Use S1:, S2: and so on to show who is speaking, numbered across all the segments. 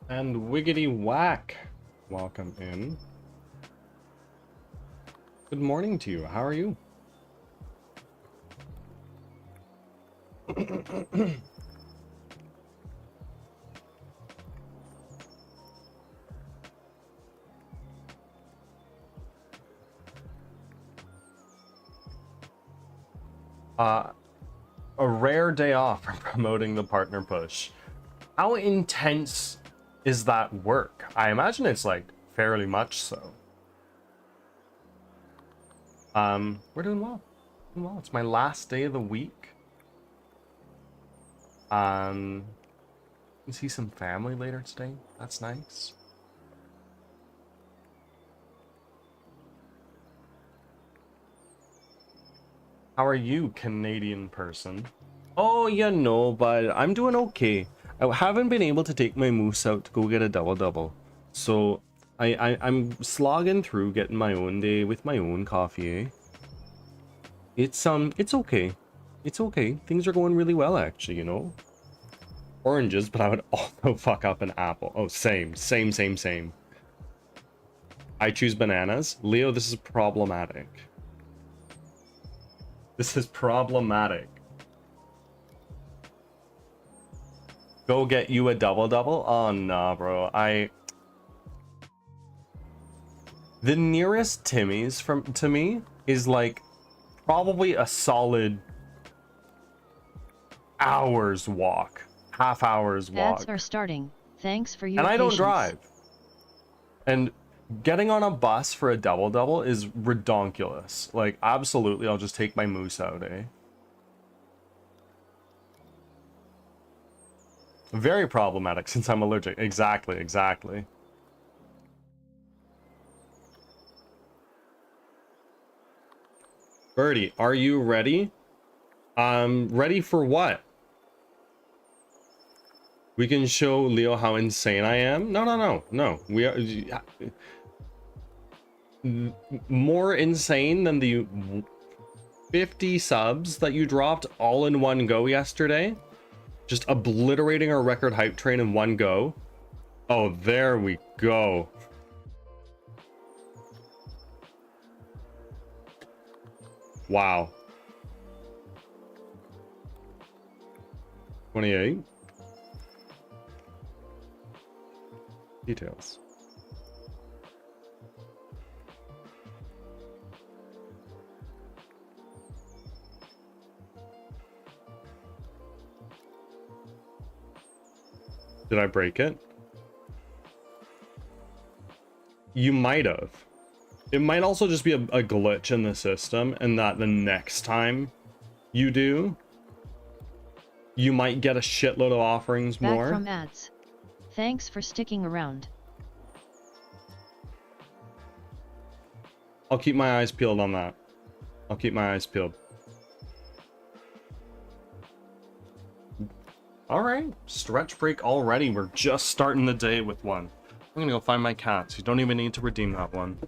S1: And Wiggity Whack, welcome in. Good morning to you. How are you? A rare day off from promoting the partner push. How intense is that work? I imagine it's like fairly much so. We're doing well. Doing well. It's my last day of the week. See some family later today. That's nice. How are you, Canadian person? Oh, yeah, no, but I'm doing okay. I haven't been able to take my moose out to go get a double-double. So, I'm slogging through getting my own day with my own coffee, eh? It's okay. It's okay. Things are going really well, actually, you know? Oranges, but I would also fuck up an apple. Oh, same. I choose bananas. Leo, this is problematic. This is problematic. Go get you a double-double? Oh, nah, bro. The nearest Timmy's to me is like probably a solid hour's walk. Half hour's walk.
S2: Ads are starting. Thanks for your
S1: And I
S2: patience.
S1: don't drive. And getting on a bus for a double-double is redonkulous. Like, absolutely, I'll just take my moose out, eh? Very problematic since I'm allergic. Exactly. Birdie, are you ready? Ready for what? We can show Leo how insane I am? No. We are more insane than the 50 subs that you dropped all in one go yesterday. Just obliterating our record hype train in one go. Oh, there we go. Wow. 28. Details. Did I break it? You might have. It might also just be a glitch in the system, and that the next time you do, you might get a shitload of offerings more.
S2: Back from ads. Thanks for sticking around.
S1: I'll keep my eyes peeled on that. I'll keep my eyes peeled. Alright, stretch break already. We're just starting the day with one. I'm gonna go find my cats. You don't even need to redeem that one.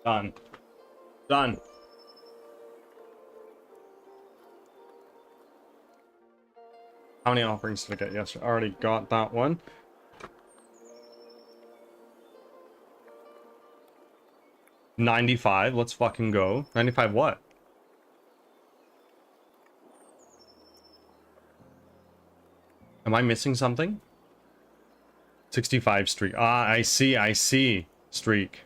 S1: Done. Done. How many offerings did I get yesterday? I already got that one. $95. Let's fucking go. 95 what? Am I missing something? 65 streak. Ah, I see. Streak.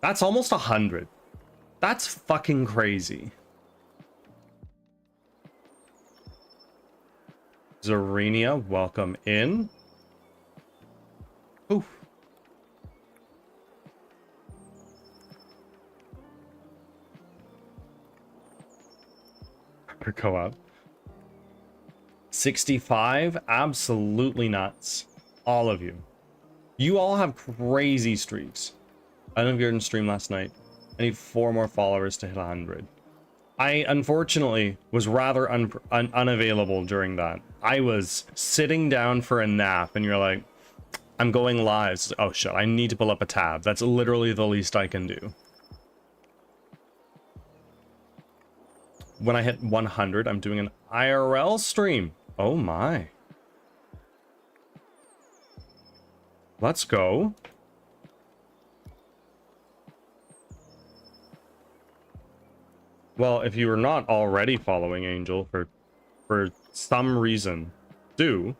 S1: That's almost 100. That's fucking crazy. Zarenia, welcome in. Oof. Go up. 65, absolutely nuts. All of you. You all have crazy streaks. I don't know if you were in stream last night. I need 4 more followers to hit 100. I unfortunately was rather unavailable during that. I was sitting down for a nap and you're like, I'm going live. Oh shit, I need to pull up a tab. That's literally the least I can do. When I hit 100, I'm doing an IRL stream. Oh my. Let's go. Well, if you are not already following Angel for some reason, do.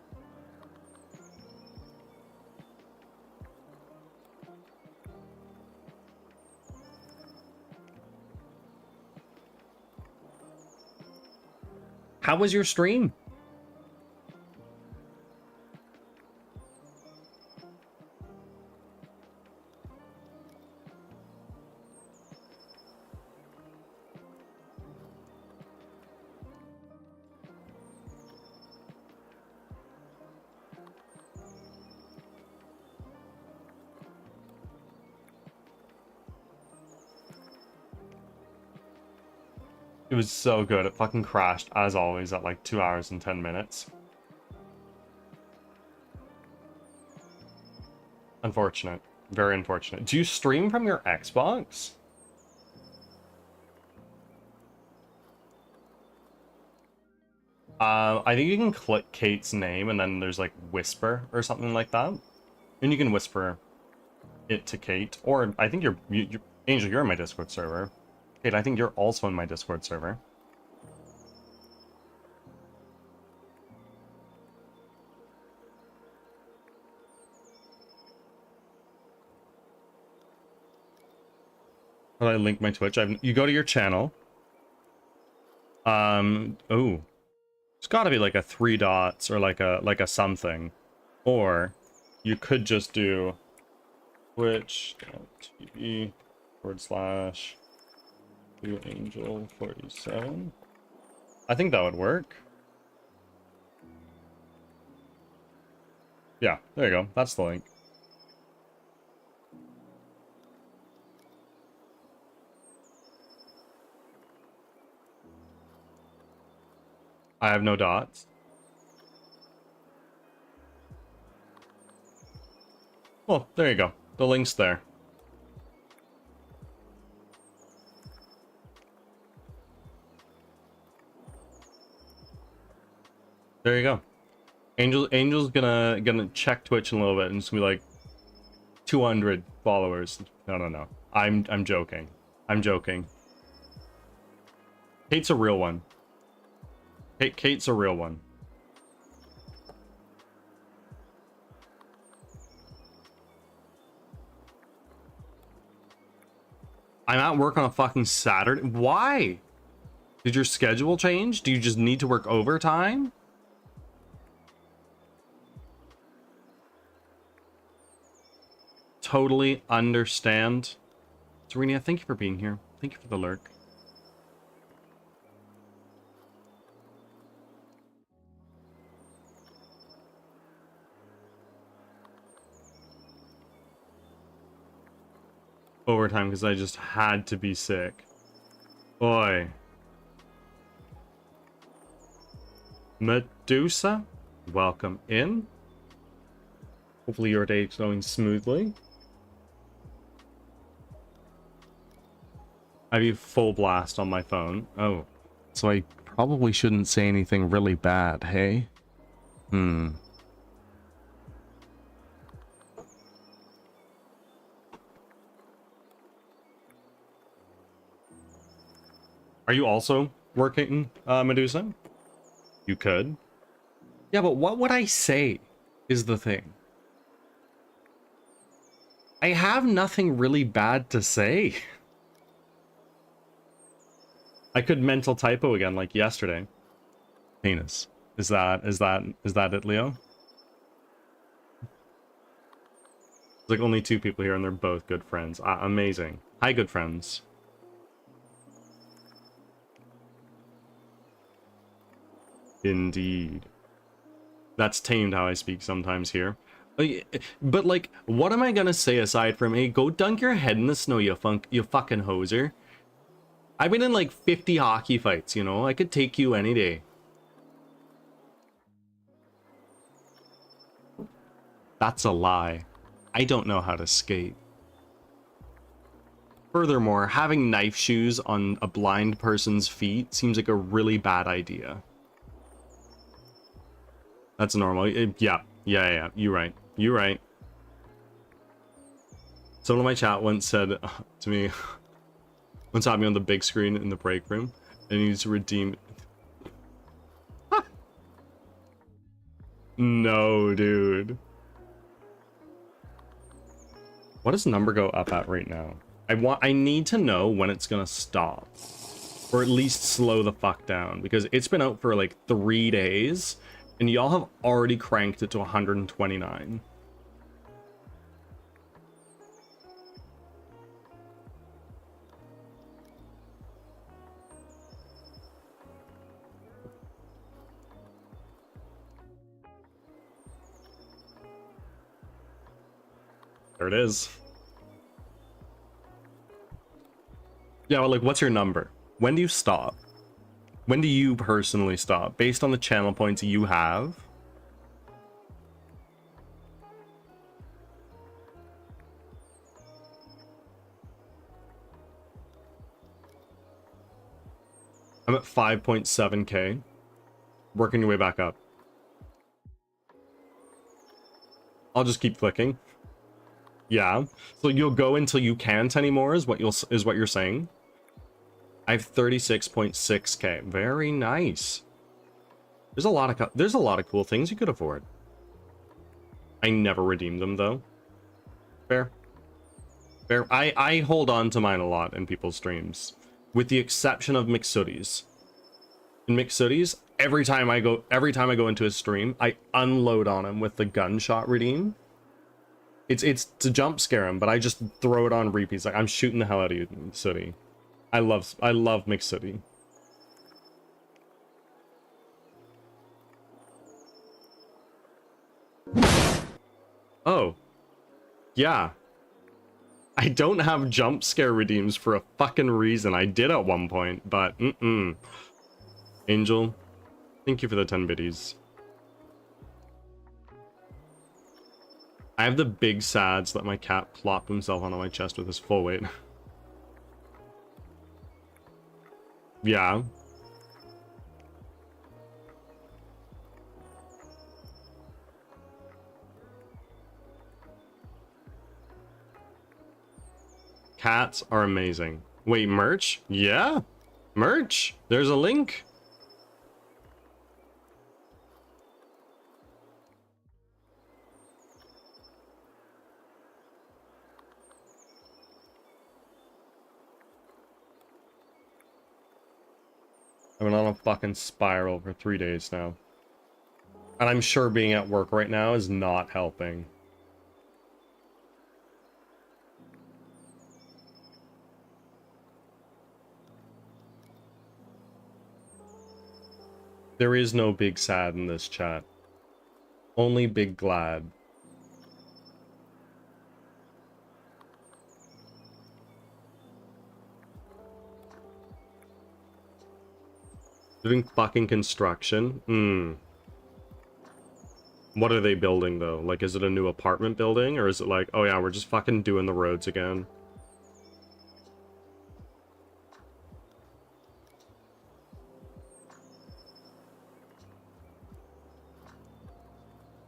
S1: How was your stream? It was so good. It fucking crashed, as always, at like 2 hours and 10 minutes. Unfortunate. Very unfortunate. Do you stream from your Xbox? I think you can click Kate's name and then there's like whisper or something like that. And you can whisper it to Kate. Or I think Angel, you're in my Discord server. Kate, I think you're also in my Discord server. How do I link my Twitch? You go to your channel. Oh. It's gotta be like a 3 dots or like a something. Or you could just do twitch.tv/angel47. I think that would work. Yeah, there you go. That's the link. I have no dots. Well, there you go. The link's there. There you go. Angel's gonna check Twitch in a little bit and it's gonna be like 200 followers. No. I'm joking. I'm joking. Kate's a real one. Kate's a real one. I'm at work on a fucking Saturday. Why? Did your schedule change? Do you just need to work overtime? Totally understand. Serenia, thank you for being here. Thank you for the lurk. Overtime because I just had to be sick. Boy. Medusa, welcome in. Hopefully your day is going smoothly. I have you full blast on my phone. Oh, so I probably shouldn't say anything really bad, hey? Are you also working, Medusa? You could. Yeah, but what would I say is the thing. I have nothing really bad to say. I could mental typo again like yesterday. Penis. Is that it, Leo? There's like only 2 people here and they're both good friends. Amazing. Hi, good friends. Indeed. That's tamed how I speak sometimes here. But like, what am I gonna say aside from, hey, go dunk your head in the snow, you fucking hoser? I've been in like 50 hockey fights, you know? I could take you any day. That's a lie. I don't know how to skate. Furthermore, having knife shoes on a blind person's feet seems like a really bad idea. That's normal. Yeah. You're right. You're right. Someone in my chat once said to me, once had me on the big screen in the break room, and he needs to redeem. No, dude. What does number go up at right now? I need to know when it's gonna stop. Or at least slow the fuck down. Because it's been out for like 3 days. And y'all have already cranked it to 129. There it is. Yeah, well, like, what's your number? When do you stop? When do you personally stop? Based on the channel points you have? I'm at 5.7k. Working your way back up. I'll just keep clicking. Yeah. So you'll go until you can't anymore is what you're saying? I have 36.6k. Very nice. There's a lot of cool things you could afford. I never redeemed them though. Fair. Fair. I hold on to mine a lot in people's streams, with the exception of McSooties. In McSooties, every time I go into a stream, I unload on him with the gunshot redeem. It's to jump scare him, but I just throw it on repeats. Like, I'm shooting the hell out of you, McSooty. I love McSooty. Oh. Yeah. I don't have jump scare redeems for a fucking reason. I did at one point, but Angel, thank you for the 10 biddies. I have the big sads that my cat plopped himself onto my chest with his full weight. Yeah. Cats are amazing. Wait, merch? Yeah. Merch. There's a link. I've been on a fucking spiral for 3 days now. And I'm sure being at work right now is not helping. There is no big sad in this chat. Only big glad. Doing fucking construction? What are they building though? Like, is it a new apartment building? Or is it like, oh yeah, we're just fucking doing the roads again?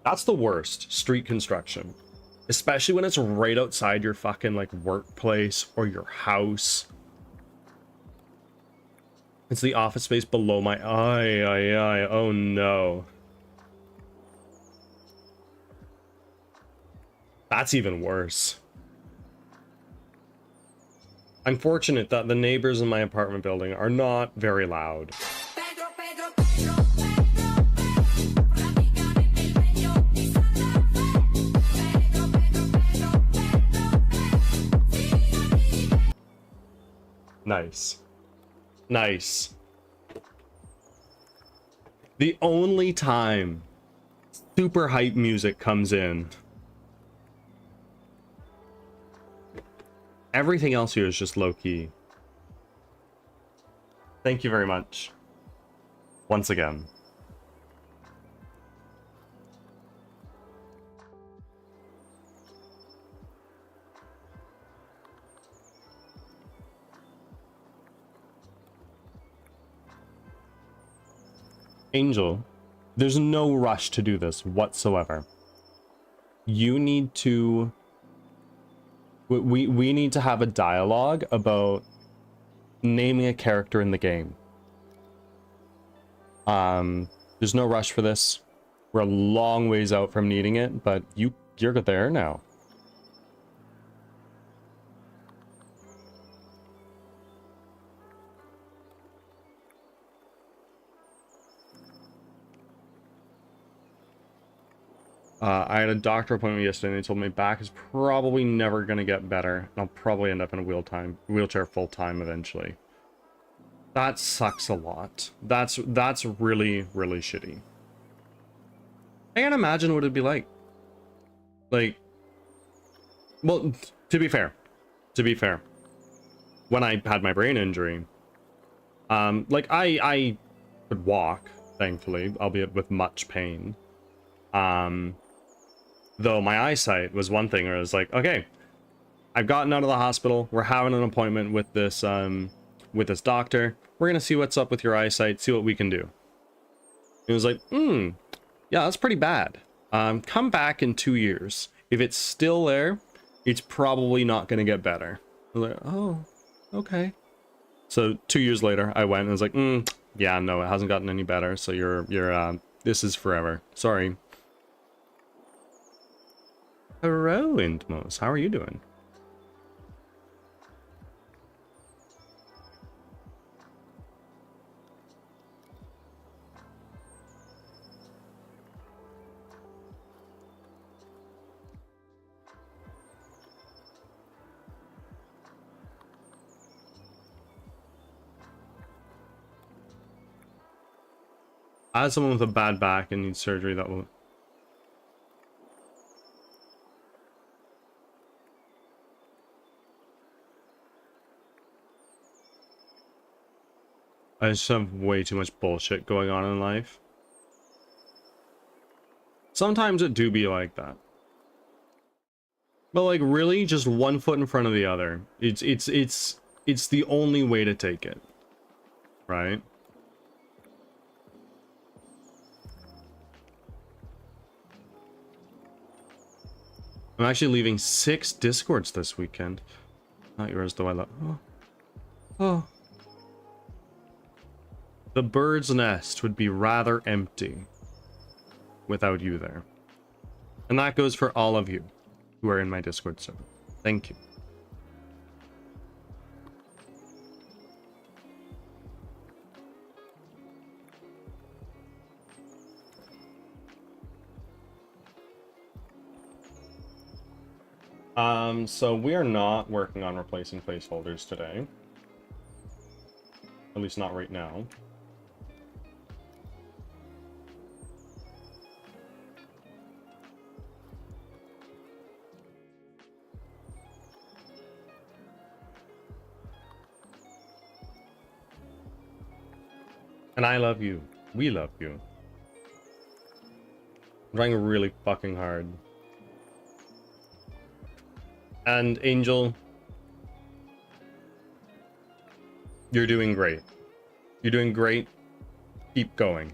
S1: That's the worst, street construction. Especially when it's right outside your fucking, like, workplace or your house. It's the office space below my... oh no. That's even worse. I'm fortunate that the neighbors in my apartment building are not very loud. Nice. Nice. The only time super hype music comes in Everything else here is just low-key. Thank you very much. Once again. Angel, there's no rush to do this whatsoever. You need to... We need to have a dialogue about naming a character in the game. There's no rush for this. We're a long ways out from needing it, but you're there now. I had a doctor appointment yesterday and they told me my back is probably never going to get better. And I'll probably end up in a wheelchair full time eventually. That sucks a lot. That's really, really shitty. I can't imagine what it'd be like. Like, well, to be fair, when I had my brain injury, like I could walk, thankfully, albeit with much pain. Though my eyesight was one thing where I was like, okay, I've gotten out of the hospital. We're having an appointment with this doctor. We're gonna see what's up with your eyesight, see what we can do. It was like, yeah, that's pretty bad. Come back in 2 years. If it's still there, it's probably not gonna get better. I was like, oh, okay. So 2 years later, I went and was like, yeah, no, it hasn't gotten any better. So you're this is forever. Sorry. Hello, Intmos. How are you doing? As someone with a bad back and needs surgery, that will... I just have way too much bullshit going on in life. Sometimes it do be like that. But like really just one foot in front of the other. It's the only way to take it. Right? I'm actually leaving 6 Discords this weekend. Not yours though, I love... Oh. The bird's nest would be rather empty without you there. And that goes for all of you who are in my Discord server. Thank you. So we are not working on replacing placeholders today. At least not right now. And I love you. We love you. I'm trying really fucking hard. And Angel, you're doing great. You're doing great. Keep going.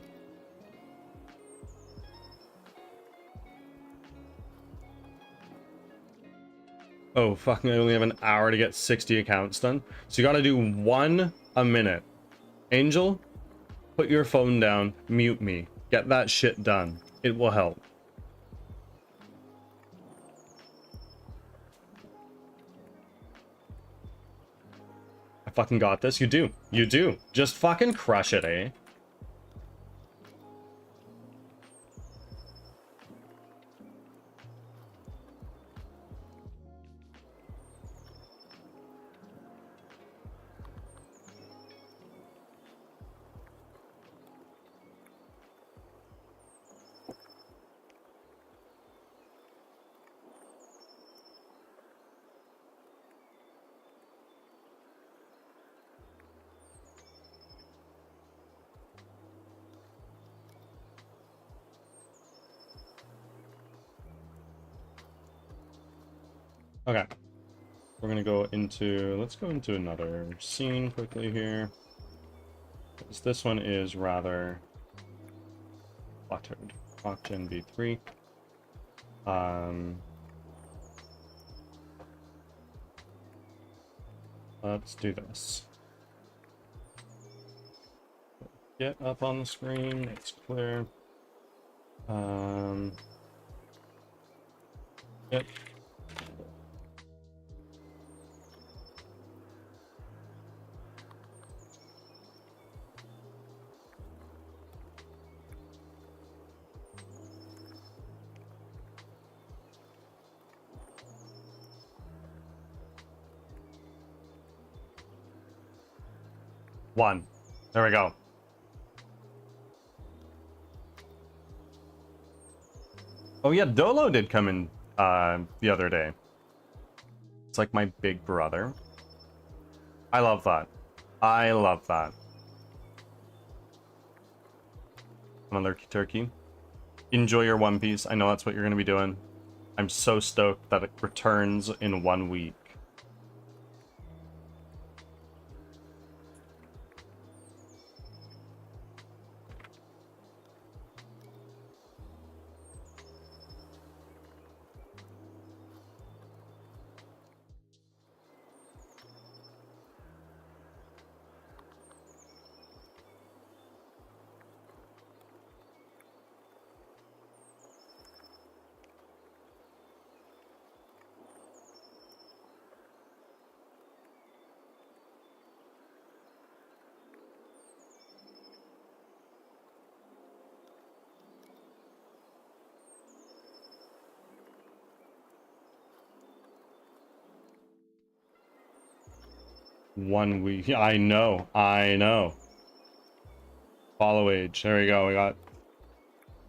S1: Oh, fucking, I only have an hour to get 60 accounts done. So you gotta do 1 a minute. Angel, put your phone down, mute me. Get that shit done. It will help. I fucking got this. You do. You do. Just fucking crush it, eh? Okay. We're gonna go into, let's go into another scene quickly here. This one is rather cluttered. Octane V3. Let's do this. Get up on the screen, it's clear. Yep. One. There we go. Oh yeah, Dolo did come in the other day. It's like my big brother. I love that. I love that. Another turkey. Enjoy your One Piece. I know that's what you're going to be doing. I'm so stoked that it returns in 1 week. One week. I know. I know. Follow age. There we go. We got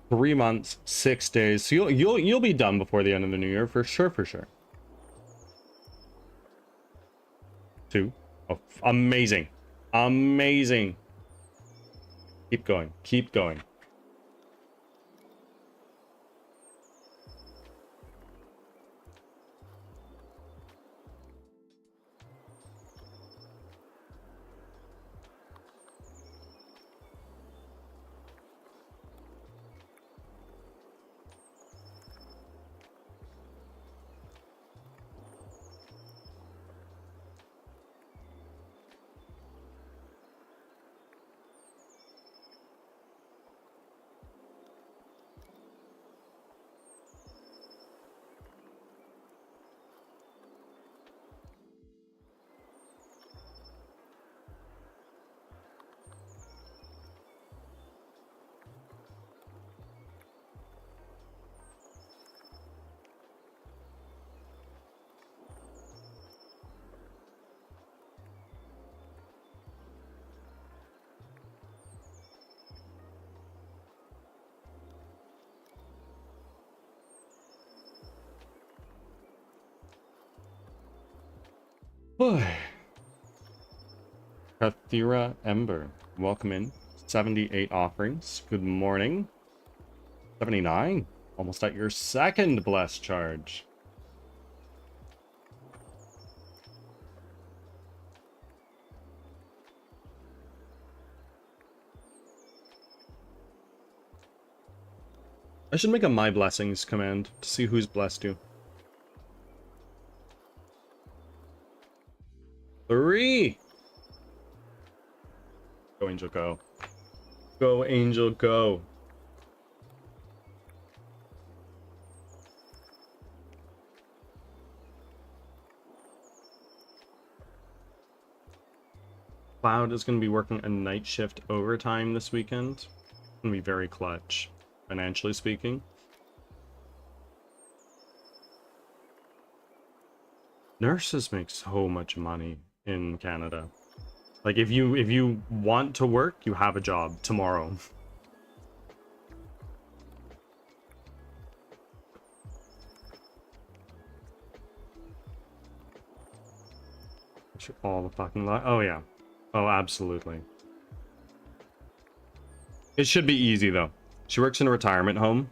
S1: 3 months, 6 days. So you'll be done before the end of the new year for sure. For sure. 2. Oh, amazing. Amazing. Keep going. Keep going. Boy. Kathira Ember. Welcome in. 78 offerings. Good morning. 79. Almost at your second blessed charge. I should make a My Blessings command to see who's blessed you. 3. Go, Angel, go. Go, Angel, go. Cloud is going to be working a night shift overtime this weekend. It's going to be very clutch, financially speaking. Nurses make so much money in Canada. Like if you want to work, you have a job tomorrow. All the fucking oh yeah. Oh, absolutely. It should be easy though. She works in a retirement home.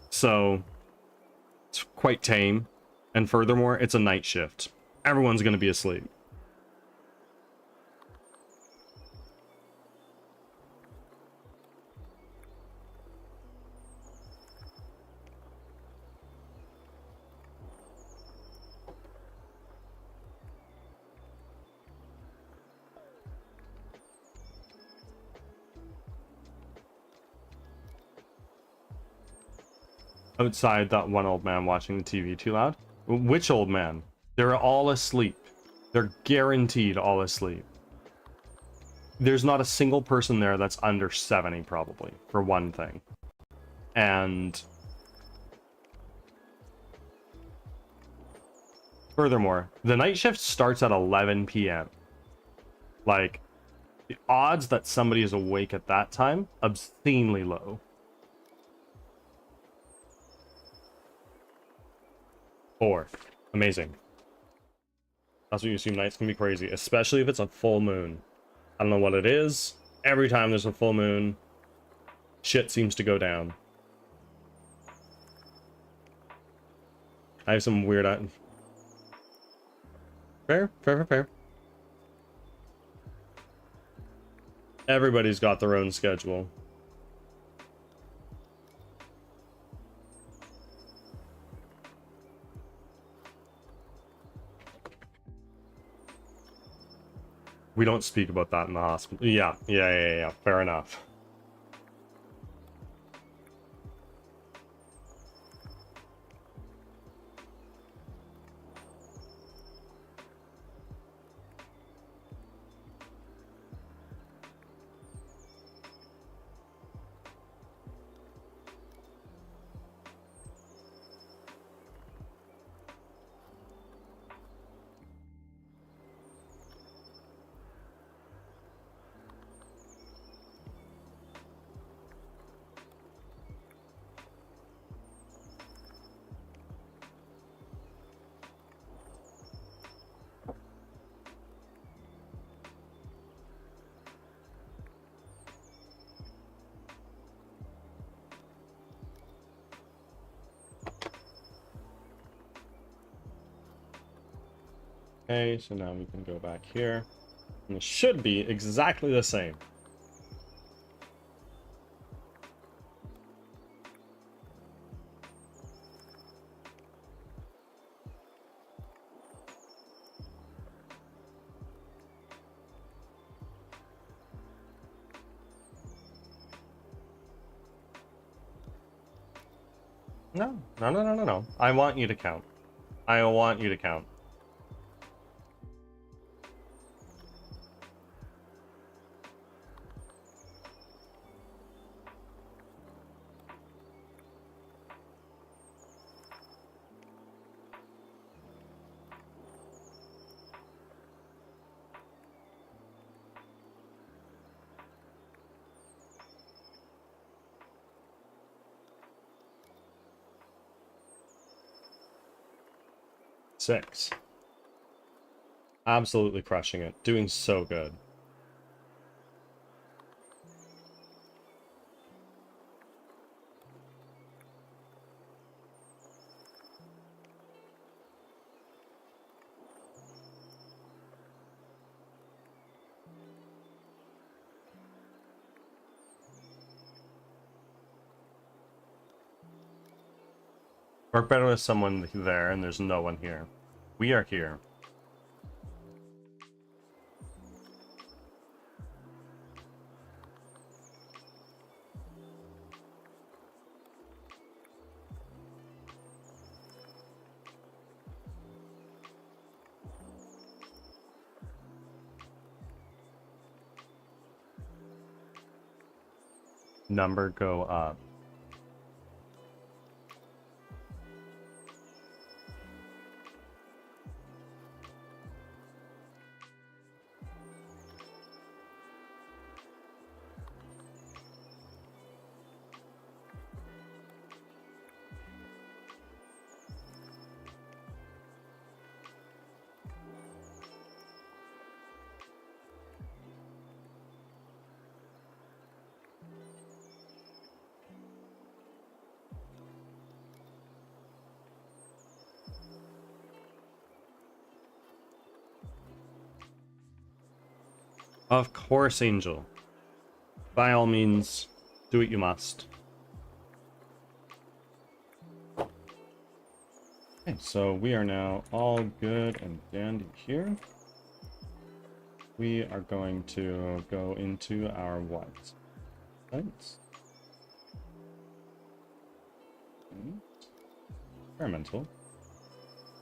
S1: So It's quite tame. And furthermore, it's a night shift. Everyone's going to be asleep. Outside, that one old man watching the TV too loud. Which old man? They're all asleep. They're guaranteed all asleep. There's not a single person there that's under 70, probably, for one thing. And furthermore, the night shift starts at 11 p.m. Like, the odds that somebody is awake at that time, obscenely low. Four. Amazing. That's what you assume. Nights can be crazy, especially if it's a full moon. I don't know what it is. Every time there's a full moon, shit seems to go down. I have some weird... Fair. Everybody's got their own schedule. We don't speak about that in the hospital. Yeah. Fair enough. Okay, so now we can go back here. And it should be exactly the same. No. I want you to count. I want you to count. Six. Absolutely crushing it. Doing so good. Work better with someone there and there's no one here. We are here. Number go up. Of course, Angel. By all means, do what you must. Okay, so we are now all good and dandy here. We are going to go into our what? Thanks. Experimental.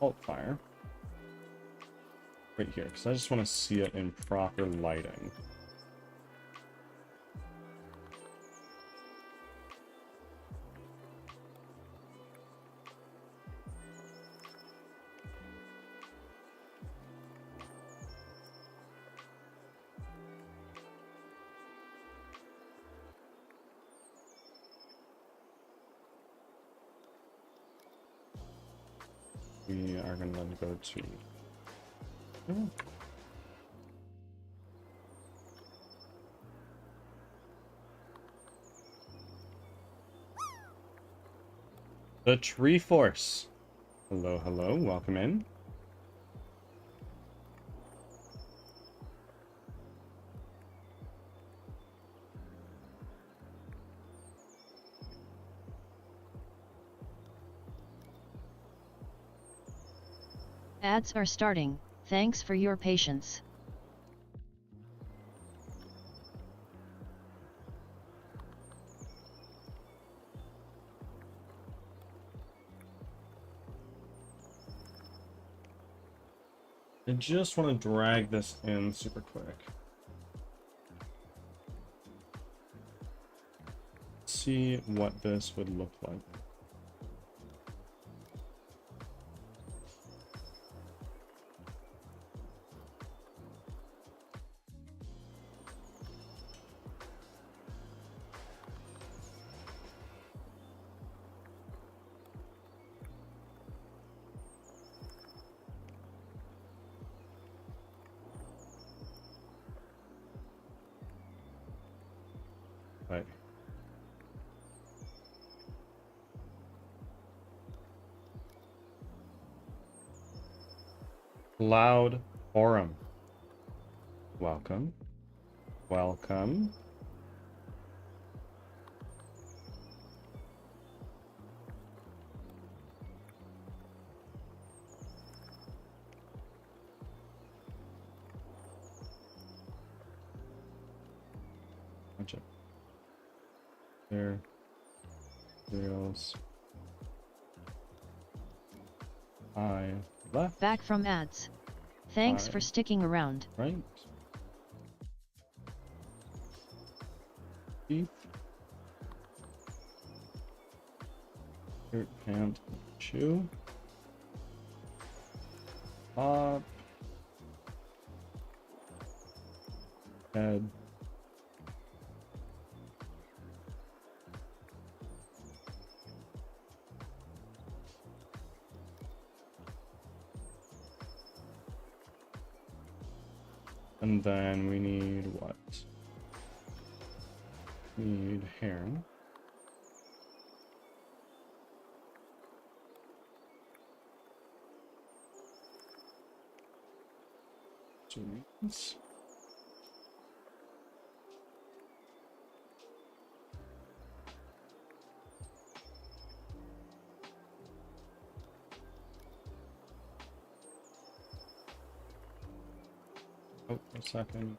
S1: Alt fire. Right here, because I just want to see it in proper lighting. We are going to go to... The Tree Force. Hello, hello, welcome in.
S2: Ads are starting. Thanks for your patience.
S1: I just want to drag this in super quick. See what this would look like. Right. Loud Forum. Welcome. Welcome. Gotcha. There. Rails. I left.
S2: Back from ads. Thanks for sticking around.
S1: Right. Teeth. Shirt, pant, shoe. Top. Head. And then we need what? We need hair. Jeez. Oh, a second.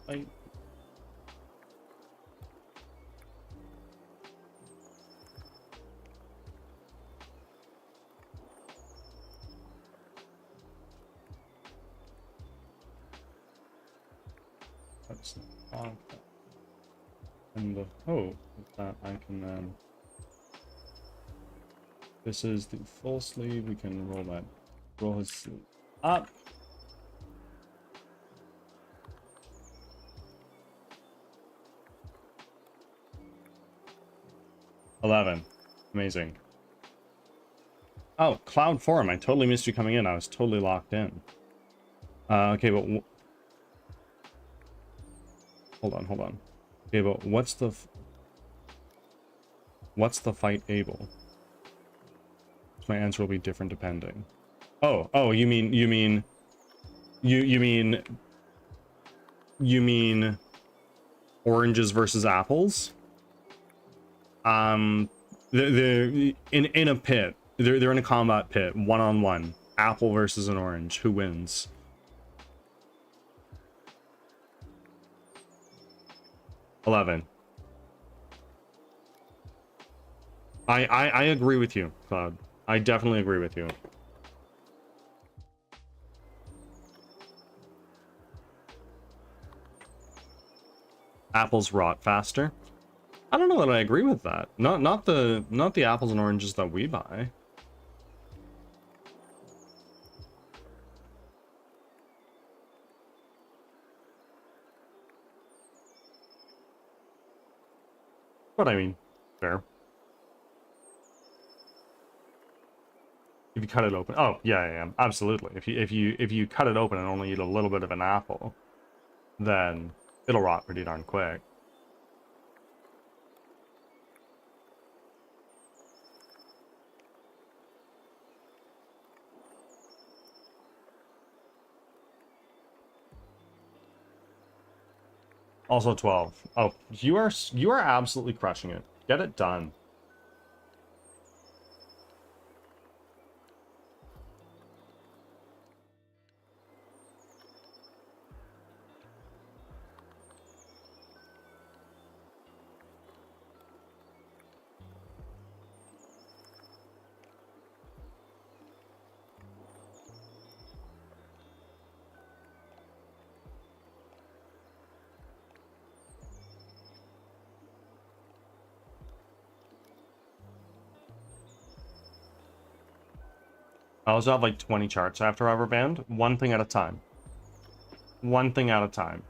S1: Wait. That's not and the hope that I can then. This is the full sleeve. We can roll that. Roll his sleeve up. $11. Amazing. Oh, Cloud Forum. I totally missed you coming in. I was totally locked in. Okay, but hold on. Okay, but what's the fight able? So my answer will be different depending. Oh, you mean oranges versus apples? They're in a pit. They're in a combat pit, one-on-one. Apple versus an orange. Who wins? $11. I agree with you, Cloud. I definitely agree with you. Apples rot faster. I don't know that I agree with that. Not the apples and oranges that we buy. But I mean, fair. If you cut it open, oh yeah, absolutely. If you cut it open and only eat a little bit of an apple, then it'll rot pretty darn quick. Also 12. Oh, you are absolutely crushing it. Get it done. I also have like 20 charts after rubber band. One thing at a time. One thing at a time.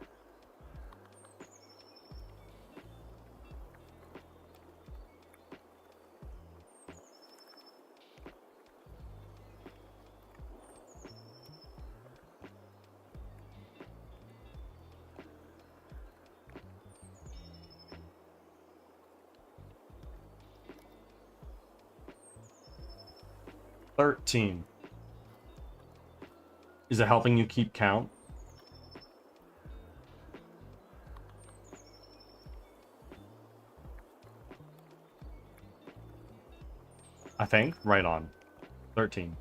S1: $13. Is it helping you keep count? I think. Right on. 13.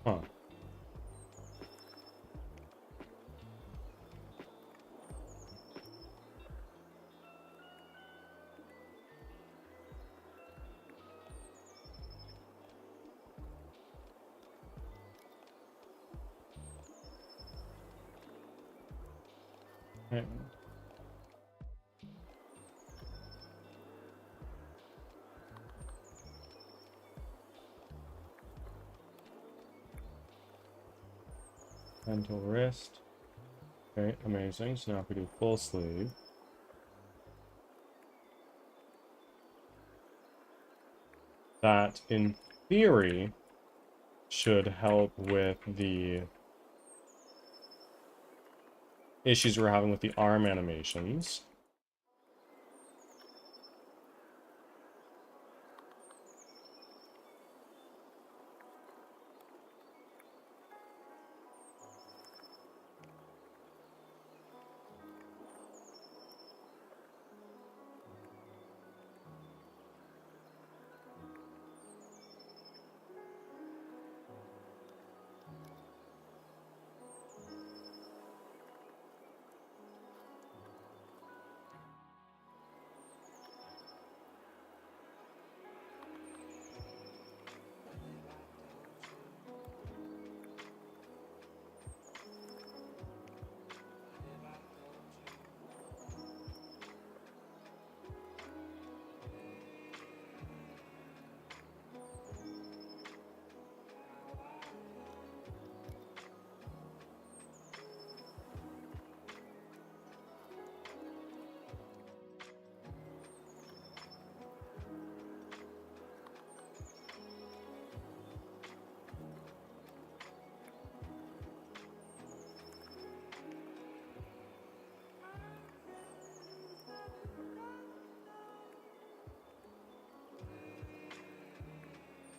S1: Huh. Okay. Until wrist. Okay, amazing. So now if we do full sleeve. That, in theory, should help with the issues we're having with the arm animations.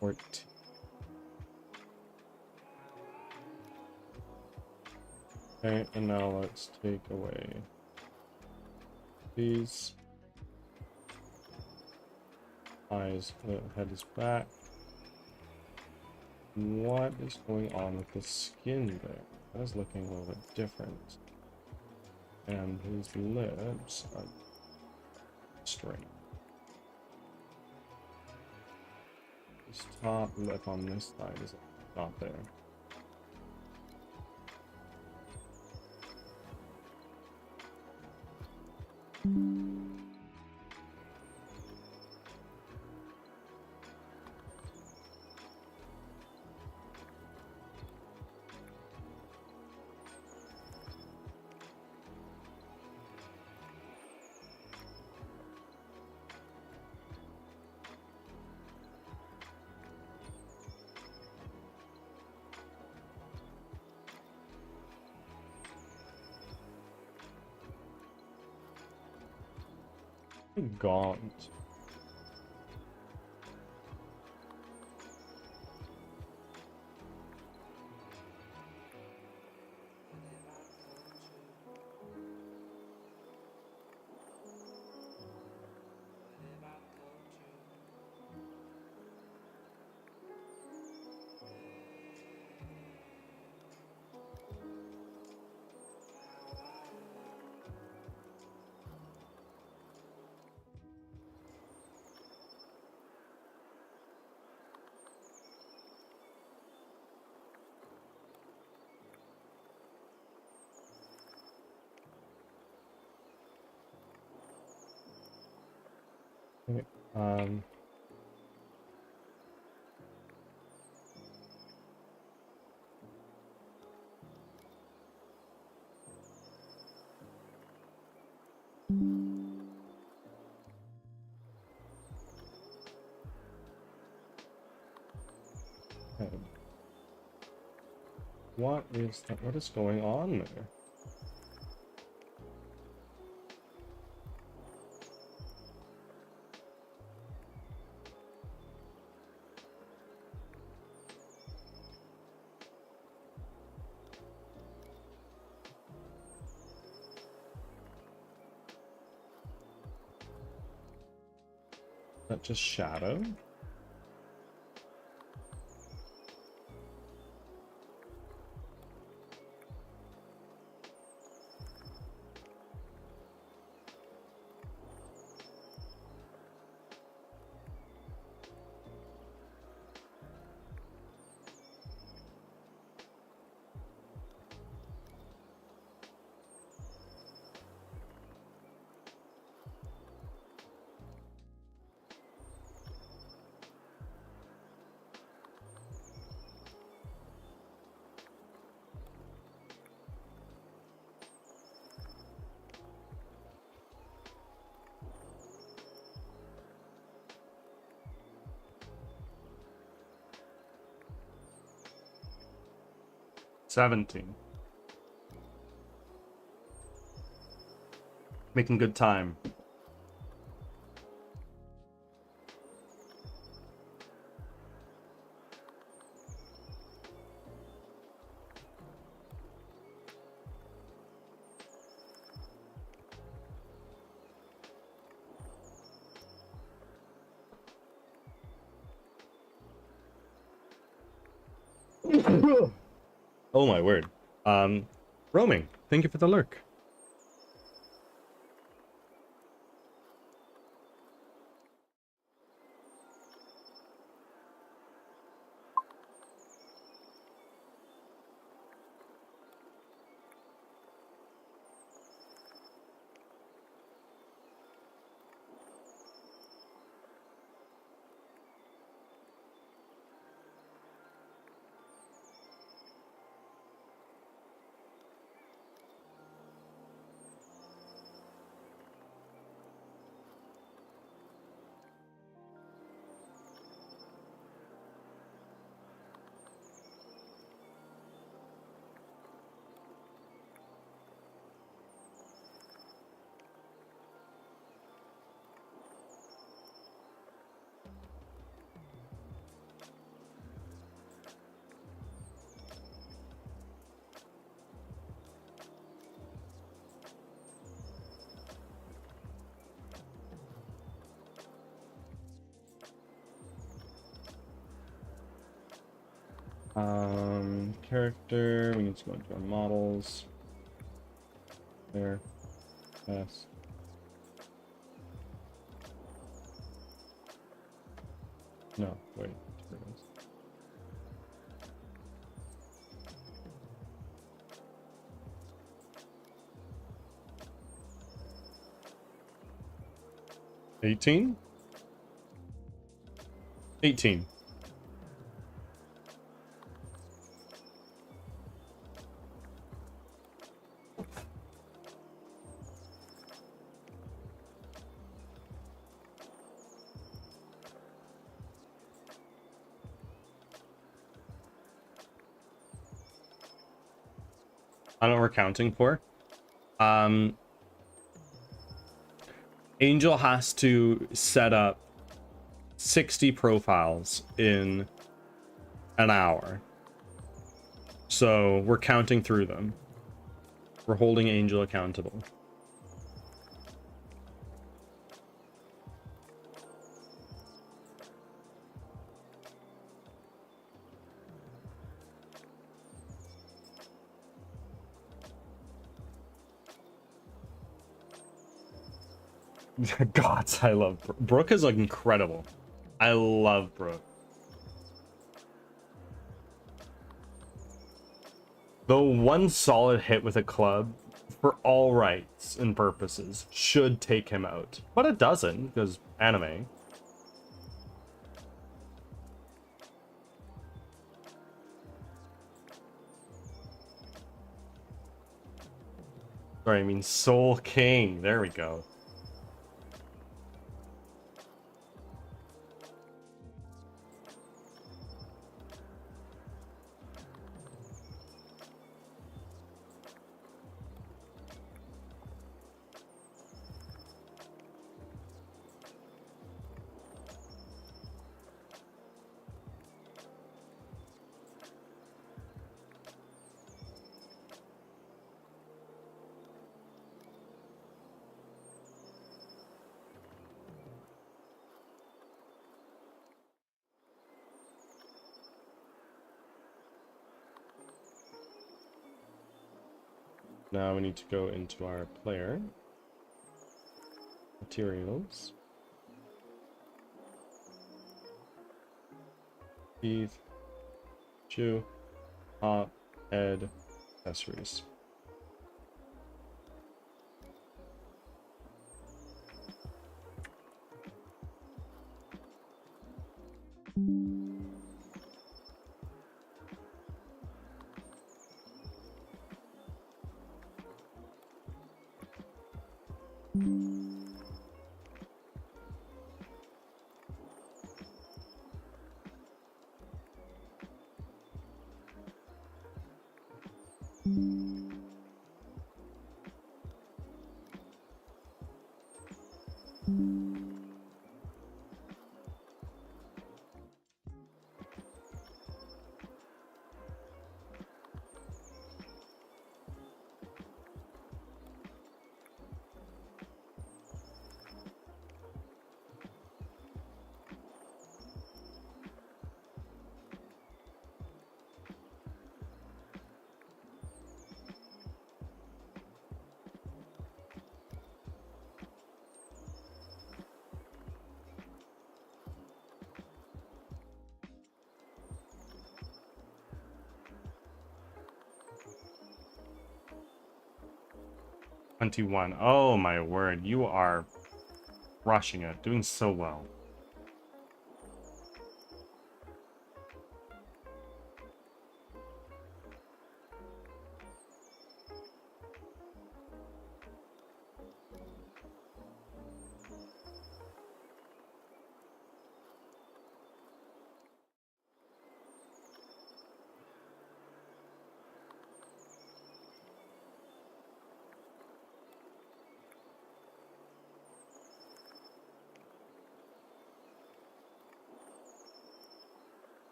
S1: 14. Okay, and now let's take away these. Eyes, head is back. What is going on with the skin there? That is looking a little bit different. And his lips are straight. His top lip on this side is not there. Gaunt. Okay, okay. What is that? What is going on there? Is that just shadow? $17. Making good time. Oh my word. Roaming, thank you for the lurk. Character, we need to go into our models. There. Yes. No, wait. Here it is. $18? 18. I don't know what we're counting for. Angel has to set up 60 profiles in an hour. So we're counting through them. We're holding Angel accountable. Gods, I love Brooke. Brooke is like incredible. I love Brooke. Though one solid hit with a club, for all rights and purposes, should take him out. But it doesn't, because anime. Sorry, I mean Soul King. There we go. Now we need to go into our player. Materials. Teeth. Shoe. Hop. Head. Accessories. $21. Oh my word, you are rushing it, doing so well.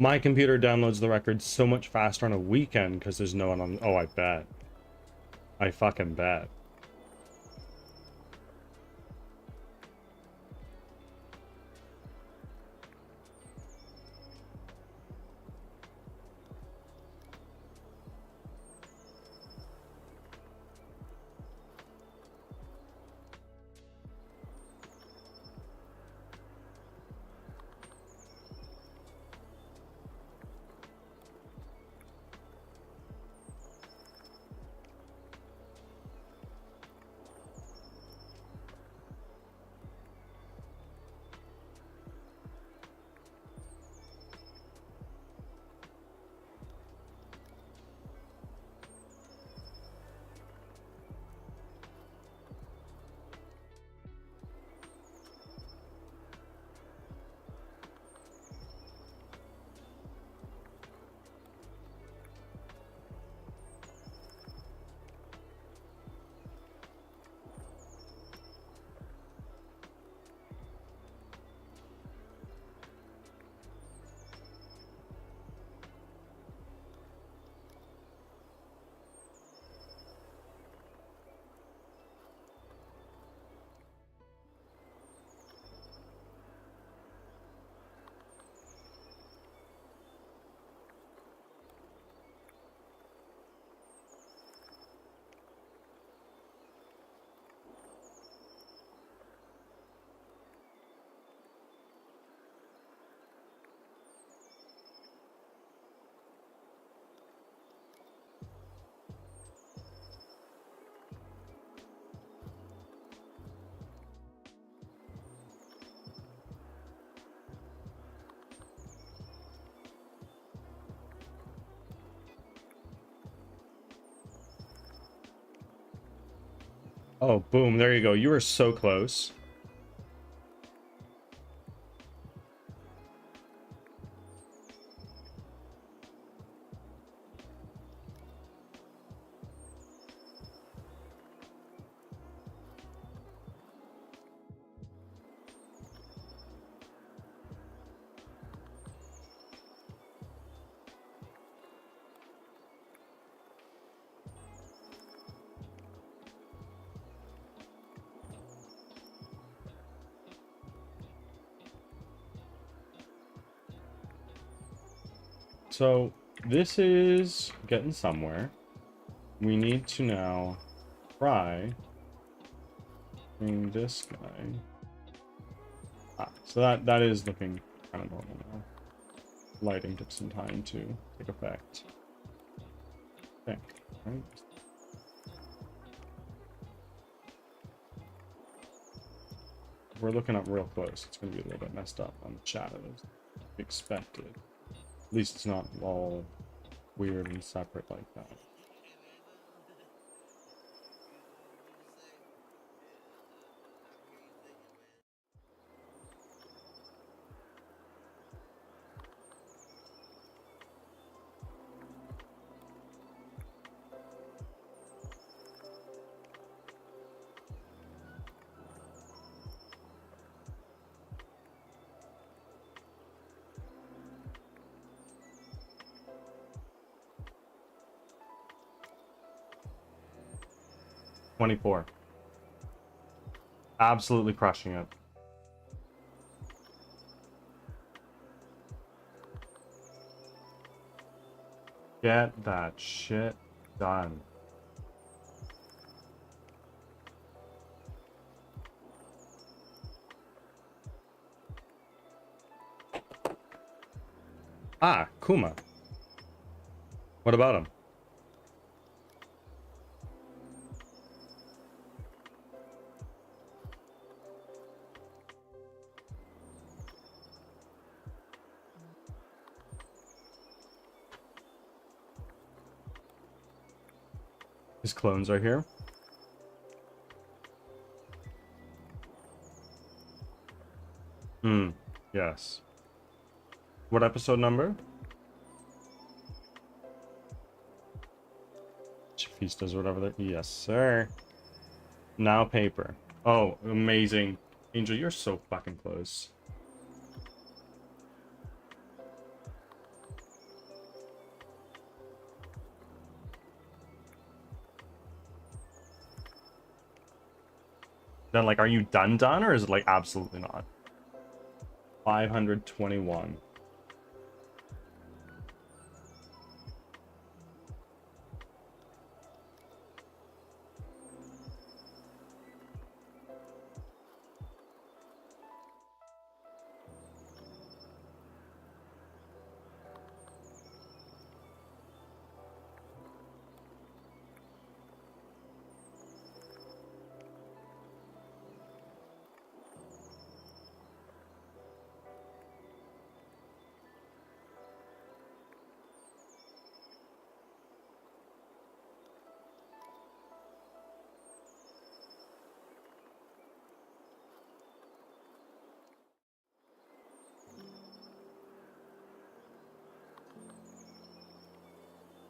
S1: My computer downloads the record so much faster on a weekend because there's no one on. Oh, I bet. I fucking bet. Oh, boom. There you go. You were so close. So this is getting somewhere. We need to now try bring this guy. So that is looking kind of normal now. Lighting took some time to take effect. I think, right? If we're looking up real close, it's going to be a little bit messed up on the shadows. Expected. At least it's not all weird and separate like that. $24. Absolutely crushing it. Get that shit done. Ah, Kuma. What about him? His clones are here. Yes. What episode number? Chifistas or whatever they... Yes, sir. Now paper. Oh, amazing. Angel, you're so fucking close. then like, are you done, or is it like absolutely not? 521.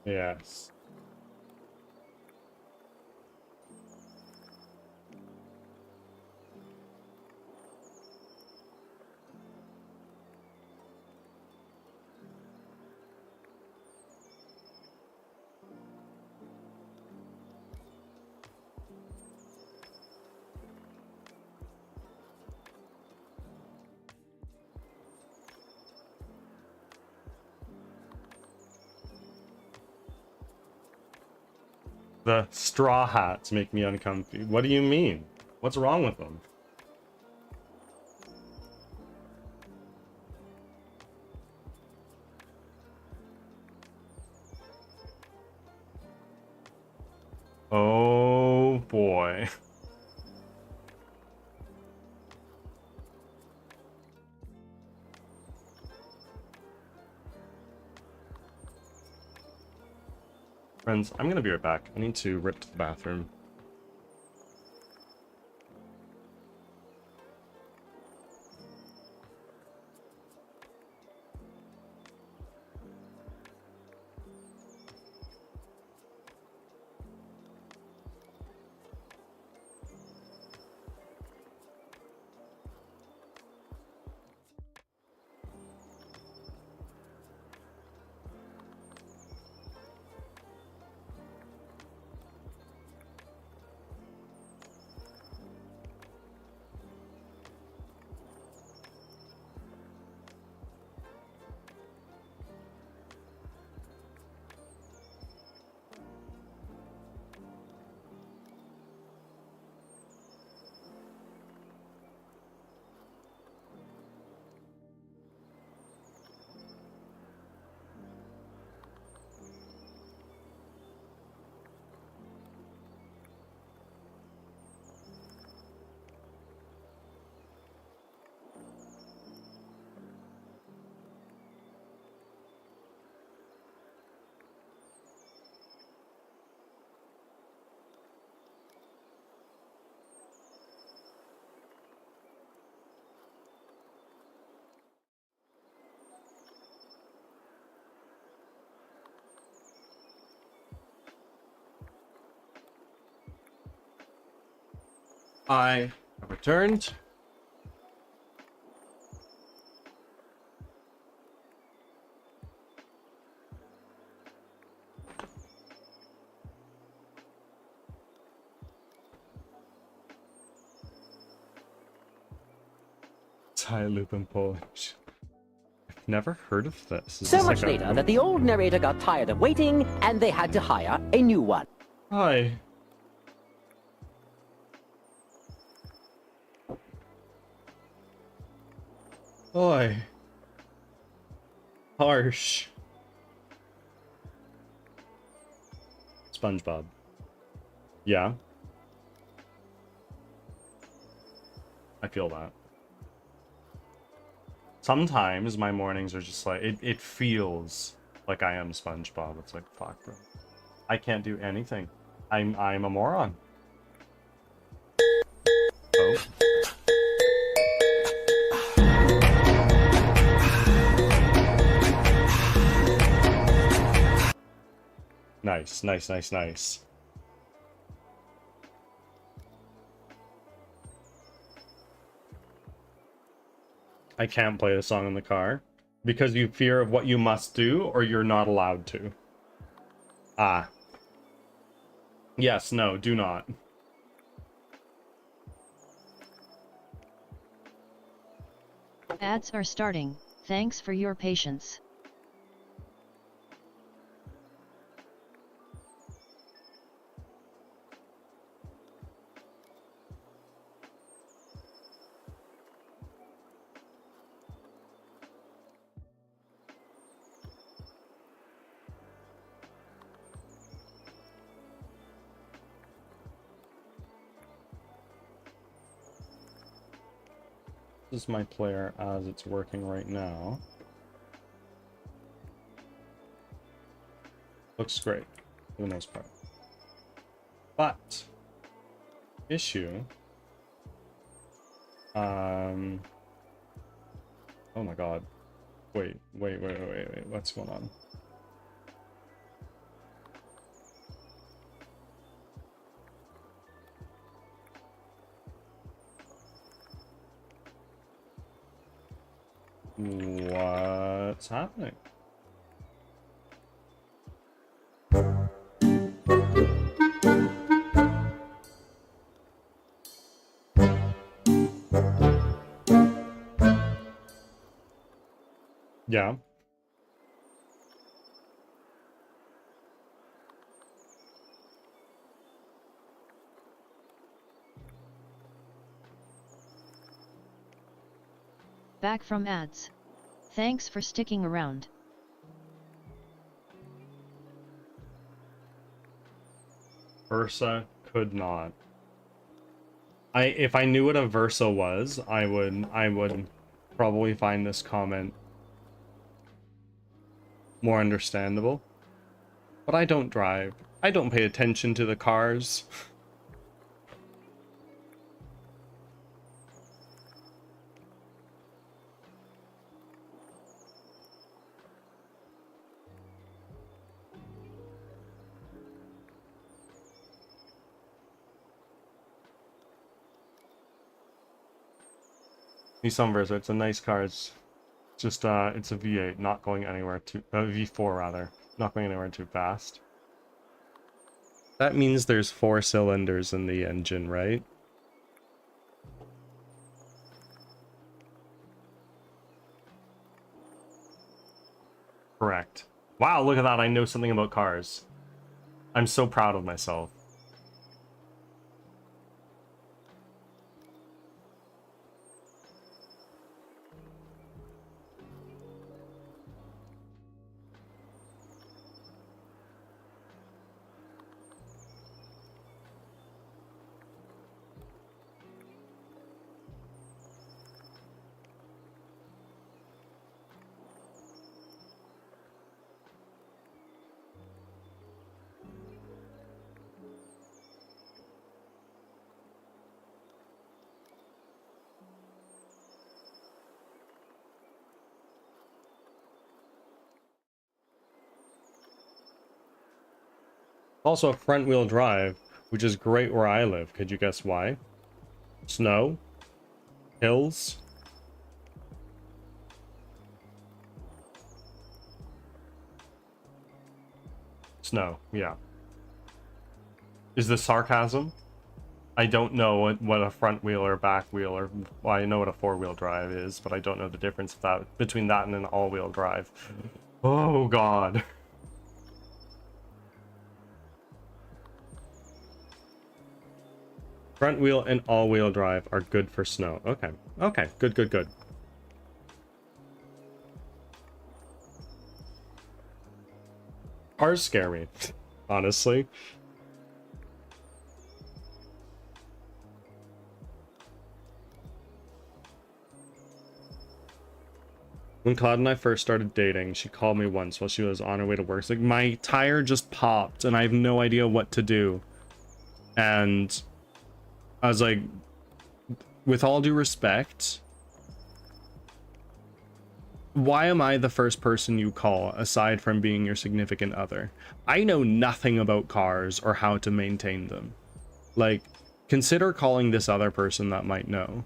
S1: Yes. The straw hats make me uncomfy. What do you mean? What's wrong with them? Oh boy. Friends, I'm gonna be right back. I need to rip to the bathroom. I have returned. Thai loop in Polish. I've never heard of this. Is
S3: So
S1: this
S3: much
S1: like
S3: later that the old narrator got tired of waiting, and they had to hire a new one.
S1: Hi. Oi. Harsh. SpongeBob. Yeah. I feel that. Sometimes my mornings are just like, it feels like I am SpongeBob. It's like, fuck, bro. I can't do anything. I'm a moron. Oh. Nice, nice, nice, nice. I can't play the song in the car because you fear of what you must do or you're not allowed to. Ah. Yes, no, do not.
S2: Ads are starting, thanks for your patience.
S1: This is my player as it's working right now. Looks great for the most part. But issue. Oh my god. Wait. What's going on? What's happening? Yeah.
S2: Back from ads. Thanks for sticking around.
S1: Versa could not. If I knew what a Versa was, I would probably find this comment more understandable. But I don't drive. I don't pay attention to the cars. Nissan Versa, it's a nice car. It's just it's a V8, not going anywhere too V4 rather, not going anywhere too fast. That means there's 4 cylinders in the engine, right? Correct. Wow, look at that. I know something about cars. I'm so proud of myself. Also a front-wheel drive, which is great where I live. Could you guess why? Snow? Hills? Snow, yeah. Is this sarcasm? I don't know what a front wheel or back wheel or... Well, I know what a four-wheel drive is, but I don't know the difference between that and an all-wheel drive. Oh, God. Front wheel and all-wheel drive are good for snow. Okay. Okay. Good. Cars scare me, honestly. When Cloud and I first started dating, she called me once while she was on her way to work. It's like, my tire just popped and I have no idea what to do. And I was like, with all due respect, why am I the first person you call aside from being your significant other? I know nothing about cars or how to maintain them. Like, consider calling this other person that might know.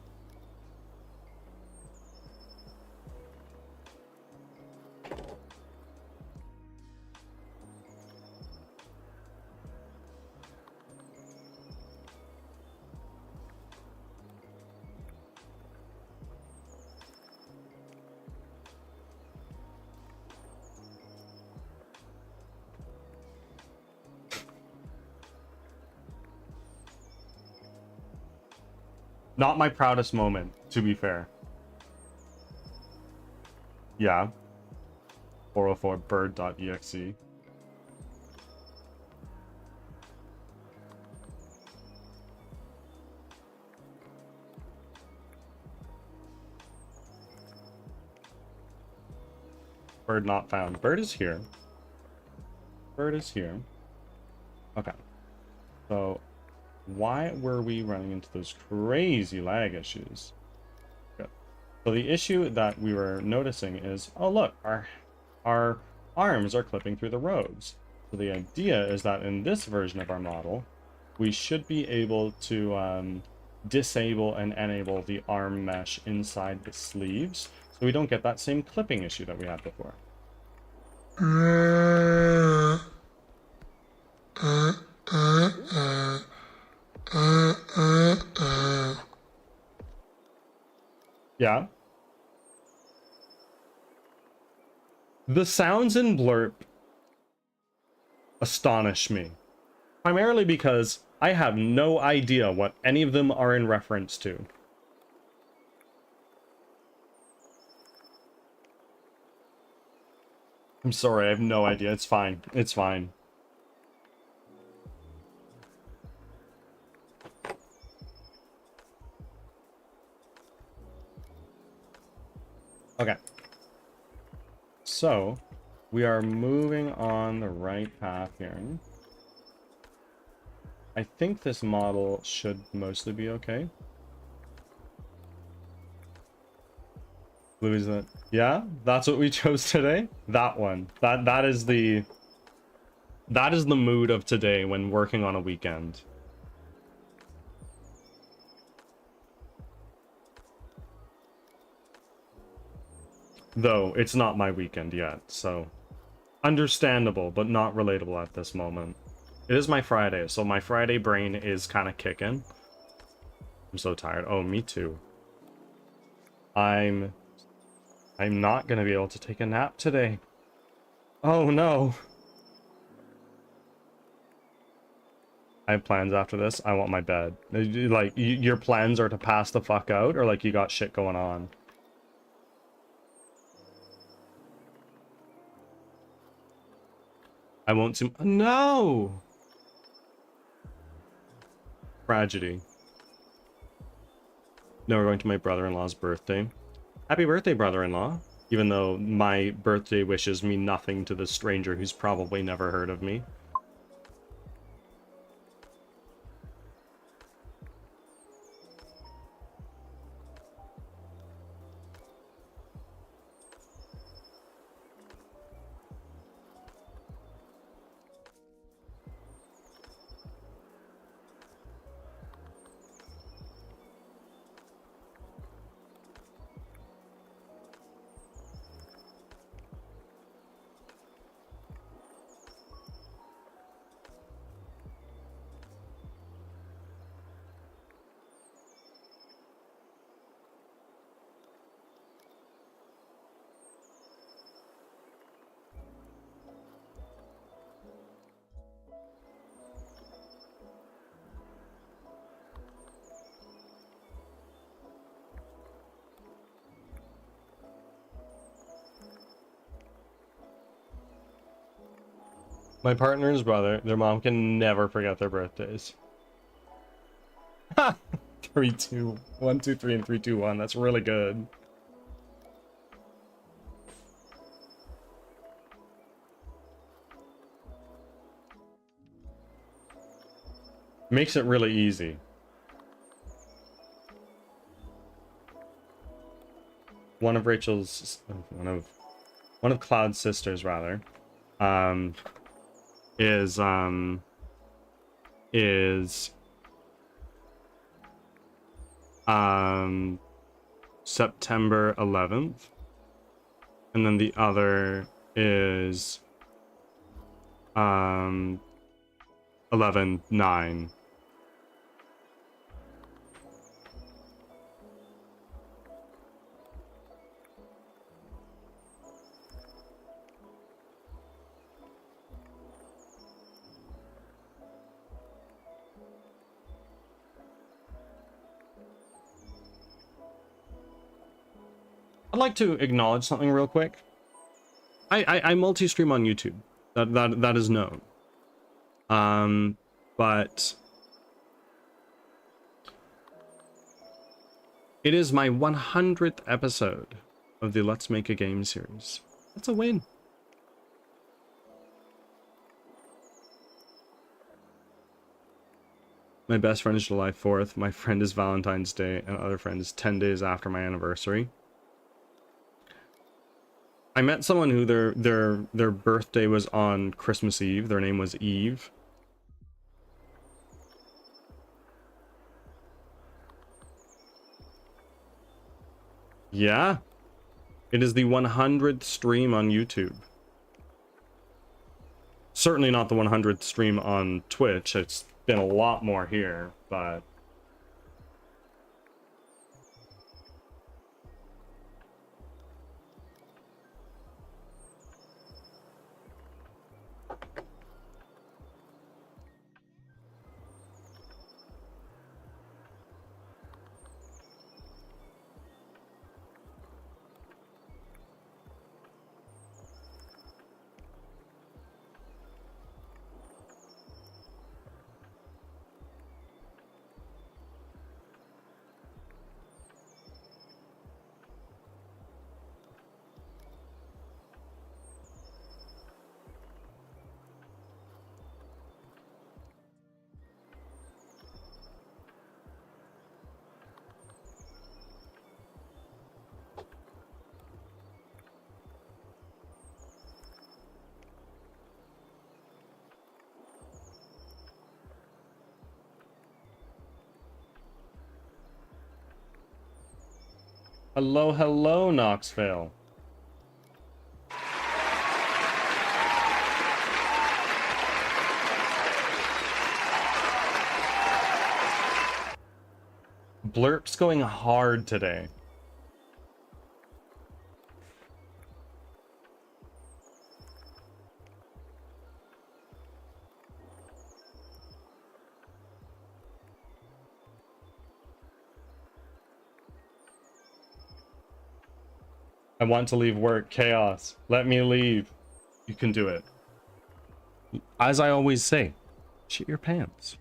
S1: Not my proudest moment, to be fair. Yeah. 404 bird.exe. Bird not found. Bird is here. Bird is here. Okay. So why were we running into those crazy lag issues? Good. So the issue that we were noticing is, oh look, our arms are clipping through the roads. So the idea is that in this version of our model, we should be able to disable and enable the arm mesh inside the sleeves, so we don't get that same clipping issue that we had before. Yeah. The sounds in Blurp astonish me. Primarily because I have no idea what any of them are in reference to. I'm sorry, I have no idea. It's fine. It's fine. Okay. So, we are moving on the right path here. I think this model should mostly be okay. Blue is that? Yeah, that's what we chose today. That one. That is the mood of today when working on a weekend. Though it's not my weekend yet, so understandable, but not relatable at this moment. It is my Friday, so my Friday brain is kind of kicking. I'm so tired. Oh, me too. I'm not gonna be able to take a nap today. Oh no. I have plans after this. I want my bed. Like, your plans are to pass the fuck out, or like you got shit going on? I won't see. No! Tragedy. No, we're going to my brother-in-law's birthday. Happy birthday, brother-in-law. Even though my birthday wishes mean nothing to this stranger who's probably never heard of me. My partner's brother, their mom can never forget their birthdays. Ha! 3, 2, 1, 2, 3, and 3, 2, 1. That's really good. Makes it really easy. One of Cloud's sisters rather, is September 11th, and then the other is 11/9. I'd like to acknowledge something real quick. I multi-stream on YouTube. That is known. But it is my 100th episode of the Let's Make a Game series. That's a win. My best friend is July 4th. My friend is Valentine's Day, and other friend is 10 days after my anniversary. I met someone who their birthday was on Christmas Eve. Their name was Eve. Yeah. It is the 100th stream on YouTube. Certainly not the 100th stream on Twitch. It's been a lot more here, but hello, Knoxville. Blurp's going hard today. I want to leave work. Chaos. Let me leave. You can do it. As I always say, shit your pants.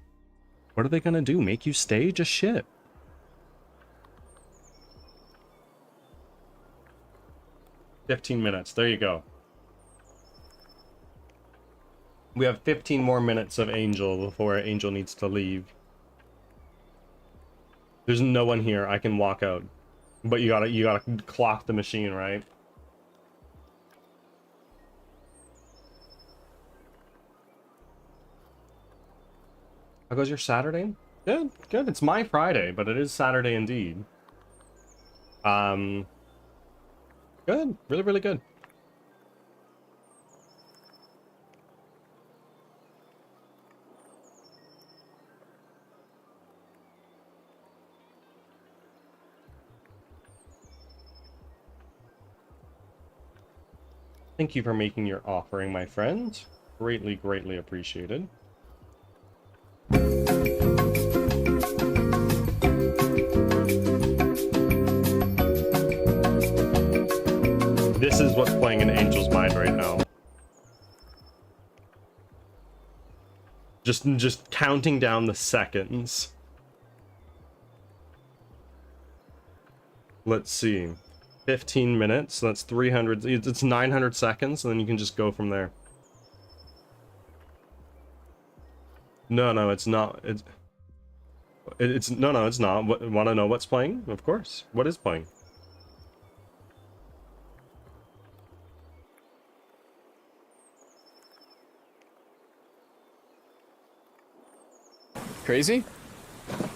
S1: What are they gonna do? Make you stay? Just shit. $15. There you go. We have 15 more minutes of Angel before Angel needs to leave. There's no one here. I can walk out. But you gotta clock the machine, right? How goes your Saturday? Good, good. It's my Friday, but it is Saturday indeed. Good. Really, really good. Thank you for making your offering, my friend. Greatly, greatly appreciated. This is what's playing in Angel's mind right now. Just counting down the seconds. Let's see. 15 minutes, so that's 300, it's 900 seconds, and then you can just go from there. No, it's not. No, it's not. Want to know what's playing? Of course. What is playing?
S4: Crazy?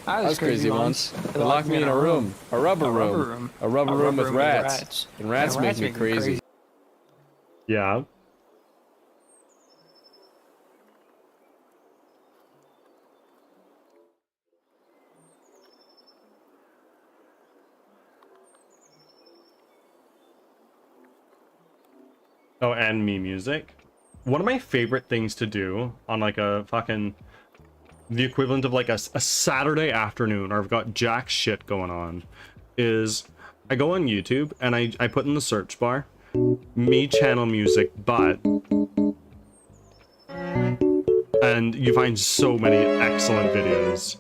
S4: I was crazy once. They locked me in a room. A rubber room with rats. And rats make me crazy.
S1: Yeah. Oh, and me music. One of my favorite things to do on like a fucking the equivalent of like a Saturday afternoon, or I've got jack shit going on, is I go on YouTube and I put in the search bar, me channel music, but, and you find so many excellent videos.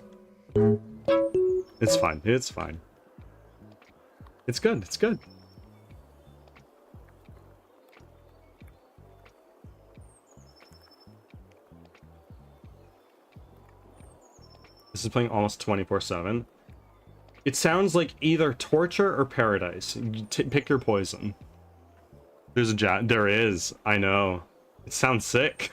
S1: It's fine. It's fine. It's good. It's good. This is playing almost 24/7. It sounds like either torture or paradise. You pick your poison. There's a there is. I know. It sounds sick.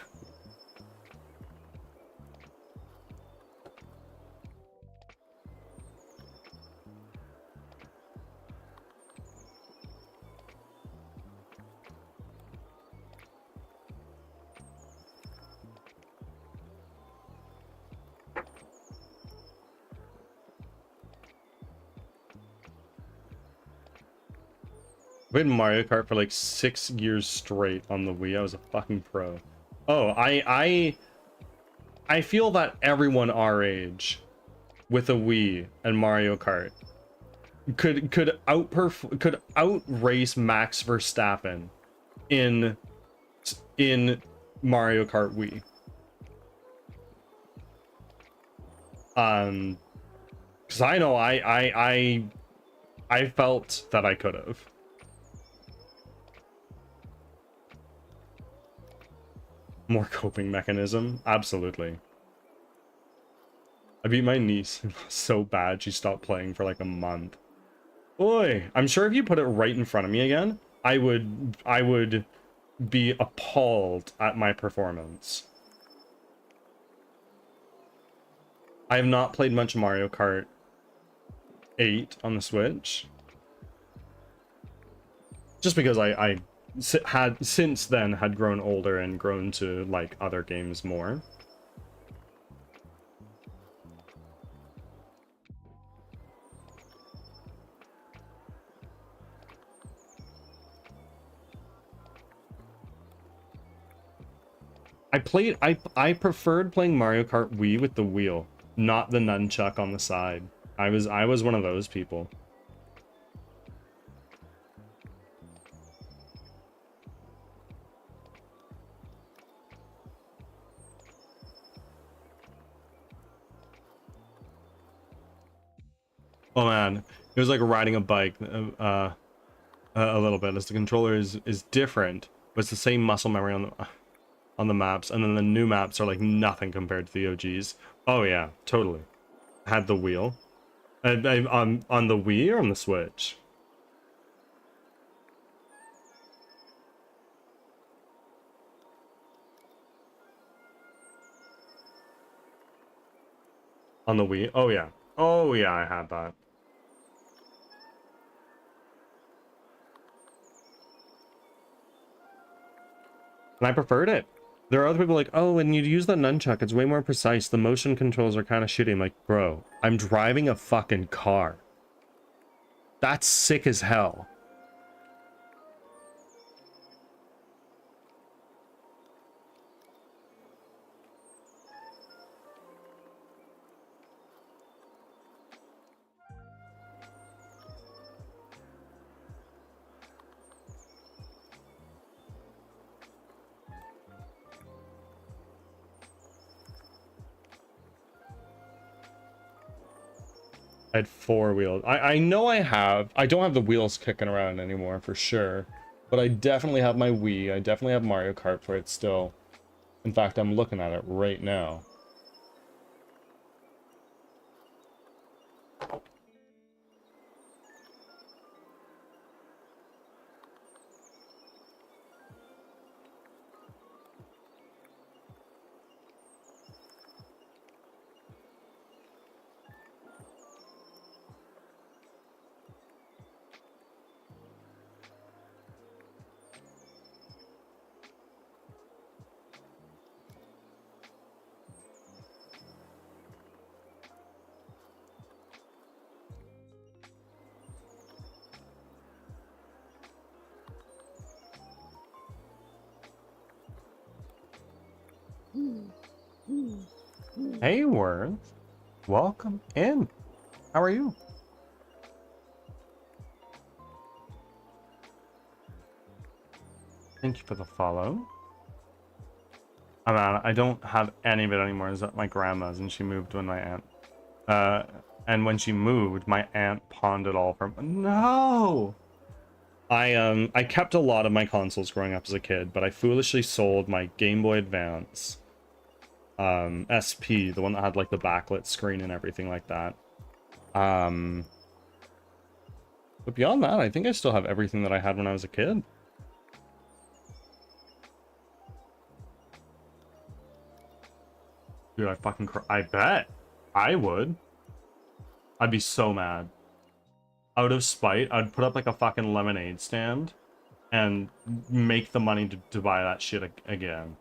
S1: I played Mario Kart for like 6 years straight on the Wii. I was a fucking pro. Oh, I feel that everyone our age with a Wii and Mario Kart could outrace Max Verstappen in Mario Kart Wii. Because I know I felt that I could have. More coping mechanism? Absolutely. I beat my niece so bad she stopped playing for like a month. Oi! I'm sure if you put it right in front of me again, I would be appalled at my performance. I have not played much Mario Kart 8 on the Switch. Just because I had since then had grown older and grown to like other games more. I preferred playing Mario Kart Wii with the wheel, not the nunchuck on the side. I was one of those people. Oh man, it was like riding a bike a little bit, as the controller is different, but it's the same muscle memory on the maps, and then the new maps are like nothing compared to the OGs. Oh yeah, totally. Had the wheel. On the Wii or on the Switch? On the Wii? Oh yeah. Oh yeah, I had that. And I preferred it. There are other people like, oh, when you use the nunchuck, it's way more precise. The motion controls are kind of shitty. I'm like, bro, I'm driving a fucking car. That's sick as hell. I had 4 wheels. I know I have. I don't have the wheels kicking around anymore for sure. But I definitely have my Wii. I definitely have Mario Kart for it still. In fact, I'm looking at it right now. Hey, Worth. Welcome in. How are you? Thank you for the follow. I don't have any of it anymore. It's at my grandma's, and she moved when my aunt. And when she moved, my aunt pawned it all from. No. I kept a lot of my consoles growing up as a kid, but I foolishly sold my Game Boy Advance, SP, the one that had like the backlit screen and everything like that. But beyond that, I think I still have everything that I had when I was a kid. Dude, I fucking I bet. I would. I'd be so mad. Out of spite, I'd put up like a fucking lemonade stand and make the money to buy that shit again.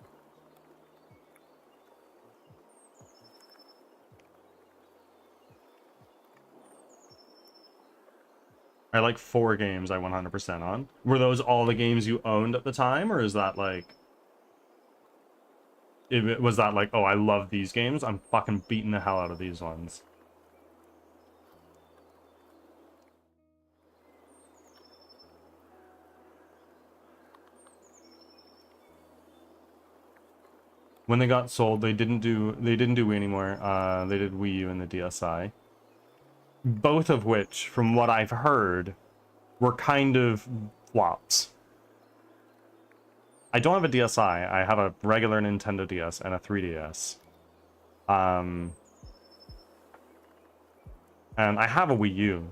S1: I like 4 games I 100% on. Were those all the games you owned at the time, or is that like... Was that like, oh, I love these games, I'm fucking beating the hell out of these ones? When they got sold, they didn't do Wii anymore. They did Wii U and the DSi. Both of which, from what I've heard, were kind of flops. I don't have a DSi. I have a regular Nintendo DS and a 3DS. And I have a Wii U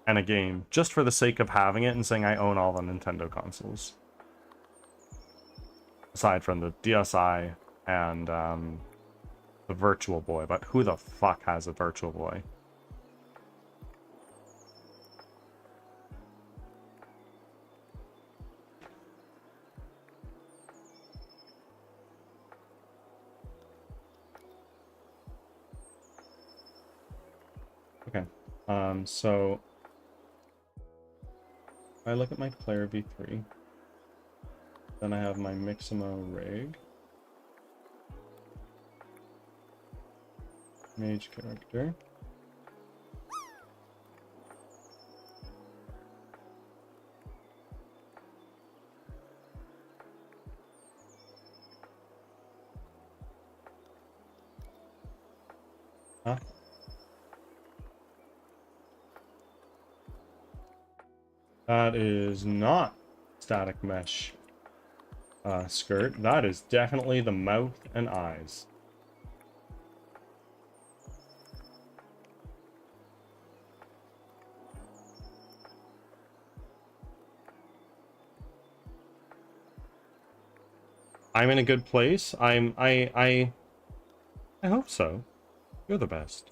S1: and a game, just for the sake of having it and saying I own all the Nintendo consoles. Aside from the DSi and the Virtual Boy, but who the fuck has a Virtual Boy? Okay, so I look at my player v3, then I have my Mixamo rig, mage character, huh? That is not static mesh skirt. That is definitely the mouth and eyes. I'm in a good place. I hope so. You're the best.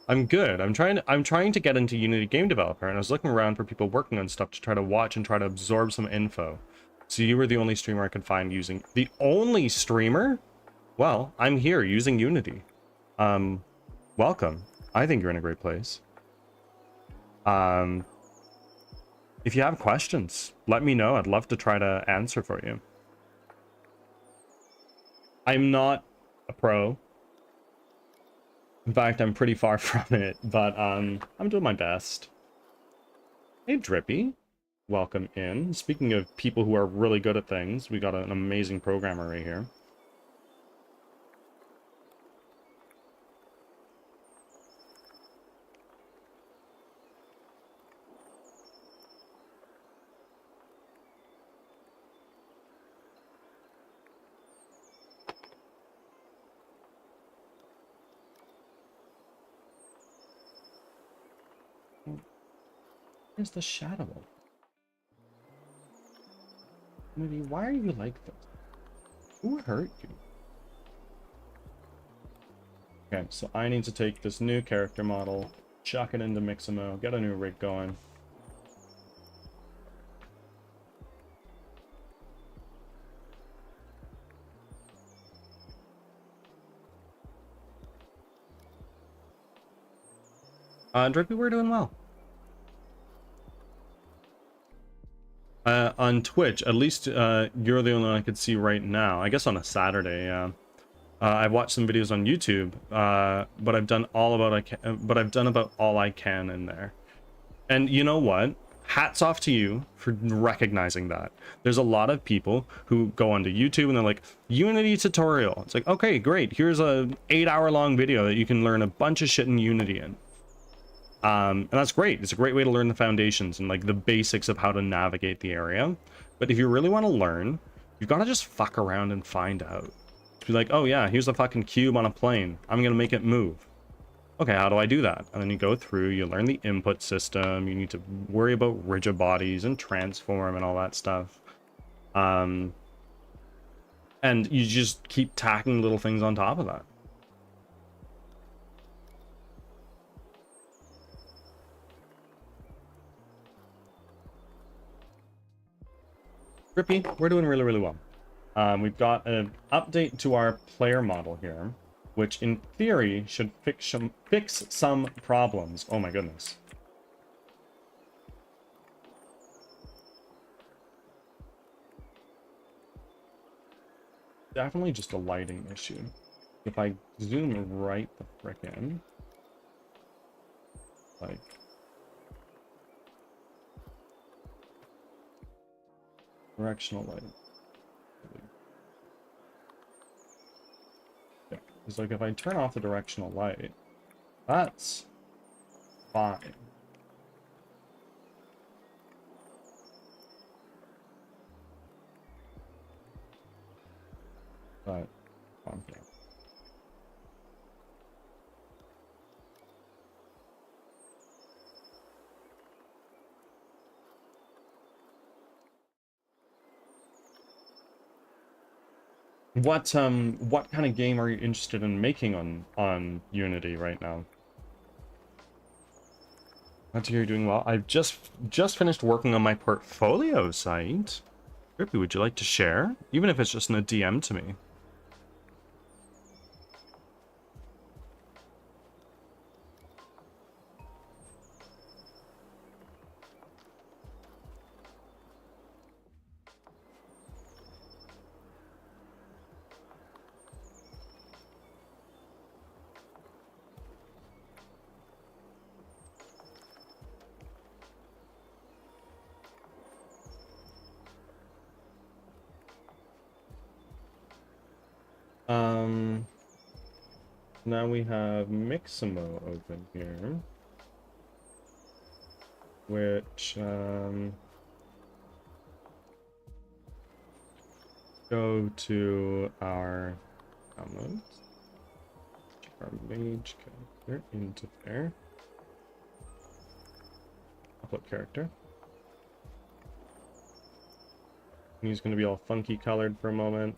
S1: I'm good. I'm trying to get into Unity Game Developer, and I was looking around for people working on stuff to try to watch and try to absorb some info. So you were the only streamer I could find using... The only streamer? Well, I'm here using Unity. Welcome. I think you're in a great place. If you have questions, let me know. I'd love to try to answer for you. I'm not a pro. In fact, I'm pretty far from it, but I'm doing my best. Hey, Drippy. Welcome in. Speaking of people who are really good at things, we got an amazing programmer right here. Where's the shadow? Maybe, why are you like this? Who hurt you? Okay, so I need to take this new character model, chuck it into Mixamo, get a new rig going. Drippy, we're doing well. On Twitch, at least you're the only one I could see right now. I guess on a Saturday, yeah. I've watched some videos on YouTube, but I've done about all I can in there. And you know what? hats off to you for recognizing that. There's a lot of people who go onto YouTube and they're like, Unity tutorial. It's like, okay, great. Here's a 8-hour long video that you can learn a bunch of shit in Unity in. And that's great. It's a great way to learn the foundations and like the basics of how to navigate the area. But if you really want to learn, you've got to just fuck around and find out. Be like, oh yeah, here's a fucking cube on a plane. I'm going to make it move. Okay, how do I do that? And then you go through, you learn the input system, you need to worry about rigid bodies and transform and all that stuff. And you just keep tacking little things on top of that. Grippy, we're doing really, really well. We've got an update to our player model here, which in theory should fix some problems. Oh my goodness. Definitely just a lighting issue. If I zoom right the frick in, like, directional light. Yeah, it's like if I turn off the directional light, that's fine. But, okay. What kind of game are you interested in making on Unity right now? Glad to hear you're doing well. I've just finished working on my portfolio site. Rippy, would you like to share? Even if it's just in a DM to me. Now we have Mixamo open here, which, go to our downloads, check our mage character into there, upload character. And he's going to be all funky colored for a moment.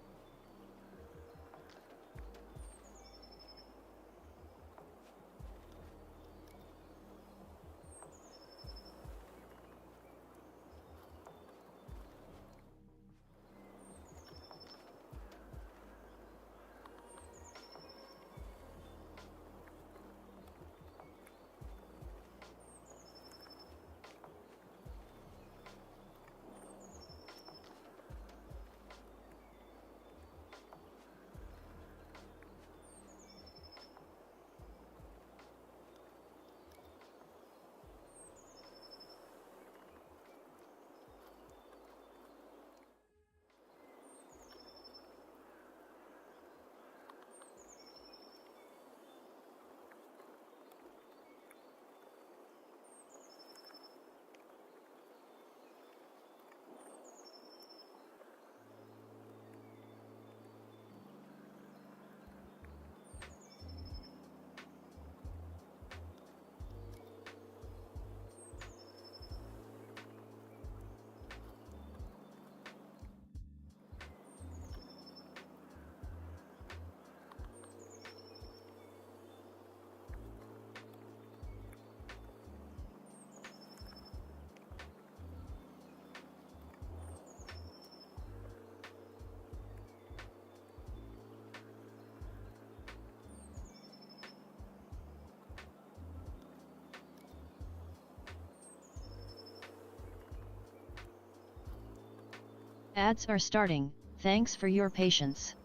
S2: Ads are starting, thanks for your patience.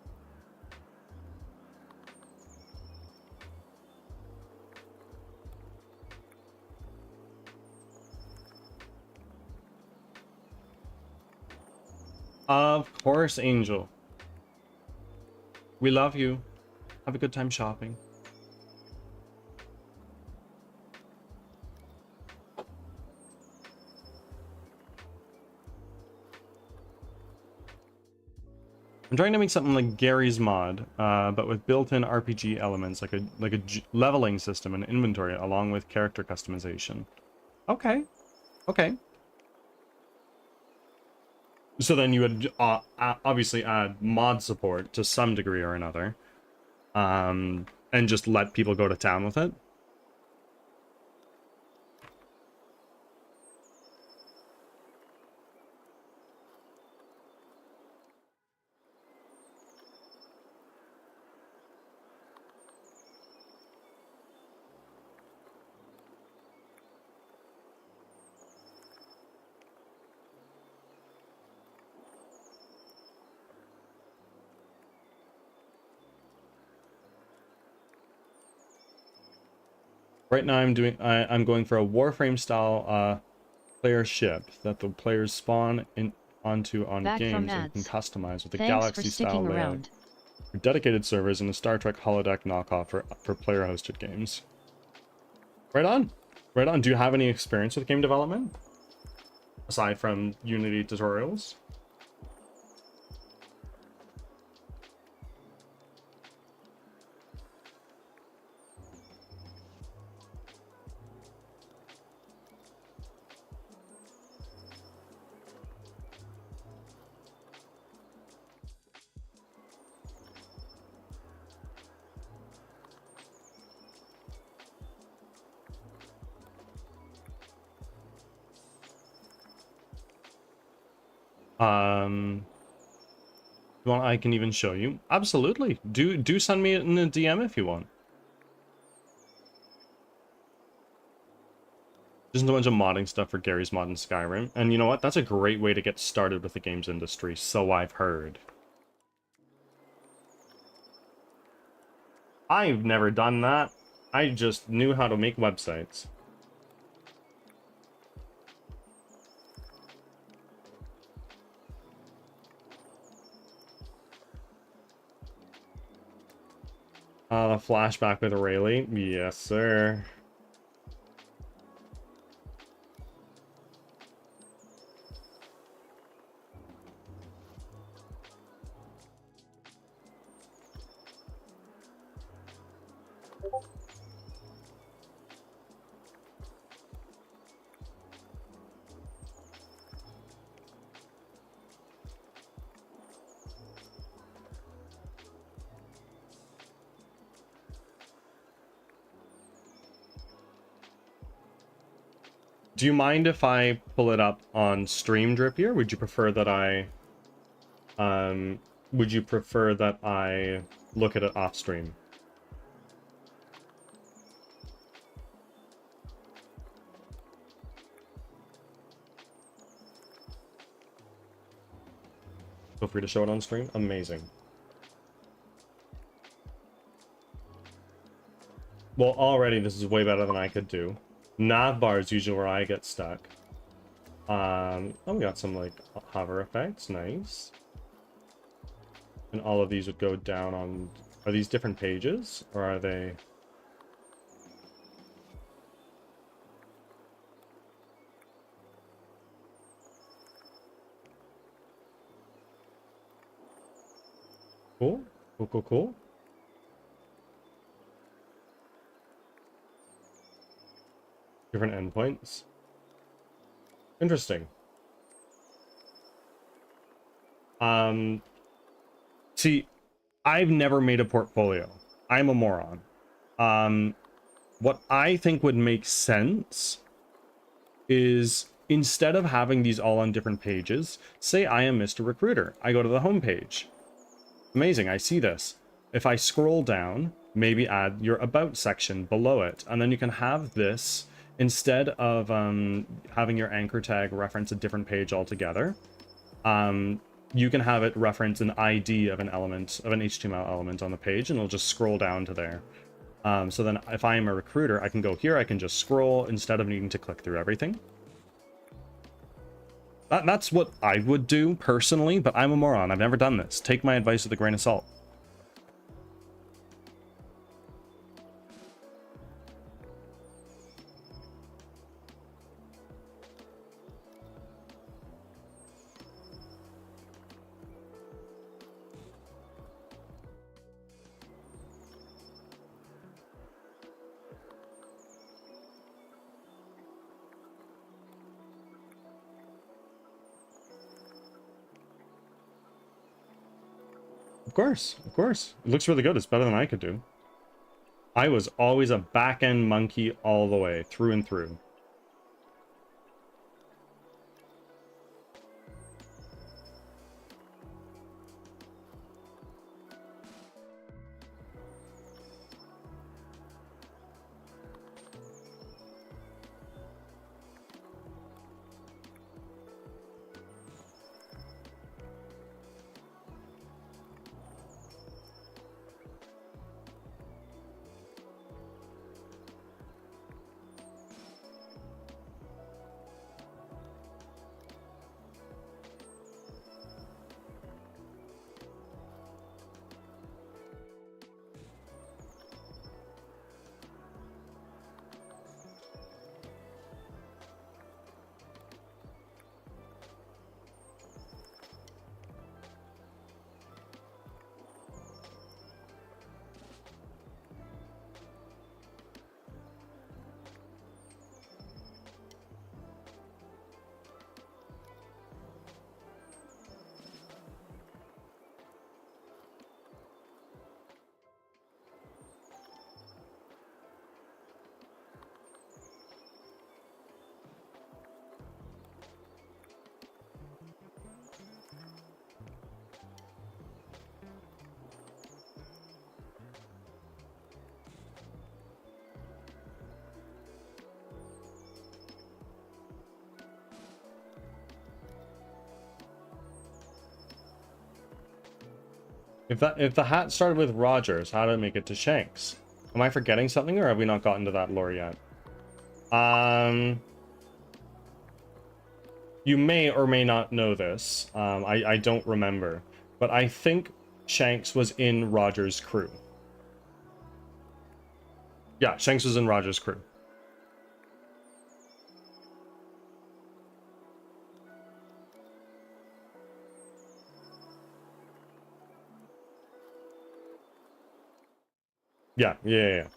S1: Of course, Angel. We love you. Have a good time shopping. I'm trying to make something like Gary's Mod, but with built-in RPG elements, like a leveling system and inventory, along with character customization. Okay, okay. So then you would obviously add mod support to some degree or another, and just let people go to town with it. Right now I'm going for a Warframe style player ship that the players spawn onto on
S2: Back from
S1: games and can
S2: ads.
S1: customize with a
S2: Thanks for
S1: galaxy style
S2: sticking
S1: layout
S2: around.
S1: for dedicated servers and a Star Trek holodeck knockoff for player hosted games. Right on. Right on. Do you have any experience with game development aside from Unity tutorials? You want I can even show you? Absolutely. Do send me it in a DM if you want. Just a bunch of modding stuff for Gary's Mod in Skyrim. And you know what? That's a great way to get started with the games industry, so I've heard. I've never done that. I just knew how to make websites. Flashback with Rayleigh? Yes, sir. Do you mind if I pull it up on stream, Drippier? Would you prefer that would you prefer that I look at it off stream? Feel free to show it on stream. Amazing. Well, already this is way better than I could do. Nav bar is usually where I get stuck. Oh, we got some like hover effects, nice. And all of these would go down on. Are these different pages or are they? Cool, cool, cool, cool. Different endpoints. Interesting. See, I've never made a portfolio. I'm a moron. What I think would make sense is instead of having these all on different pages, say I am Mr. Recruiter. I go to the home page. Amazing, I see this. If I scroll down, maybe add your about section below it, and then you can have this instead of having your anchor tag reference a different page altogether. You can have it reference an ID of an element, of an HTML element on the page, and it'll just scroll down to there. So then if I am a recruiter, I can go here, I can just scroll instead of needing to click through everything. That's what I would do personally, but I'm a moron. I've never done this. Take my advice with a grain of salt. Of course, of course. It looks really good. It's better than I could do. I was always a back-end monkey all the way, through and through. If the hat started with Rogers, how did it make it to Shanks? Am I forgetting something, or have we not gotten to that lore yet? You may or may not know this. I don't remember, but I think Shanks was in Rogers' crew. Yeah, Shanks was in Rogers' crew. Yeah.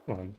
S1: Come on.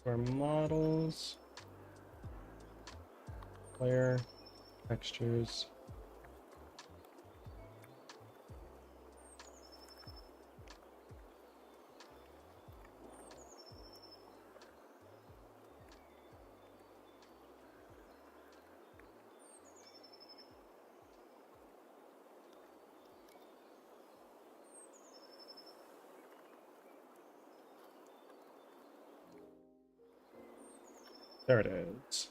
S1: our models, player, textures. There it is.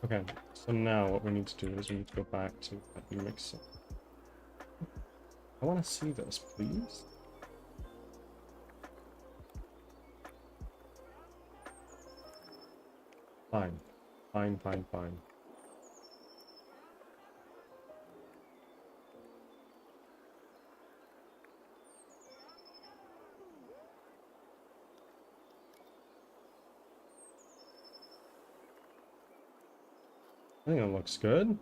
S1: Okay, so now what we need to do is we need to go back to that mixer. I want to see this, please. Fine. Fine, fine, fine. I think it looks good.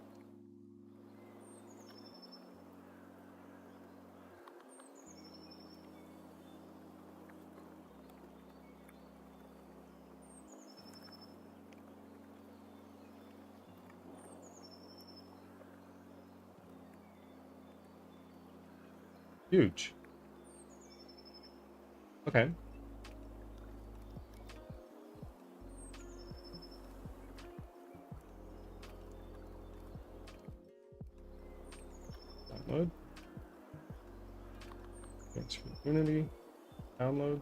S1: Huge. Okay. Download. Thanks for Unity. Download.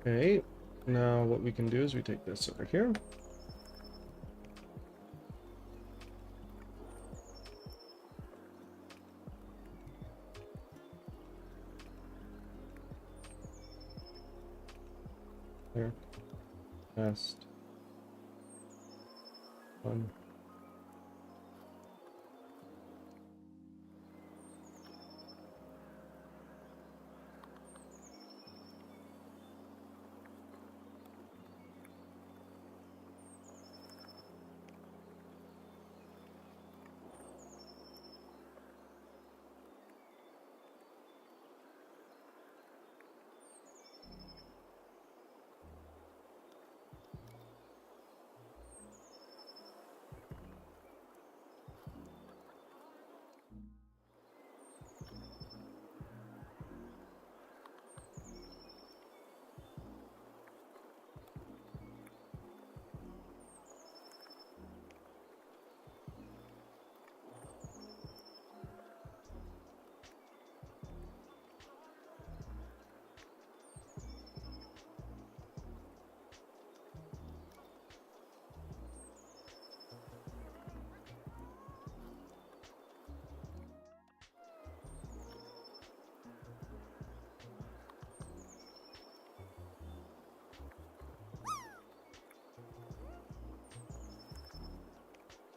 S1: Okay, now what we can do is we take this over here. There. Test. One.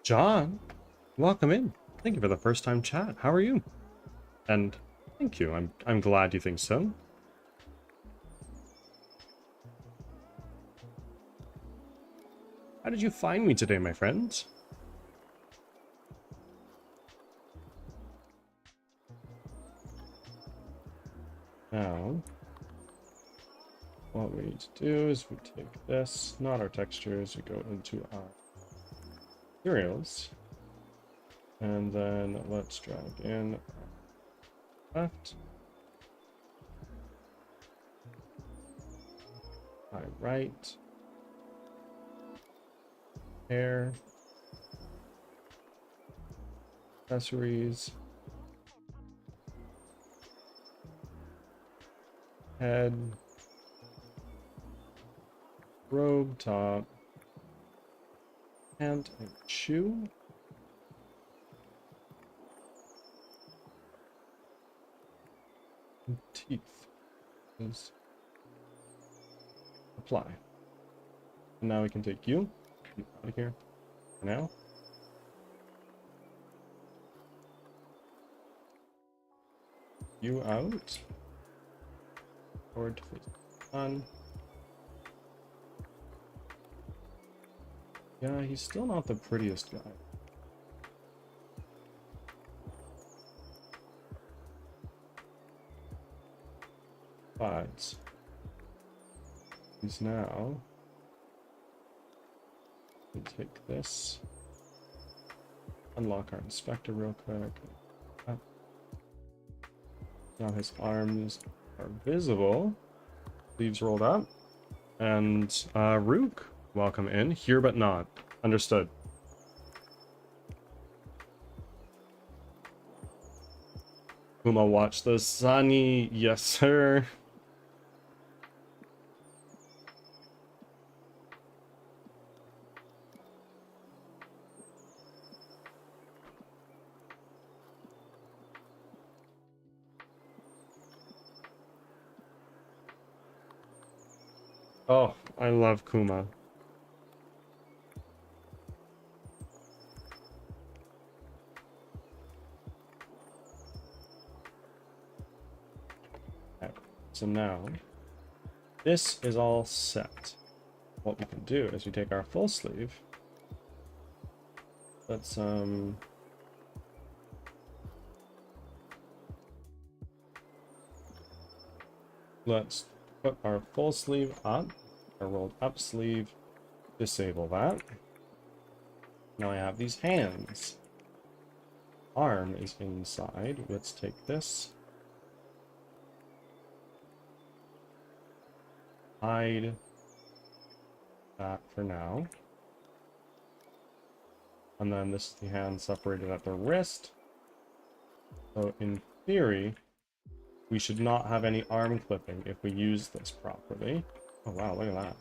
S1: John, welcome in. Thank you for the first time chat. How are you? And thank you. I'm glad you think so. How did you find me today, my friend? Now, what we need to do is we take this, not our textures, we go into our materials, and then let's drag in our left, our right, hair, accessories, head, robe, top, pant, and shoe. And teeth is apply. And now we can take you out of here for now. You out. Forward to face the sun. Yeah, he's still not the prettiest guy. But he's now. We take this. Unlock our inspector real quick. Now his arms are visible. Sleeves rolled up. And Rook, welcome in. Here but not. Understood. Kuma, watch the sunny. Yes, sir. Oh, I love Kuma. Okay, so now, this is all set. What we can do is we take our full sleeve. Let's put our full sleeve up, our rolled up sleeve, disable that. Now I have these hands. Arm is inside. Let's take this. Hide that for now. And then this is the hand separated at the wrist. So in theory, we should not have any arm clipping if we use this properly. Oh wow, look at that.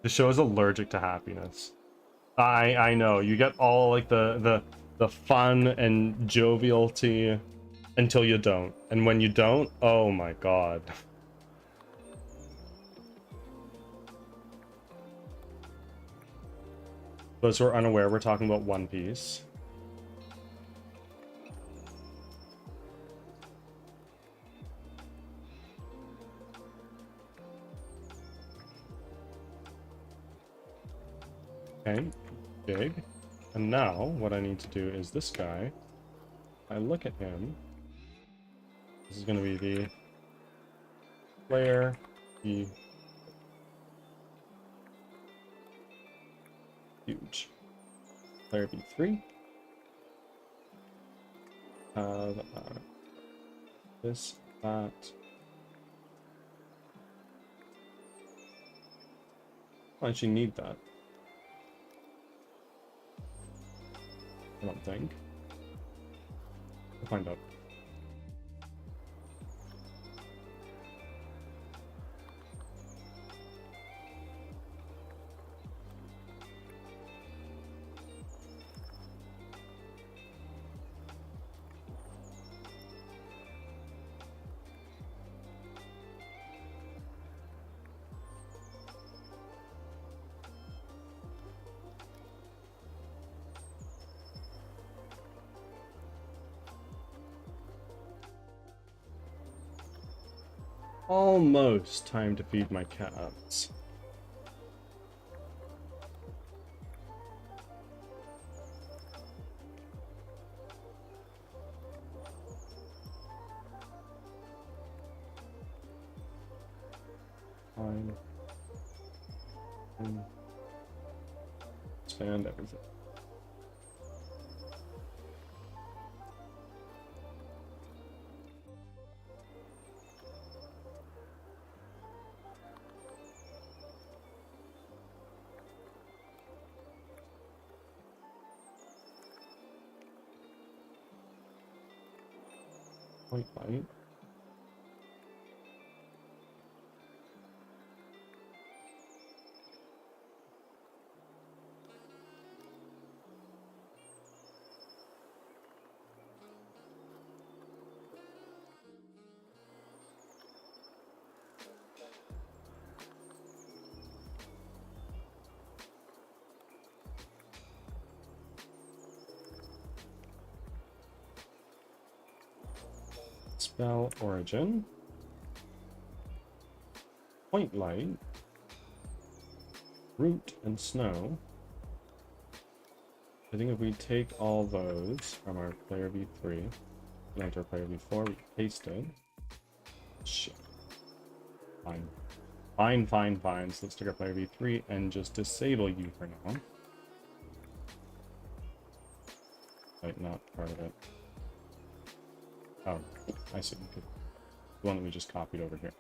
S1: The show is allergic to happiness. I know. You get all like the fun and jovialty until you don't. And when you don't, oh my god. Those who are unaware, we're talking about One Piece. Okay, big. And now, what I need to do is this guy. I look at him. This is going to be the player. The huge. Player B3. Have this, that. I actually need that. I don't think. We'll find out. almost time to feed my cats. Fine. Expand everything. Point light. Spell origin. Point light. Root and snow. I think if we take all those from our player v3 and enter player v4, we paste it. Shit. Fine. Fine. So let's take our player v3 and just disable you for now. Wait, not part of it. Oh, I see. Okay. The one that we just copied over here.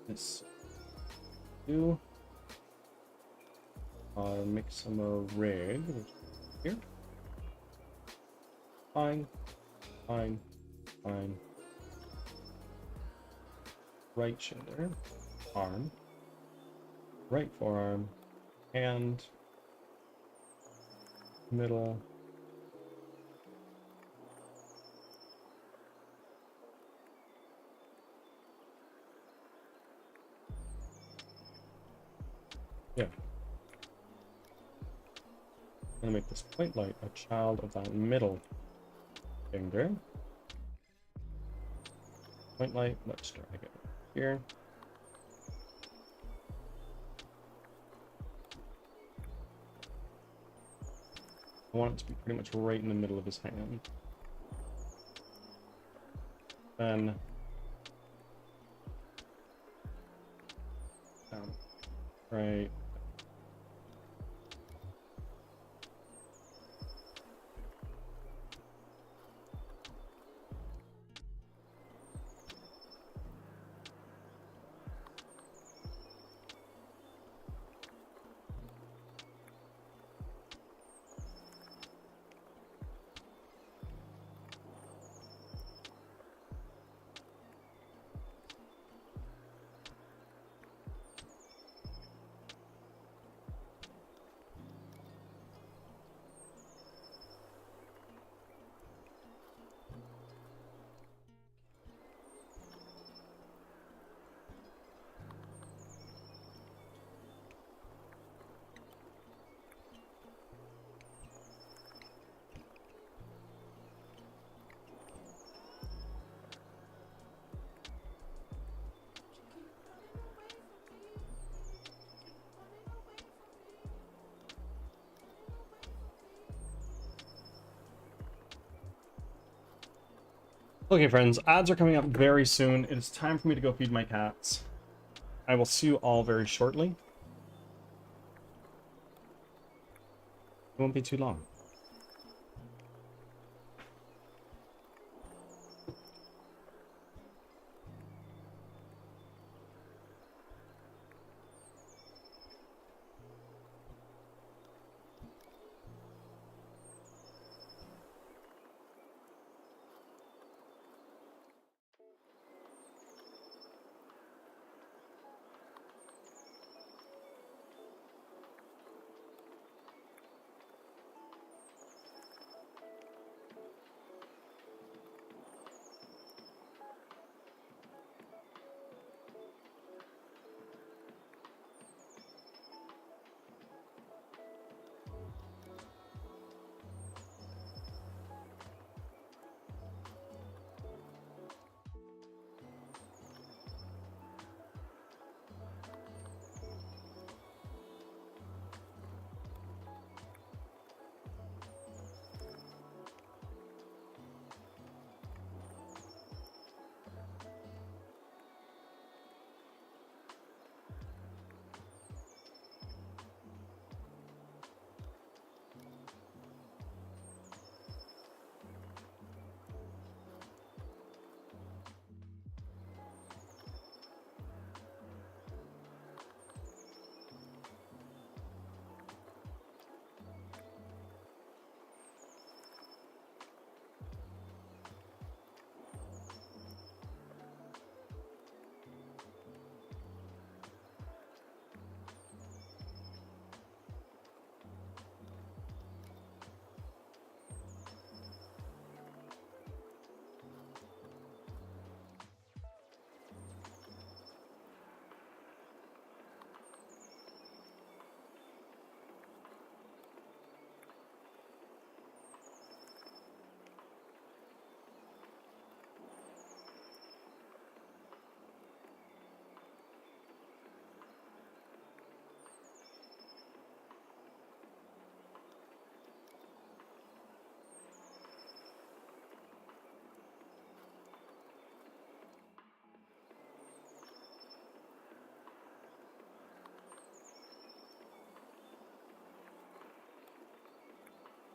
S1: Let's do mix some of red, which is here. Fine. Right shoulder, arm, right forearm, hand, middle. Yeah. I'm gonna make this point light a child of that middle finger. Point light, let's drag it here. I want it to be pretty much right in the middle of his hand. Then down, right. Okay, friends, ads are coming up very soon. It is time for me to go feed my cats. I will see you all very shortly. It won't be too long.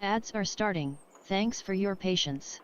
S2: Ads are starting. Thanks for your patience.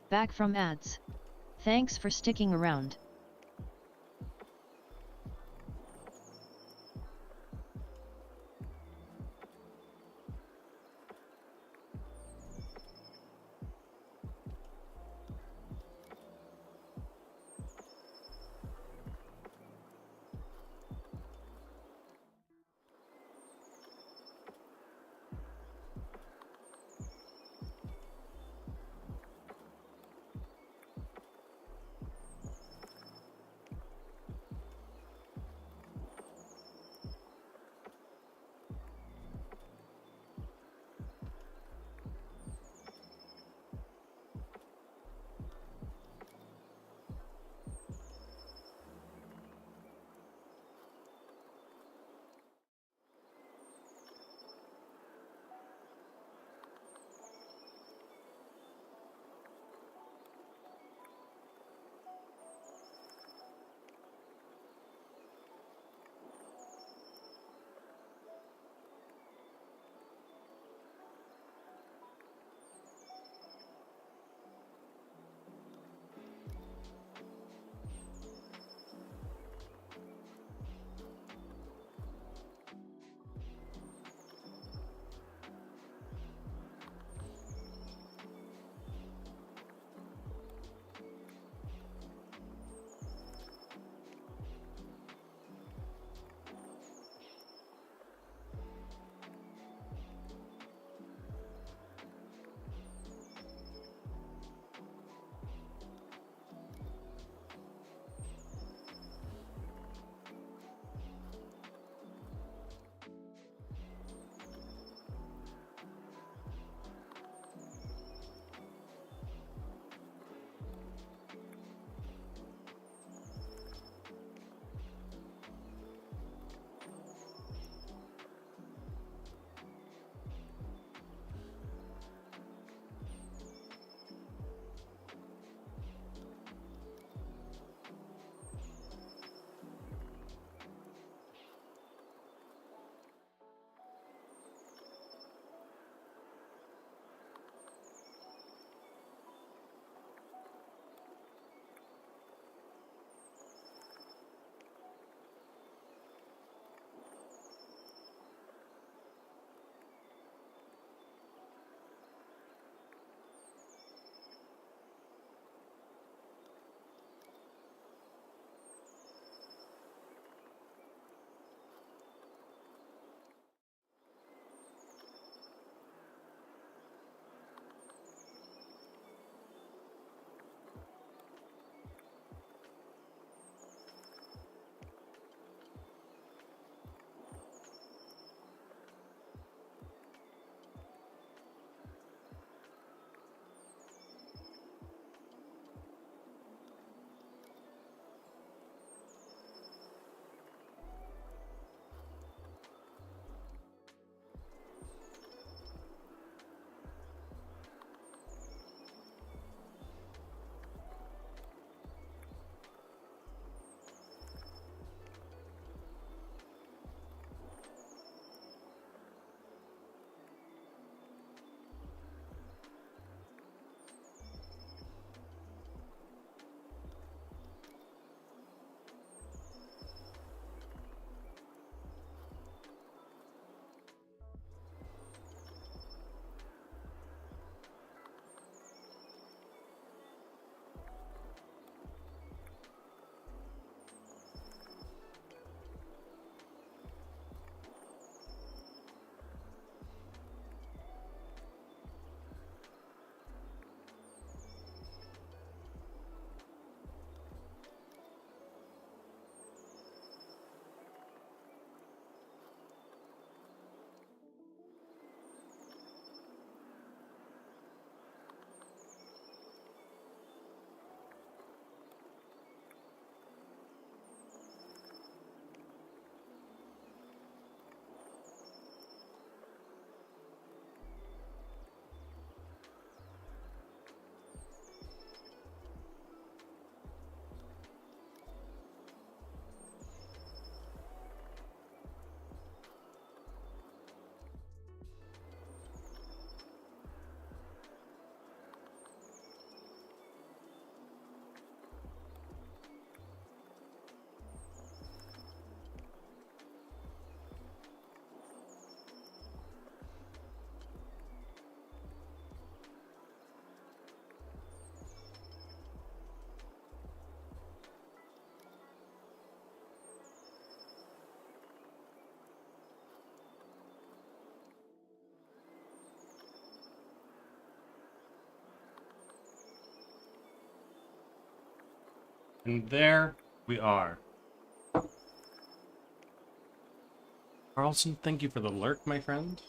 S2: Back from ads. Thanks for sticking around.
S1: And there we are. Carlson, thank you for the lurk, my friend.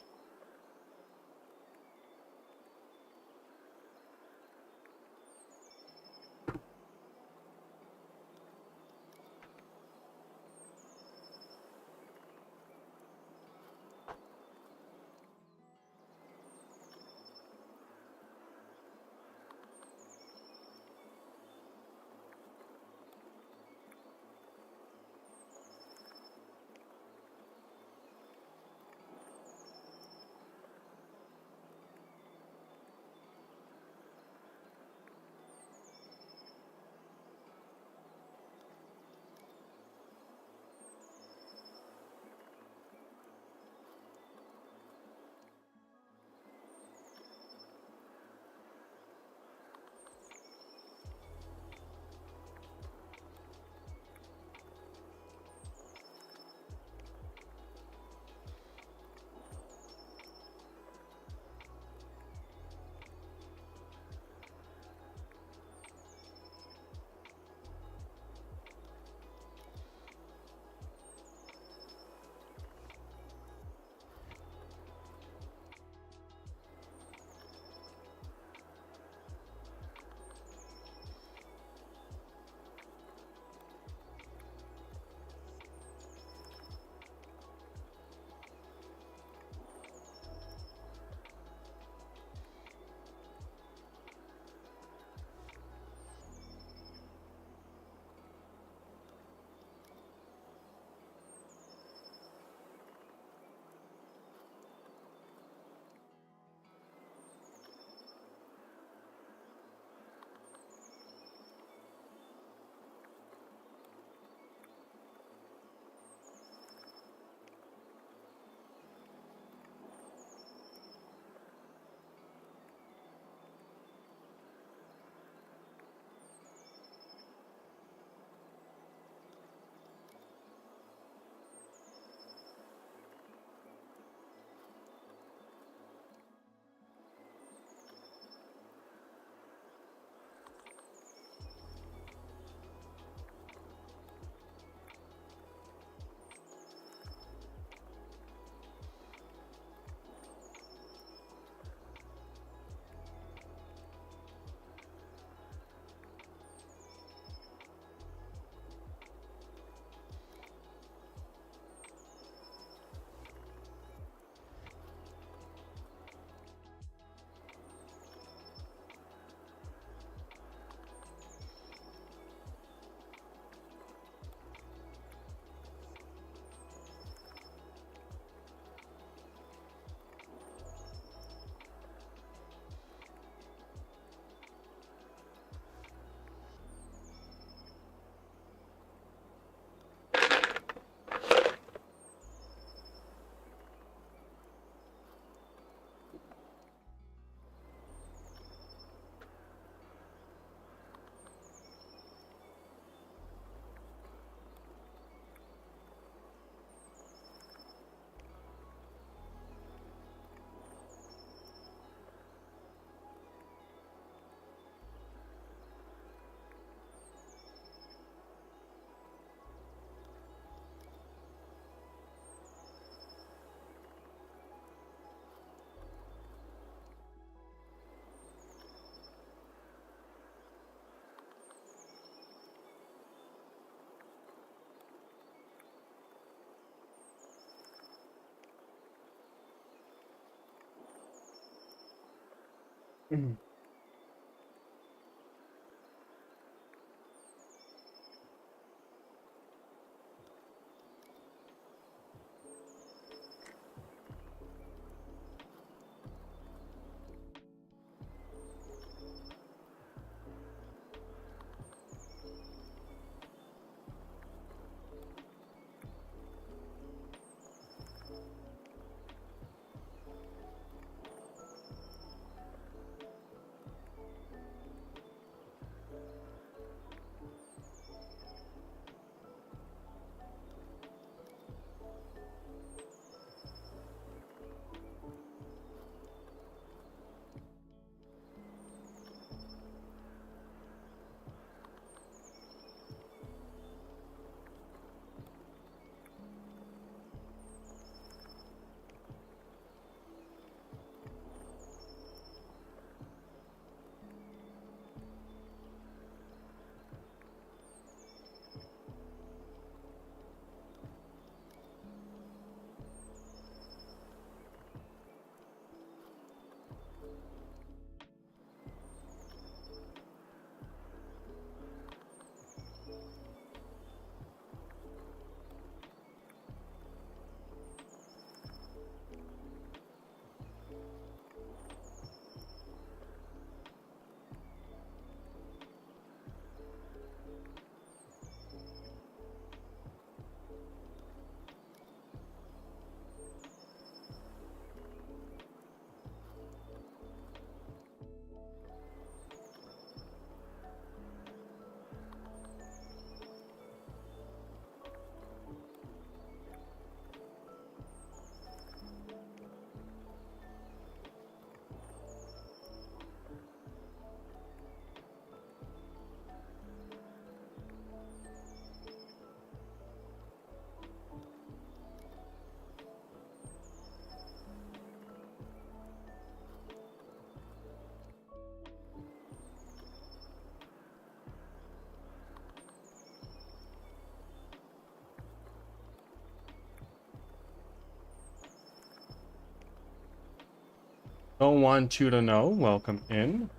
S1: Don't want you to know. Welcome in.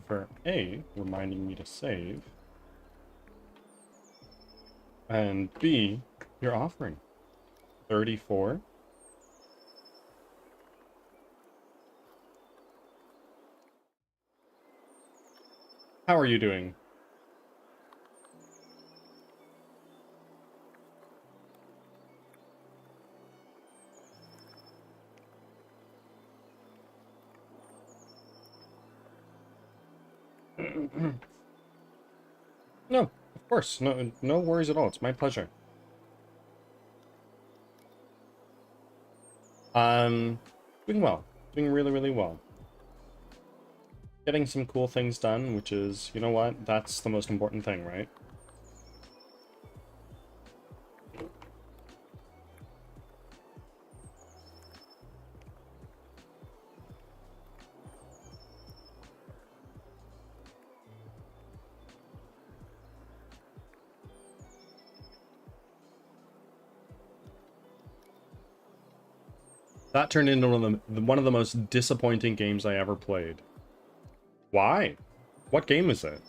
S1: For A, reminding me to save. And B, your offering. 34. How are you doing? No, of course. No worries at all. It's my pleasure. Doing well. Doing really, really well. Getting some cool things done, which is, you know what? That's the most important thing, right? That turned into one of the most disappointing games I ever played. Why? What game is it?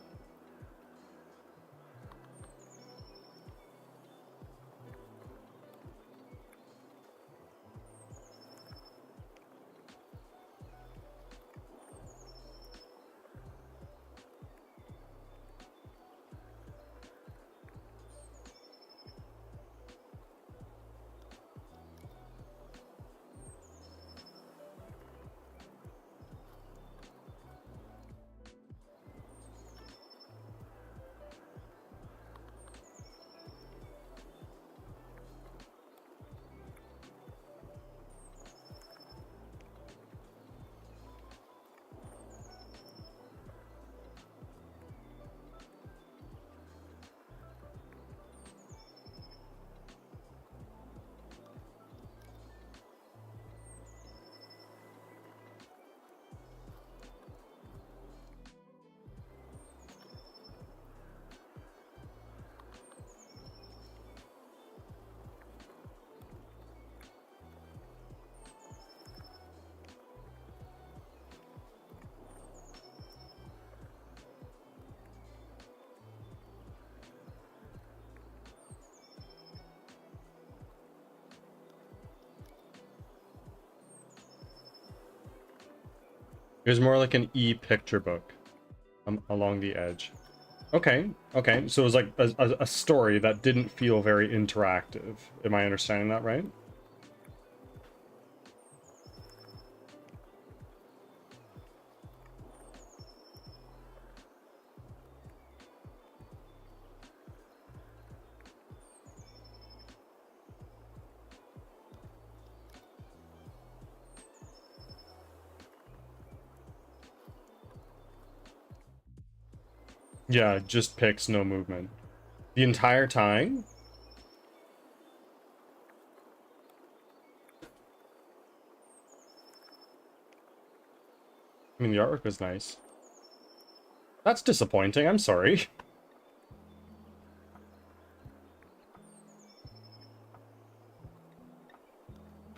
S1: It was more like an e-picture book along the edge. Okay, okay. So it was like a story that didn't feel very interactive. Am I understanding that right? Yeah, just pics, no movement. The entire time? I mean, the artwork was nice. That's disappointing, I'm sorry.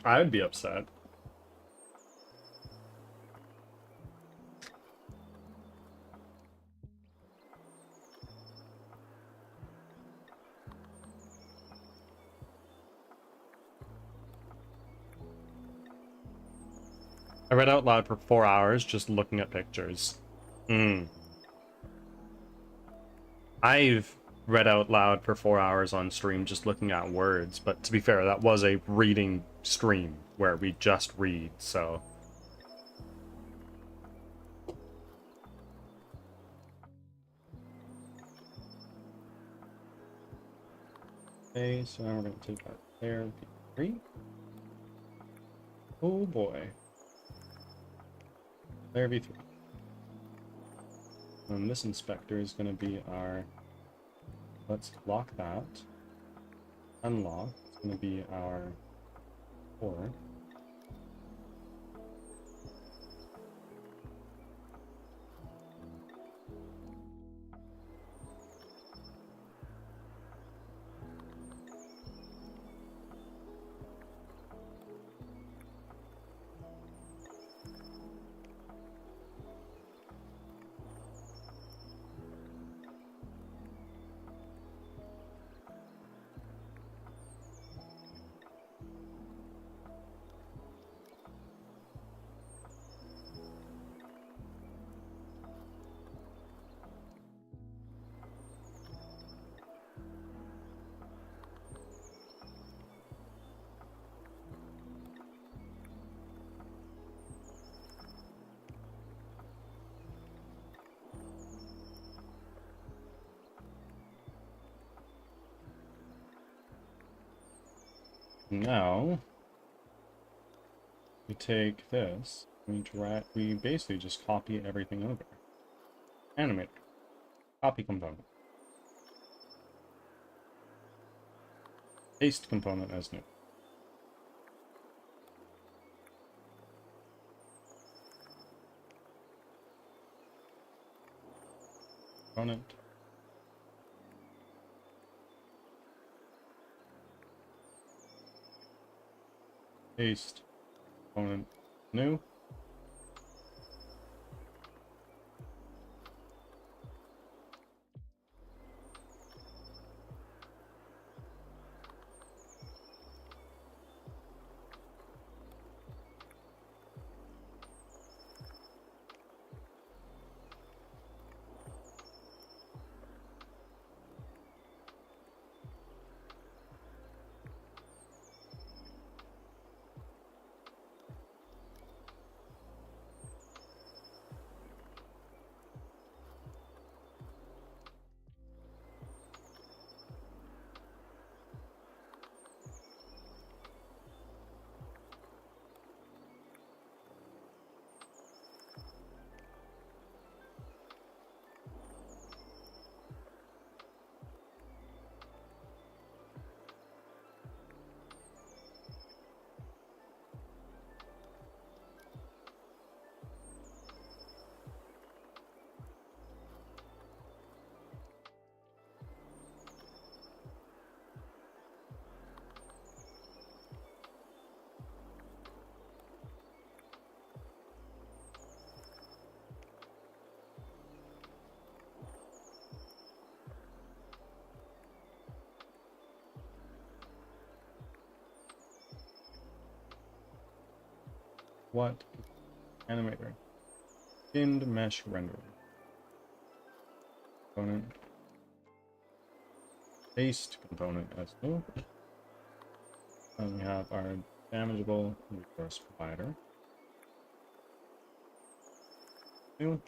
S1: I would be upset. I read out loud for 4 hours just looking at pictures. I've read out loud for 4 hours on stream just looking at words, but to be fair, that was a reading stream where we just read, so... Okay, so now we're going to take that there, V3. Oh boy. There, V3. And this inspector is going to be our... Let's lock that. Unlock. It's going to be our 4. Now we take this, we basically just copy everything over. Animator, copy component, paste component as new. Component. Paste component new. What? Animator. Pinned mesh rendering. Component. Paste component as new. And we have our damageable resource provider. New.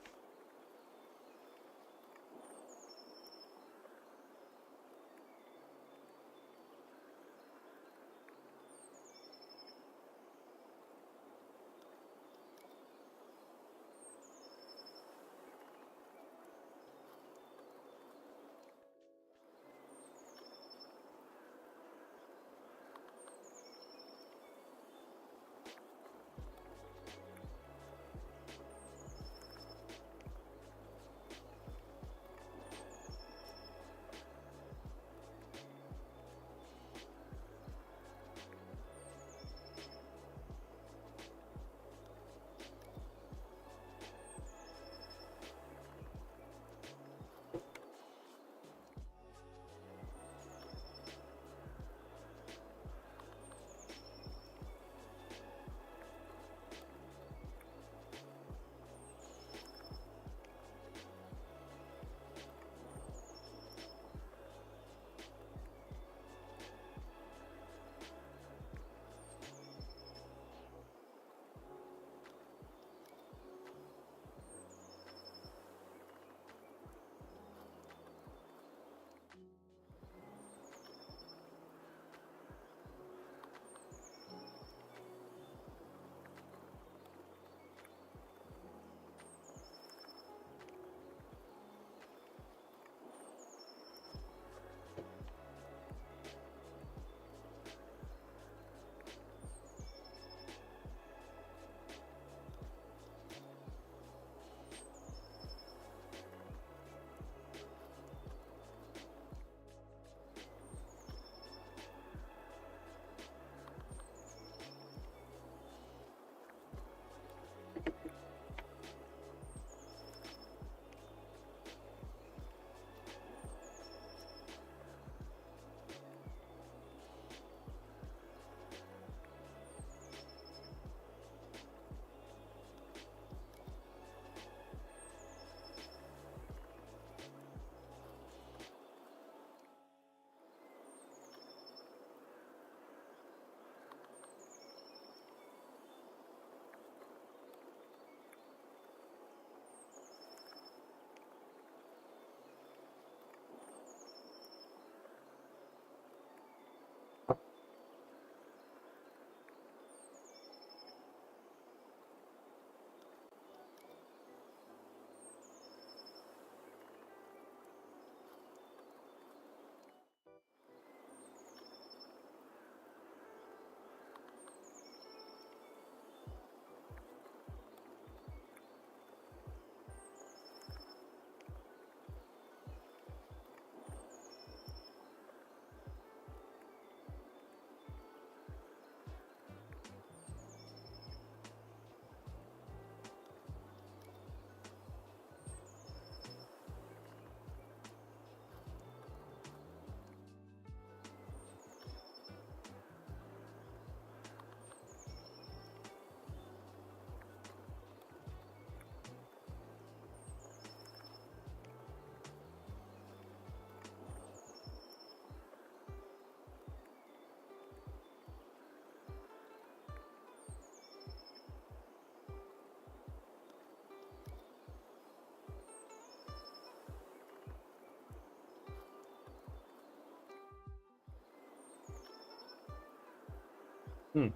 S1: Hmm.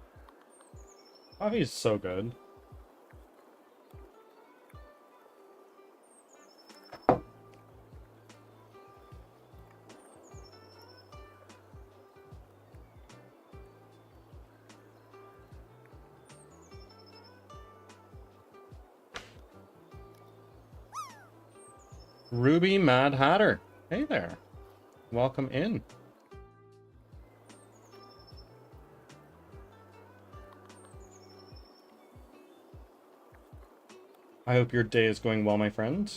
S1: Coffee is so good. Ruby Mad Hatter. Hey there. Welcome in. I hope your day is going well, my friend.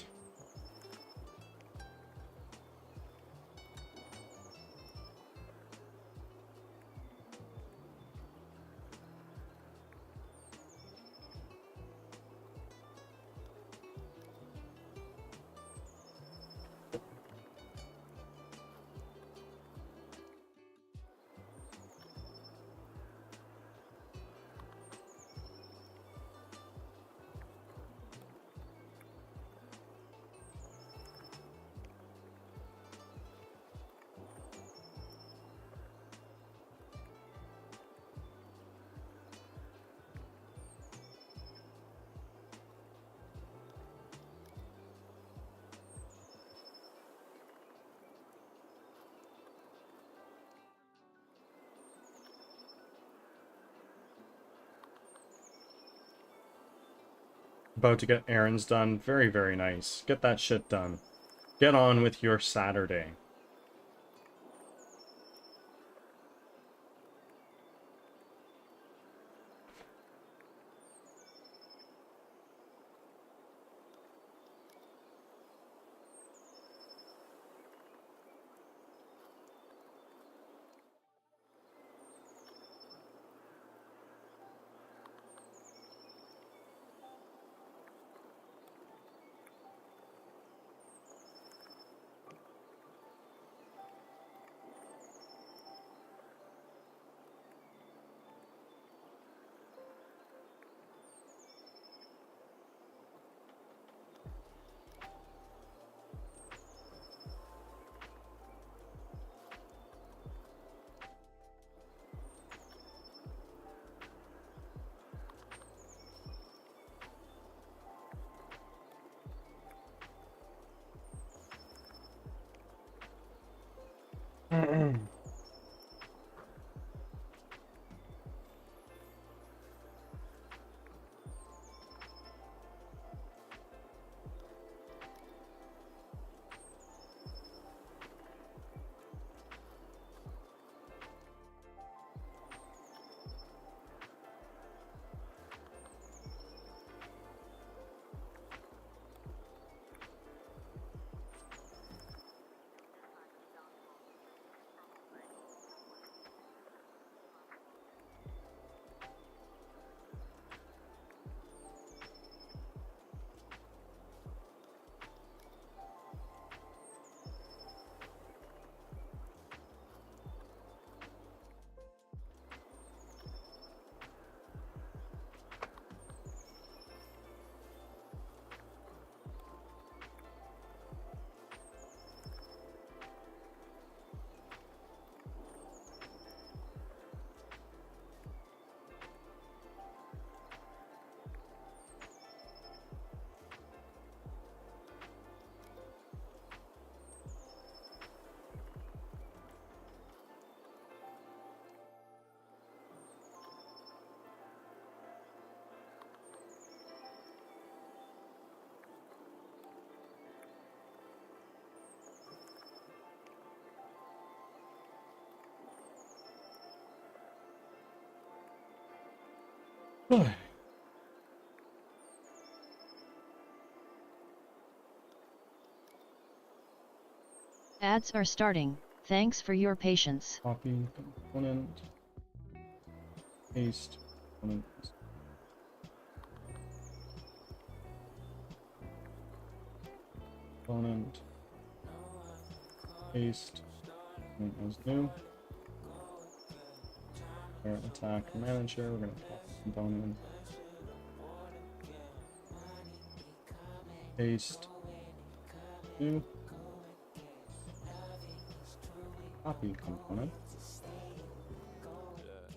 S1: About to get errands done. Very, very nice. Get that shit done. Get on with your Saturday.
S2: Ads are starting. Thanks for your patience.
S1: Copy component. Paste component. Component. Paste. As new. Our attack manager. We're gonna call component. Paste. New. Copy component.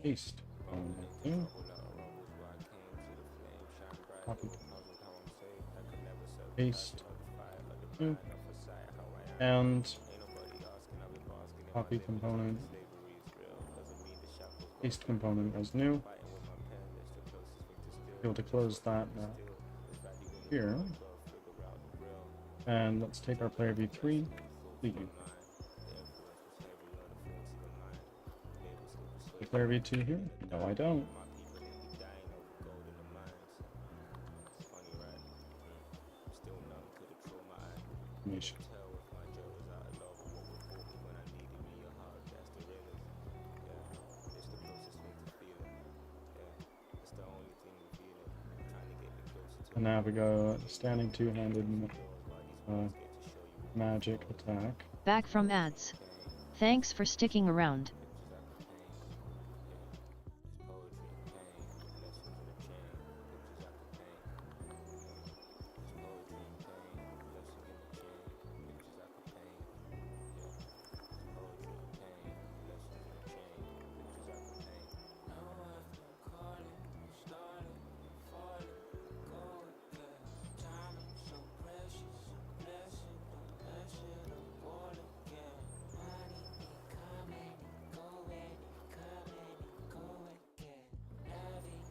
S1: Paste. New. Copy. Paste. New. And copy component. Paste component as new. Be able to close that here. And let's take our player v3. Leave. Player v2 here? No, I don't. Information. And now we go standing two-handed magic attack.
S2: Back from ads. Thanks for sticking around.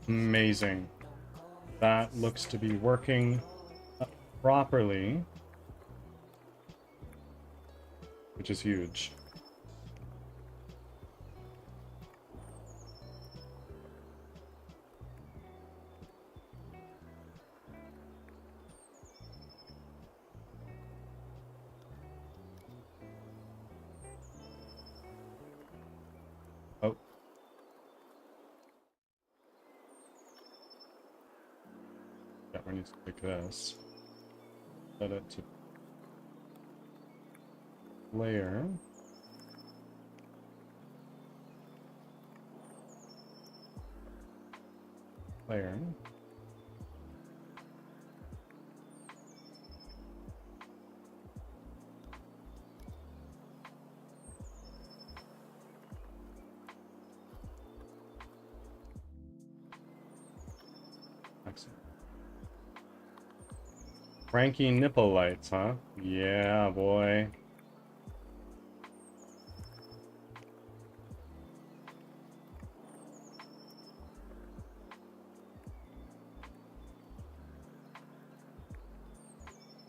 S1: Amazing. That looks to be working properly, which is huge. Oh. Yeah, we need to pick this. Set it to player. Player. Excellent. Cranky nipple lights, huh? Yeah, boy.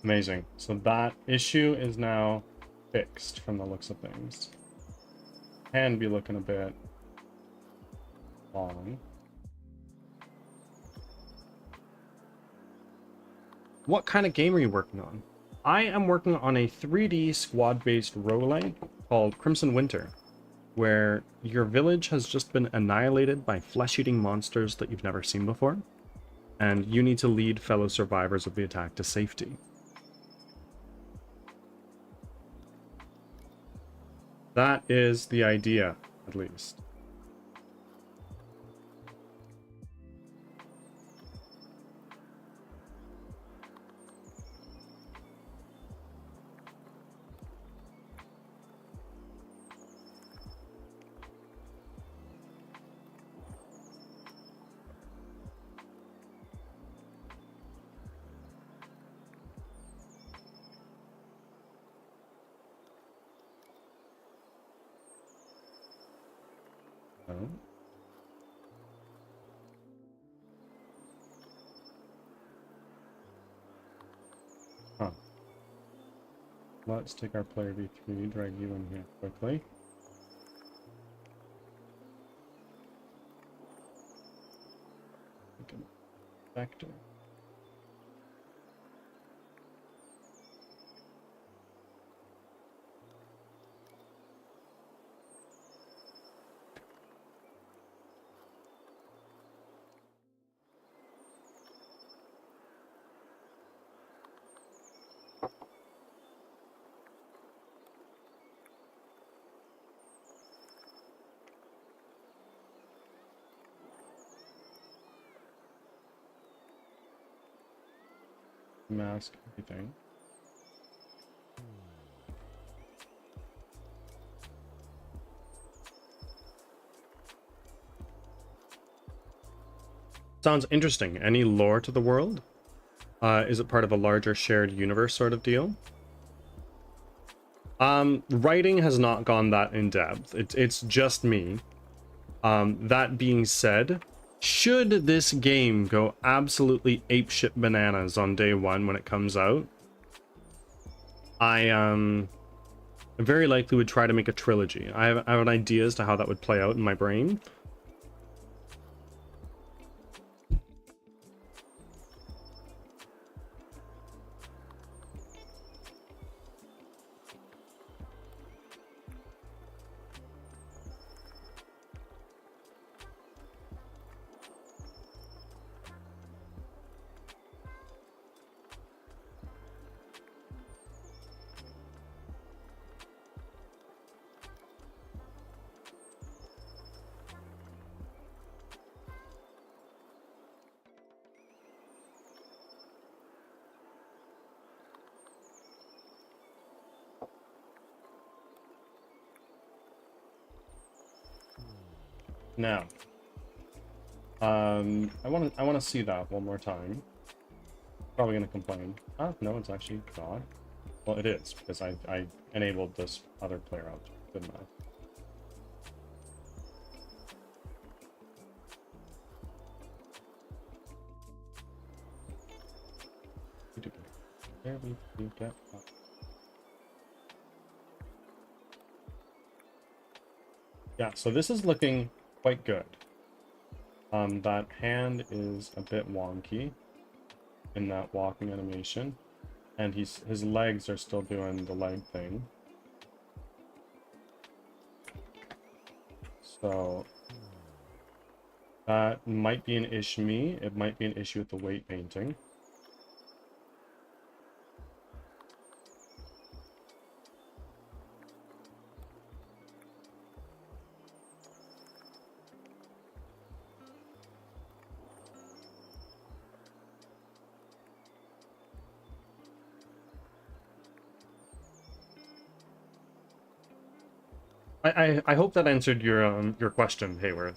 S1: Amazing. So that issue is now fixed from the looks of things. Can be looking a bit long. What kind of game are you working on? I am working on a 3D squad-based roguelike called Crimson Winter, where your village has just been annihilated by flesh-eating monsters that you've never seen before, and you need to lead fellow survivors of the attack to safety. That is the idea, at least. Oh. Huh. Let's take our player v3, drag you in here quickly. Make a vector. Mask everything. Sounds interesting. Any lore to the world? Is it part of a larger shared universe sort of deal? Writing has not gone that in depth. It's just me. That being said, should this game go absolutely apeshit bananas on day one when it comes out, I very likely would try to make a trilogy. I have an idea as to how that would play out in my brain. Now, I want to see that one more time. Probably gonna complain. Ah, no, it's actually not. Well, it is because I enabled this other player out, didn't I? There we get. Yeah, so this is looking quite good. That hand is a bit wonky in that walking animation, and his legs are still doing the leg thing. So that might be an issue me. It might be an issue with the weight painting. I hope that answered your question, Hayworth.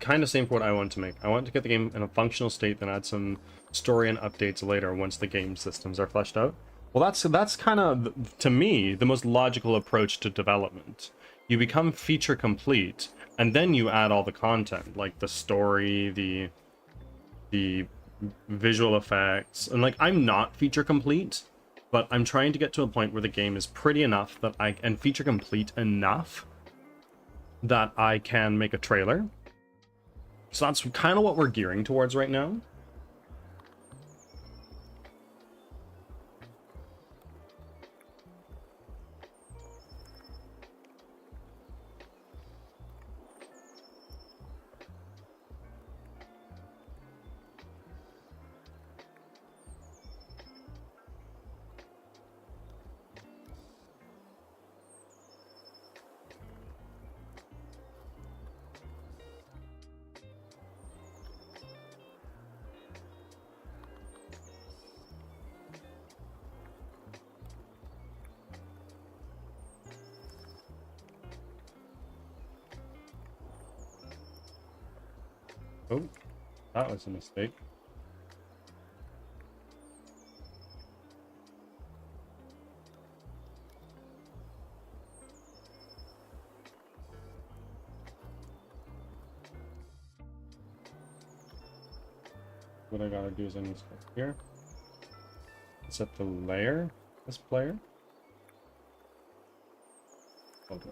S1: Kind of same for what I want to make. I want to get the game in a functional state, then add some story and updates later once the game systems are fleshed out. Well, that's kind of, to me, the most logical approach to development. You become feature complete, and then you add all the content, like the story, the visual effects, and like I'm not feature complete, but I'm trying to get to a point where the game is pretty enough that and feature complete enough that I can make a trailer. So that's kind of what we're gearing towards right now. Oh, that was a mistake. What I gotta do is I need to go here. Set the layer, this player. Okay.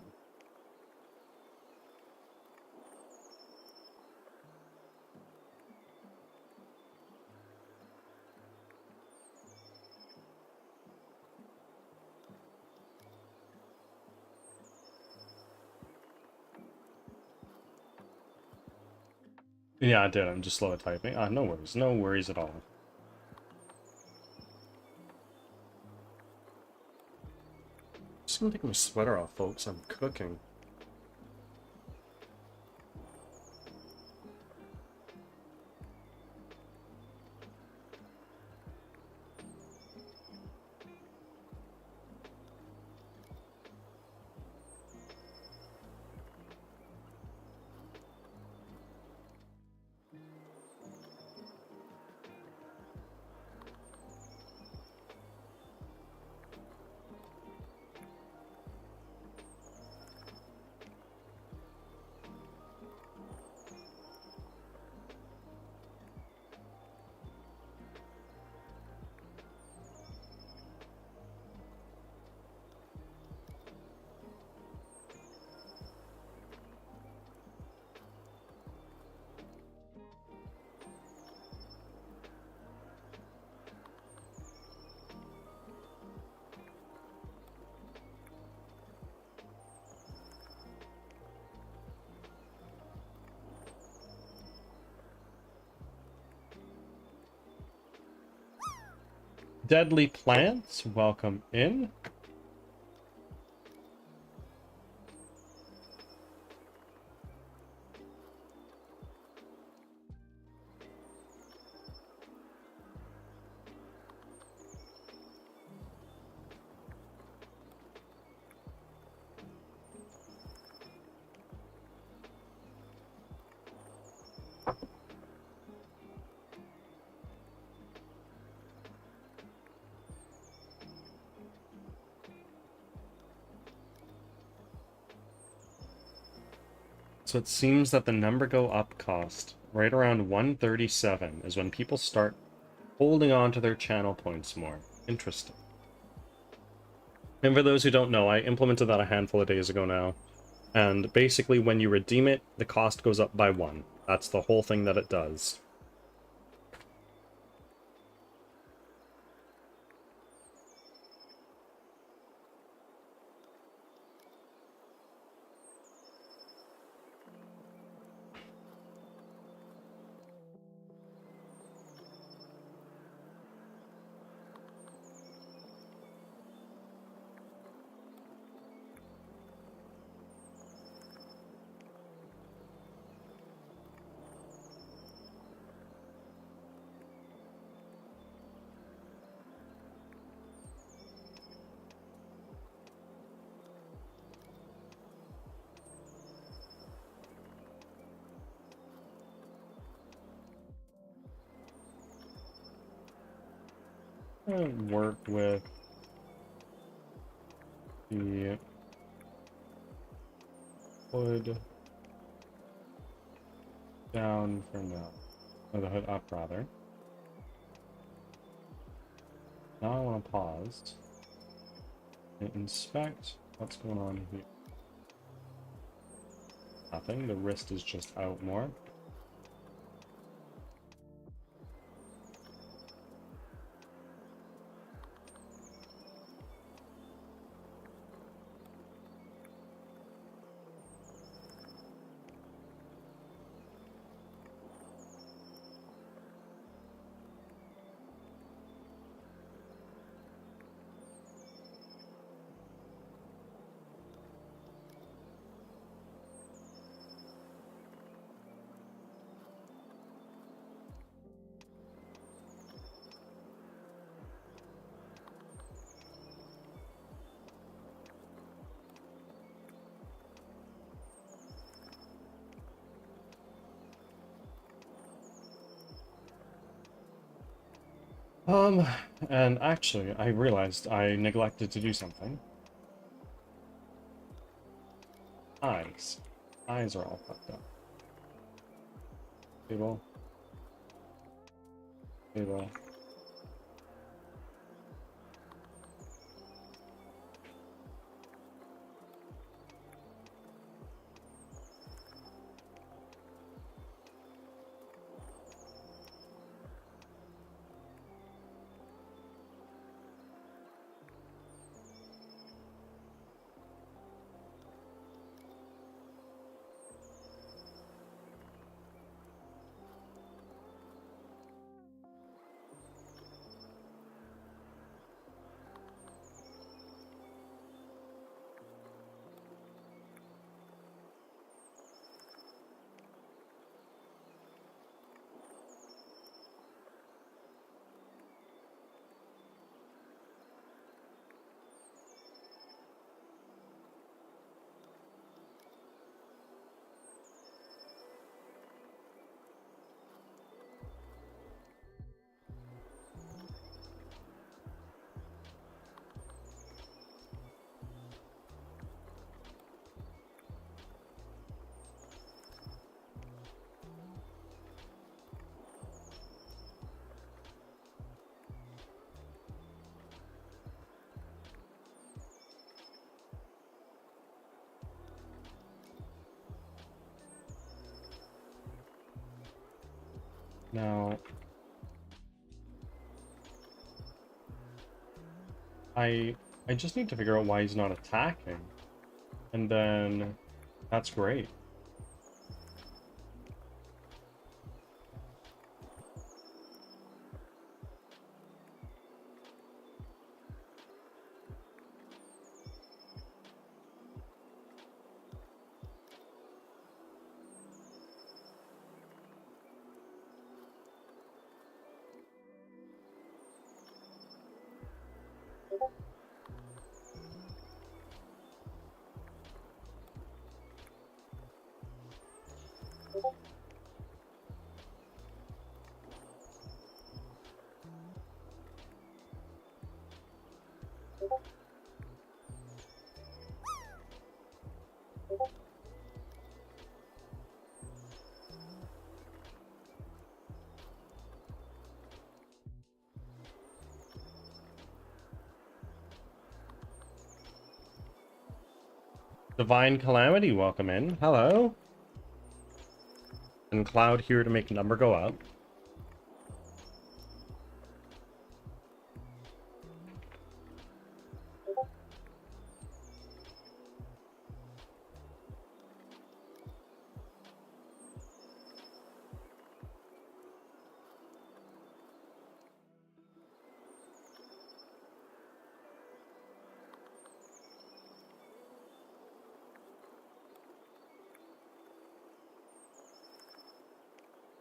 S1: Yeah, I did. I'm just slow at typing. No worries. No worries at all. Just gonna take my sweater off, folks. I'm cooking. Deadly plants, welcome in. So it seems that the number go up cost, right around 137, is when people start holding on to their channel points more. Interesting. And for those who don't know, I implemented that a handful of days ago now. And basically when you redeem it, the cost goes up by 1. That's the whole thing that it does. Work with the hood down for now. Or the hood up, rather. Now I want to pause and inspect what's going on here. Nothing. The wrist is just out more. And actually, I realized I neglected to do something. Eyes. Eyes are all fucked up. Table. Table. Now, I just need to figure out why he's not attacking. And then that's great. Divine Calamity, welcome in. Hello. And Cloud here to make number go up.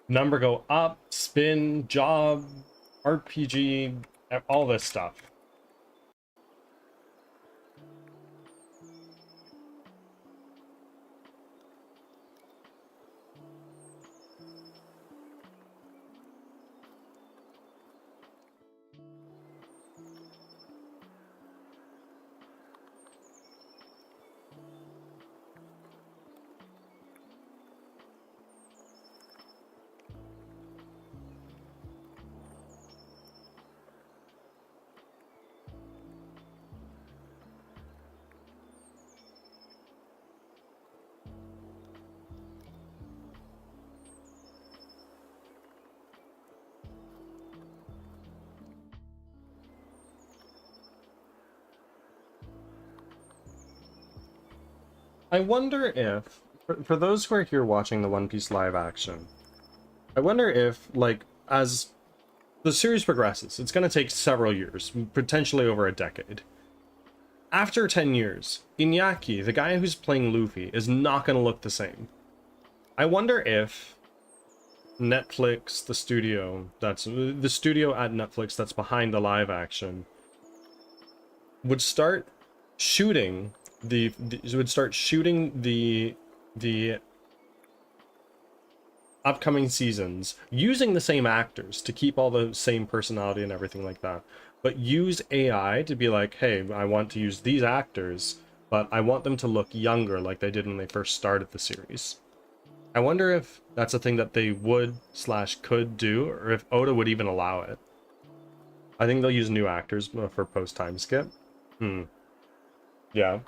S1: Number go up, spin, job, RPG, all this stuff. I wonder if, for those who are here watching the One Piece live action, I wonder if, like, as the series progresses, it's going to take several years, potentially over a decade. After 10 years, Iñaki, the guy who's playing Luffy, is not going to look the same. I wonder if Netflix, the studio at Netflix that's behind the live action, would start shooting the upcoming seasons using the same actors to keep all the same personality and everything like that, but use AI to be like, hey, I want to use these actors, but I want them to look younger like they did when they first started the series. I wonder if that's a thing that they would/could do, or if Oda would even allow it. I think they'll use new actors for post time skip. Yeah.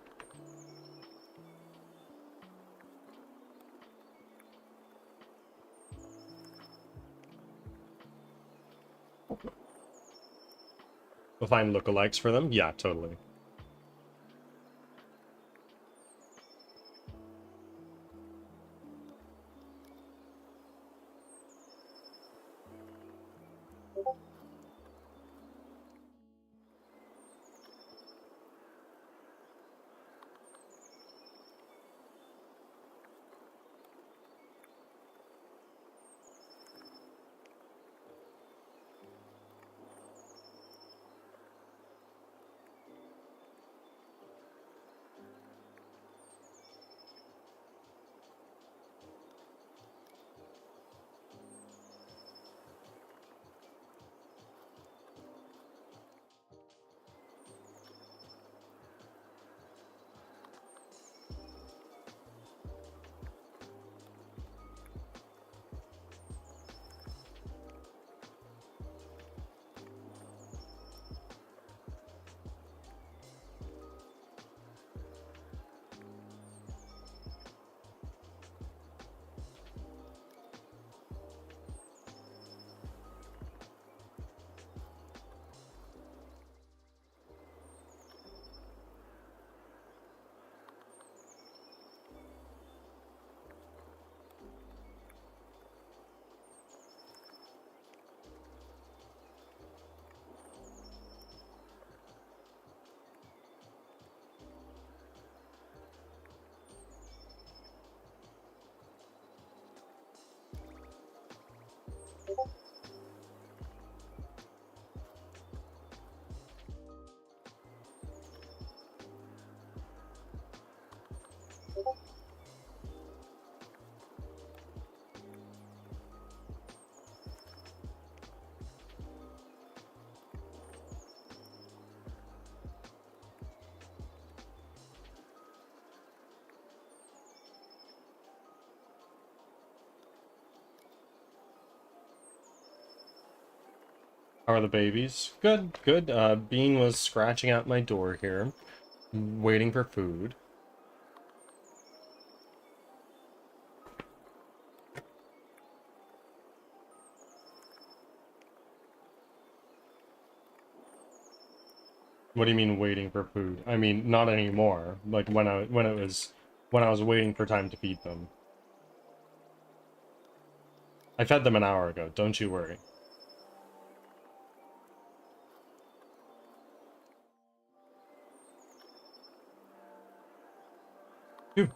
S1: We'll find lookalikes for them? Yeah, totally. How are the babies? Good, good. Bean was scratching at my door here, waiting for food. What do you mean waiting for food? I mean, not anymore. Like when I was waiting for time to feed them. I fed them an hour ago, don't you worry. Phew.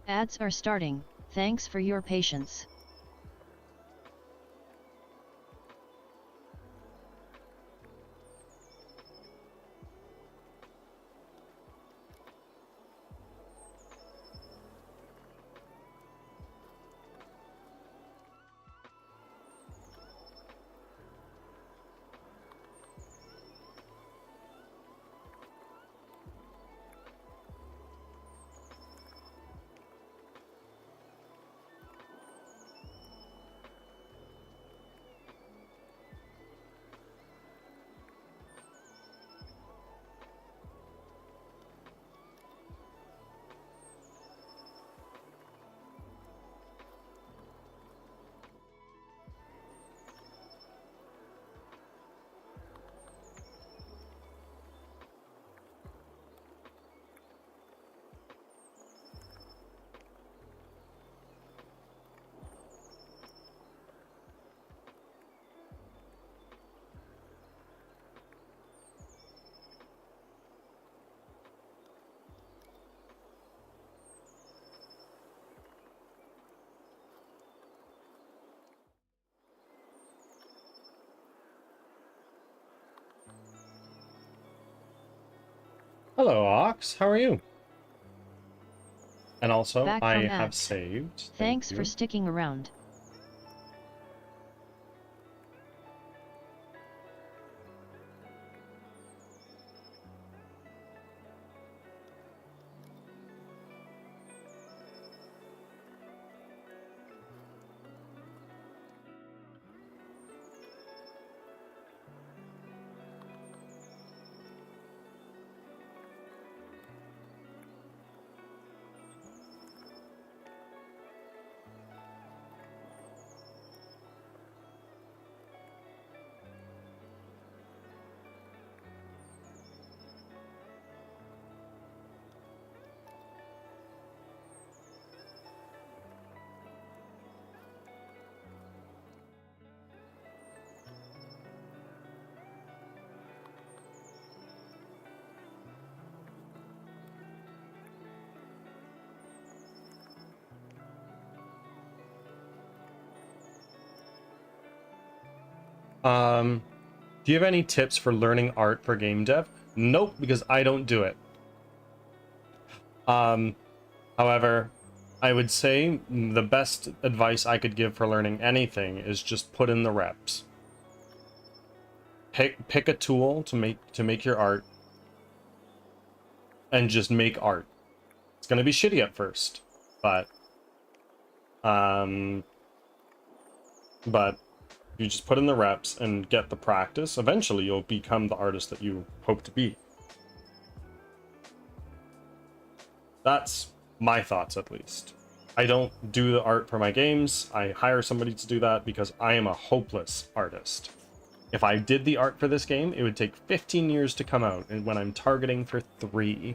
S2: Ads are starting, thanks for your patience.
S1: Hello, Ox. How are you? And also,
S2: Back
S1: I
S2: from
S1: have
S2: ads.
S1: saved.
S2: Thanks
S1: Thank
S2: for
S1: you.
S2: sticking around.
S1: Do you have any tips for learning art for game dev? Nope, because I don't do it. However, I would say the best advice I could give for learning anything is just put in the reps. Pick a tool to make your art and just make art. It's gonna be shitty at first, but you just put in the reps and get the practice. Eventually, you'll become the artist that you hope to be. That's my thoughts, at least. I don't do the art for my games. I hire somebody to do that because I am a hopeless artist. If I did the art for this game, it would take 15 years to come out, and when I'm targeting for 3.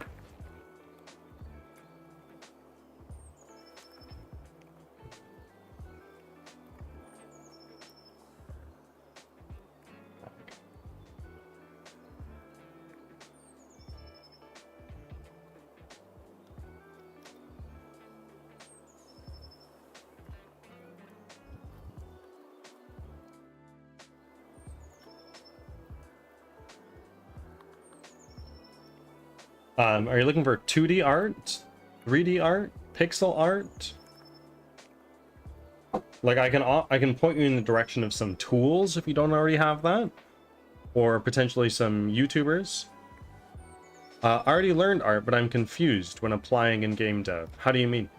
S1: Are you looking for 2D art, 3D art, pixel art? Like I can point you in the direction of some tools if you don't already have that, or potentially some YouTubers. I already learned art, but I'm confused when applying in game dev. How do you mean?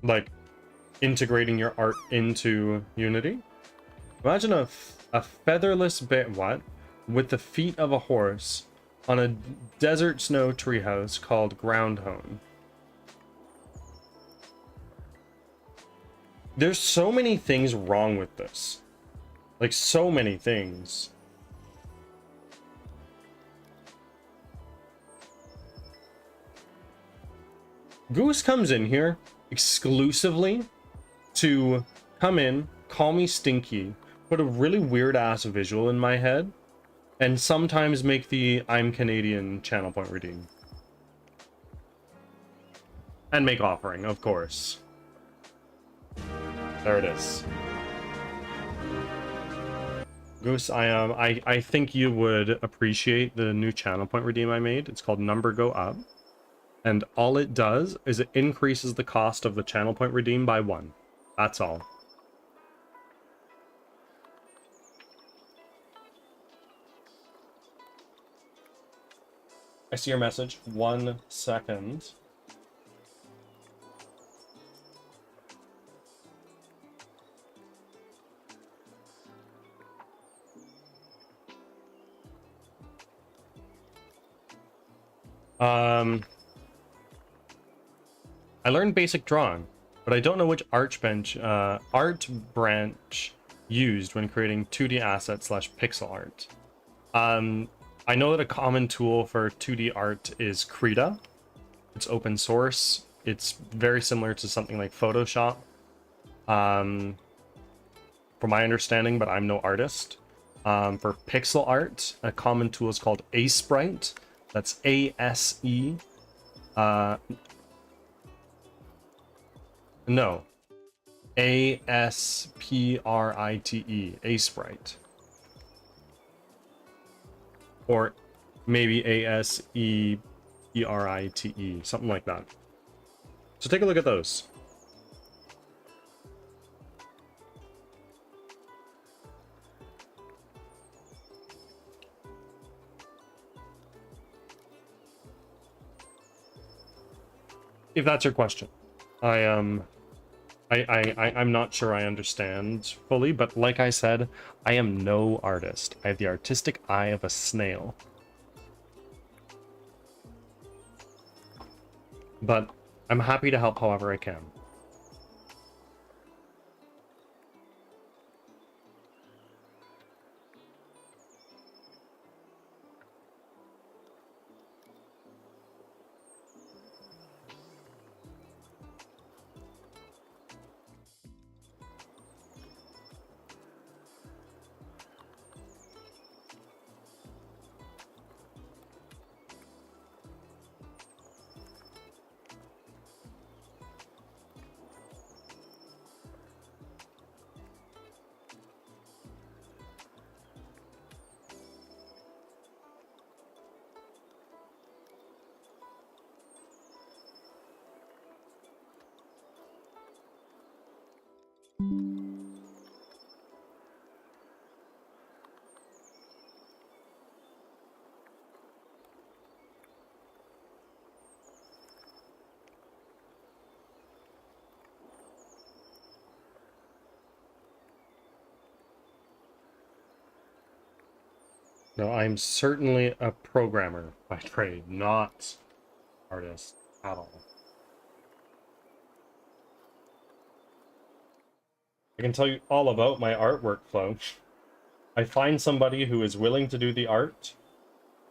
S1: Like integrating your art into Unity? Imagine a featherless what? With the feet of a horse on a desert snow treehouse called Ground Home. There's so many things wrong with this. Like, so many things. Goose comes in here exclusively to come in, call me stinky, put a really weird ass visual in my head, and sometimes make the I'm Canadian channel point redeem. And make offering, of course. There it is. Goose, I think you would appreciate the new channel point redeem I made. It's called Number Go Up. And all it does is it increases the cost of the channel point redeem by 1. That's all. I see your message. 1 second. I learned basic drawing, but I don't know which art branch used when creating 2D assets / pixel art. I know that a common tool for 2D art is Krita. It's open source. It's very similar to something like Photoshop, from my understanding, but I'm no artist. For pixel art, a common tool is called Asprite. That's A-S-E. No. A-S-P-R-I-T-E. Asprite. Or maybe A-S-E-P-R-I-T-E. Something like that. So take a look at those. If that's your question. I'm not sure I understand fully, but like I said, I am no artist. I have the artistic eye of a snail. But I'm happy to help however I can. No, I'm certainly a programmer by trade, not artist at all. I can tell you all about my art workflow. I find somebody who is willing to do the art,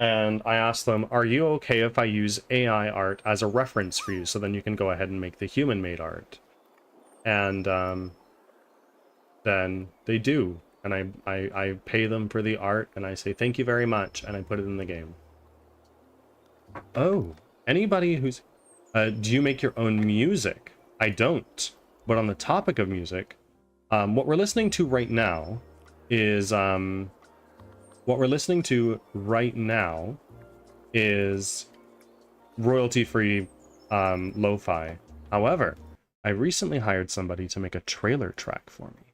S1: and I ask them, are you okay if I use AI art as a reference for you, so then you can go ahead and make the human-made art? And then they do, and I pay them for the art, and I say thank you very much, and I put it in the game. Oh, anybody who's... do you make your own music? I don't. But on the topic of music, what we're listening to right now is... royalty-free lo-fi. However, I recently hired somebody to make a trailer track for me.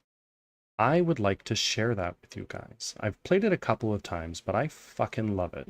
S1: I would like to share that with you guys. I've played it a couple of times, but I fucking love it.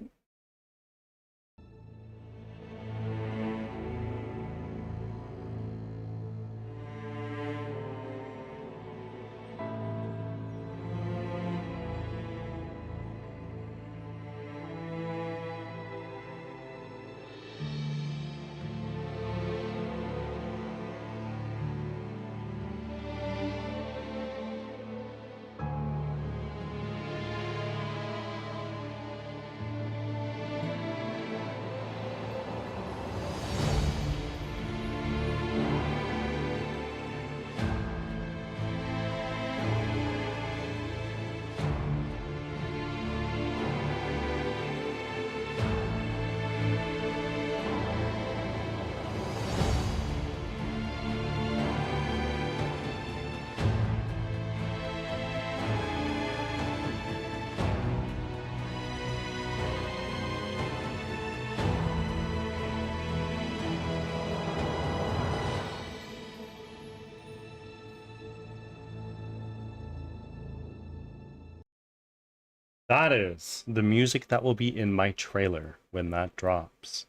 S1: That is the music that will be in my trailer when that drops.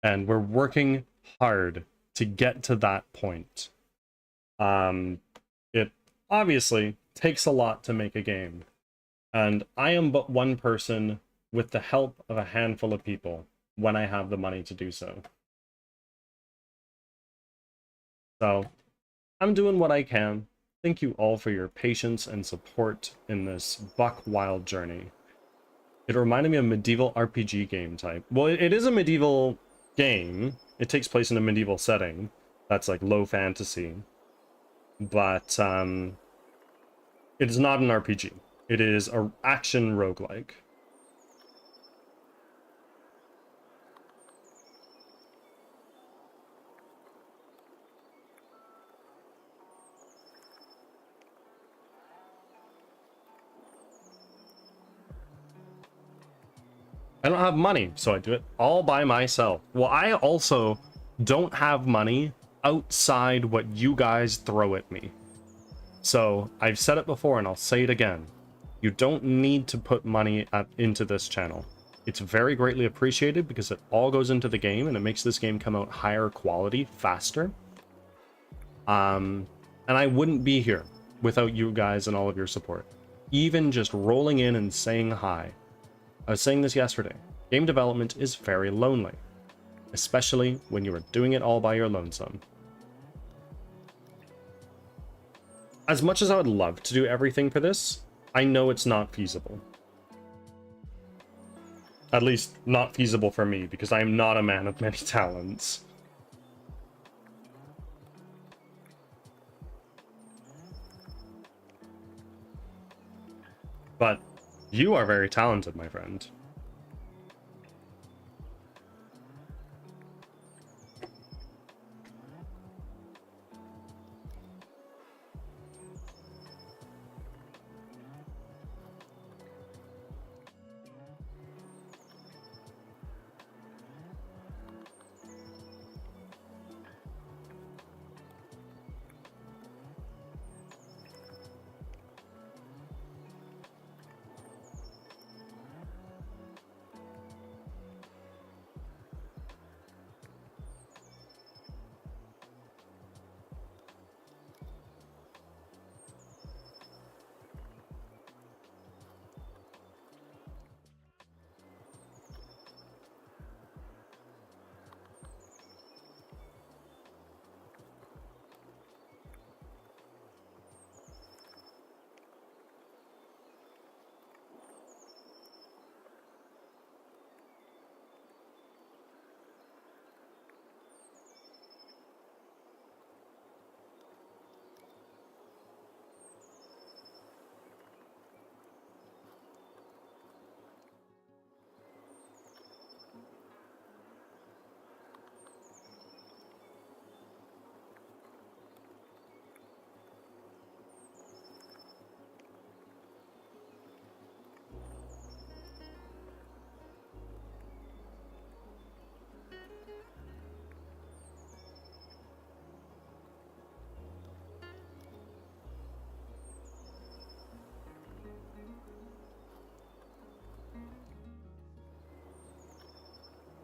S1: And we're working hard to get to that point. It obviously takes a lot to make a game. And I am but one person with the help of a handful of people when I have the money to do so. So, I'm doing what I can. Thank you all for your patience and support in this buck wild journey. It reminded me of a medieval RPG game type. Well, it is a medieval game. It takes place in a medieval setting. That's like low fantasy. But it is not an RPG. It is an action roguelike. I don't have money, so I do it all by myself. Well, I also don't have money outside what you guys throw at me. So I've said it before and I'll say it again. You don't need to put money into this channel. It's very greatly appreciated because it all goes into the game and it makes this game come out higher quality, faster. And I wouldn't be here without you guys and all of your support. Even just rolling in and saying hi. I was saying this yesterday. Game development is very lonely, especially when you are doing it all by your lonesome. As much as I would love to do everything for this, I know it's not feasible. At least, not feasible for me, because I am not a man of many talents. But you are very talented, my friend.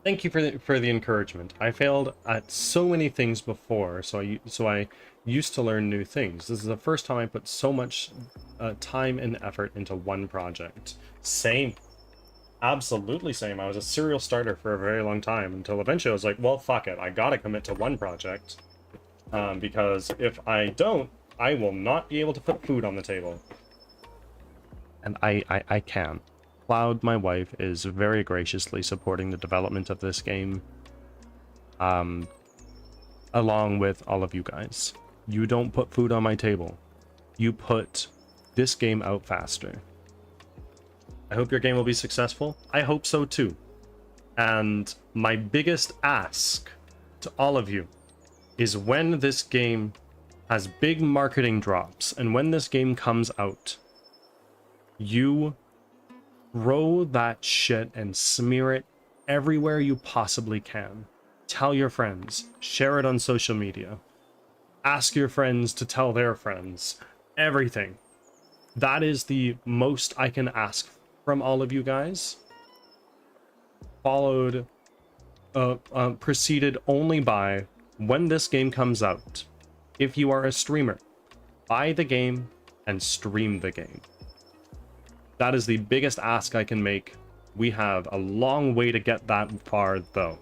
S1: Thank you for the encouragement. I failed at so many things before, so I used to learn new things. This is the first time I put so much time and effort into one project. Same. Absolutely same. I was a serial starter for a very long time until eventually I was like, well, fuck it. I gotta commit to one project. Because if I don't, I will not be able to put food on the table. And I can. Cloud, my wife, is very graciously supporting the development of this game. Along with all of you guys. You don't put food on my table. You put this game out faster. I hope your game will be successful. I hope so too. And my biggest ask to all of you is when this game has big marketing drops and when this game comes out, you throw that shit and smear it everywhere you possibly can. Tell your friends, share it on social media, ask your friends to tell their friends, everything. That is the most I can ask from all of you guys. Preceded only by when this game comes out. If you are a streamer, buy the game and stream the game. That is the biggest ask I can make. We have a long way to get that far, though.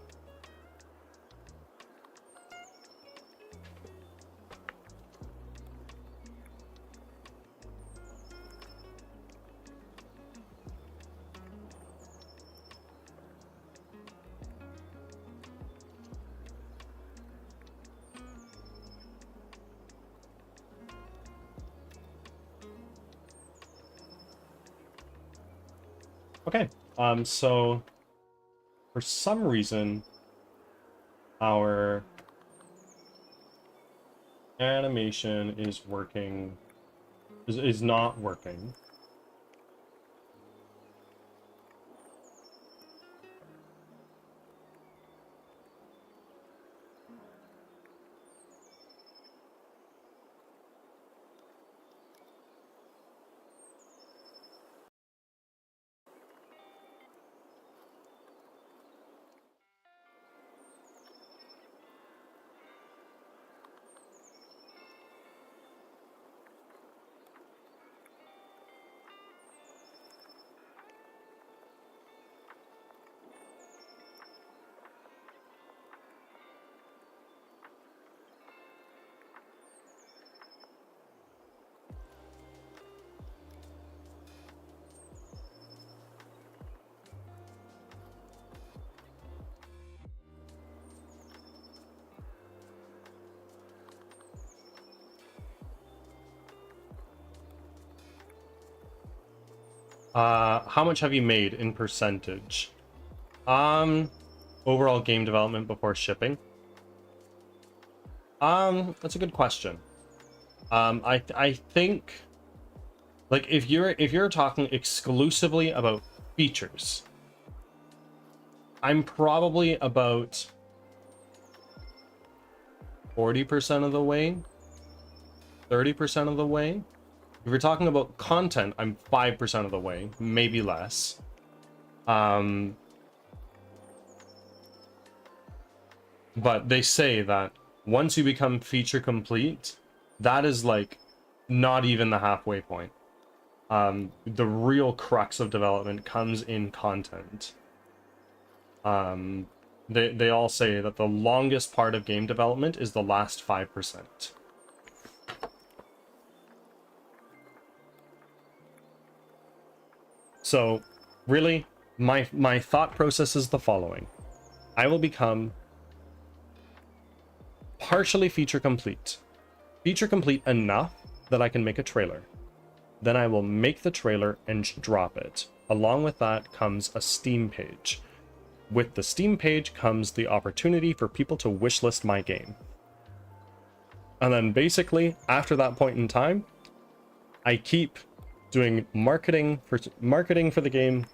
S1: Okay, so for some reason, our animation is not working. How much have you made in percentage? Overall game development before shipping. That's a good question. I think, like, if you're talking exclusively about features, I'm probably about 40% of the way, 30% of the way. If you're talking about content, I'm 5% of the way, maybe less. But they say that once you become feature complete, that is like not even the halfway point. The real crux of development comes in content. They all say that the longest part of game development is the last 5%. So, really, my thought process is the following. I will become partially feature complete. Feature complete enough that I can make a trailer. Then I will make the trailer and drop it. Along with that comes a Steam page. With the Steam page comes the opportunity for people to wishlist my game. And then basically, after that point in time, I keep doing marketing for the game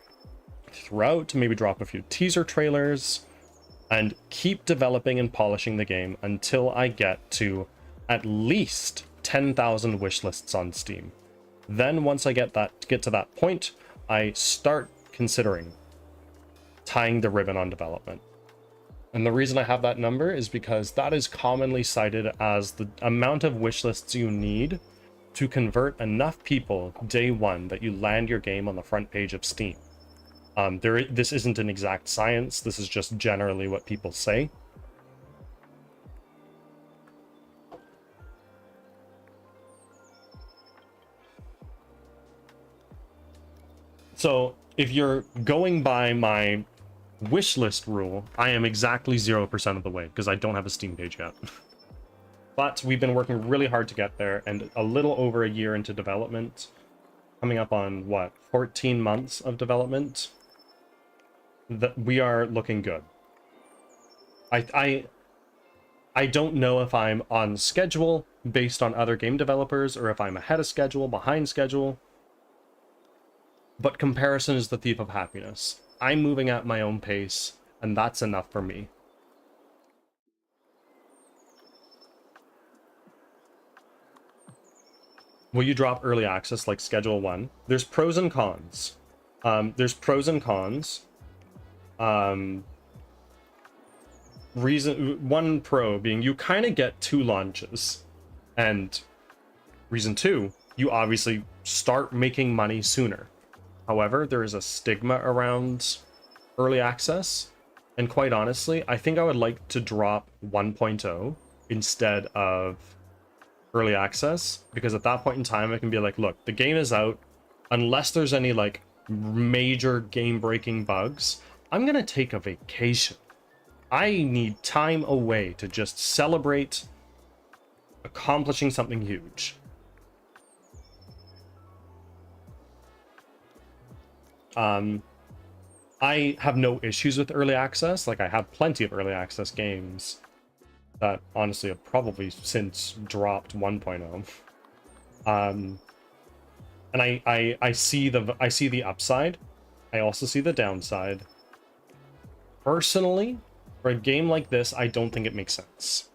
S1: throughout, to maybe drop a few teaser trailers, and keep developing and polishing the game until I get to at least 10,000 wishlists on Steam. Then once I get to that point, I start considering tying the ribbon on development. And the reason I have that number is because that is commonly cited as the amount of wish lists you need to convert enough people day one that you land your game on the front page of Steam. This isn't an exact science. This is just generally what people say. So if you're going by my wish list rule, I am exactly 0% of the way because I don't have a Steam page yet. But we've been working really hard to get there, and a little over a year into development, coming up on what, 14 months of development, that we are looking good. I don't know if I'm on schedule based on other game developers or if I'm ahead of schedule, behind schedule. But comparison is the thief of happiness. I'm moving at my own pace, and that's enough for me. Will you drop early access like Schedule 1? There's pros and cons. One pro being you kind of get 2 launches. And reason 2, you obviously start making money sooner. However, there is a stigma around early access, and quite honestly, I think I would like to drop 1.0 instead of early access, because at that point in time, I can be like, look, the game is out. Unless there's any like major game-breaking bugs, I'm gonna take a vacation. I need time away to just celebrate accomplishing something huge. I have no issues with early access. Like, I have plenty of early access games that honestly have probably since dropped 1.0. And I see the upside. I also see the downside. Personally, for a game like this, I don't think it makes sense.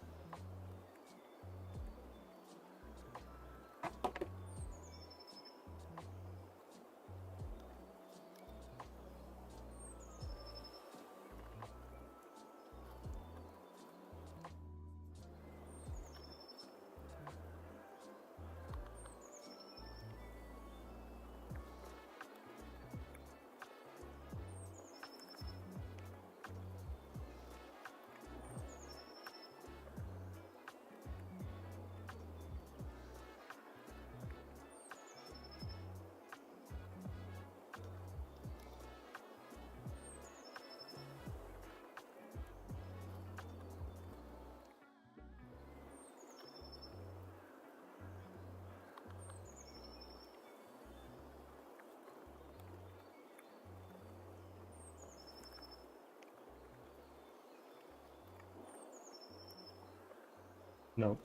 S1: No.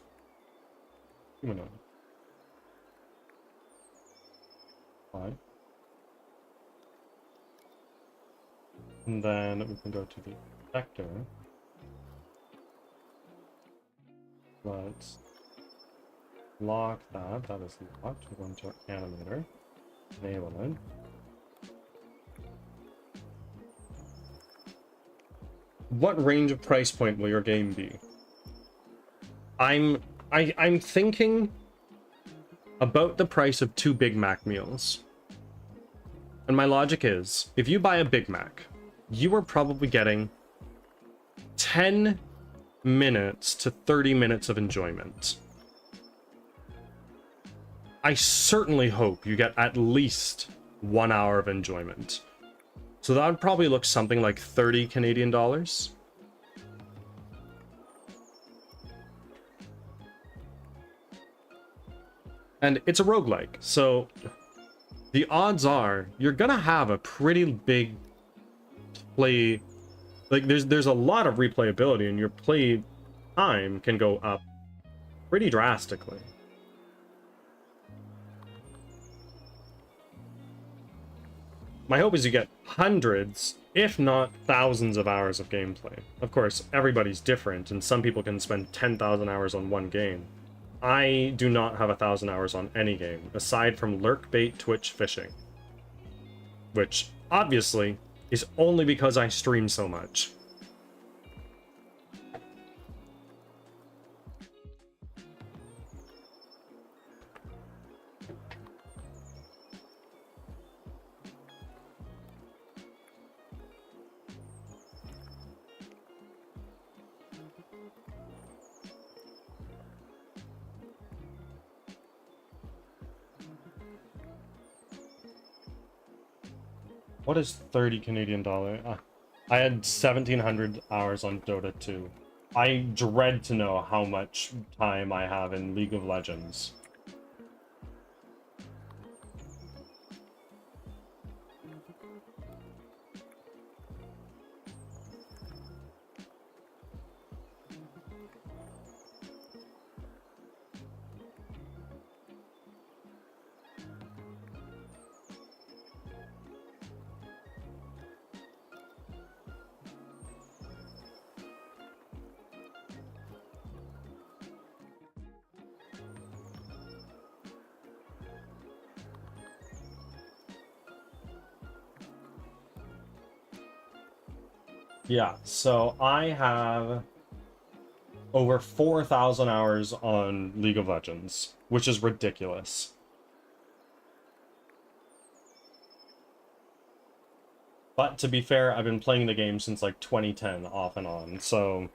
S1: No. Why? And then we can go to the vector. Let's lock that. That is locked. We're going to our animator. Enable it. What range of price point will your game be? I'm thinking about the price of 2 Big Mac meals. And my logic is, if you buy a Big Mac, you are probably getting 10 minutes to 30 minutes of enjoyment. I certainly hope you get at least 1 hour of enjoyment. So that would probably look something like 30 Canadian dollars. And it's a roguelike, so the odds are you're gonna have a pretty big play. Like, there's a lot of replayability, and your play time can go up pretty drastically. My hope is you get hundreds, if not thousands of hours of gameplay. Of course, everybody's different, and some people can spend 10,000 hours on one game. I do not have 1,000 hours on any game, aside from lurk bait Twitch fishing. Which, obviously, is only because I stream so much. What is 30 Canadian dollar? I had 1,700 hours on Dota 2. I dread to know how much time I have in League of Legends. Yeah, so I have over 4,000 hours on League of Legends, which is ridiculous. But to be fair, I've been playing the game since like 2010 off and on, so...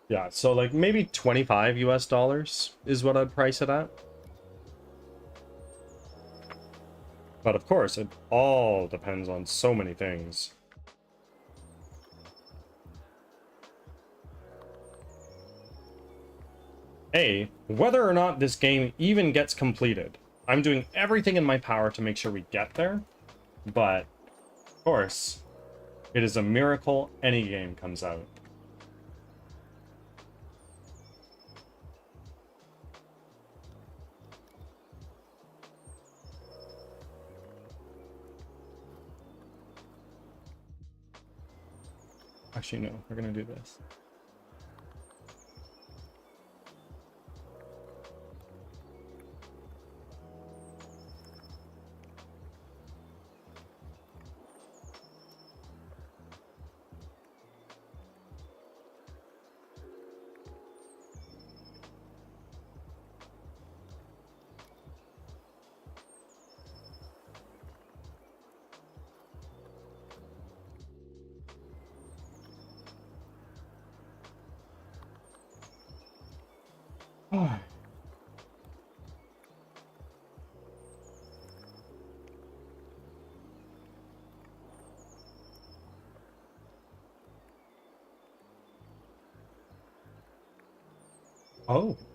S1: Yeah, so like maybe 25 US dollars is what I'd price it at. But of course, it all depends on so many things. A, whether or not this game even gets completed. I'm doing everything in my power to make sure we get there, but of course, it is a miracle any game comes out. Actually, no, we're gonna do this.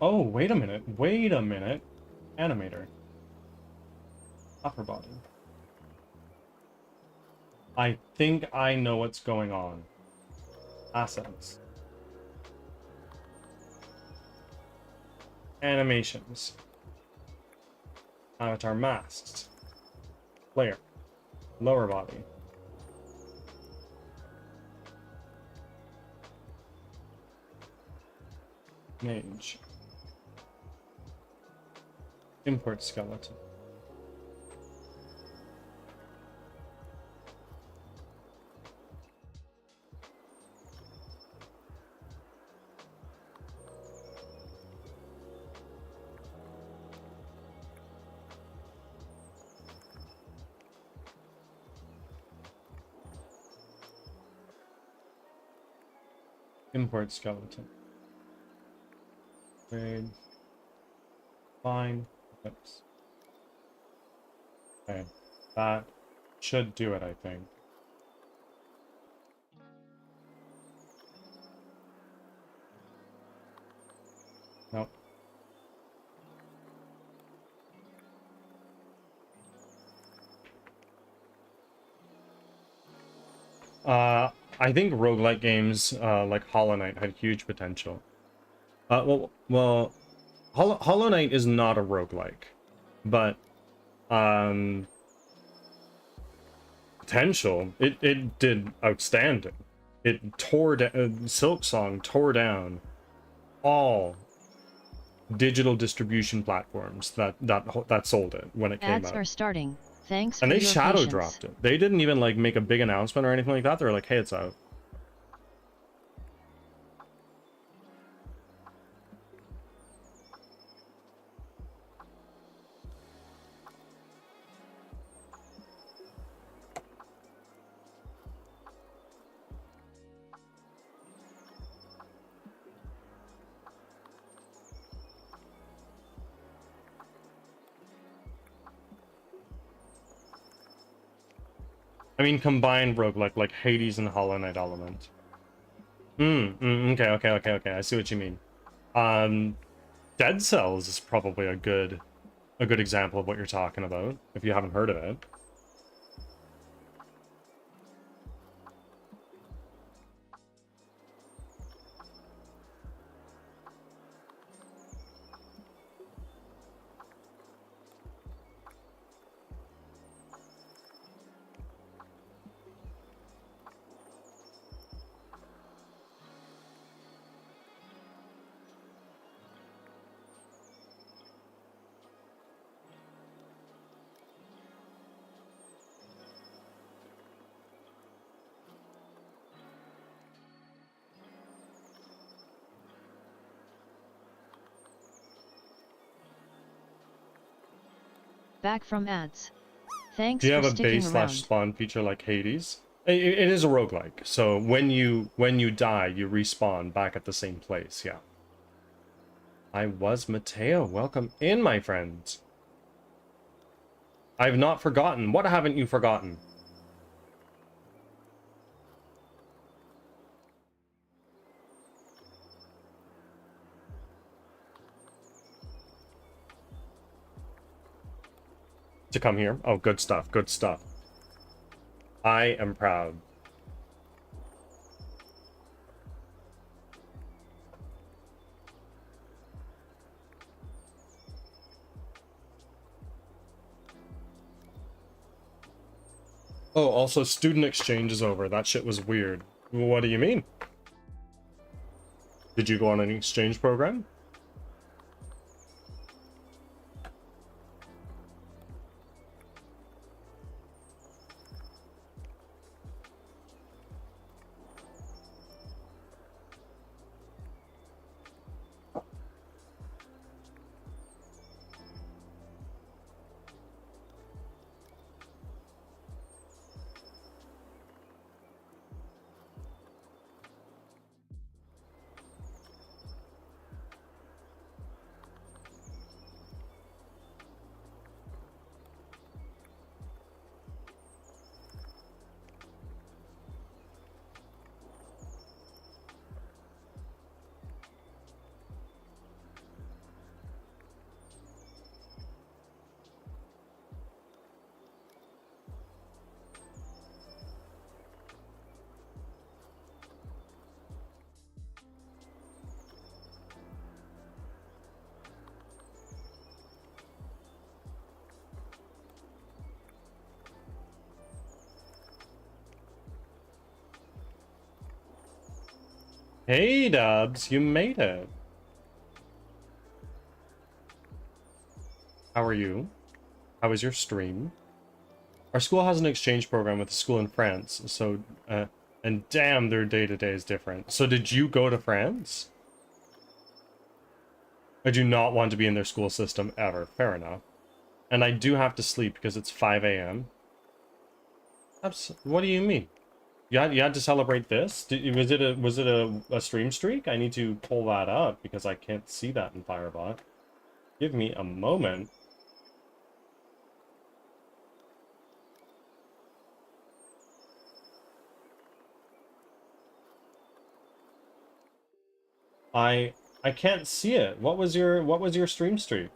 S1: Oh, wait a minute. Wait a minute. Animator. Upper body. I think I know what's going on. Assets. Animations. Avatar masks. Player. Lower body. Mage. Import skeleton. Import skeleton. Grade. Fine. Oops. Okay. That should do it, I think. Nope. I think roguelike games like Hollow Knight had huge potential. Well, Hollow Knight is not a roguelike, but potential, it did outstanding. It tore down, Silksong tore down all digital distribution platforms that sold it when it came
S2: Ads
S1: out.
S2: are starting. Thanks
S1: And
S2: for
S1: they
S2: your
S1: shadow
S2: patience.
S1: dropped it. They didn't even like make a big announcement or anything like that. They were like, hey, it's out. I mean, combined roguelike, like Hades and Hollow Knight element. Okay. I see what you mean. Dead Cells is probably a good example of what you're talking about, if you haven't heard of it.
S2: Back from ads.
S1: Do
S2: Thanks
S1: you
S2: for
S1: have a
S2: sticking
S1: base
S2: around.
S1: slash spawn feature like Hades? It is a roguelike, so when you die, you respawn back at the same place, yeah. I was Mateo. Welcome in, my friends. I've not forgotten. What haven't you forgotten? To come here? Oh, good stuff, good stuff. I am proud. Oh, also, student exchange is over. That shit was weird. What do you mean? Did you go on an exchange program? Hey, Dubs, you made it. How are you? How was your stream? Our school has an exchange program with a school in France, so, and damn, their day-to-day is different. So did you go to France? I do not want to be in their school system ever. Fair enough. And I do have to sleep because it's 5 a.m. What do you mean? You had to celebrate this? Was it a stream streak? I need to pull that up because I can't see that in Firebot. Give me a moment. I can't see it. What was your stream streak?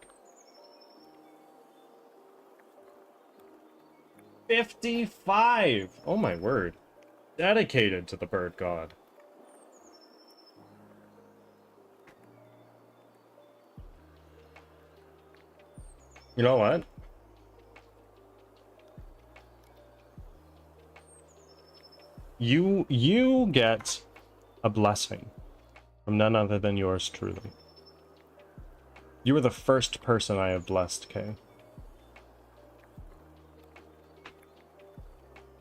S1: 55! Oh my word. Dedicated to the bird god. You know what? You get a blessing from none other than yours truly. You were the first person I have blessed, Kay.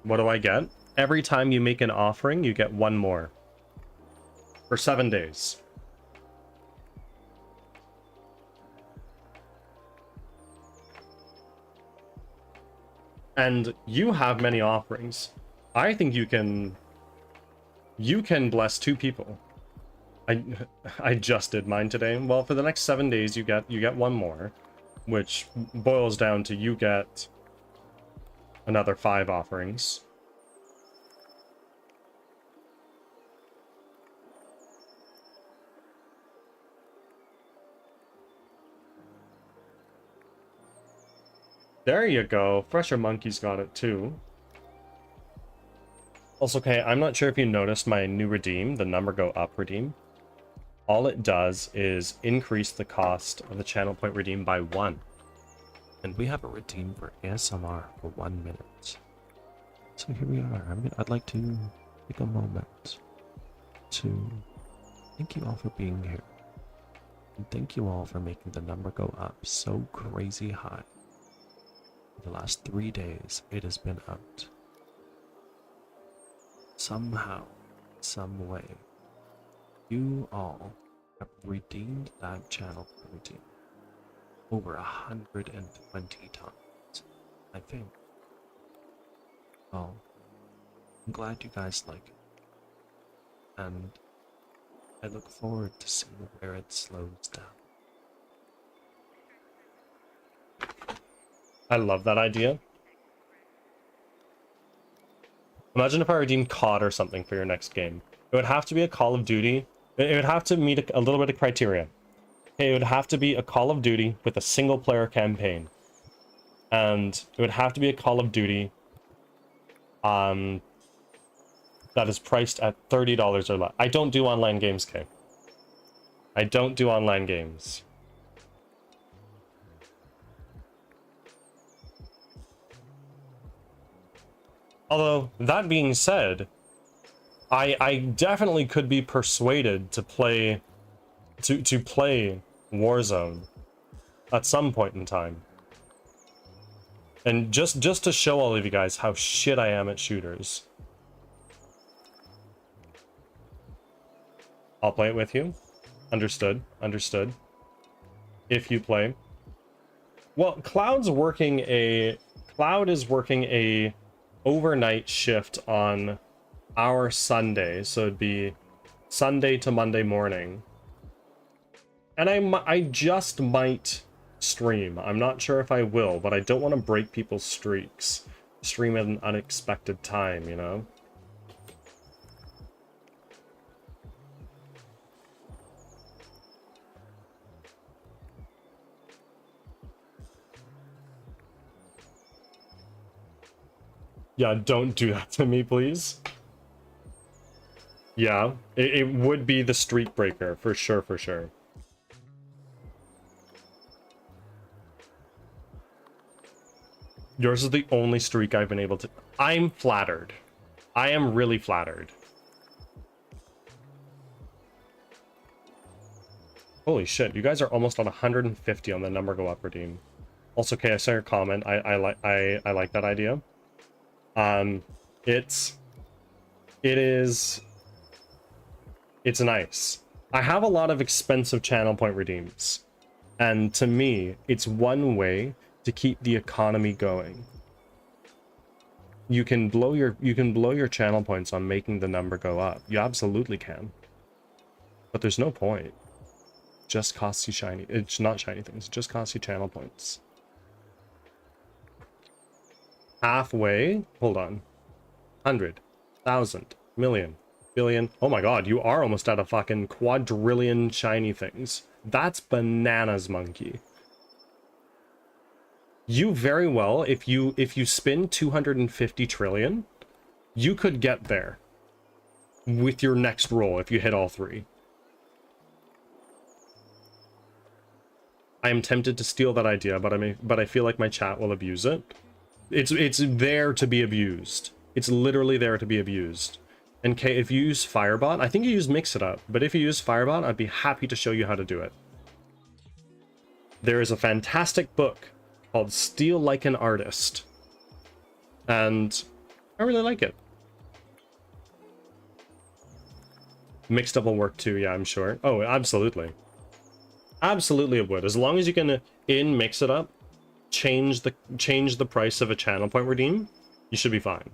S1: What do I get? Every time you make an offering, you get one more. For 7 days. And you have many offerings. I think you can bless 2 people. I just did mine today. Well, for the next 7 days you get one more, which boils down to you get another 5 offerings. There you go. Fresher Monkey's got it too. Also, okay, I'm not sure if you noticed my new redeem, the number go up redeem. All it does is increase the cost of the channel point redeem by 1. And we have a redeem for ASMR for 1 minute. So here we are. I'd like to take a moment to thank you all for being here. And thank you all for making the number go up so crazy high. For the last 3 days, it has been out. Somehow, some way, you all have redeemed that channel redeem over 120 times, I think. Well, I'm glad you guys like it, and I look forward to seeing where it slows down. I love that idea. Imagine if I redeemed COD or something for your next game. It would have to be a Call of Duty. It would have to meet a little bit of criteria. It would have to be a Call of Duty with a single player campaign. And it would have to be a Call of Duty that is priced at $30 or less. I don't do online games, Kay. I don't do online games. Although, that being said, I definitely could be persuaded to play Warzone at some point in time. And just to show all of you guys how shit I am at shooters. I'll play it with you. Understood. Understood. If you play. Well, Cloud is working a overnight shift on our Sunday, so it'd be Sunday to Monday morning. And I just might stream. I'm not sure if I will, but I don't want to break people's streaks. Stream at an unexpected time, you know? Yeah, don't do that to me, please. Yeah, it would be the streak breaker, for sure, for sure. Yours is the only streak I've been able to... I'm flattered. I am really flattered. Holy shit, you guys are almost on 150 on the number go up redeem. Also, okay, I saw your comment. I like that idea. It's nice. I have a lot of expensive channel point redeems, and to me, it's one way to keep the economy going. You can blow your channel points on making the number go up. You absolutely can. But there's no point. It just costs you shiny. It's not shiny things. It just costs you channel points. Halfway. Hold on. 100, 1,000, million, billion. Oh my god, you are almost at a fucking quadrillion shiny things. That's bananas, monkey. You very well, if you spin 250 trillion, you could get there with your next roll if you hit all 3. I am tempted to steal that idea, but I feel like my chat will abuse it. It's there to be abused. It's literally there to be abused. And Kay, if you use Firebot, I think you use Mix It Up, but if you use Firebot, I'd be happy to show you how to do it. There is a fantastic book called Steal Like an Artist, and I really like it. Mixed up will work too, yeah, I'm sure. Oh, absolutely. Absolutely it would. As long as you can, in Mix It Up, change the price of a channel point redeem, you should be fine.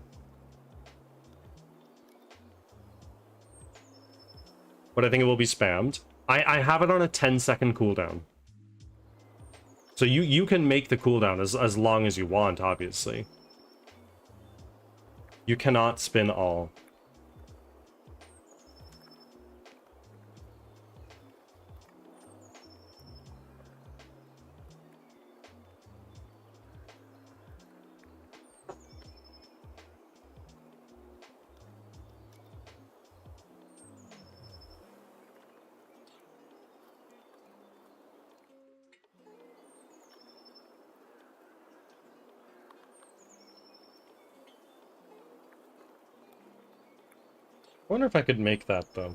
S1: But I think it will be spammed. I have it on a 10-second cooldown. So you can make the cooldown as long as you want, obviously. You cannot spin all. I wonder if I could make that, though.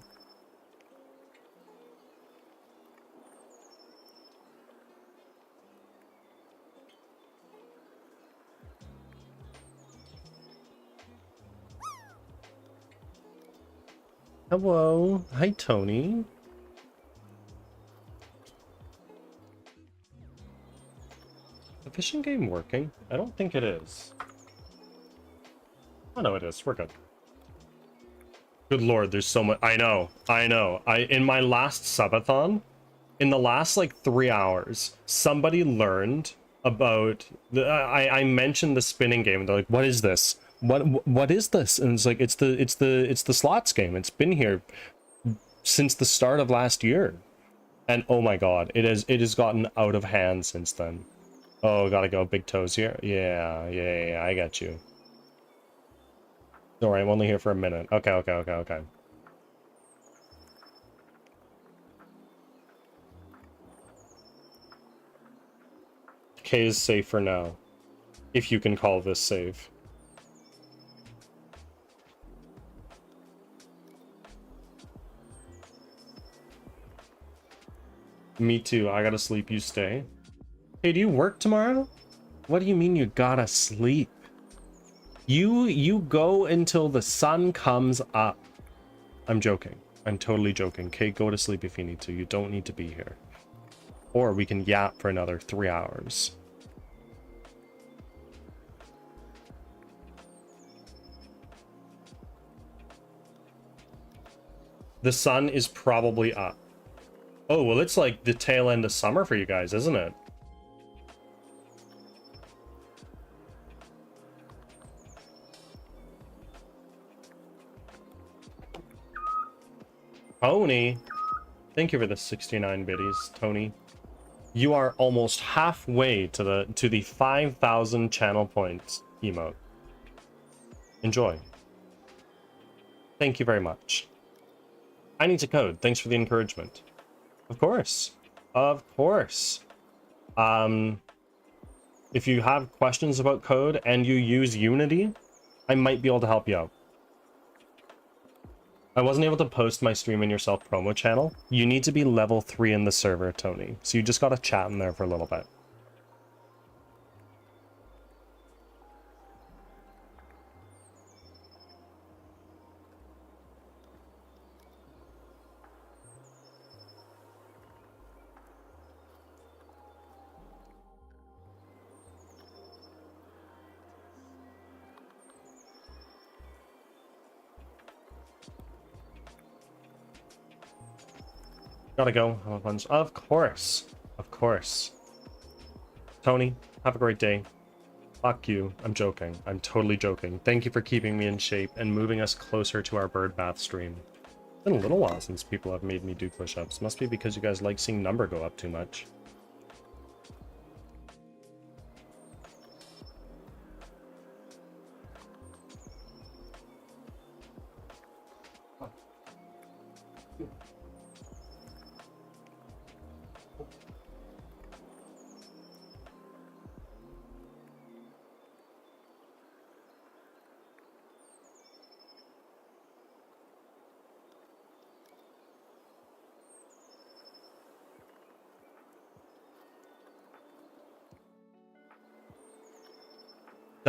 S1: Hello. Hi, Tony. The fishing game working? I don't think it is. Oh, no, it is. We're good. Good lord, there's so much. I know. In my last subathon, in the last like 3 hours, somebody learned about the. I mentioned the spinning game, and they're like, "What is this? What is this?" And it's like, it's the slots game. It's been here since the start of last year, and oh my god, it has gotten out of hand since then. Oh, gotta go. Big toes here. Yeah. I got you. Don't worry, I'm only here for a minute. Okay. K is safe for now. If you can call this safe. Me too. I gotta sleep. You stay. Hey, do you work tomorrow? What do you mean you gotta sleep? You go until the sun comes up. I'm joking. I'm totally joking. Kate, go to sleep if you need to. You don't need to be here. Or we can yap for another 3 hours. The sun is probably up. Oh, well, it's like the tail end of summer for you guys, isn't it? Tony, thank you for the 69 biddies, Tony. You are almost halfway to the 5,000 channel points emote. Enjoy. Thank you very much. I need to code. Thanks for the encouragement. Of course. Of course. If you have questions about code and you use Unity, I might be able to help you out. I wasn't able to post my Stream in Yourself promo channel. You need to be level 3 in the server, Tony. So you just gotta chat in there for a little bit. Gotta go. Have a bunch. Of course. Of course. Tony, have a great day. Fuck you. I'm joking. I'm totally joking. Thank you for keeping me in shape and moving us closer to our bird bath stream. It's been a little while since people have made me do push-ups. Must be because you guys like seeing number go up too much.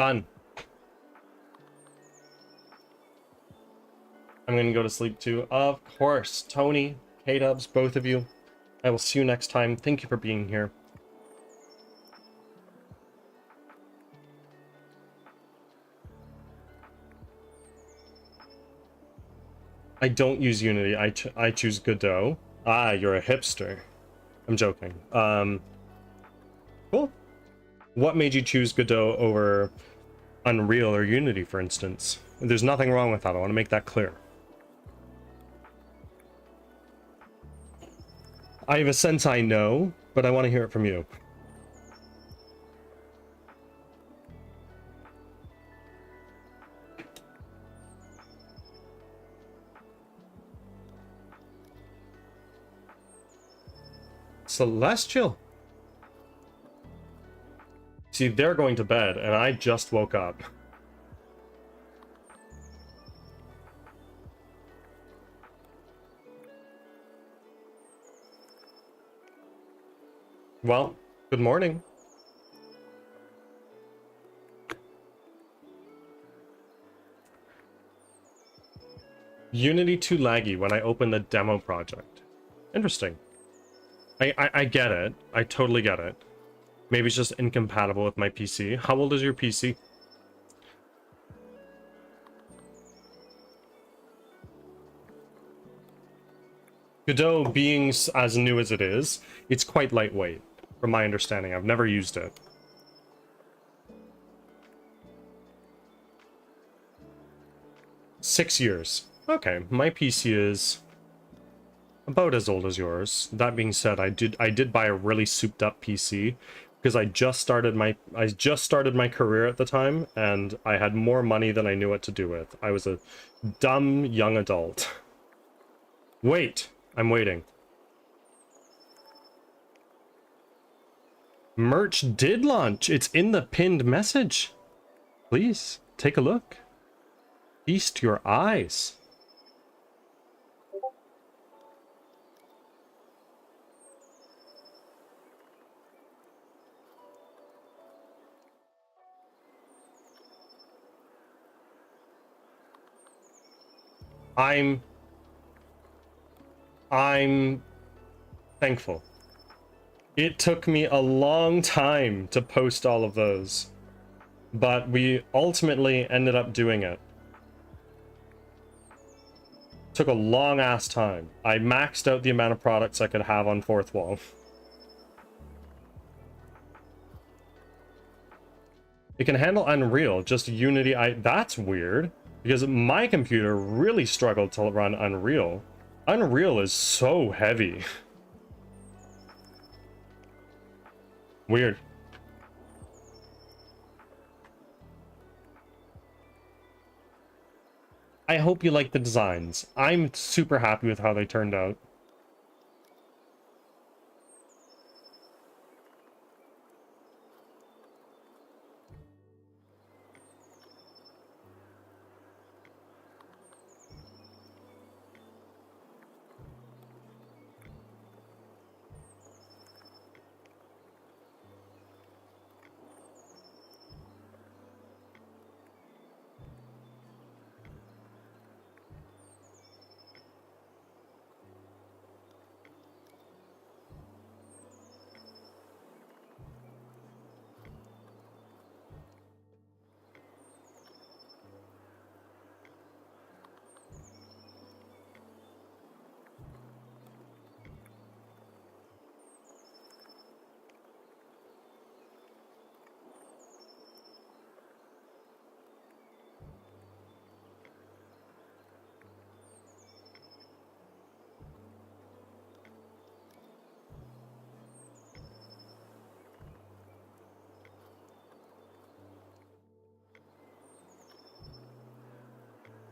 S1: Done. I'm gonna go to sleep too. Of course. Tony, K-Dubs, both of you. I will see you next time. Thank you for being here. I don't use Unity. I choose Godot. Ah, you're a hipster. I'm joking. Cool. What made you choose Godot over Unreal or Unity, for instance? There's nothing wrong with that. I want to make that clear. I have a sense I know, but I want to hear it from you. Celestial. See, they're going to bed, and I just woke up. Well, good morning. Unity too laggy when I open the demo project. Interesting. I get it. I totally get it. Maybe it's just incompatible with my PC. How old is your PC? Godot being as new as it is, it's quite lightweight, from my understanding. I've never used it. Six years. Okay, my PC is about as old as yours. That being said, I did buy a really souped up PC because I just started my career at the time, and I had more money than I knew what to do with. I was a dumb young adult. Wait, I'm waiting. Merch did launch. It's in the pinned message. Please take a look. Feast your eyes. I'm thankful. It took me a long time to post all of those, but we ultimately ended up doing it. Took a long ass time. I maxed out the amount of products I could have on Fourth Wall. It can handle Unreal, just Unity. That's weird, because my computer really struggled to run Unreal. Unreal is so heavy. Weird. I hope you like the designs. I'm super happy with how they turned out.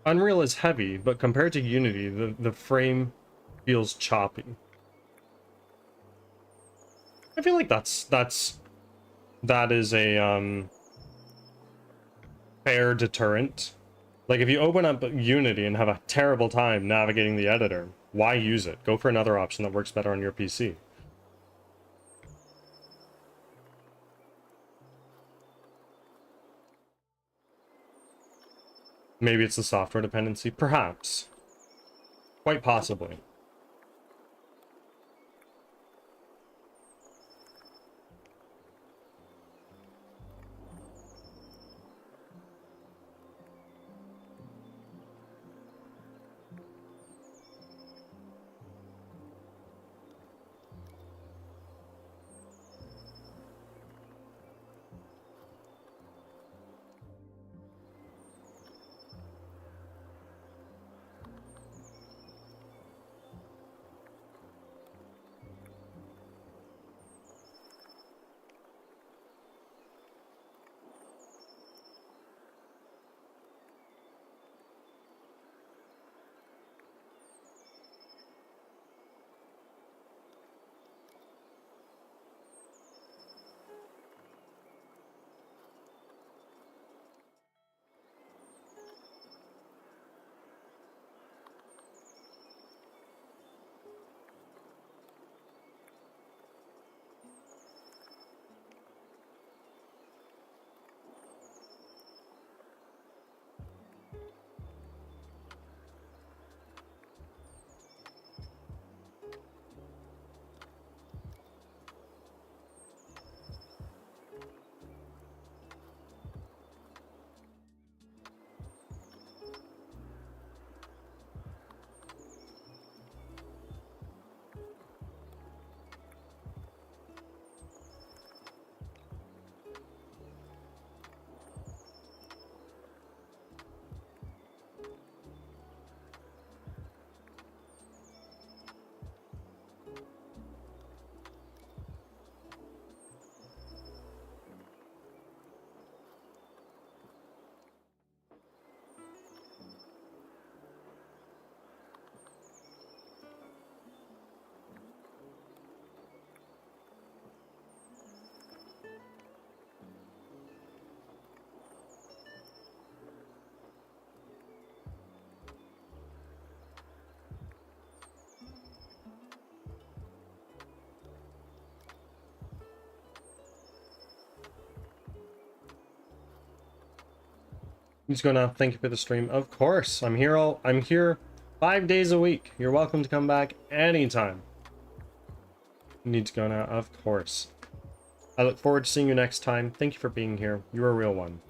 S1: Unreal is heavy, but compared to Unity, the frame feels choppy. I feel like that is a fair deterrent. Like, if you open up Unity and have a terrible time navigating the editor, why use it? Go for another option that works better on your PC. Maybe it's a software dependency. Perhaps. Quite possibly. Who's gonna thank you for the stream? Of course. I'm here 5 days a week. You're welcome to come back anytime. You need to go now, of course. I look forward to seeing you next time. Thank you for being here. You're a real one.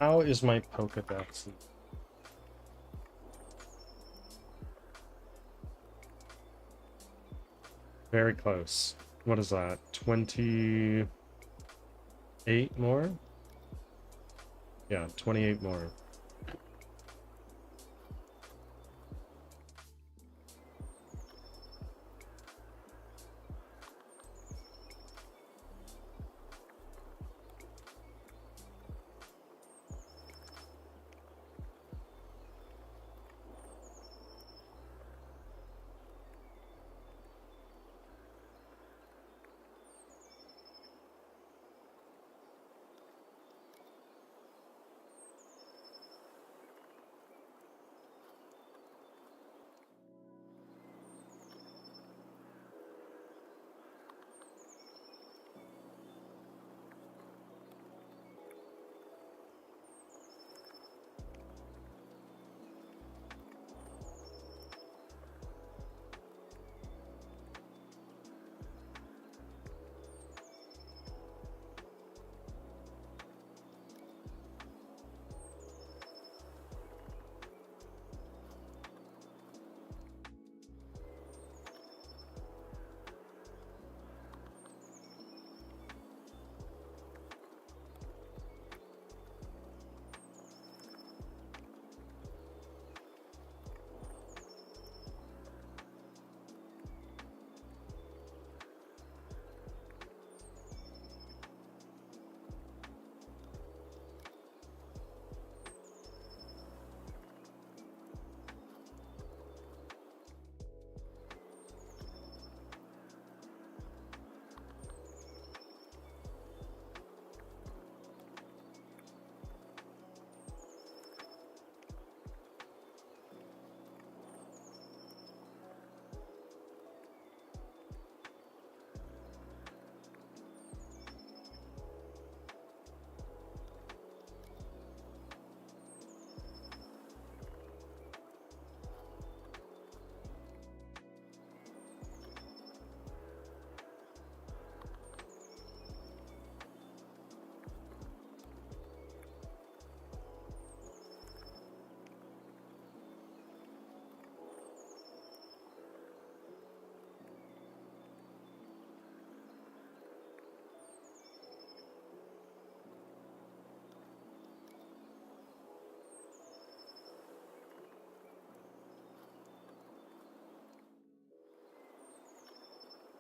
S1: How is my Pokedex? Very close. What is that? 28 more? Yeah, 28 more.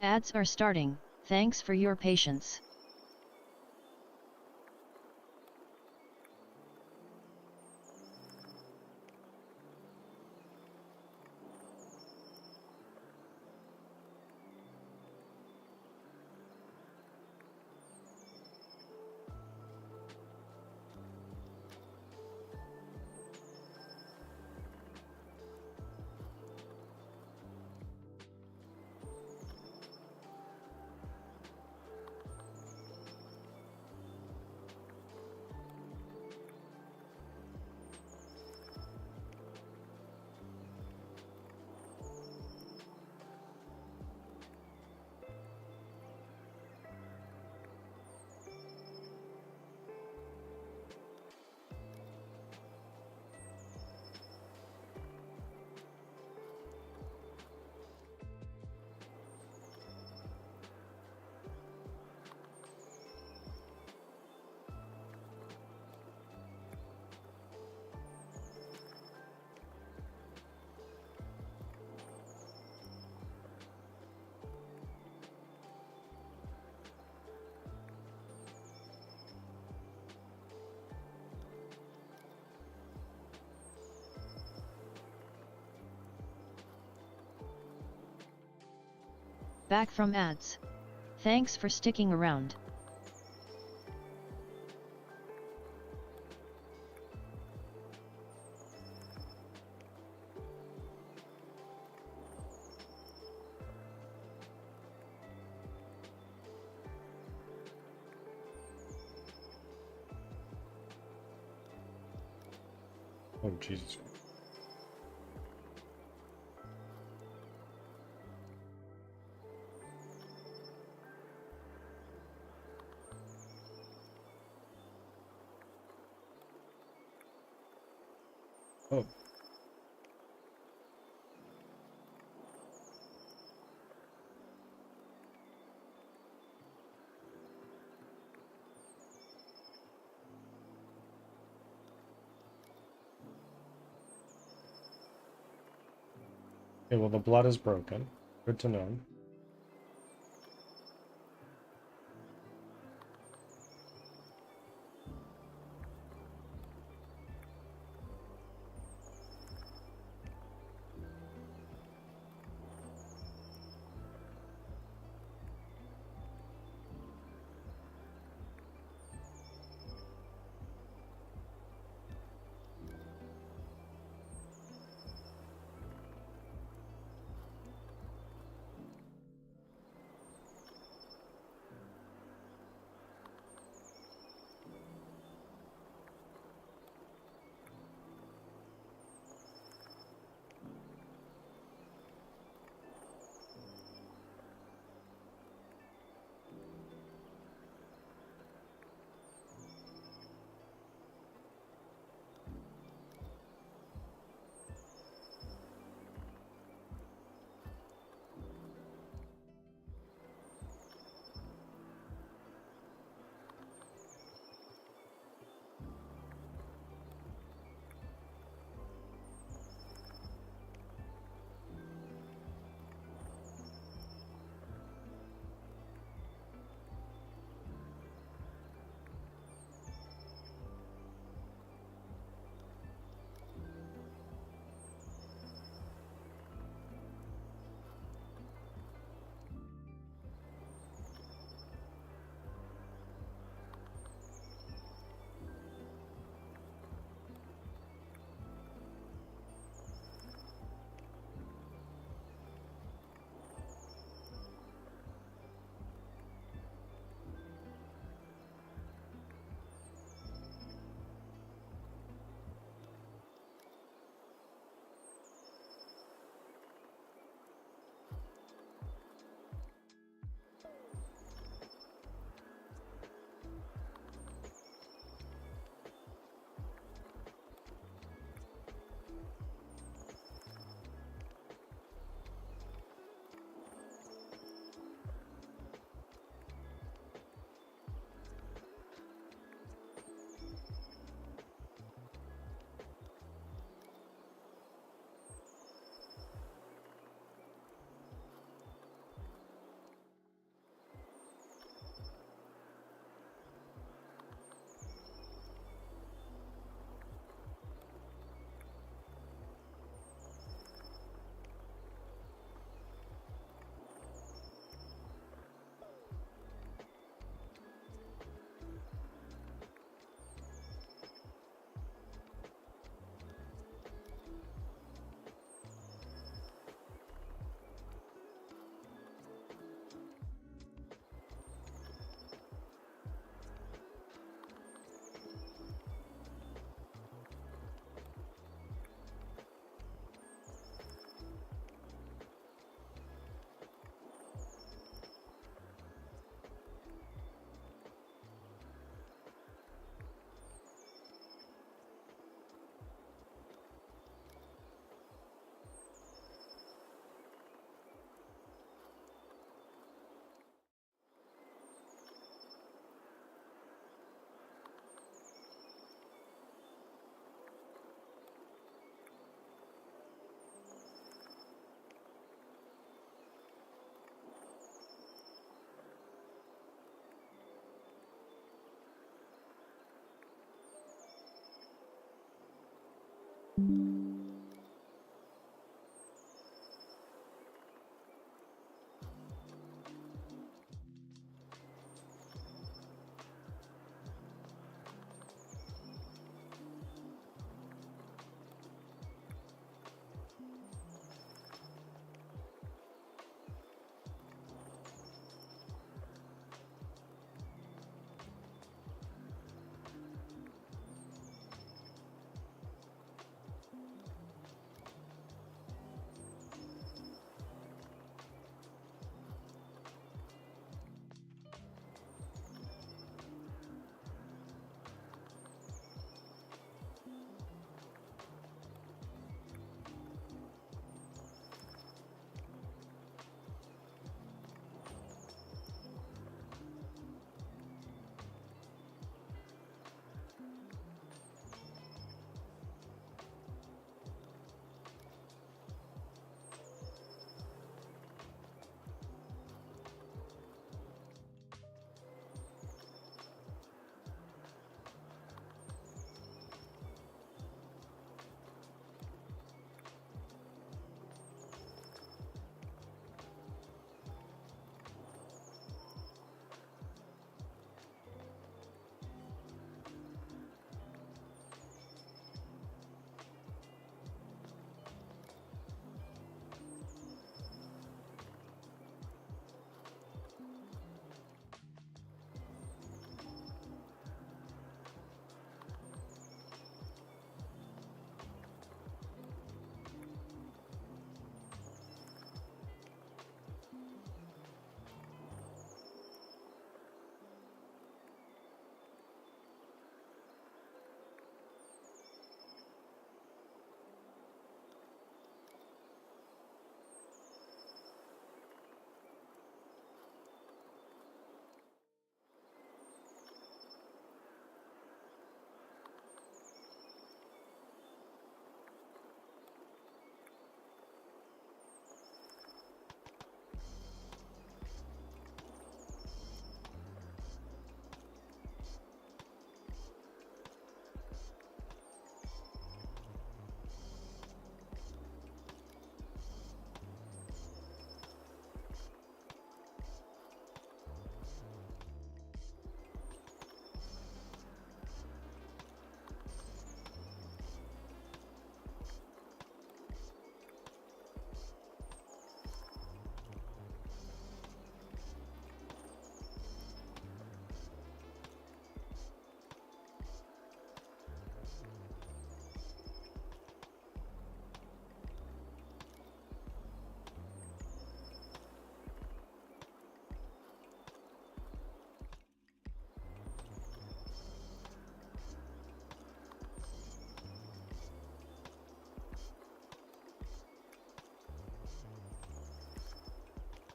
S2: Ads are starting. Thanks for your patience. Back from ads. Thanks for sticking around.
S1: Oh, Jesus. Oh. Okay, well, the blood is broken. Good to know.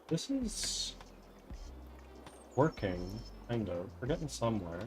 S1: This is working, kind of. We're getting somewhere.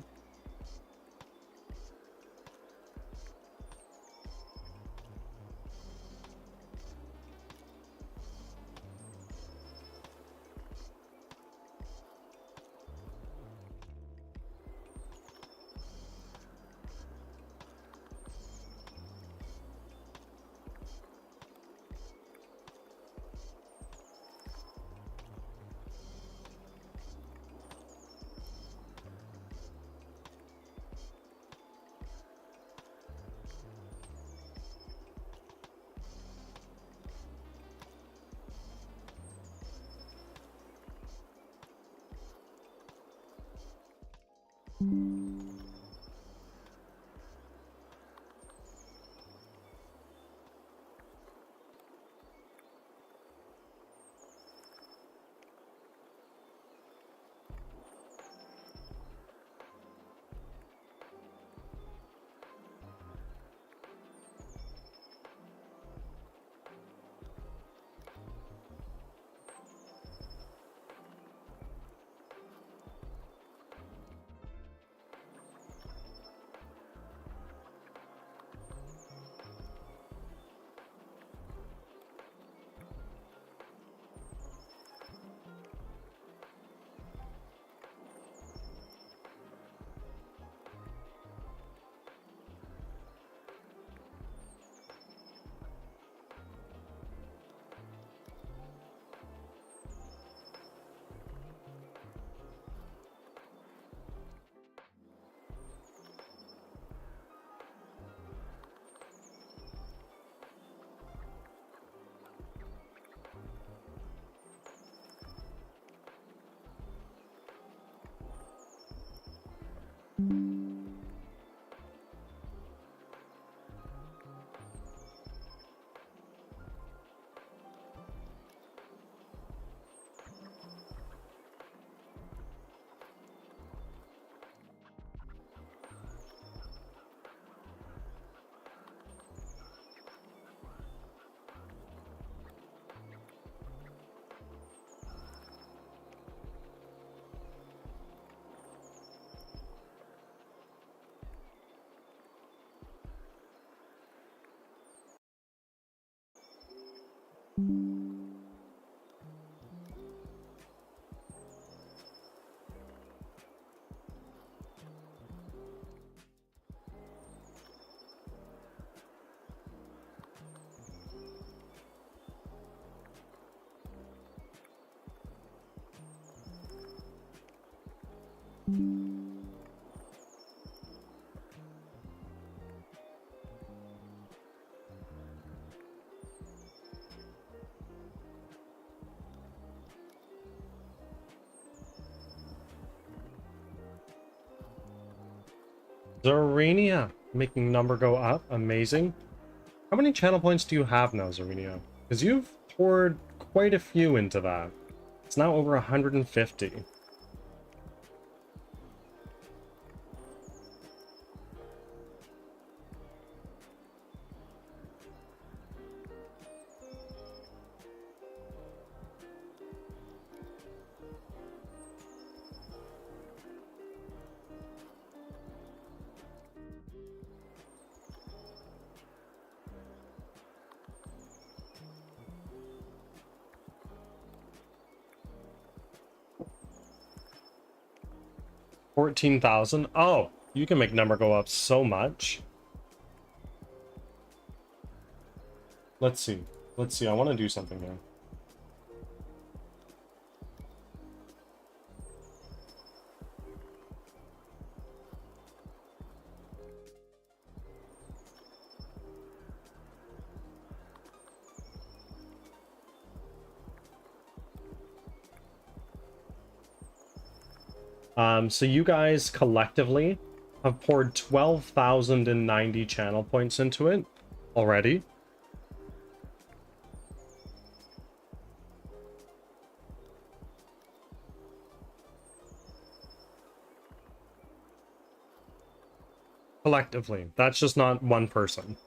S1: Zarenia, making number go up. Amazing. How many channel points do you have now, Zarenia? Because you've poured quite a few into that. It's now over 150. 14,000? Oh, you can make number go up so much. Let's see. Let's see. I want to do something here. So you guys collectively have poured 12,090 channel points into it already. Collectively. That's just not one person.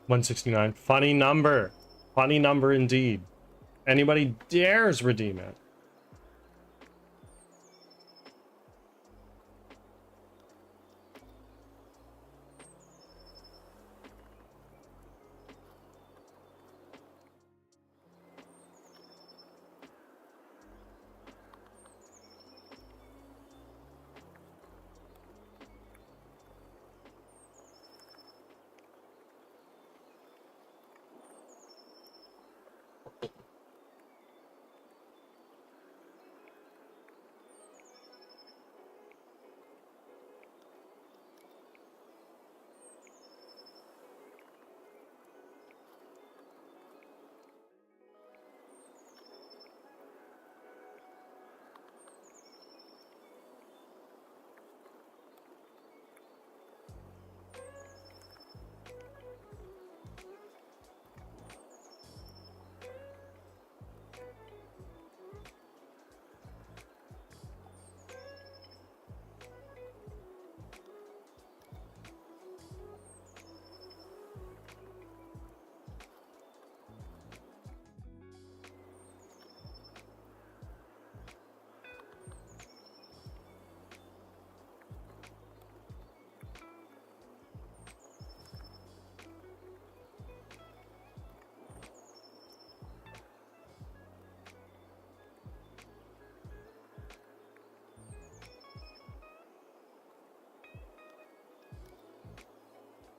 S1: 169. Funny number. Funny number indeed. Anybody dares redeem it.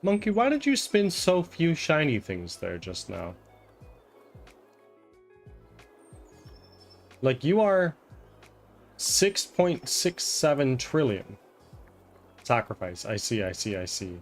S1: Monkey, why did you spin so few shiny things there just now? Like, you are 6.67 trillion. Sacrifice. I see, I see, I see.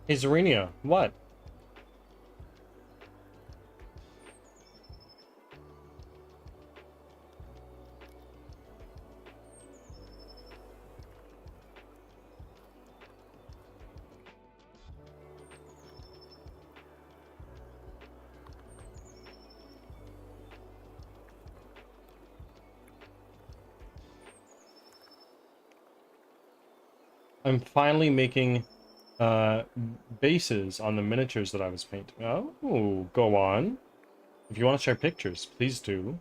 S1: Hey, Zarenia, what? I'm finally making bases on the miniatures that I was painting. Oh, go on. If you want to share pictures, please do.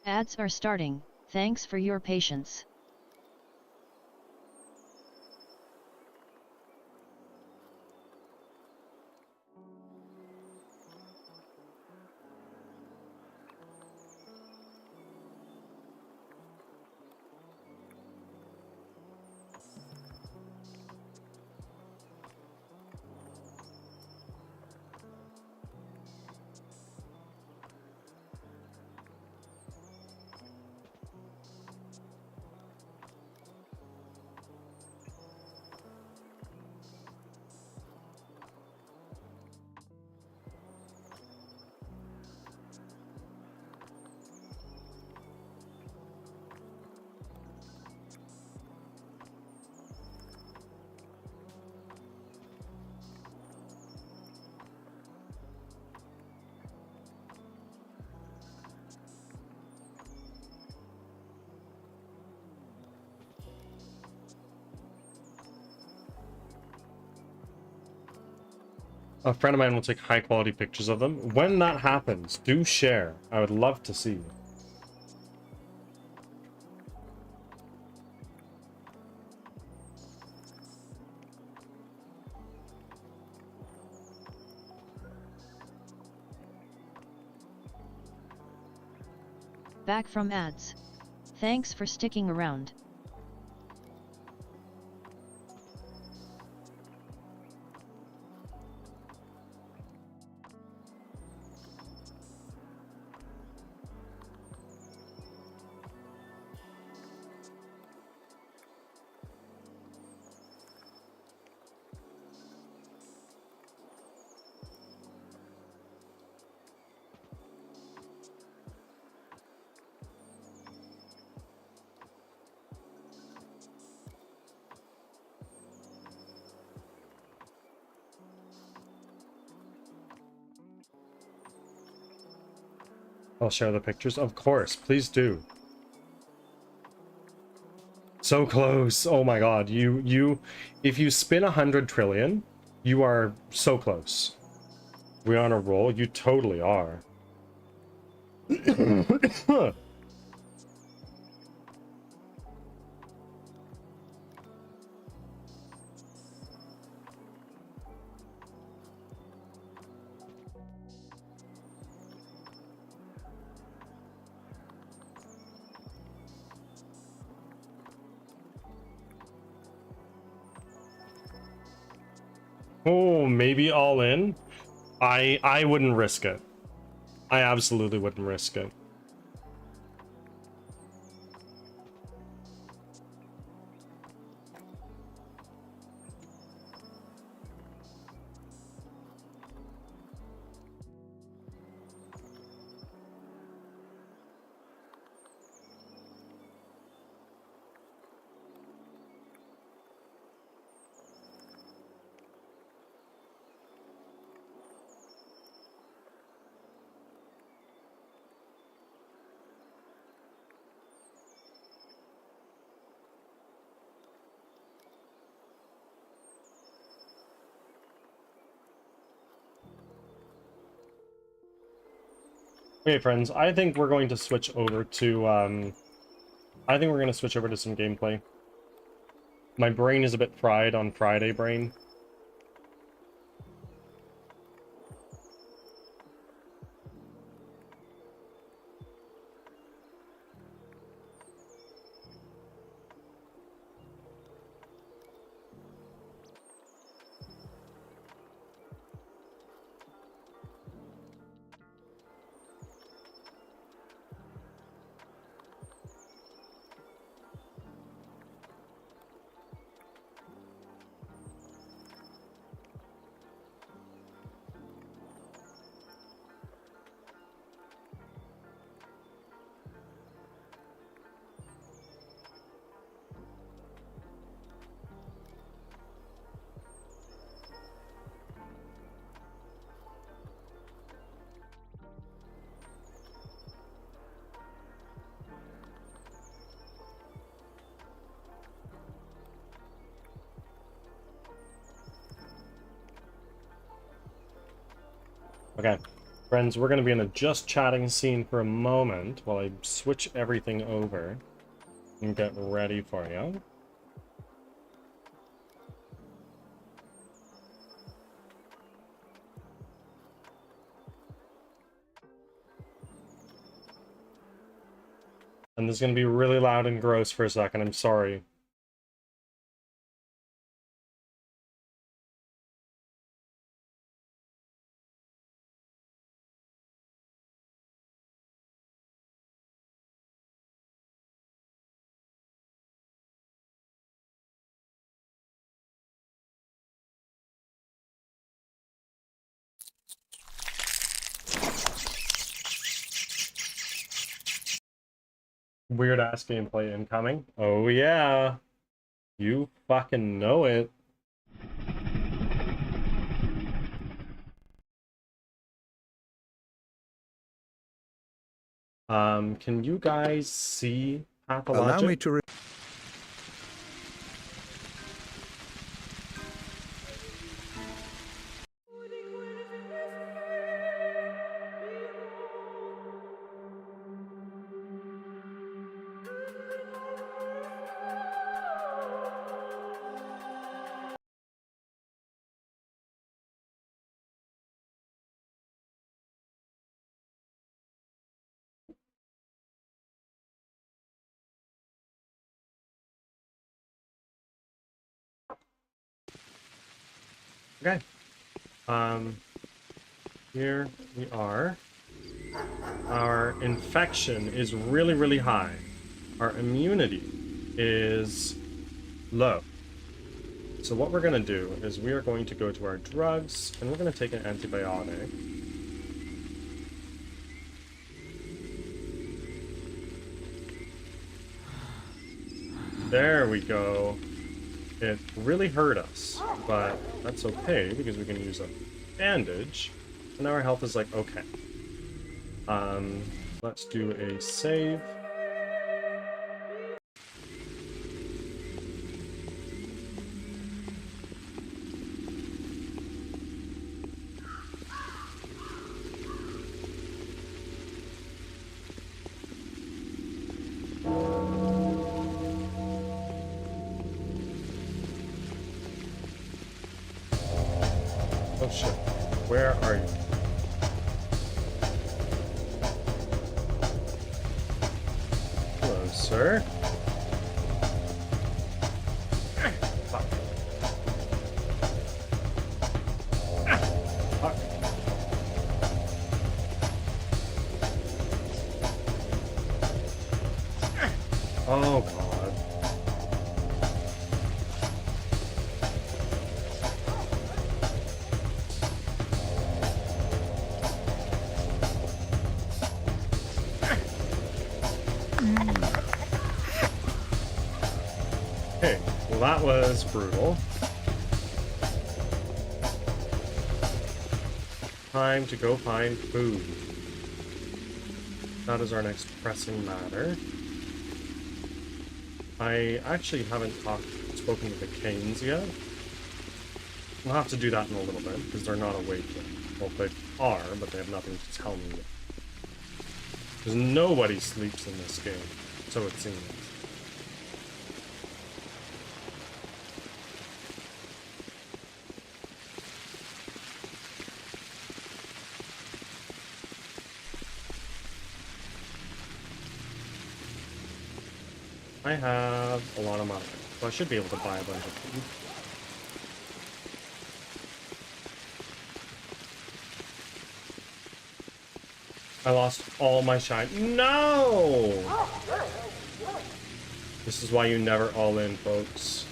S2: Ads are starting, thanks for your patience. A friend of mine will take high quality pictures of them. When that happens, do share. I would love to see. Back from ads. Thanks for sticking around.
S1: I'll share the pictures. Of course, please do. So close. Oh my god. If you spin 100 trillion, you are so close. We're on a roll. You totally are. Oh, maybe all in? I wouldn't risk it. I absolutely wouldn't risk it. Okay, friends, I think we're going to switch over to, I think we're going to switch over to some gameplay. My brain is a bit fried on Friday brain.
S2: Okay, friends, we're going to be in a just chatting scene for a moment while I switch everything over and get ready for you. And this is going to be really loud and gross for a second, I'm sorry. Weird ass gameplay incoming. Oh yeah. You fucking know it. Can you guys see Pathologic?
S5: Allow me to
S2: Okay. Here we are. Our infection is really, really high. Our immunity is low. So what we're going to do is we are going to go to our drugs, and we're going to take an antibiotic. There we go. It really hurt us, but that's okay because we can use a bandage, and now our health is like okay. Let's do a save. Oh shit, where are you? Hello, sir. Fuck. Fuck. Oh god. Okay, well that was brutal. Time to go find food. That is our next pressing matter. I actually haven't spoken to the Canes yet. We'll have to do that in a little bit, because they're not awake yet. Well, they are, but they have nothing to tell me yet. Because nobody sleeps in this game, so it seems. I have a lot of money, so I should be able to buy a bunch of food. I lost all my shine. No! This is why you never all in, folks.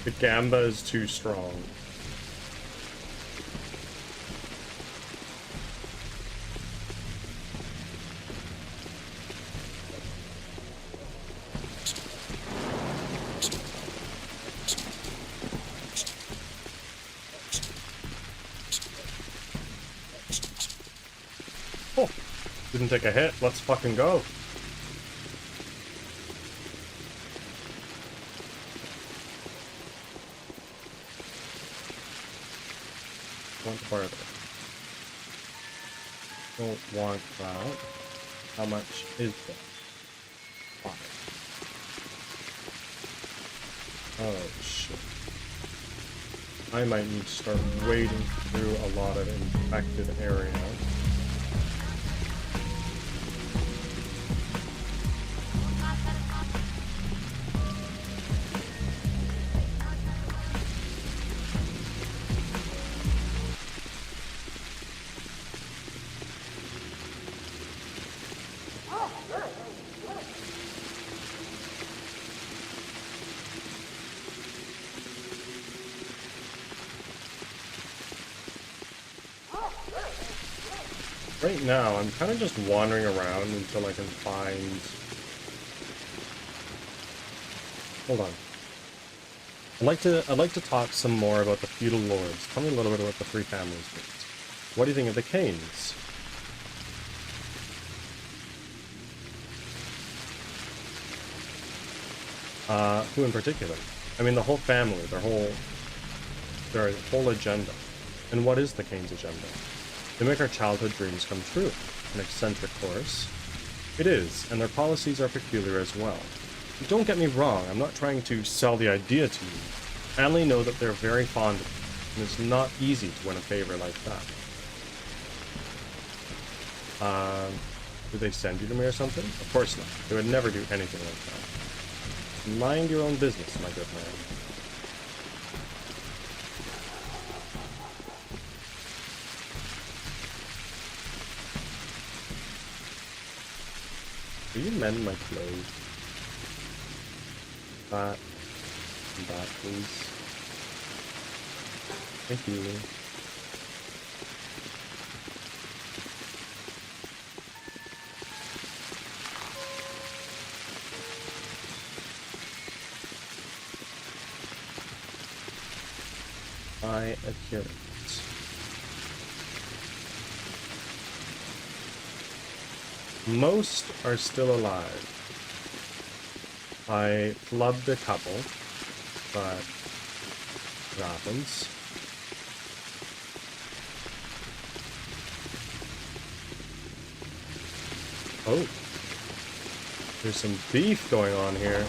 S2: The Gamba is too strong. Didn't take a hit. Let's fucking go. Want farther. Don't want that. How much is that? 5. Oh shit. I might need to start wading through a lot of infected area. Right now, I'm kind of just wandering around until I can find... Hold on. I'd like to talk some more about the feudal lords. Tell me a little bit about the three families, please. What do you think of the Canes? Who in particular? I mean, the whole family, their whole agenda. And what is the Canes' agenda? They make our childhood dreams come true. An eccentric course. It is, and their policies are peculiar as well. Don't get me wrong, I'm not trying to sell the idea to you. I only know that they're very fond of you, and it's not easy to win a favor like that. Did they send you to me or something? Of course not. They would never do anything like that. Mind your own business, my good man. Will you mend my clothes? That. And that, please. Thank you. My adherence. Most are still alive. I flubbed a couple, but it happens. Oh, there's some beef going on here.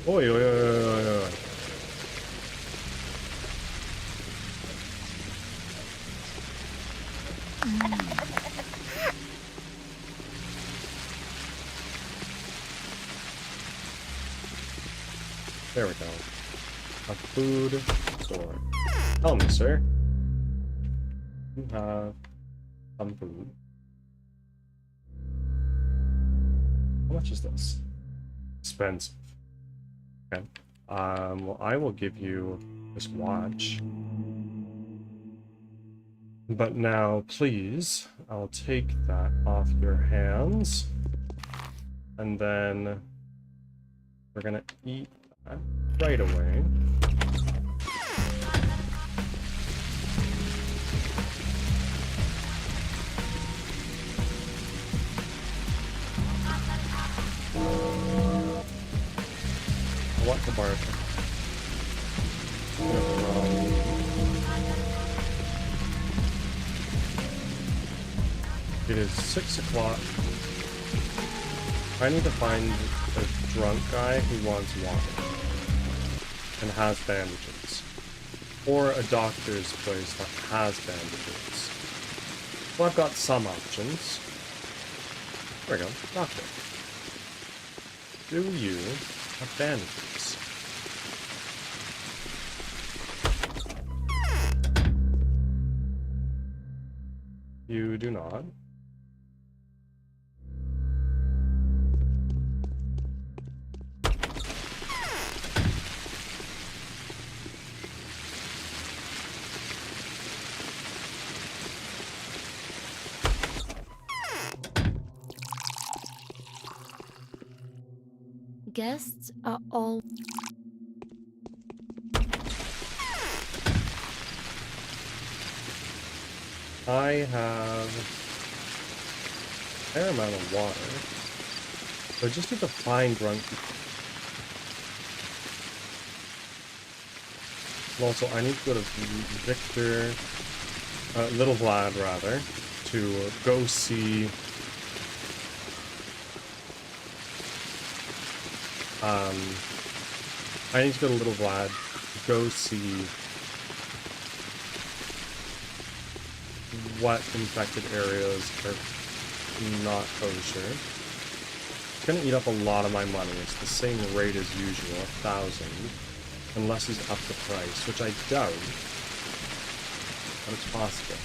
S2: Oi, oi, oi, oi, oi. There we go. A food store. Tell me, sir. You have some food. How much is this? Expensive. Okay. Well, I will give you this watch. But now, please, I'll take that off your hands. And then we're gonna eat that right away. I want the bargain. It is 6 o'clock. I need to find a drunk guy who wants water and has bandages. Or a doctor's place that has bandages. Well, I've got some options. There we go. Doctor. Do you have bandages? You do not.
S5: Guests are all...
S2: I have a fair amount of water. So I just need to find drunk people. And also, I need to go to Victor, Little Vlad rather, to go see I need to go to Little Vlad, go see what infected areas are not kosher. It's gonna eat up a lot of my money. It's the same rate as usual, 1,000. Unless he's up the price, which I doubt. But it's possible.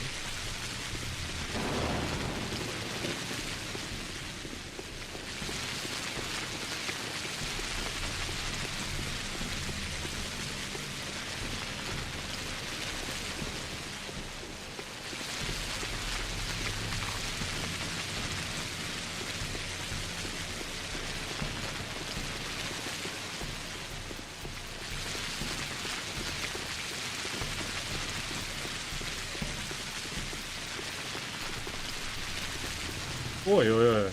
S2: Oi, oi, oi.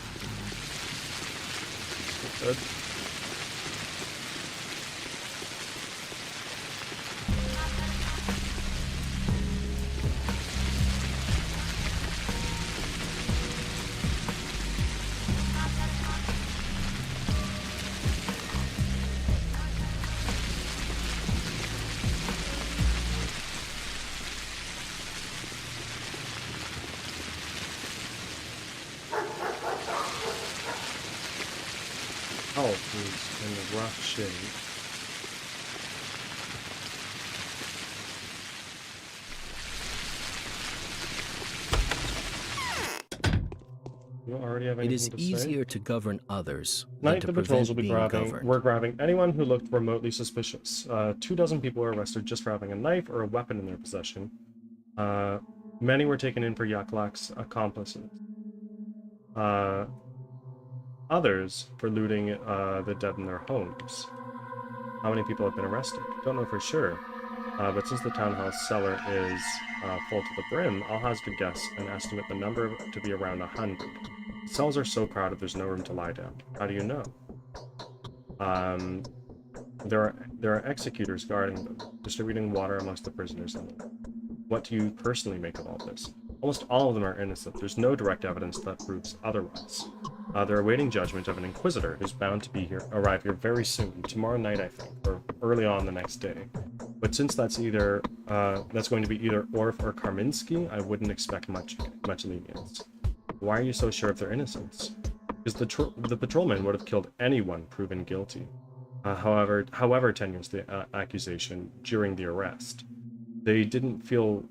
S2: Good. Health is in a rough shape. You already have
S6: It
S2: anything
S6: is
S2: to say?
S6: easier to govern others than
S2: Tonight
S6: to
S2: the patrols will
S6: prevent
S2: be
S6: being
S2: grabbing.
S6: governed.
S2: We're grabbing anyone who looked remotely suspicious. 24 people were arrested just for having a knife or a weapon in their possession. Many were taken in for Yaklak's accomplices. Others for looting the dead in their homes. How many people have been arrested? Don't know for sure. But since the townhouse cellar is full to the brim, I'll hazard a guess and estimate the number to be around 100. The cells are so crowded there's no room to lie down. How do you know? There are executors guarding them, distributing water amongst the prisoners in them. What do you personally make of all this? Almost all of them are innocent. There's no direct evidence that proves otherwise. They're awaiting judgment of an inquisitor who's bound to arrive here very soon, tomorrow night, I think, or early on the next day. But since that's that's going to be either Orf or Karminski, I wouldn't expect much lenience. Why are you so sure of their innocence? Because the patrolman would have killed anyone proven guilty. However tenuous the accusation during the arrest, they didn't feel.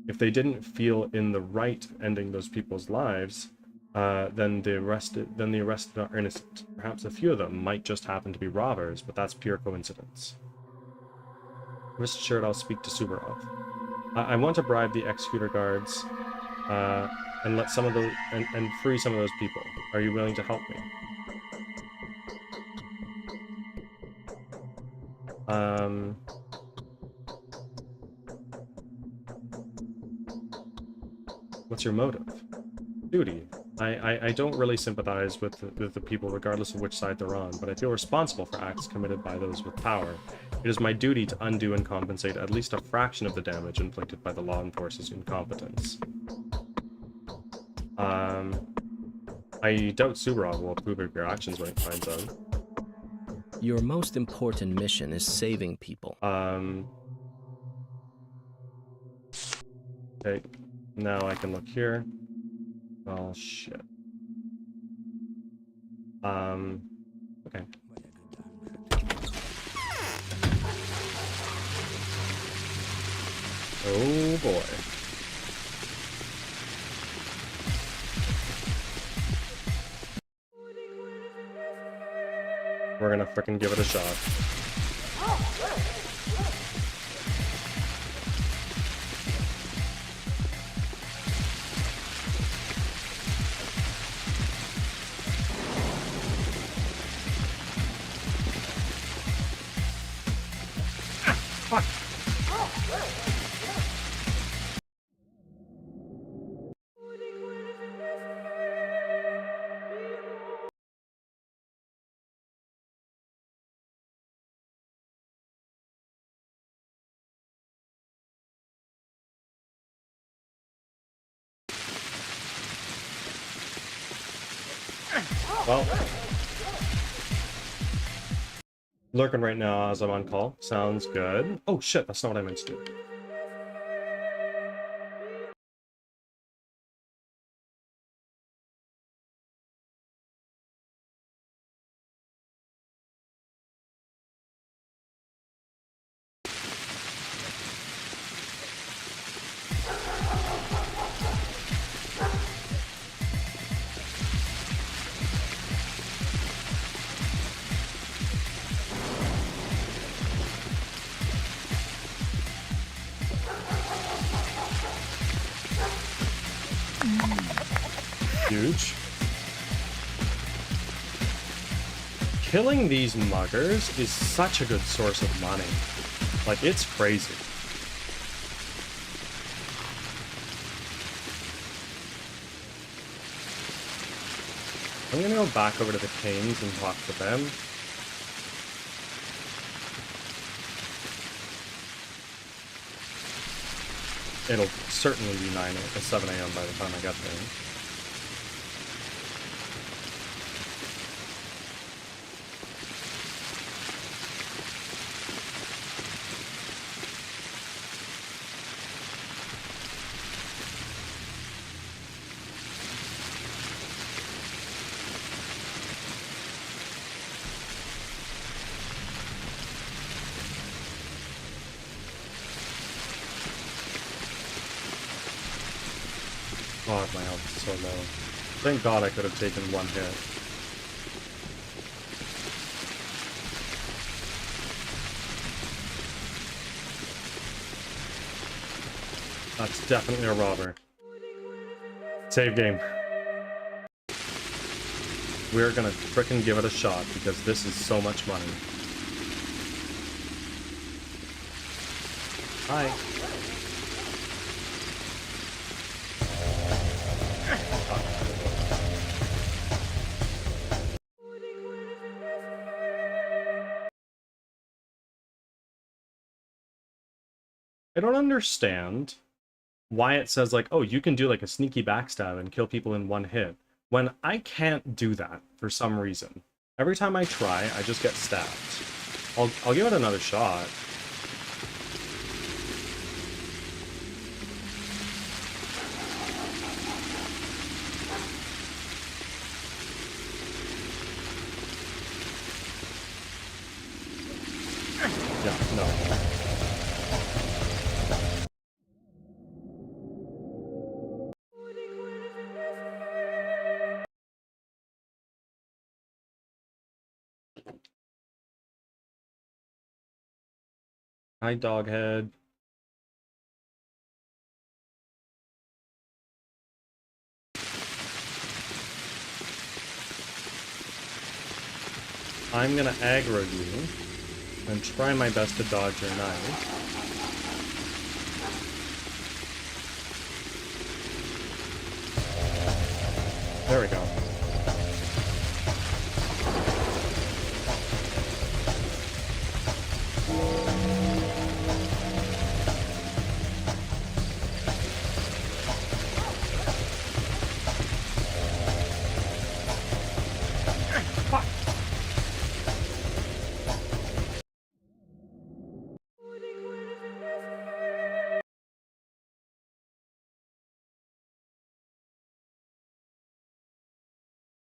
S2: If they didn't feel in the right ending those people's lives, then the arrested are innocent. Perhaps a few of them might just happen to be robbers, but that's pure coincidence. Rest assured, I'll speak to Suvorov. I want to bribe the executor guards and let some of those and free some of those people. Are you willing to help me? What's your motive? Duty. I don't really sympathize with the people regardless of which side they're on, but I feel responsible for acts committed by those with power. It is my duty to undo and compensate at least a fraction of the damage inflicted by the law enforcement's incompetence. I doubt Suvorov will approve of your actions when it finds out.
S6: Your most important mission is saving people.
S2: Okay, now I can look here. Oh, shit. Okay. Oh, boy. We're gonna frickin' give it a shot. Well, lurking right now as I'm on call. Sounds good. Oh shit, that's not what I meant to do. Huge. Killing these muggers is such a good source of money. Like, it's crazy. I'm gonna go back over to the Canes and talk to them. It'll certainly be 7 a.m. by the time I get there. God, my health is so low. Thank God I could have taken one hit. That's definitely a robber. Save game. We're gonna frickin' give it a shot because this is so much money. Hi. I don't understand why it says like, oh, you can do like a sneaky backstab and kill people in one hit, when I can't do that for some reason. Every time I try, I just get stabbed. I'll give it another shot. Yeah, no. Hi, Doghead. I'm gonna aggro you and try my best to dodge your knife. There we go.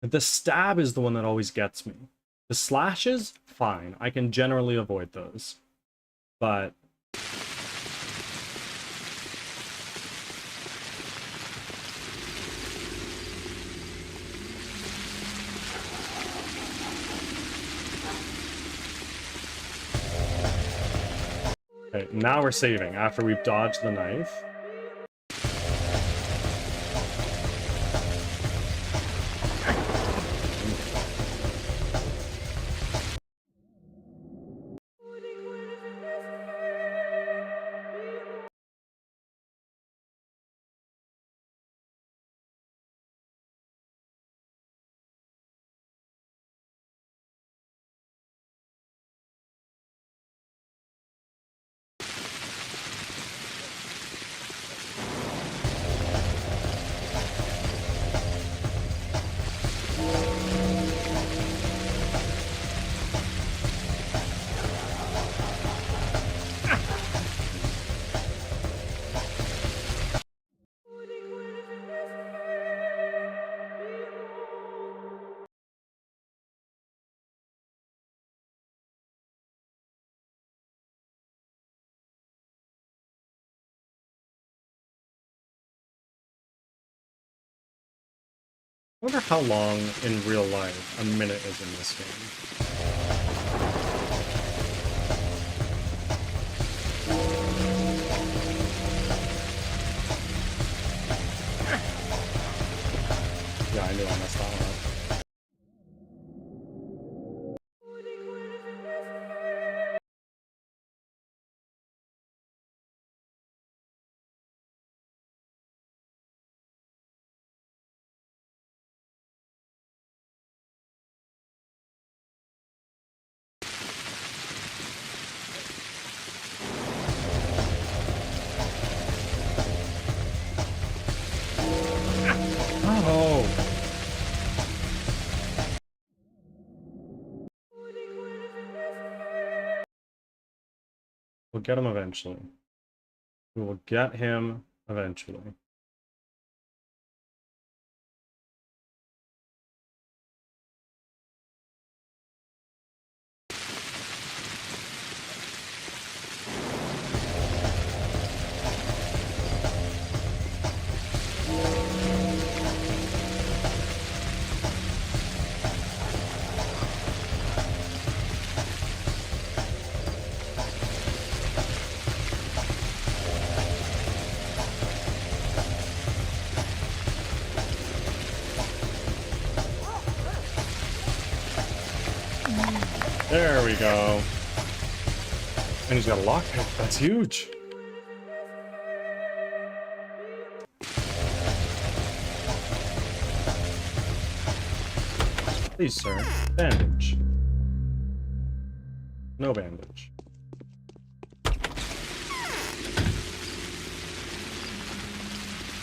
S2: The stab is the one that always gets me. The slashes, fine. I can generally avoid those. But okay, now we're saving after we've dodged the knife. wonder how long in real life a minute is in this game. Yeah, I knew I messed that one up. Oh! We'll get him eventually. We will get him eventually. There we go. And he's got a lockpick. That's huge. Please, sir. Bandage. No bandage.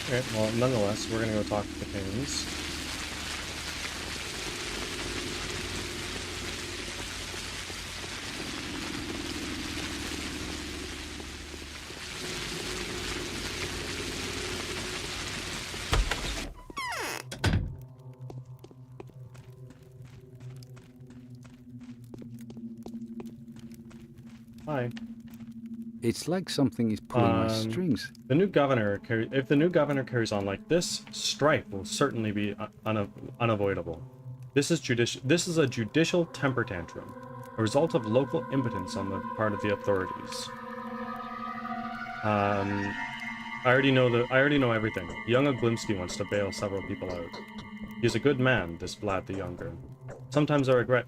S2: Okay, well, nonetheless, we're gonna go talk to the kings. Hi.
S7: It's like something is pulling my strings.
S2: The new governor, if the new governor carries on like this, strife will certainly be unavoidable. This is a judicial temper tantrum, a result of local impotence on the part of the authorities. I already know everything. Young Oglimsky wants to bail several people out. He's a good man, this Vlad the Younger. Sometimes I regret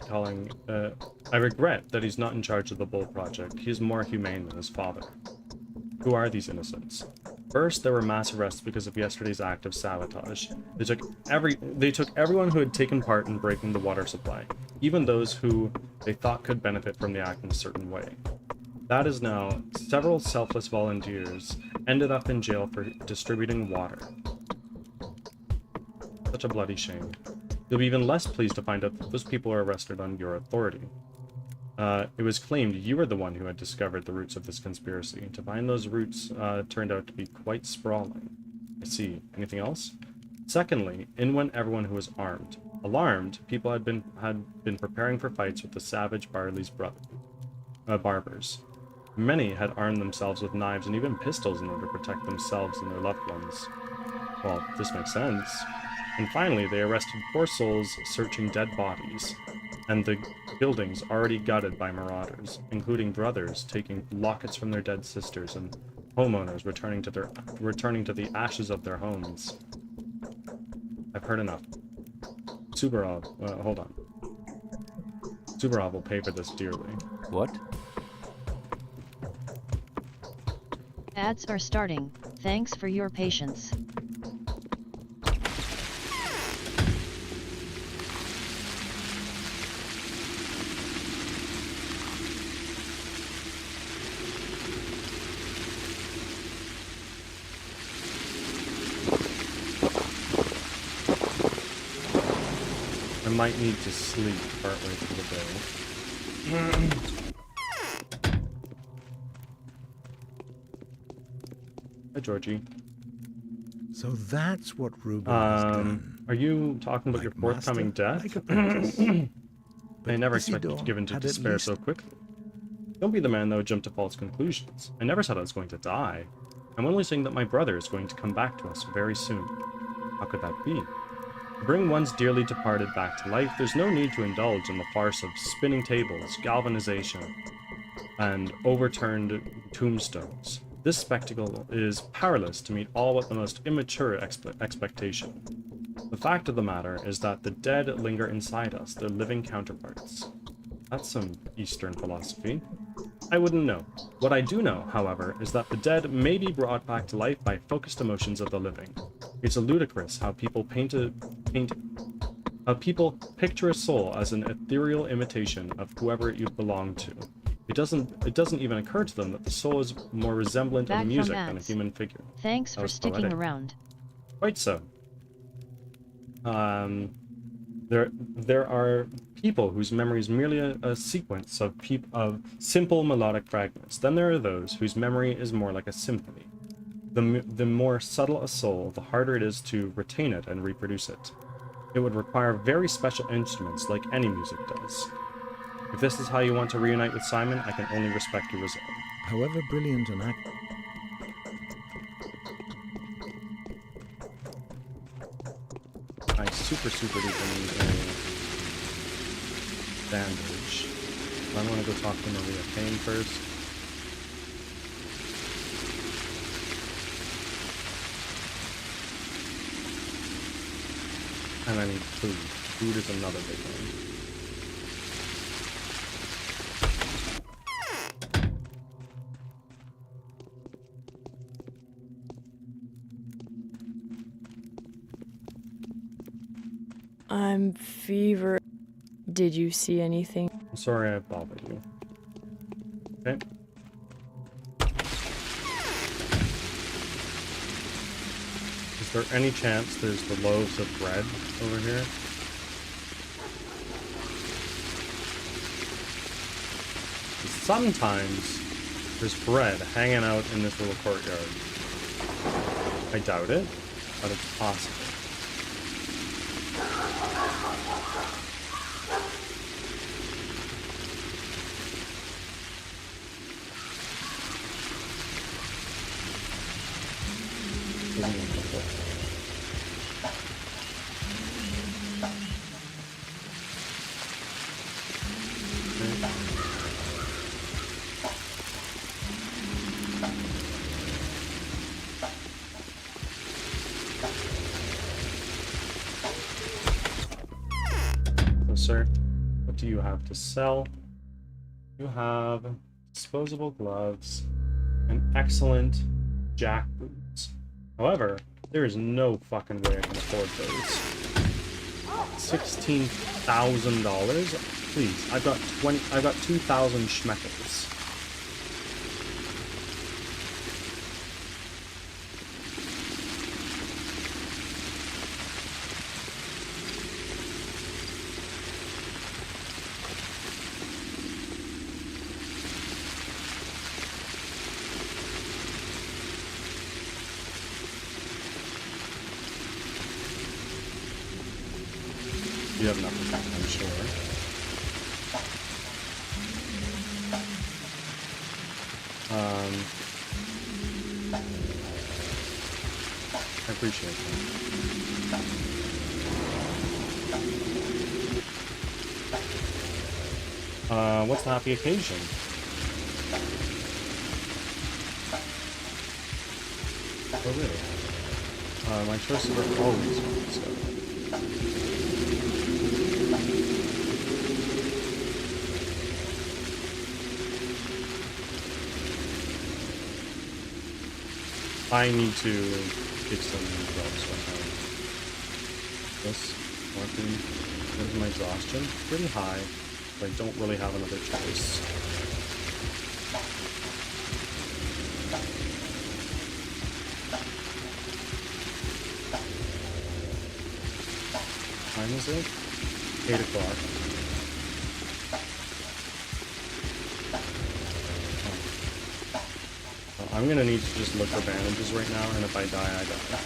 S2: that he's not in charge of the Bull Project. He is more humane than his father. Who are these innocents? First, there were mass arrests because of yesterday's act of sabotage. They took everyone who had taken part in breaking the water supply, even those who they thought could benefit from the act in a certain way. That is now, several selfless volunteers ended up in jail for distributing water. Such a bloody shame. You'll be even less pleased to find out that those people are arrested on your authority. It was claimed you were the one who had discovered the roots of this conspiracy. To find those roots turned out to be quite sprawling. I see. Anything else? Secondly, in went everyone who was armed. Alarmed, people had been preparing for fights with the savage Barley's barbers. Many had armed themselves with knives and even pistols in order to protect themselves and their loved ones. Well, this makes sense. And finally, they arrested poor souls searching dead bodies, and the buildings already gutted by marauders, including brothers taking lockets from their dead sisters and homeowners returning to the ashes of their homes. I've heard enough. Subarov, hold on. Subarov will pay for this dearly.
S7: What?
S8: Ads are starting. Thanks for your patience.
S2: I might need to sleep partway through the day. Hi, Georgie.
S9: So that's what Ruben has done.
S2: Are you talking about your forthcoming death? I never expected you to give in to despair so quickly. Don't be the man that would jump to false conclusions. I never said I was going to die. I'm only saying that my brother is going to come back to us very soon. How could that be? To bring one's dearly departed back to life, there's no need to indulge in the farce of spinning tables, galvanization, and overturned tombstones. This spectacle is powerless to meet all but the most immature expectation. The fact of the matter is that the dead linger inside us, their living counterparts. That's some Eastern philosophy. I wouldn't know. What I do know, however, is that the dead may be brought back to life by focused emotions of the living. It's ludicrous how people picture a soul as an ethereal imitation of whoever you belong to. It doesn't even occur to them that the soul is more resemblant
S8: Back
S2: in
S8: from
S2: music than a
S8: ads.
S2: human figure.
S8: Thanks
S2: That
S8: for
S2: was
S8: sticking
S2: poetic.
S8: around.
S2: Quite so. There are people whose memory is merely a sequence of simple melodic fragments. Then there are those whose memory is more like a symphony. The more subtle a soul, the harder it is to retain it and reproduce it. It would require very special instruments, like any music does. If this is how you want to reunite with Simon, I can only respect your resolve.
S9: However brilliant an act.
S2: I super duper need a bandage. I want to go talk to Maria Payne first. And I need food. Food is another big one.
S10: I'm fever. Did you see anything?
S2: I'm sorry I bothered you. Okay. Is there any chance there's the loaves of bread over here? Sometimes there's bread hanging out in this little courtyard. I doubt it, but it's possible. Sir, what do you have to sell? You have disposable gloves and excellent jack boots. However, there is no fucking way I can afford those. $16,000? Please, I've got 2,000 schmeckles. You have nothing, I'm sure. I appreciate that. What's the happy occasion? Oh, really? My choices are always one, so... I need to get some drugs right now. This, morphine, what is my exhaustion? Pretty high, but I don't really have another choice. What time is it? 8 o'clock. I'm gonna need to just look for bandages right now, and if I die, I die.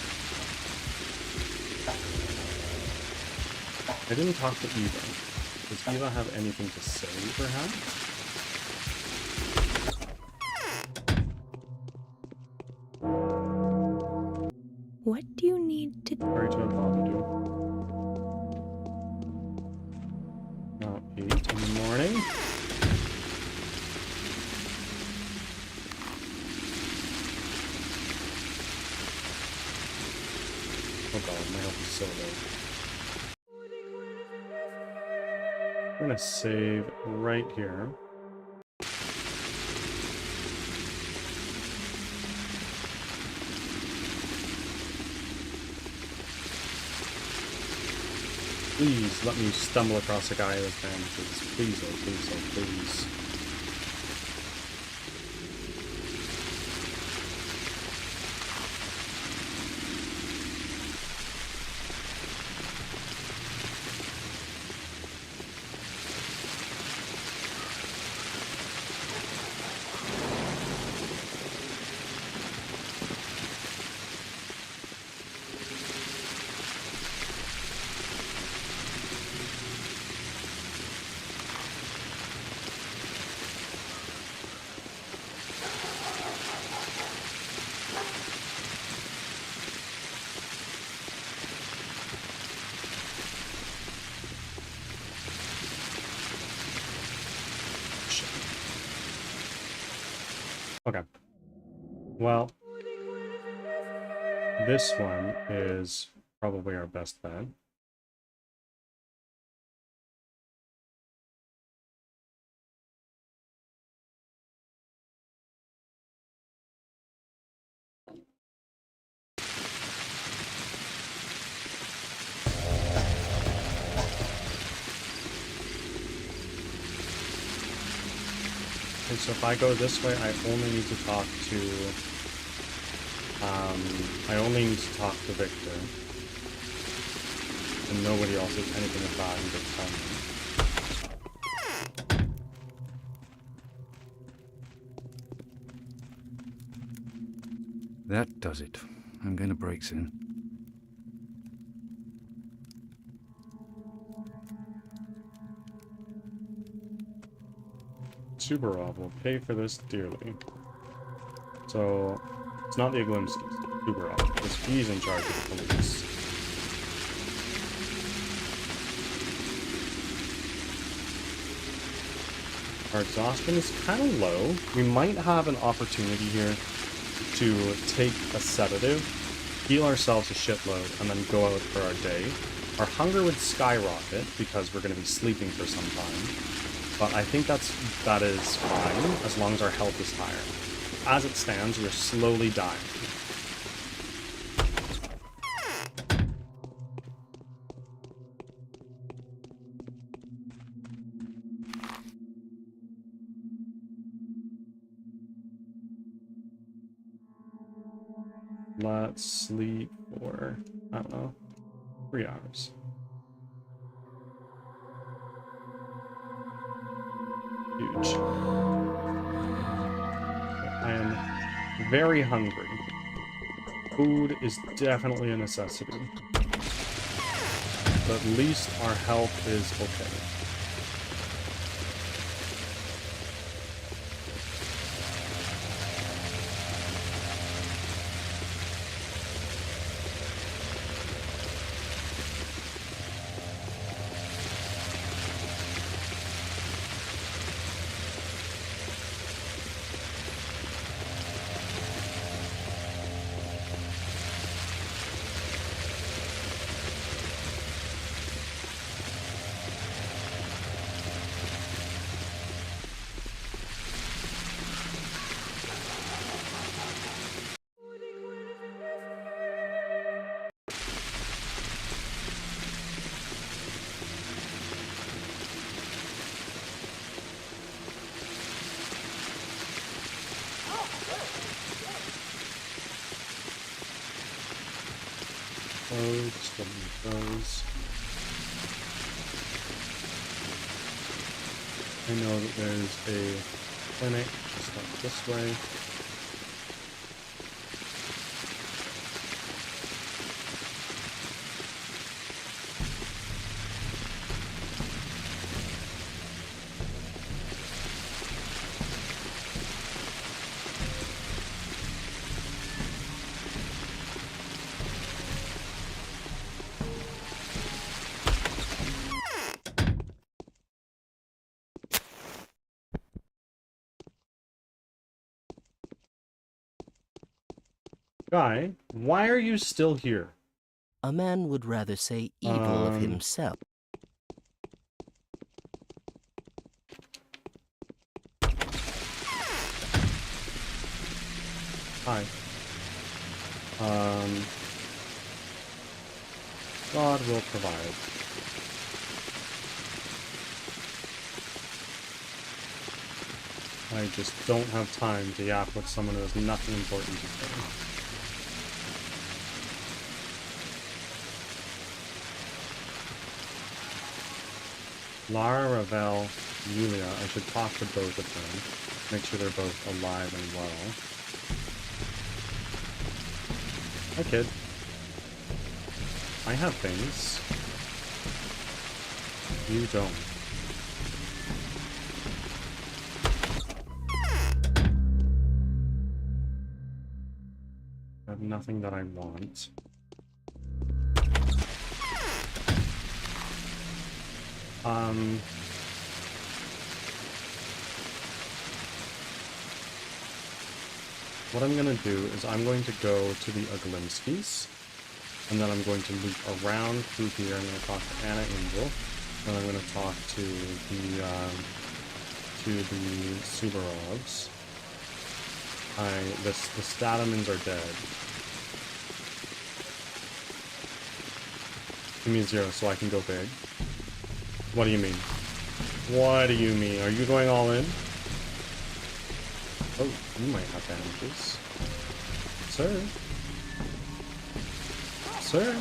S2: I didn't talk to Eva. Does Eva have anything to say, perhaps?
S10: What do you need to...
S2: Sorry to have bothered you. We're gonna save right here. Please let me stumble across a guy who has bandages. Please, oh please, oh please. Okay. Well, this one is probably our best bet. And so if I go this way, I only need to talk to, I only need to talk to Victor. And nobody else has anything of value to tell me.
S7: That does it. I'm going to break soon.
S2: Subarov will pay for this dearly. So, it's not the Iglimskis, Subarov, because he's in charge of the police. Our exhaustion is kind of low. We might have an opportunity here to take a sedative, heal ourselves a shitload, and then go out for our day. Our hunger would skyrocket because we're going to be sleeping for some time. But I think that is fine as long as our health is higher. As it stands, we're slowly dying. Let's sleep for, I don't know, 3 hours. Huge. I am very hungry. Food is definitely a necessity. But at least our health is okay. Those. I know that there's a clinic just up this way. Guy, why are you still here?
S6: A man would rather say evil of himself.
S2: Hi. God will provide. I just don't have time to yap with someone who has nothing important to say. Lara, Ravel, Yulia. I should talk to both of them. Make sure they're both alive and well. Hi, kid. I have things. You don't. I have nothing that I want. What I'm gonna do is I'm going to go to the Uglinskis, and then I'm going to loop around through here. I'm gonna talk to Anna Angel, and I'm gonna talk to the Subarovs. The Statamins are dead. Give me 0 so I can go big. What do you mean? What do you mean? Are you going all in? Oh, you might have bandages. Sir? Sir?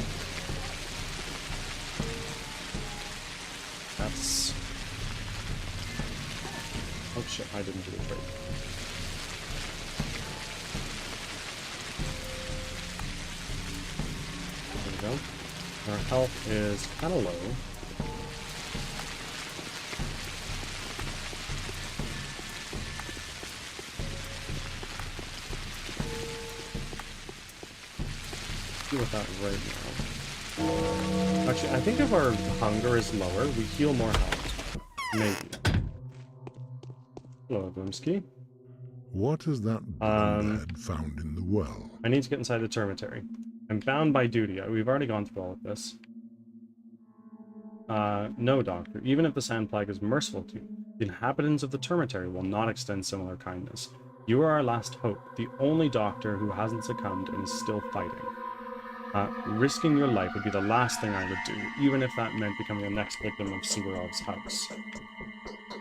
S2: That's... Oh shit, I didn't do the trade. There we go. Our health is kind of low. With that right now. Actually, I think if our hunger is lower, we heal more health. Maybe. Hello, Boomski.
S9: What is that bonehead found in the well?
S2: I need to get inside the termitary. I'm bound by duty. We've already gone through all of this. No, Doctor. Even if the Sand Plague is merciful to you, the inhabitants of the termitary will not extend similar kindness. You are our last hope, the only doctor who hasn't succumbed and is still fighting. Risking your life would be the last thing I would do, even if that meant becoming the next victim of Subarov's house.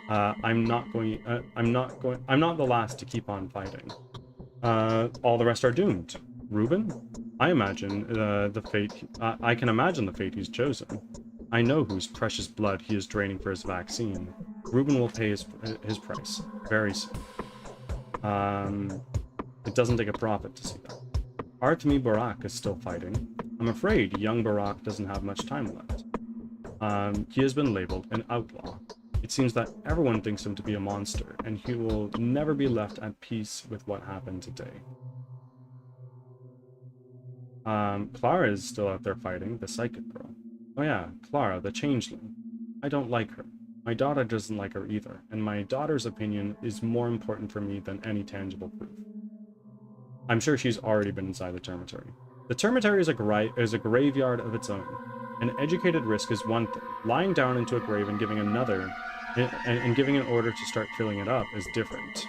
S2: I'm not the last to keep on fighting. All the rest are doomed. Reuben? I imagine I can imagine the fate he's chosen. I know whose precious blood he is draining for his vaccine. Reuben will pay his price very soon. It doesn't take a prophet to see that. Artemi Barak is still fighting. I'm afraid young Barak doesn't have much time left. He has been labeled an outlaw. It seems that everyone thinks him to be a monster, and he will never be left at peace with what happened today. Clara is still out there fighting, the psychic girl. Oh yeah, Clara, the changeling. I don't like her. My daughter doesn't like her either, and my daughter's opinion is more important for me than any tangible proof. I'm sure she's already been inside the termitary. The termitary is a graveyard of its own. An educated risk is one thing. Lying down into a grave and giving another, and giving an order to start filling it up is different.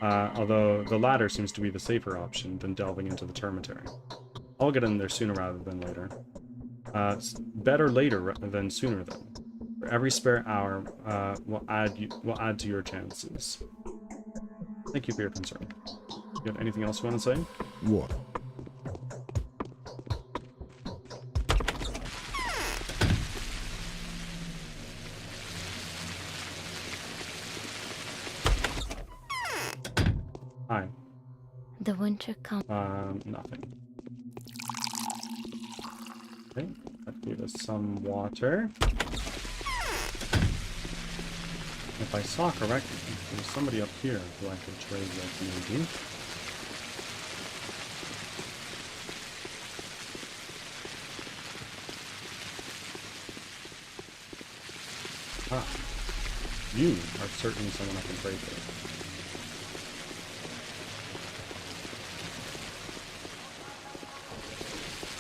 S2: Although the latter seems to be the safer option than delving into the termitary. I'll get in there sooner rather than later. Better later than sooner then. For every spare hour will add to your chances. Thank you for your concern. You have anything else you want to say?
S9: What?
S2: Hi.
S5: The winter comes.
S2: Nothing. Okay, that gave us some water. If I saw correctly, there's somebody up here who I could trade with, maybe. Ah, you are certainly someone I can trade with.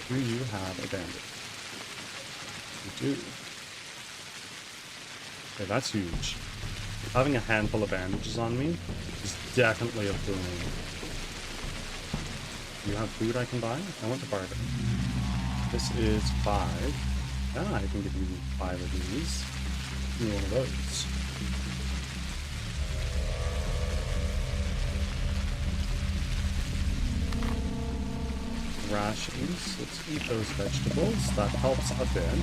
S2: Do you have a bandage? You do. Okay, that's huge. Having a handful of bandages on me is definitely a boon. Do you have food I can buy? I want to barter. This is 5. Ah, I can give you 5 of these. Give me one of those. Rations. Let's eat those vegetables. That helps a bit.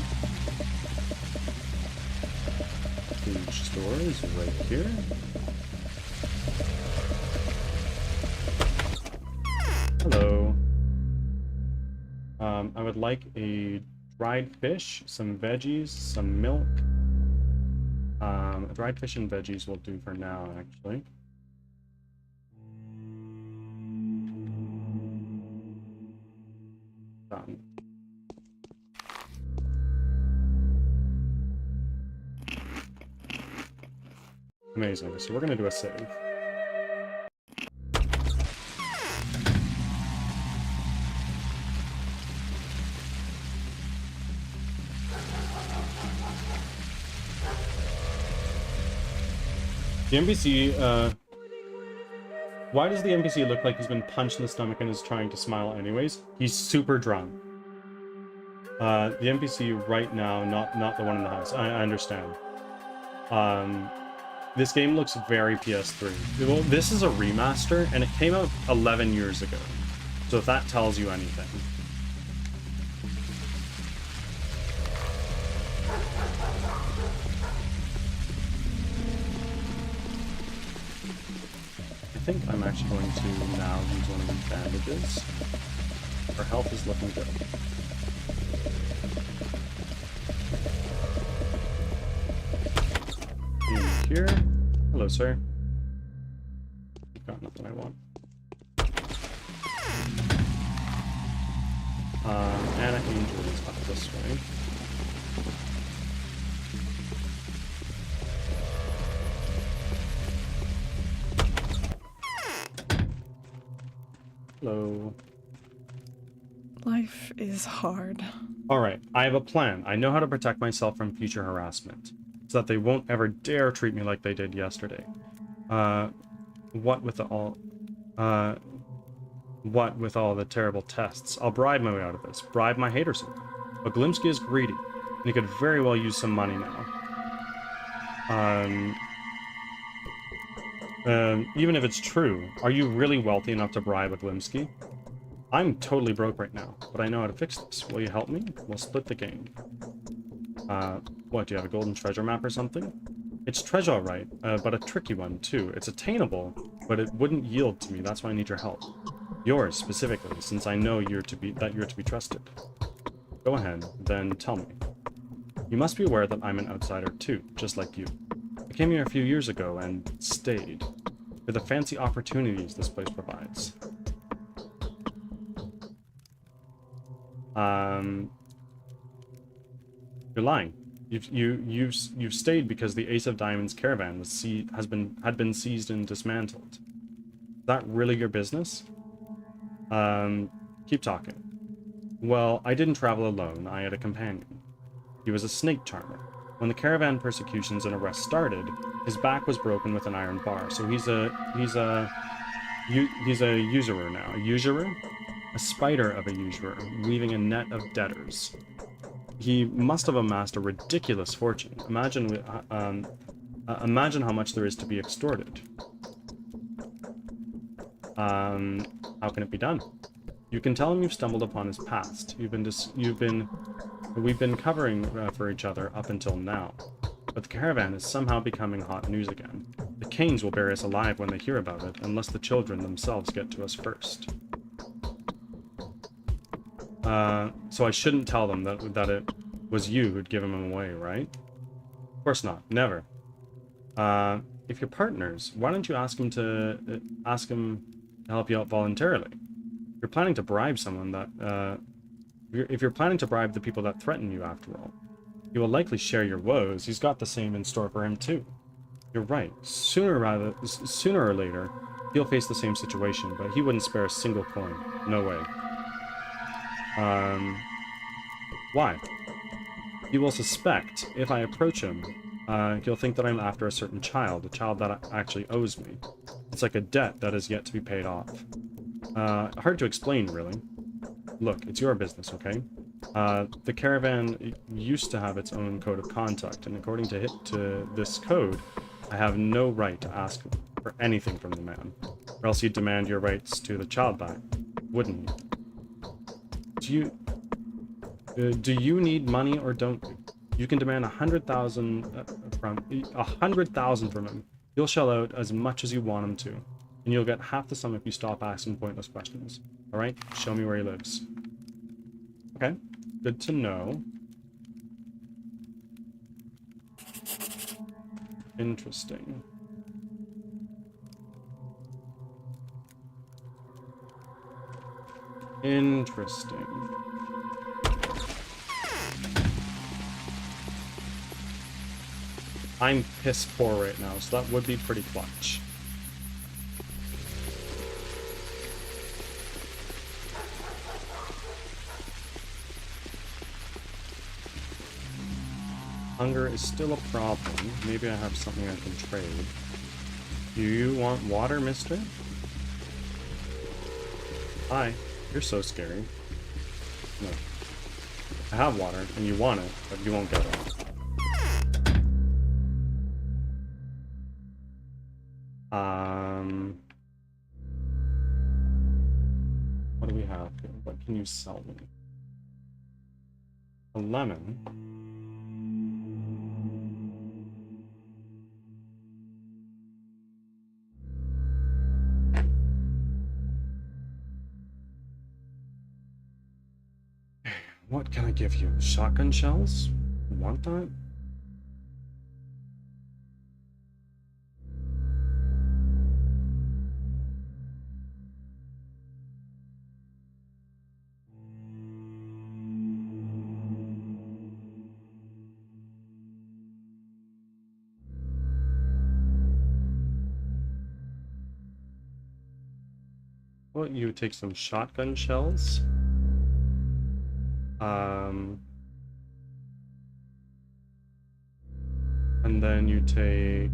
S2: Food store is right here. Hello. I would like a dried fish, some veggies, some milk. Dried fish and veggies will do for now, actually. Done. Amazing. So we're gonna do a save. The NPC, why does the NPC look like he's been punched in the stomach and is trying to smile anyways? He's super drunk. The NPC right now, not the one in the house. I understand. This game looks very PS3. Well, this is a remaster, and it came out 11 years ago. So if that tells you anything. I think I'm actually going to now use one of these bandages. Our health is looking good. In here. Hello, sir. Got nothing I want. And an angel is up this way. Hello.
S10: Life is hard.
S2: Alright, I have a plan. I know how to protect myself from future harassment, so that they won't ever dare treat me like they did yesterday. What with all the terrible tests? I'll bribe my way out of this. Bribe my haters. But Glimpsky is greedy, and he could very well use some money now. Even if it's true, are you really wealthy enough to bribe a Glimpsky? I'm totally broke right now, but I know how to fix this. Will you help me? We'll split the game. What, do you have a golden treasure map or something? It's treasure, all right, but a tricky one, too. It's attainable, but it wouldn't yield to me. That's why I need your help. Yours, specifically, since I know you're to be trusted. Go ahead, then tell me. You must be aware that I'm an outsider, too, just like you. I came here a few years ago and stayed, for the fancy opportunities this place provides. You're lying. You've stayed because the Ace of Diamonds caravan had been seized and dismantled. Is that really your business? Keep talking. Well, I didn't travel alone. I had a companion. He was a snake charmer. When the caravan persecutions and arrests started, his back was broken with an iron bar. So he's a usurer now. A usurer? A spider of a usurer, weaving a net of debtors. He must have amassed a ridiculous fortune. Imagine how much there is to be extorted. How can it be done? You can tell him you've stumbled upon his past. We've been covering for each other up until now. But the caravan is somehow becoming hot news again. The Canes will bury us alive when they hear about it, unless the children themselves get to us first. So I shouldn't tell them that it was you who'd given him away, right? Of course not. Never. If you're partners, why don't you ask him to help you out voluntarily? If you're planning to bribe someone if you're planning to bribe the people that threaten you, after all, he will likely share your woes. He's got the same in store for him too. You're right. Sooner or later, he'll face the same situation, but he wouldn't spare a single coin. No way. Why? He will suspect, if I approach him, he'll think that I'm after a certain child, a child that actually owes me. It's like a debt that is yet to be paid off. Hard to explain, really. Look, it's your business, okay? The caravan used to have its own code of conduct, and according to this code, I have no right to ask for anything from the man, or else you'd demand your rights to the child back, wouldn't you? Do you need money or don't you? You can demand 100,000 from him. He'll shell out as much as you want him to, and you'll get half the sum if you stop asking pointless questions. All right? Show me where he lives. Okay, good to know. Interesting. Interesting. I'm piss poor right now, so that would be pretty clutch. Hunger is still a problem. Maybe I have something I can trade. Do you want water, mister? Hi. You're so scary. No. I have water, and you want it, but you won't get it. What do we have here? What can you sell me? A lemon? What can I give you? Shotgun shells? Want that? Well, you take some shotgun shells. And then you take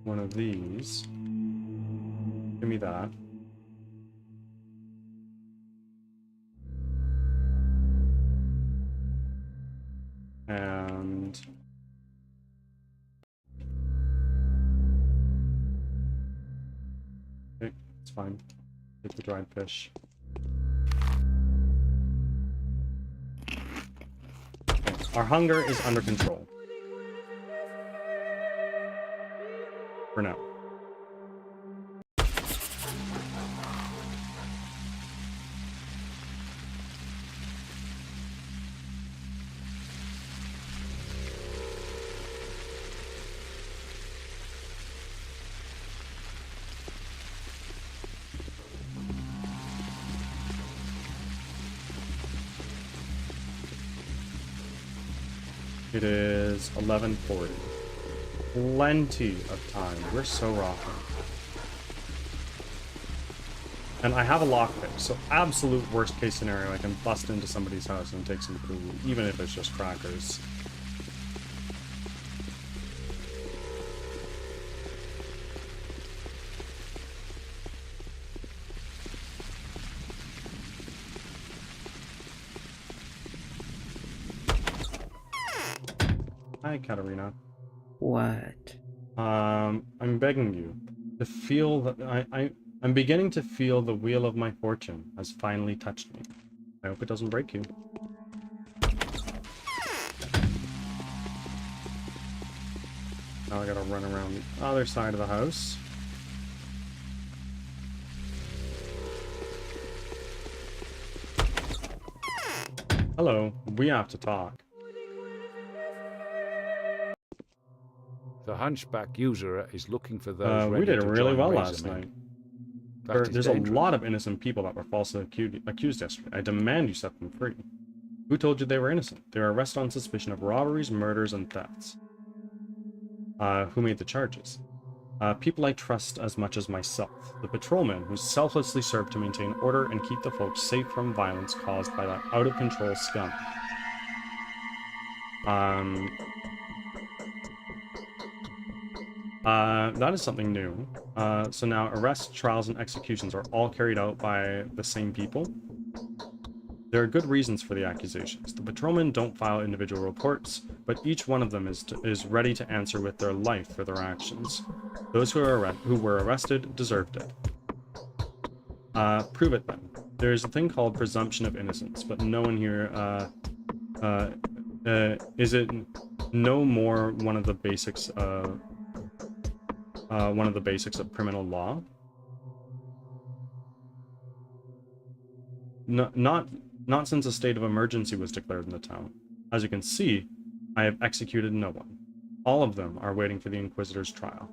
S2: one of these. Give me that. And okay, it's fine. Take the dried fish. Okay, our hunger is under control. For now. It is 11:40. Plenty of time. We're so rocking. And I have a lockpick, so absolute worst case scenario, I can bust into somebody's house and take some food, even if it's just crackers. Hi, Katarina.
S11: What?
S2: I'm begging you to feel that I'm beginning to feel the wheel of my fortune has finally touched me. I hope it doesn't break you. Now I gotta run around the other side of the house. Hello, we have to talk.
S7: The hunchback user is looking for those
S2: we
S7: ready
S2: did
S7: to
S2: really
S7: join
S2: well
S7: Razor
S2: last
S7: Men.
S2: night.
S7: That is
S2: There's a
S7: dangerous.
S2: lot of innocent people that were falsely accused yesterday. I demand you set them free. Who told you they were innocent? They were arrested on suspicion of robberies, murders, and thefts. Who made the charges? People I trust as much as myself. The patrolmen who selflessly serve to maintain order and keep the folks safe from violence caused by that out-of-control scum. That is something new. So now arrests, trials, and executions are all carried out by the same people. There are good reasons for the accusations. The patrolmen don't file individual reports, but each one of them is ready to answer with their life for their actions. Those who were arrested deserved it. Prove it then. There is a thing called presumption of innocence, but no one here, is it no more one of the basics of criminal law? Not since a state of emergency was declared in the town. As you can see, I have executed no one. All of them are waiting for the Inquisitor's trial.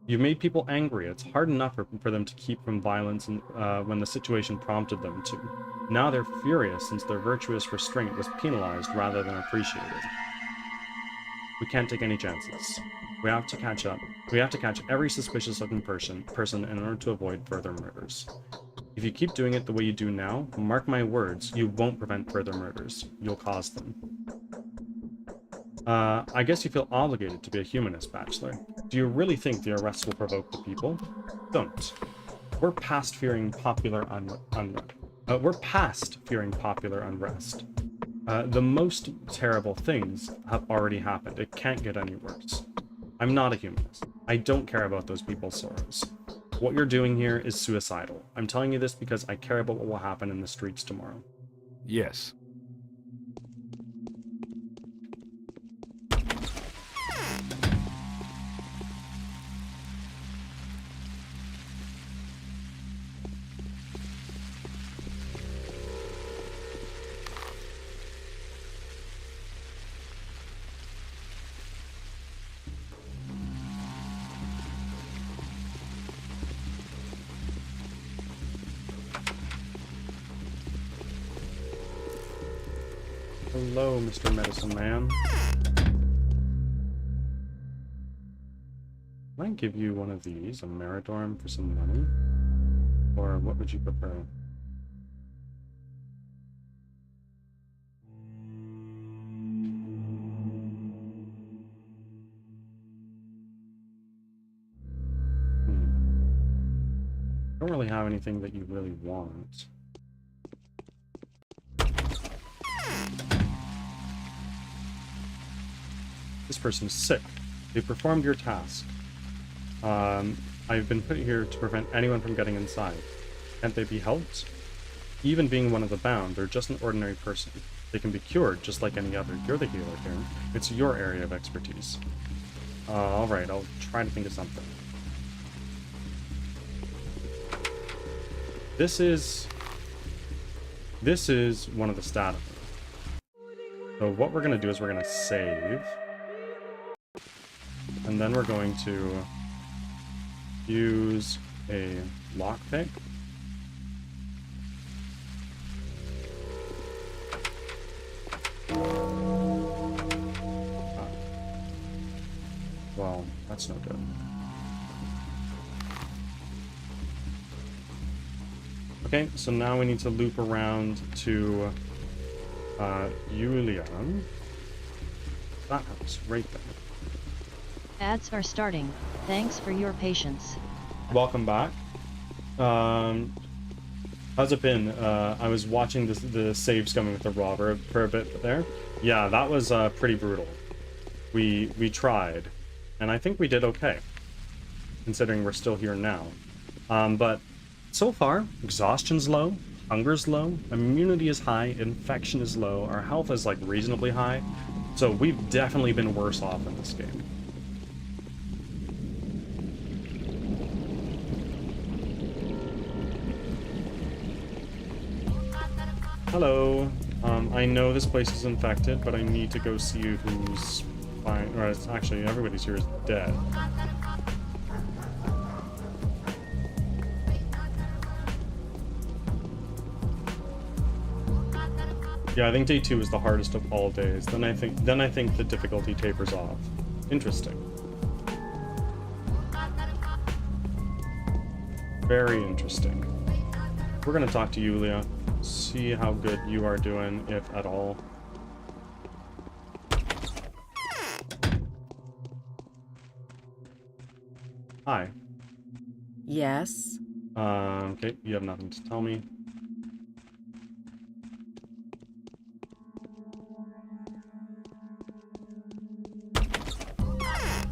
S2: You've made people angry. It's hard enough for them to keep from violence when the situation prompted them to. Now they're furious since their virtuous restraint was penalized rather than appreciated. We can't take any chances. We have to catch up. We have to catch every suspicious-looking person in order to avoid further murders. If you keep doing it the way you do now, mark my words, you won't prevent further murders. You'll cause them. I guess you feel obligated to be a humanist, Bachelor. Do you really think the arrests will provoke the people? Don't. We're past fearing popular unrest. The most terrible things have already happened. It can't get any worse. I'm not a humanist. I don't care about those people's sorrows. What you're doing here is suicidal. I'm telling you this because I care about what will happen in the streets tomorrow.
S7: Yes.
S2: Hello, Mr. Medicine Man. Can I give you one of these, a Meridorm, for some money? Or what would you prefer? Don't really have anything that you really want. This person is sick. They performed your task. I've been put here to prevent anyone from getting inside. Can't they be helped? Even being one of the bound, they're just an ordinary person. They can be cured just like any other. You're the healer here. It's your area of expertise. Alright, I'll try to think of something. This is one of the stat. So what we're going to do is we're going to save. And then we're going to use a lockpick. Well, that's no good. Okay, so now we need to loop around to Julia. That house, right there.
S8: Ads are starting. Thanks for your patience.
S2: Welcome back. How's it been? I was watching the saves coming with the robber for a bit there. Yeah, that was pretty brutal. We tried, and I think we did okay, considering we're still here now. But so far, exhaustion's low, hunger's low, immunity is high, infection is low, our health is like reasonably high. So we've definitely been worse off in this game. Hello. I know this place is infected, but I need to go see who's fine. Or it's actually, everybody's here is dead. Yeah, I think day 2 is the hardest of all days. Then I think the difficulty tapers off. Interesting. Very interesting. We're gonna talk to Julia. See how good you are doing, if at all. Hi.
S11: Yes.
S2: Okay, you have nothing to tell me.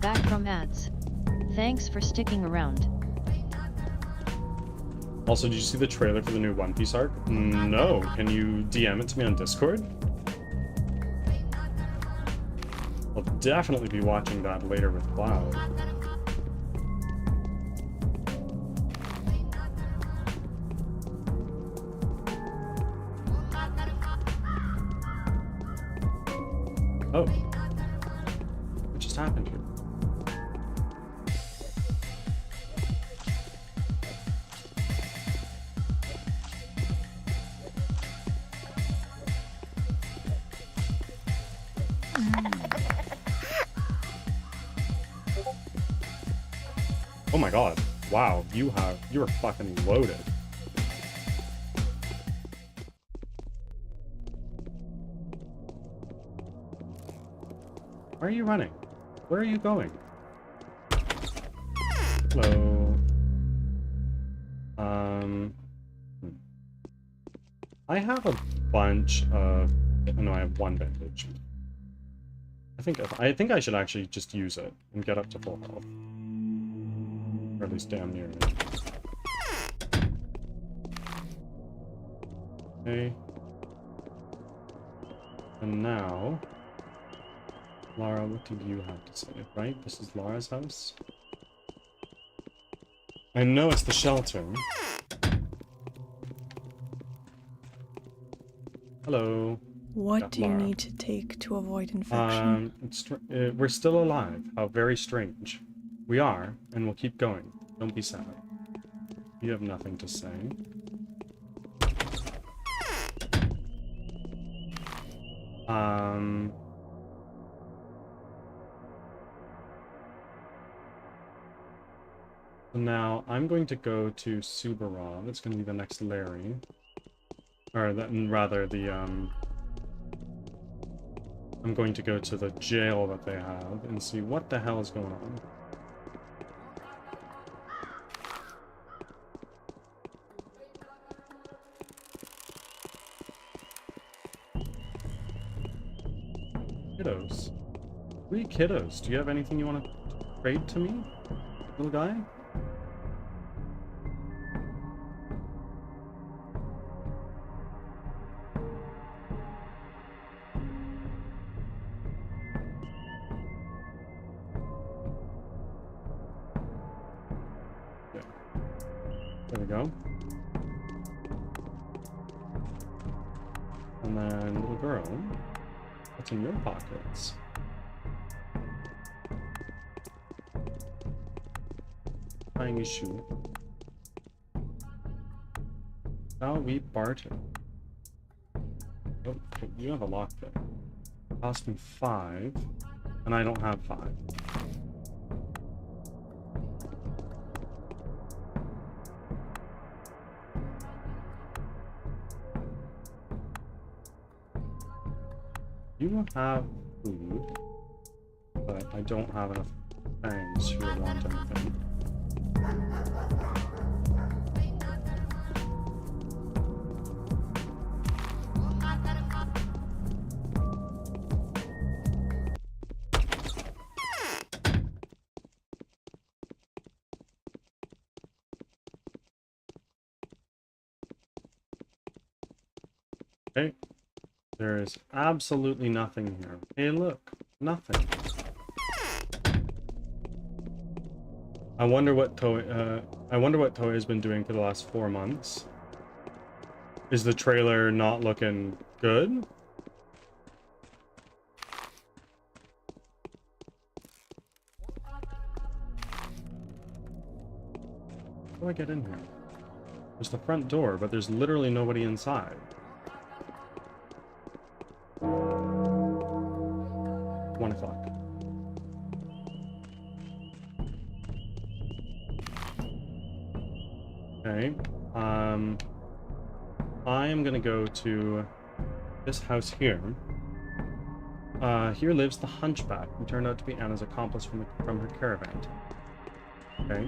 S8: Back from ads. Thanks for sticking around.
S2: Also, did you see the trailer for the new One Piece arc? No. Can you DM it to me on Discord? I'll definitely be watching that later with Cloud. Oh. What just happened here? Oh my god. Wow, you're fucking loaded. Where are you running? Where are you going? Hello. I have a bunch of... Oh no, I have one bandage. I think I should actually just use it and get up to full health. Or at least damn near it. Okay. And now... Lara, what do you have to say? Right? This is Lara's house? I know it's the shelter. Hello.
S10: What do you need to take to avoid infection?
S2: We're still alive. How very strange. We are, and we'll keep going. Don't be sad. You have nothing to say. Now, I'm going to go to Subarov. It's going to be the next Larry. Or, rather, I'm going to go to the jail that they have and see what the hell is going on. Kiddos. 3 kiddos. Do you have anything you want to trade to me, little guy? There we go. And then, little girl, what's in your pockets? Tiny shoe. Shall we barter? Oh, you have a lockpick. Cost me 5, and I don't have 5. You have food, but I don't have enough things to want anything. Okay. There is absolutely nothing here. Hey, look. Nothing. I wonder what Toei has been doing for the last 4 months. Is the trailer not looking good? How do I get in here? There's the front door, but there's literally nobody inside. 1 o'clock. Okay. I am gonna go to this house here. Here lives the Hunchback, who turned out to be Anna's accomplice from her caravan. Okay.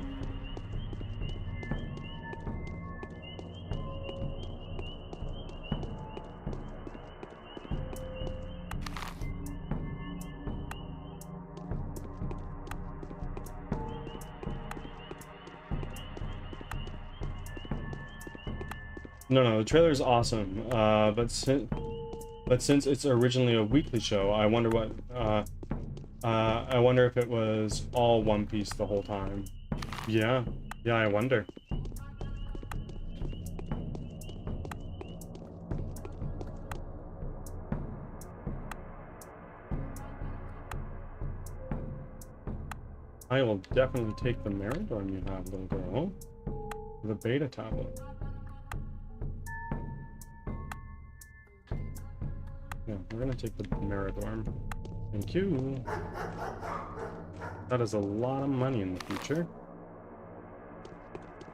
S2: No, the trailer is awesome. But since it's originally a weekly show, I wonder what. I wonder if it was all One Piece the whole time. Yeah, I wonder. I will definitely take the Meridorm you have, little girl. The beta tablet. Yeah, we're gonna take the Meridorm. Thank you. That is a lot of money in the future.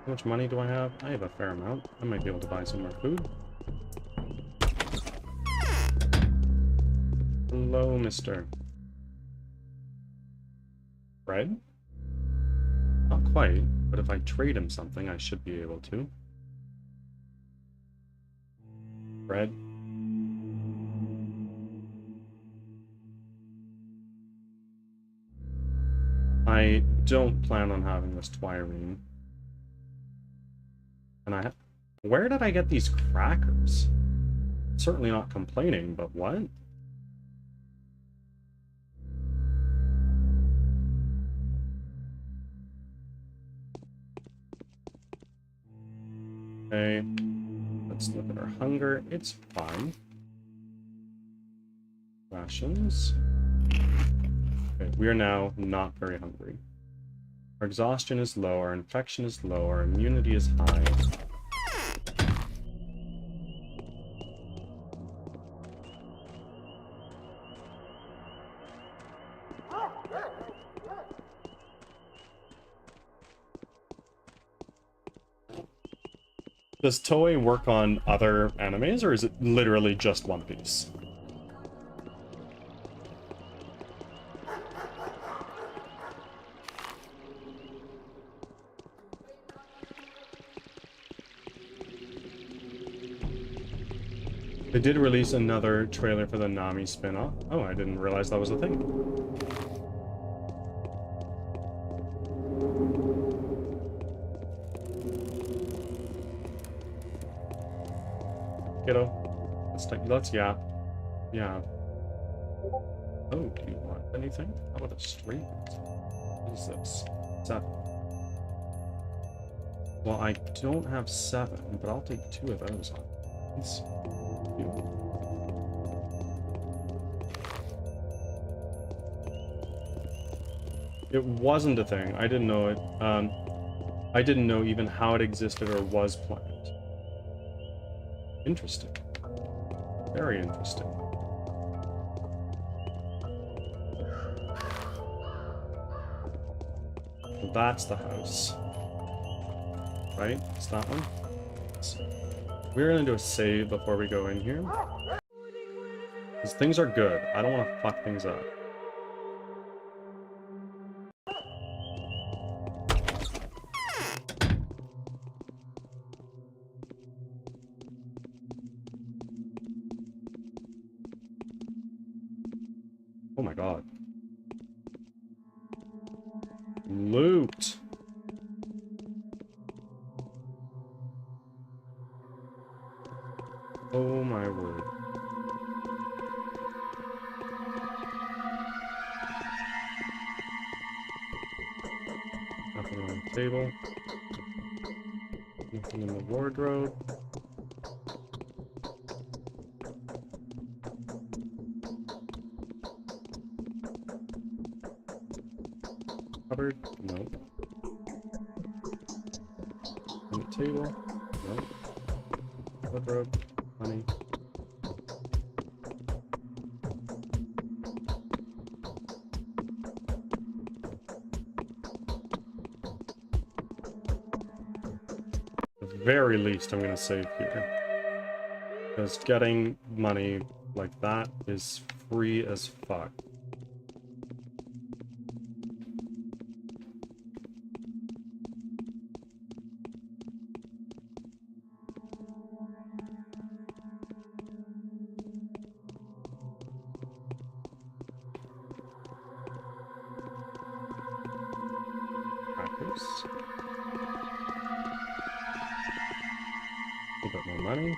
S2: How much money do I have? I have a fair amount. I might be able to buy some more food. Hello, mister. Bread? Not quite, but if I trade him something, I should be able to. Bread. I don't plan on having this Twirine. And where did I get these crackers? Certainly not complaining, but what? Okay, let's look at our hunger. It's fine. Rations. Okay, we are now not very hungry. Our exhaustion is low, our infection is low, our immunity is high. Does Toei work on other animes, or is it literally just One Piece? They did release another trailer for the Nami spin-off. Oh, I didn't realize that was a thing. Kiddo, let's yap. Yeah. Oh, do you want anything? How about a street? What is this? 7. Well, I don't have 7, but I'll take 2 of those on. Please. It wasn't a thing. I didn't know it. I didn't know even how it existed or was planned. Interesting. Very interesting. Well, that's the house. Right? It's that one? We're gonna do a save before we go in here. Because things are good. I don't want to fuck things up. Oh my god. Loot! Oh my word. Nothing on the table. Nothing in the wardrobe. Cupboard? No. On the table? No. Wardrobe? Honey. At the very least, I'm gonna save here. Because getting money like that is free as fuck. A bit more money.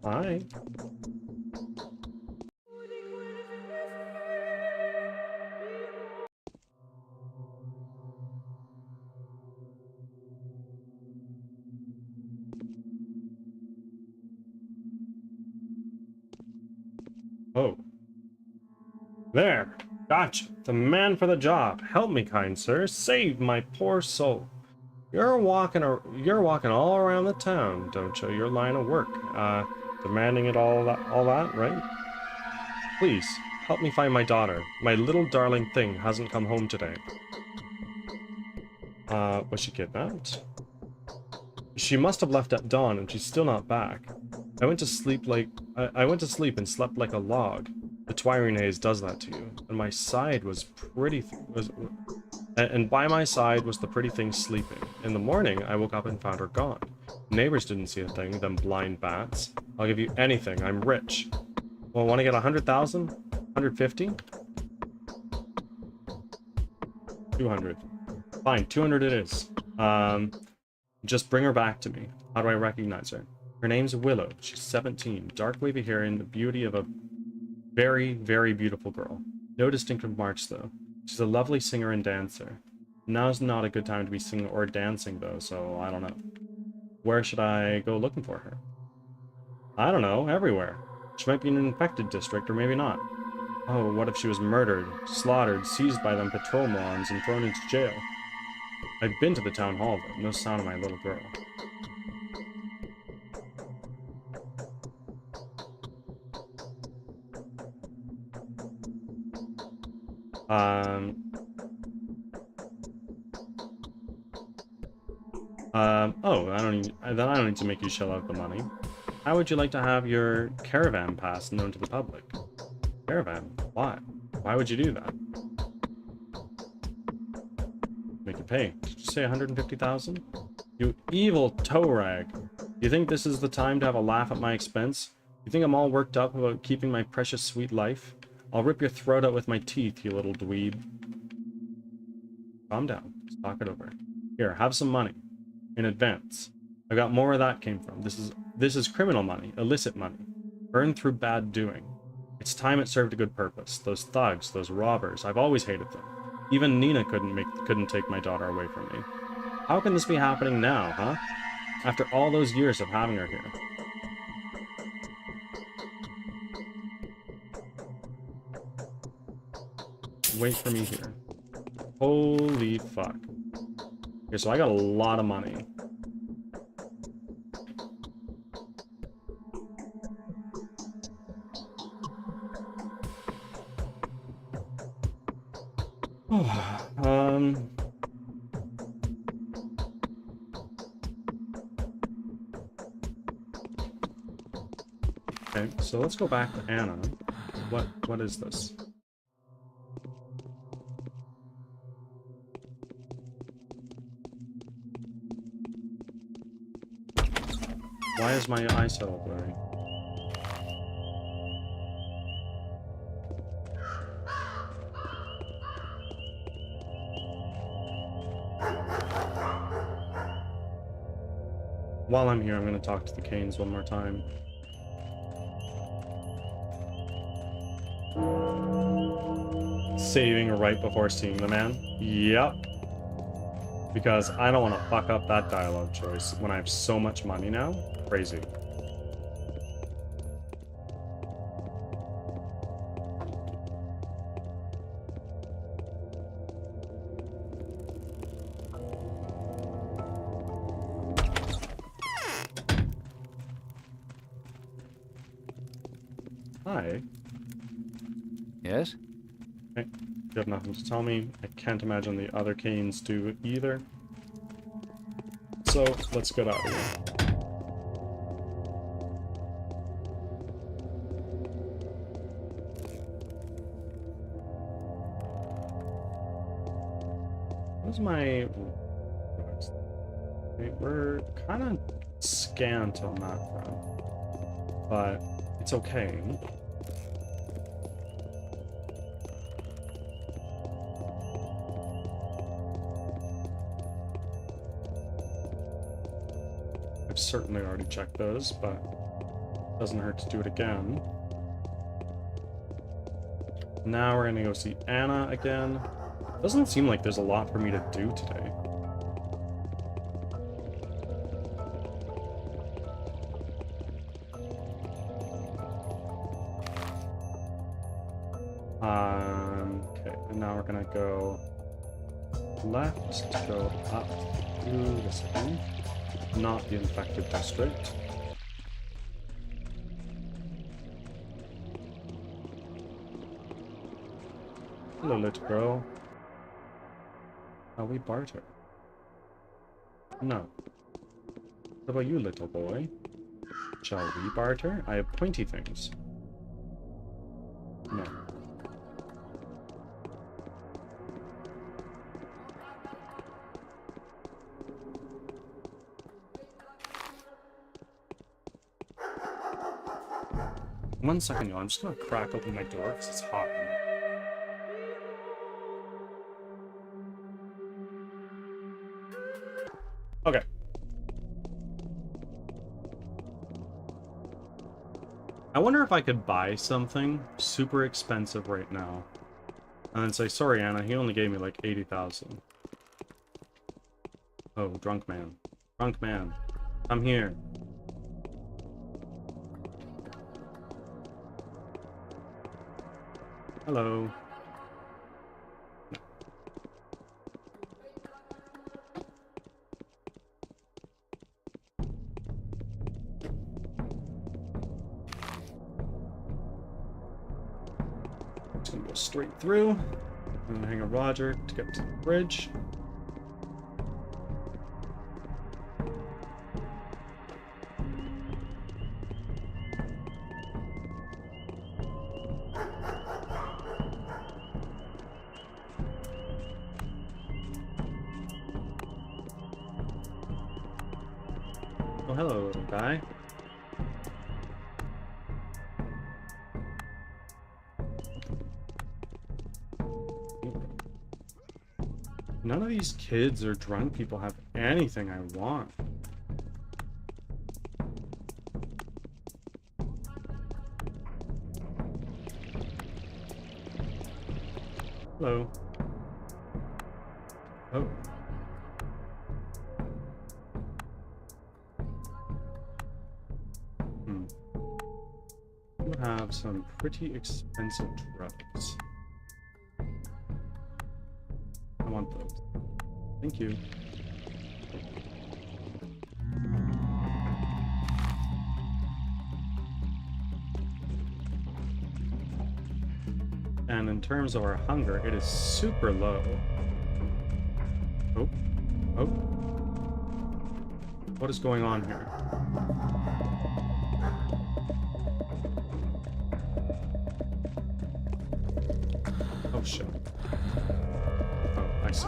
S2: Hi. Oh. There. Gotcha. The man for the job. Help me, kind sir. Save my poor soul. You're walking all around the town, don't show your line of work. Demanding it all that, right? Please, help me find my daughter. My little darling thing hasn't come home today. Was she kidnapped? She must have left at dawn and she's still not back. I went to sleep and slept like a log. The twiring haze does that to you. And my side was and by my side was the pretty thing sleeping. In the morning, I woke up and found her gone. Neighbors didn't see a thing, them blind bats. I'll give you anything, I'm rich. Well, want to get 100,000? 150? 200. Fine, 200 it is. Just bring her back to me. How do I recognize her? Her name's Willow. She's 17, dark wavy hair and the beauty of a very, very beautiful girl. No distinctive marks, though. She's a lovely singer and dancer. Now's not a good time to be singing or dancing, though, so I don't know. Where should I go looking for her? I don't know, everywhere. She might be in an infected district, or maybe not. Oh, what if she was murdered, slaughtered, seized by them patrol morons, and thrown into jail? I've been to the town hall, though. No sign of my little girl. Oh, I don't need to make you shell out the money. How would you like to have your caravan pass known to the public? Caravan? Why? Why would you do that? Make you pay. Did you say 150,000? You evil toe rag. You think this is the time to have a laugh at my expense? You think I'm all worked up about keeping my precious sweet life? I'll rip your throat out with my teeth, you little dweeb. Calm down. Just talk it over. Here, have some money. In advance. I got more where that came from. This is criminal money, illicit money, earned through bad doing. It's time it served a good purpose. Those thugs, those robbers, I've always hated them. Even Nina couldn't take my daughter away from me. How can this be happening now, huh? After all those years of having her here. Wait for me here. Holy fuck. Okay, so I got a lot of money. Okay, so let's go back to Anna. What is this? Why is my eye so blurry? While I'm here, I'm going to talk to the Canes one more time. Saving right before seeing the man? Yep. Because I don't want to fuck up that dialogue choice when I have so much money now. Crazy. Hi.
S7: Yes?
S2: Okay. You have nothing to tell me. I can't imagine the other Canes do either. So, let's get out of here. What's my... Okay, we're kind of scant on that front. But it's okay. I've certainly already checked those, but doesn't hurt to do it again. Now we're gonna go see Anna again. Doesn't seem like there's a lot for me to do today. Okay, and now we're gonna go left to go up through this thing, not the infected district. Hello, little girl. Shall we barter? No. What about you, little boy? Shall we barter? I have pointy things. No. One second, y'all. I'm just gonna crack open my door because it's hot. Okay. I wonder if I could buy something super expensive right now. And then say, sorry, Anna, he only gave me like 80,000. Oh, drunk man. Drunk man. I'm here. Hello. No. Just gonna go straight through. I'm gonna hang a Roger to get to the bridge. Oh, hello, little guy. None of these kids or drunk people have anything I want. Hello. Oh. You have some pretty expensive drugs. I want those. Thank you. And in terms of our hunger, it is super low. Oh. Oh. What is going on here? Oh shit. Oh, I see.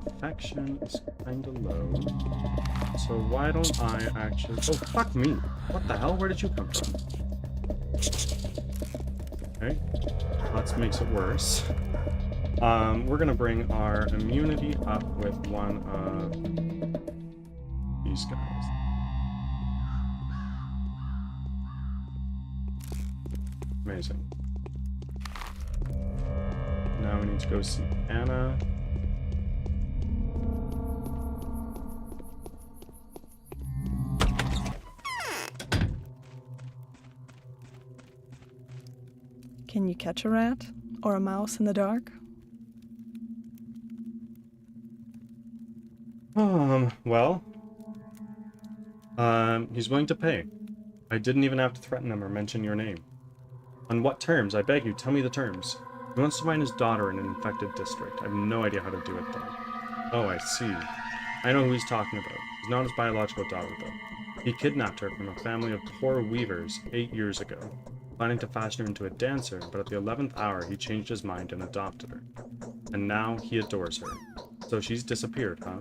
S2: Infection is kind of low. So why don't I actually... Oh, fuck me. What the hell? Where did you come from? Okay. That makes it worse. We're gonna bring our immunity up with one of these guys. Amazing. Now we need to go see Anna.
S10: Can you catch a rat or a mouse in the dark?
S2: Well, he's willing to pay. I didn't even have to threaten him or mention your name. On what terms? I beg you, tell me the terms. He wants to find his daughter in an infected district. I have no idea how to do it, though. Oh, I see. I know who he's talking about. He's not his biological daughter, though. He kidnapped her from a family of poor weavers 8 years ago, planning to fashion her into a dancer, but at the 11th hour, he changed his mind and adopted her. and now he adores her. So she's disappeared, huh?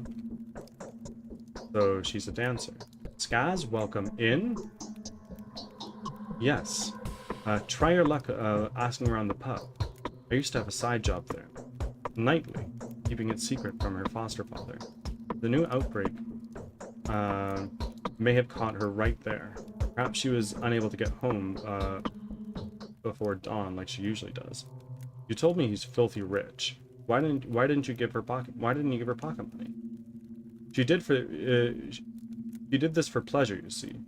S2: So she's a dancer. Skaz, welcome in. Yes. Try your luck asking around the pub. I used to have a side job there. Nightly, keeping it secret from her foster father. The new outbreak may have caught her right there. Perhaps she was unable to get home before dawn like she usually does. You told me he's filthy rich. Why didn't you give her pocket money? She did this for pleasure, you see.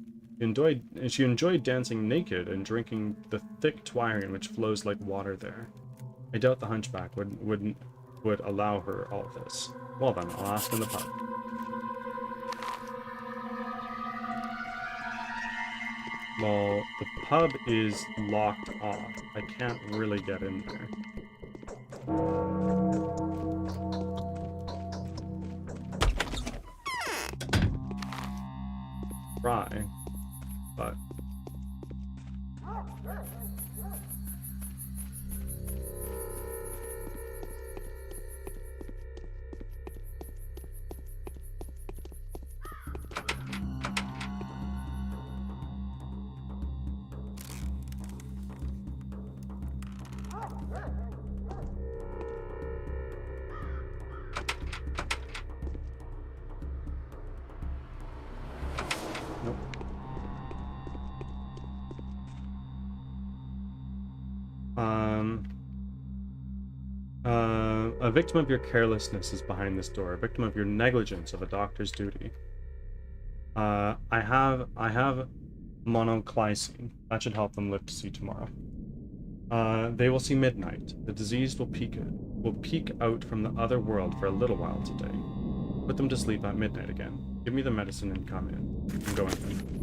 S2: She enjoyed dancing naked and drinking the thick Twirian which flows like water there. I doubt the hunchback would allow her all this. Well then, I'll ask in the pub. Well, the pub is locked off. I can't really get in there. Try, but... Nope. A victim of your carelessness is behind this door. A victim of your negligence of a doctor's duty. I have monoclysine. That should help them live to see tomorrow. They will see midnight. The diseased will peek out from the other world for a little while today. Put them to sleep at midnight again. Give me the medicine and come in. I'm going in.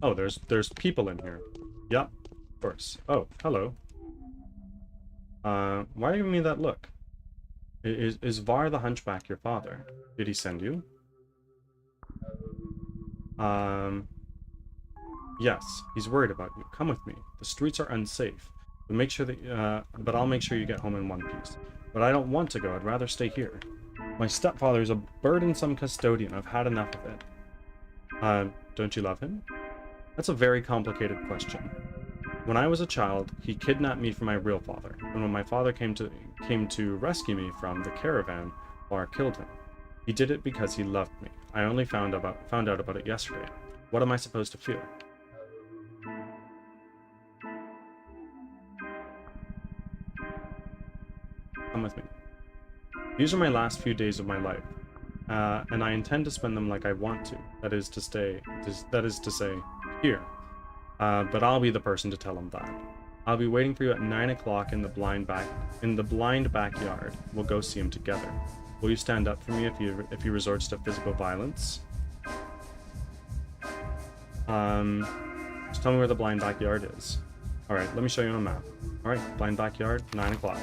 S2: Oh, there's people in here. Yep, of course. Oh, hello. Why are you giving me that look? Is Var the Hunchback your father? Did he send you? Yes, he's worried about you. Come with me. The streets are unsafe. But make sure that, but I'll make sure you get home in one piece. But I don't want to go. I'd rather stay here. My stepfather is a burdensome custodian. I've had enough of it. Don't you love him? That's a very complicated question. When I was a child, he kidnapped me from my real father, and when my father came to rescue me from the caravan, Var killed him. He did it because he loved me. I only found out about it yesterday. What am I supposed to feel? Come with me. These are my last few days of my life, and I intend to spend them like I want to. That is to say, here. But I'll be the person to tell him that. I'll be waiting for you at 9 o'clock in the blind backyard. We'll go see him together. Will you stand up for me if he resorts to physical violence? Just tell me where the blind backyard is. Alright, let me show you on a map. Alright, blind backyard, 9 o'clock.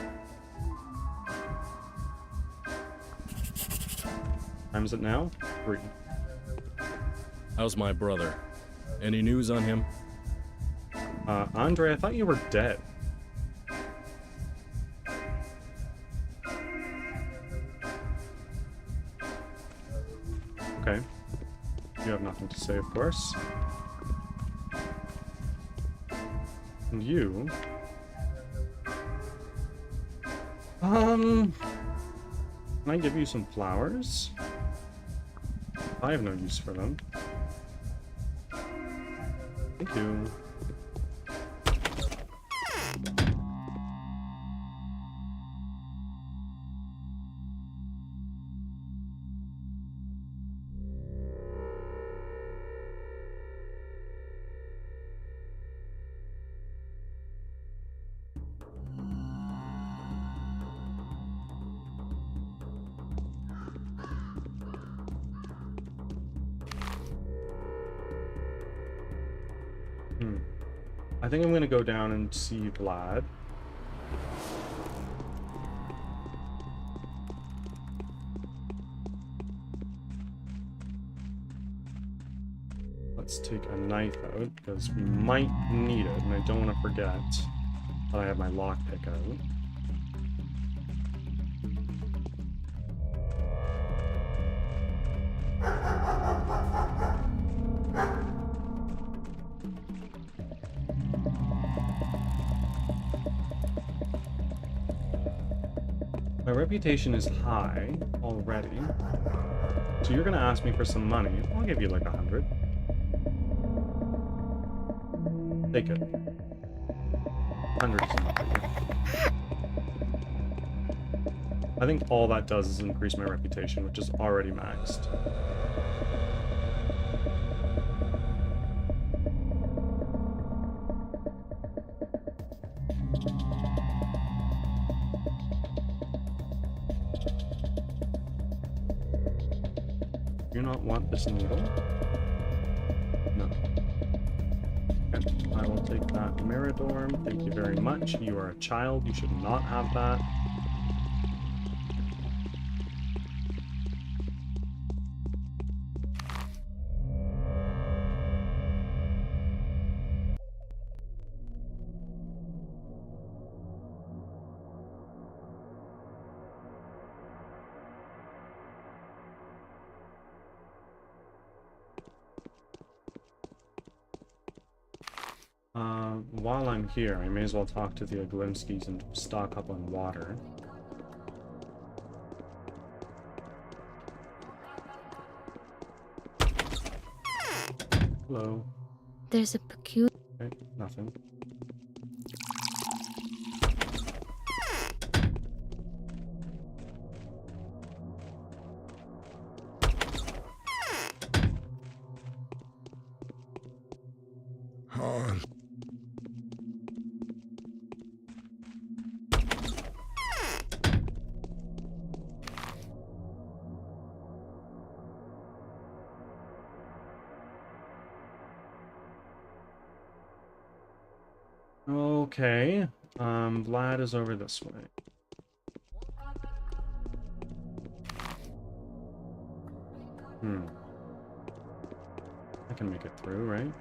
S2: Time is it now? 3.
S6: How's my brother? Any news on him?
S2: Andre, I thought you were dead. Okay. You have nothing to say, of course. And you... Can I give you some flowers? I have no use for them. Thank you. I think I'm gonna go down and see Vlad. let's take a knife out, because we might need it, and I don't want to forget that I have my lockpick out. My reputation is high already, so you're gonna ask me for some money. I'll give you like 100. Take it. 100 is enough for you. I think all that does is increase my reputation, which is already maxed. Do you not want this needle? No. And I will take that Miradorm. Thank you very much. You are a child. You should not have that. While I'm here, I may as well talk to the Oglimskis and stock up on water. Hello.
S5: There's a peculiar...
S2: Okay, nothing. Okay, Vlad is over this way. I can make it through, right?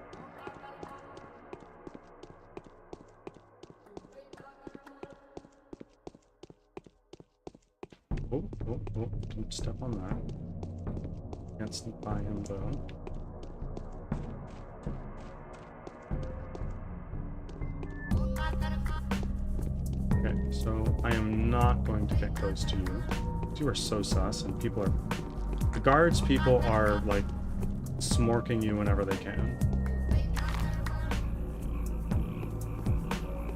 S2: Oh, don't step on that. Can't sneak by him, though. Okay, so I am not going to get close to you. You are so sus, and people are... The guards people are, like, smorking you whenever they can.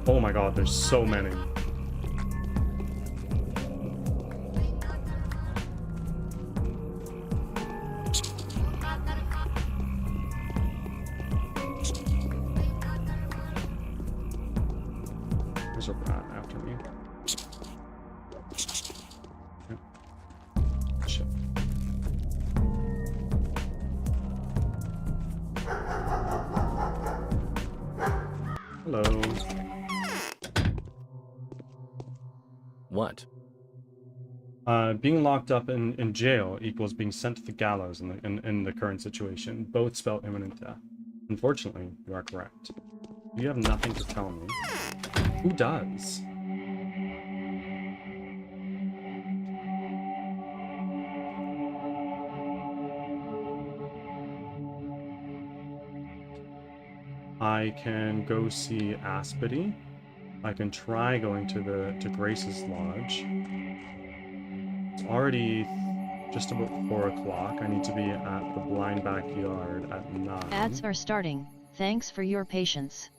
S2: Oh my god, there's so many. There's a rat after me. Yep. Shit. Hello.
S6: What?
S2: Being locked up in jail equals being sent to the gallows in the current situation. Both spell imminent death. Unfortunately, you are correct. You have nothing to tell me. Who does? I can go see Aspity. I can try going to Grace's lodge. It's already just about 4 o'clock. I need to be at the blind backyard at 9.
S8: Ads are starting. Thanks for your patience.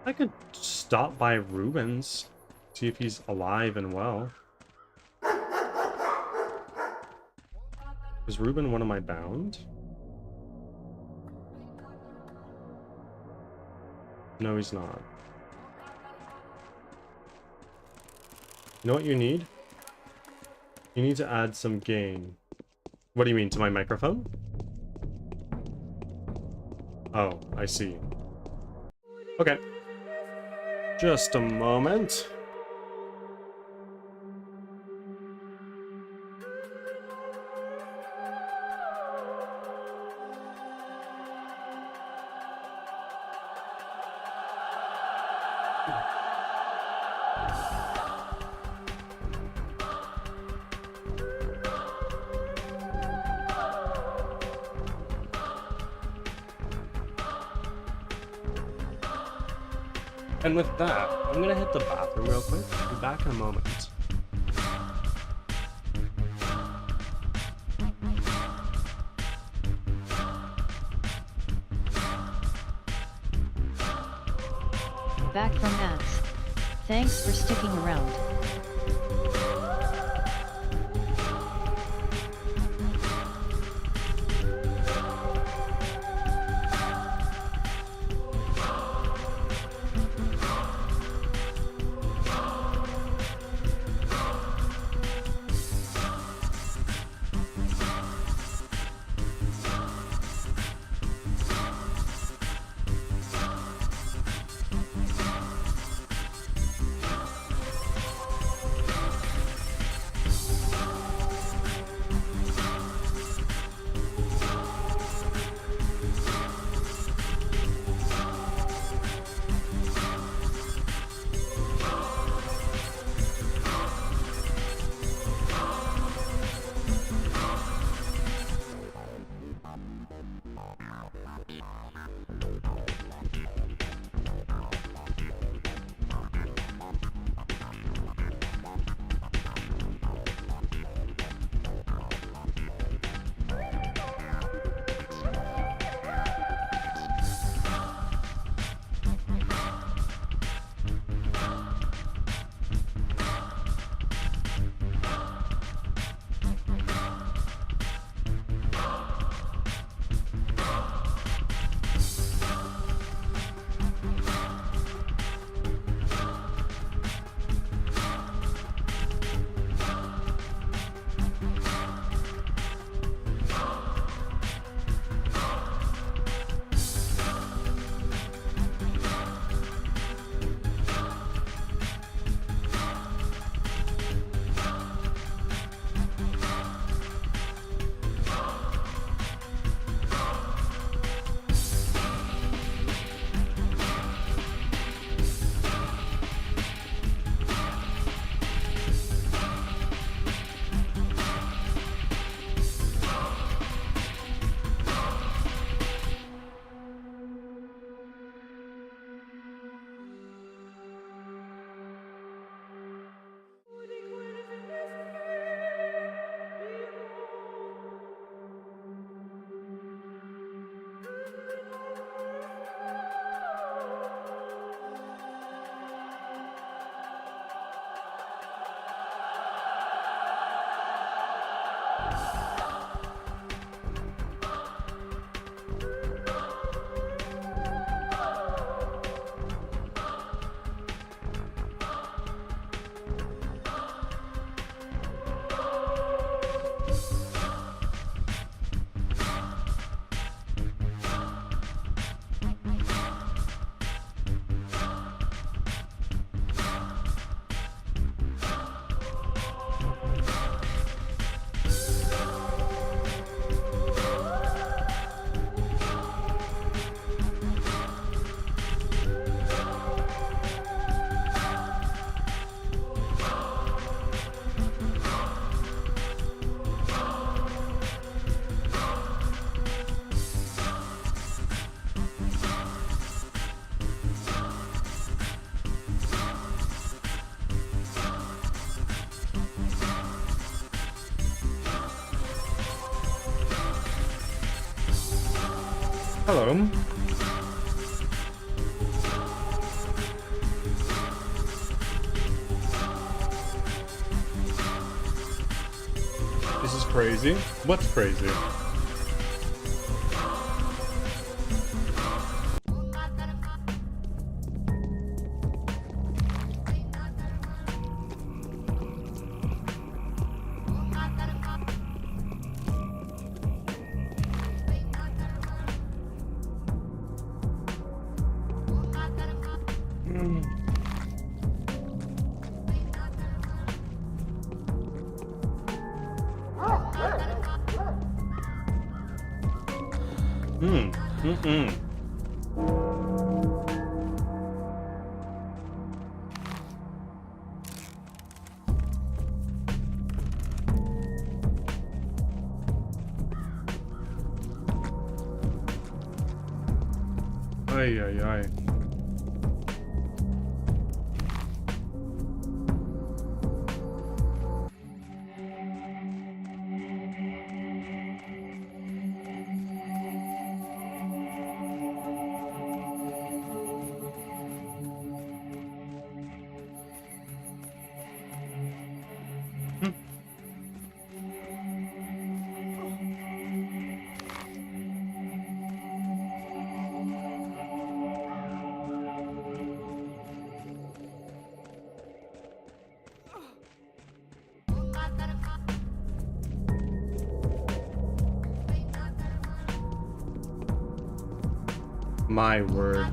S2: I could stop by Ruben's, see if he's alive and well. Is Ruben one of my bound? No, he's not. You know what you need? You need to add some gain. What do you mean, to my microphone? Oh, I see. Okay. Just a moment. And with that, I'm gonna hit the bathroom real quick. Be back in a moment.
S8: Back from ads. Thanks for sticking around.
S2: Hello. This is crazy. What's crazy? Mm-mm. Ay, ay, ay. My word.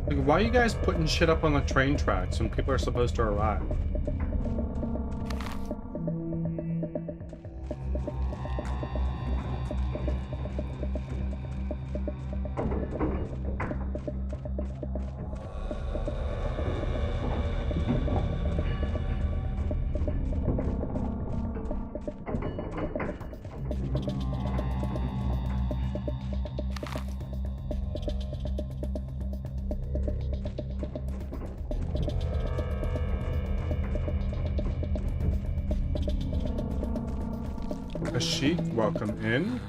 S2: Like, why are you guys putting shit up on the train tracks when people are supposed to arrive? Sheik, welcome in.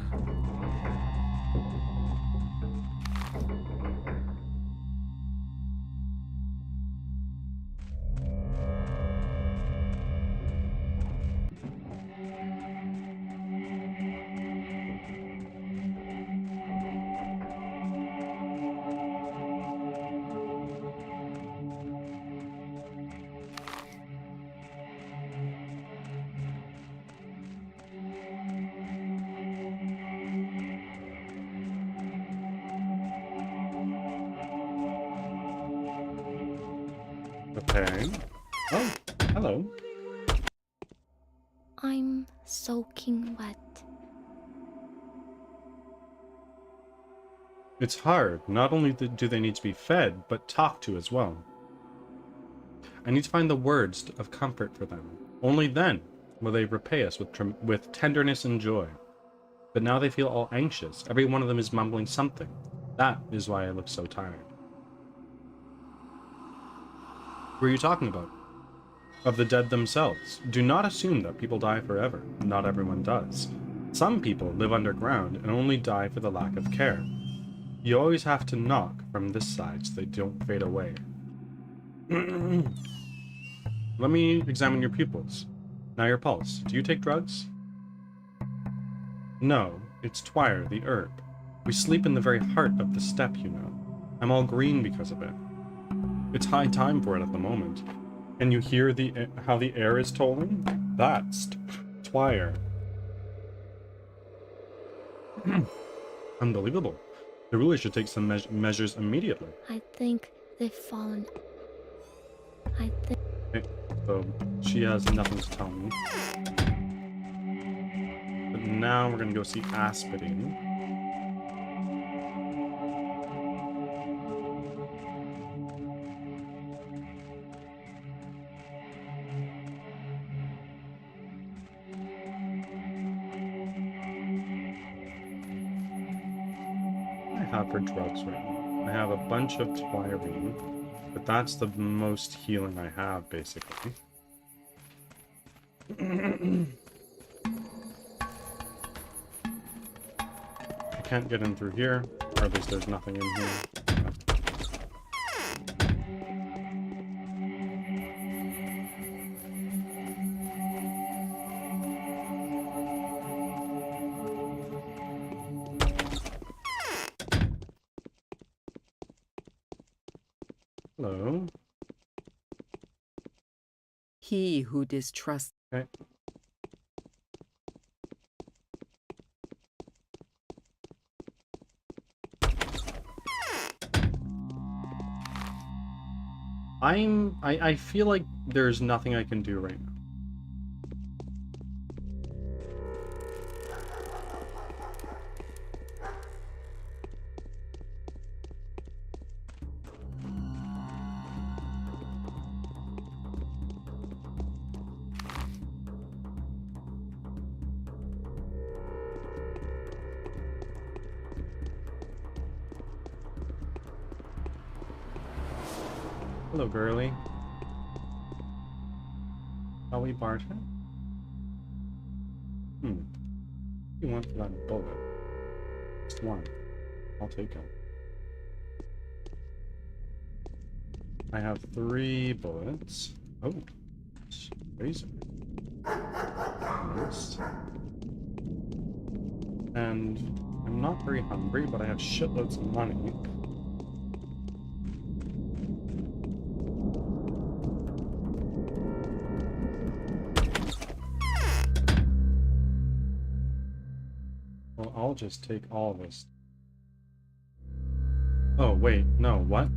S2: Okay. Oh, hello.
S5: I'm soaking wet.
S2: It's hard. Not only do they need to be fed, but talked to as well. I need to find the words of comfort for them. Only then will they repay us with tenderness and joy. But now they feel all anxious. Every one of them is mumbling something. That is why I look so tired. Who are you talking about? Of the dead themselves. Do not assume that people die forever. Not everyone does. Some people live underground and only die for the lack of care. You always have to knock from this side so they don't fade away. Let me examine your pupils. Now your pulse. Do you take drugs? No, it's twire, the herb. We sleep in the very heart of the steppe, you know. I'm all green because of it. It's high time for it at the moment. Can you hear how the air is tolling? That's twire. Unbelievable. The ruler should take some measures immediately.
S5: I think they've fallen. I think.
S2: Okay, so she has nothing to tell me. But now we're gonna go see Aspidine. For drugs right now. I have a bunch of twirine, but that's the most healing I have, basically. I can't get in through here, or at least there's nothing in here. Hello.
S11: He who distrusts.
S2: Okay. I feel like there's nothing I can do right now. Hello, girly. Shall we barter? You want that bullet? Just one. I'll take it. I have 3 bullets. Oh, razor. Nice. And I'm not very hungry, but I have shitloads of money. Well, I'll just take all this. Oh, wait, no, what?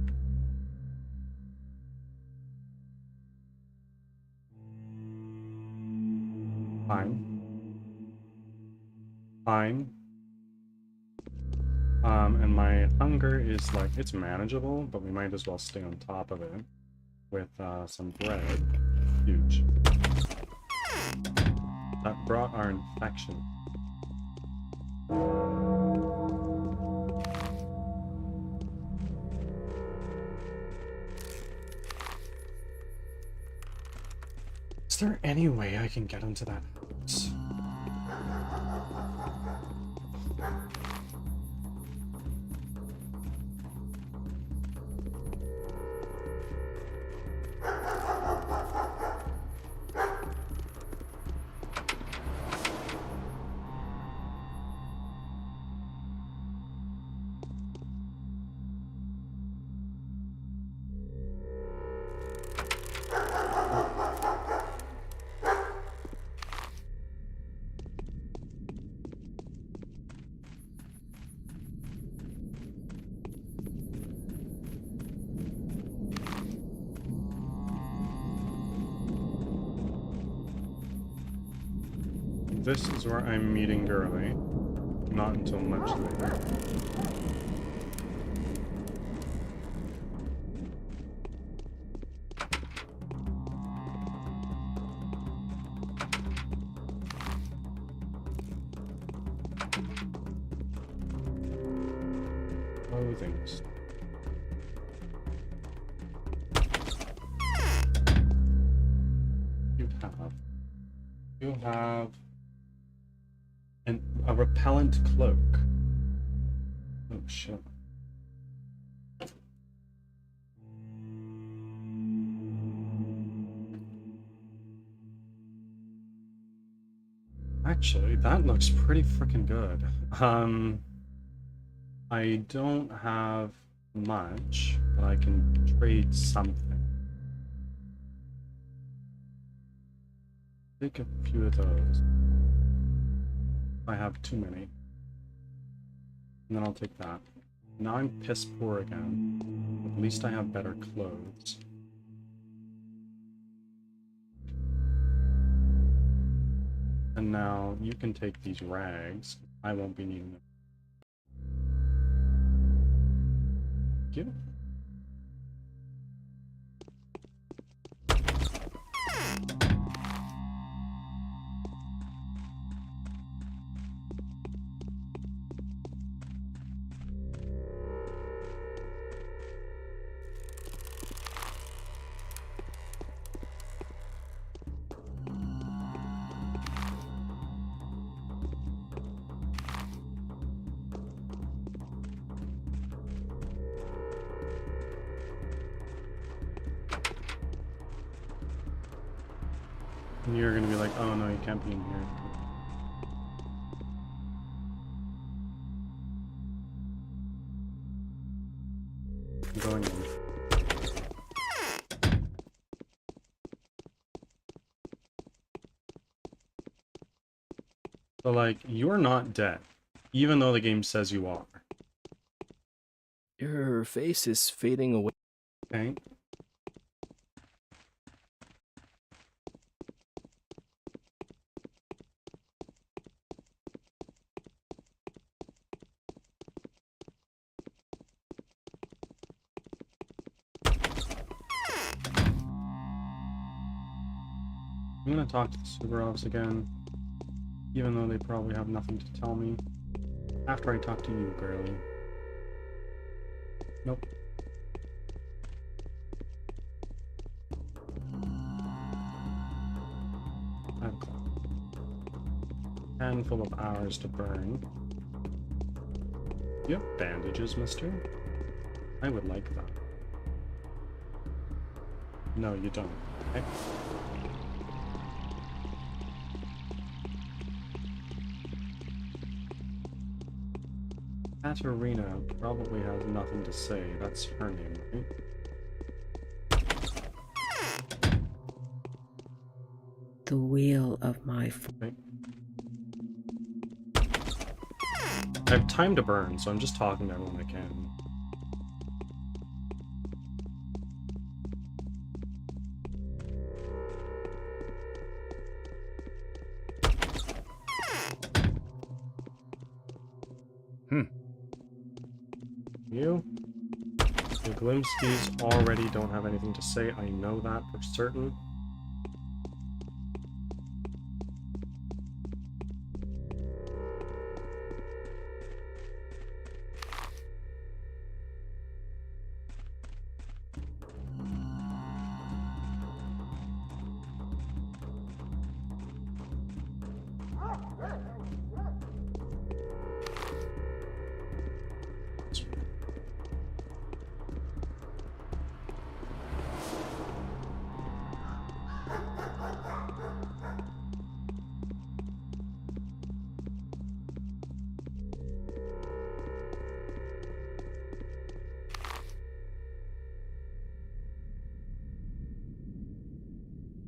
S2: Fine. Fine. And my hunger is like, it's manageable, but we might as well stay on top of it with some bread. Huge. That brought our infection. Is there any way I can get into that house? This is where I'm meeting Girly. Not until much later. Clothing. You have a repellent cloak. Oh shit. Actually, that looks pretty freaking good. I don't have much, but I can trade something. Take a few of those. I have too many. And then I'll take that. Now I'm piss poor again. At least I have better clothes. And now you can take these rags. I won't be needing them. Thank you. And you're gonna be like, oh no, you can't be in here. I'm going in. So, like, you're not dead, even though the game says you are.
S4: Your face is fading away.
S2: Okay. I'm gonna talk to the Subarovs again, even though they probably have nothing to tell me. After I talk to you, girlie. Nope. I've got a handful of hours to burn. You have bandages, mister? I would like that. No, you don't. Okay. Katerina probably has nothing to say. That's her name, right?
S11: The wheel of my
S2: Okay. I have time to burn, so I'm just talking to everyone I can. You? The Glimskys already don't have anything to say. I know that for certain.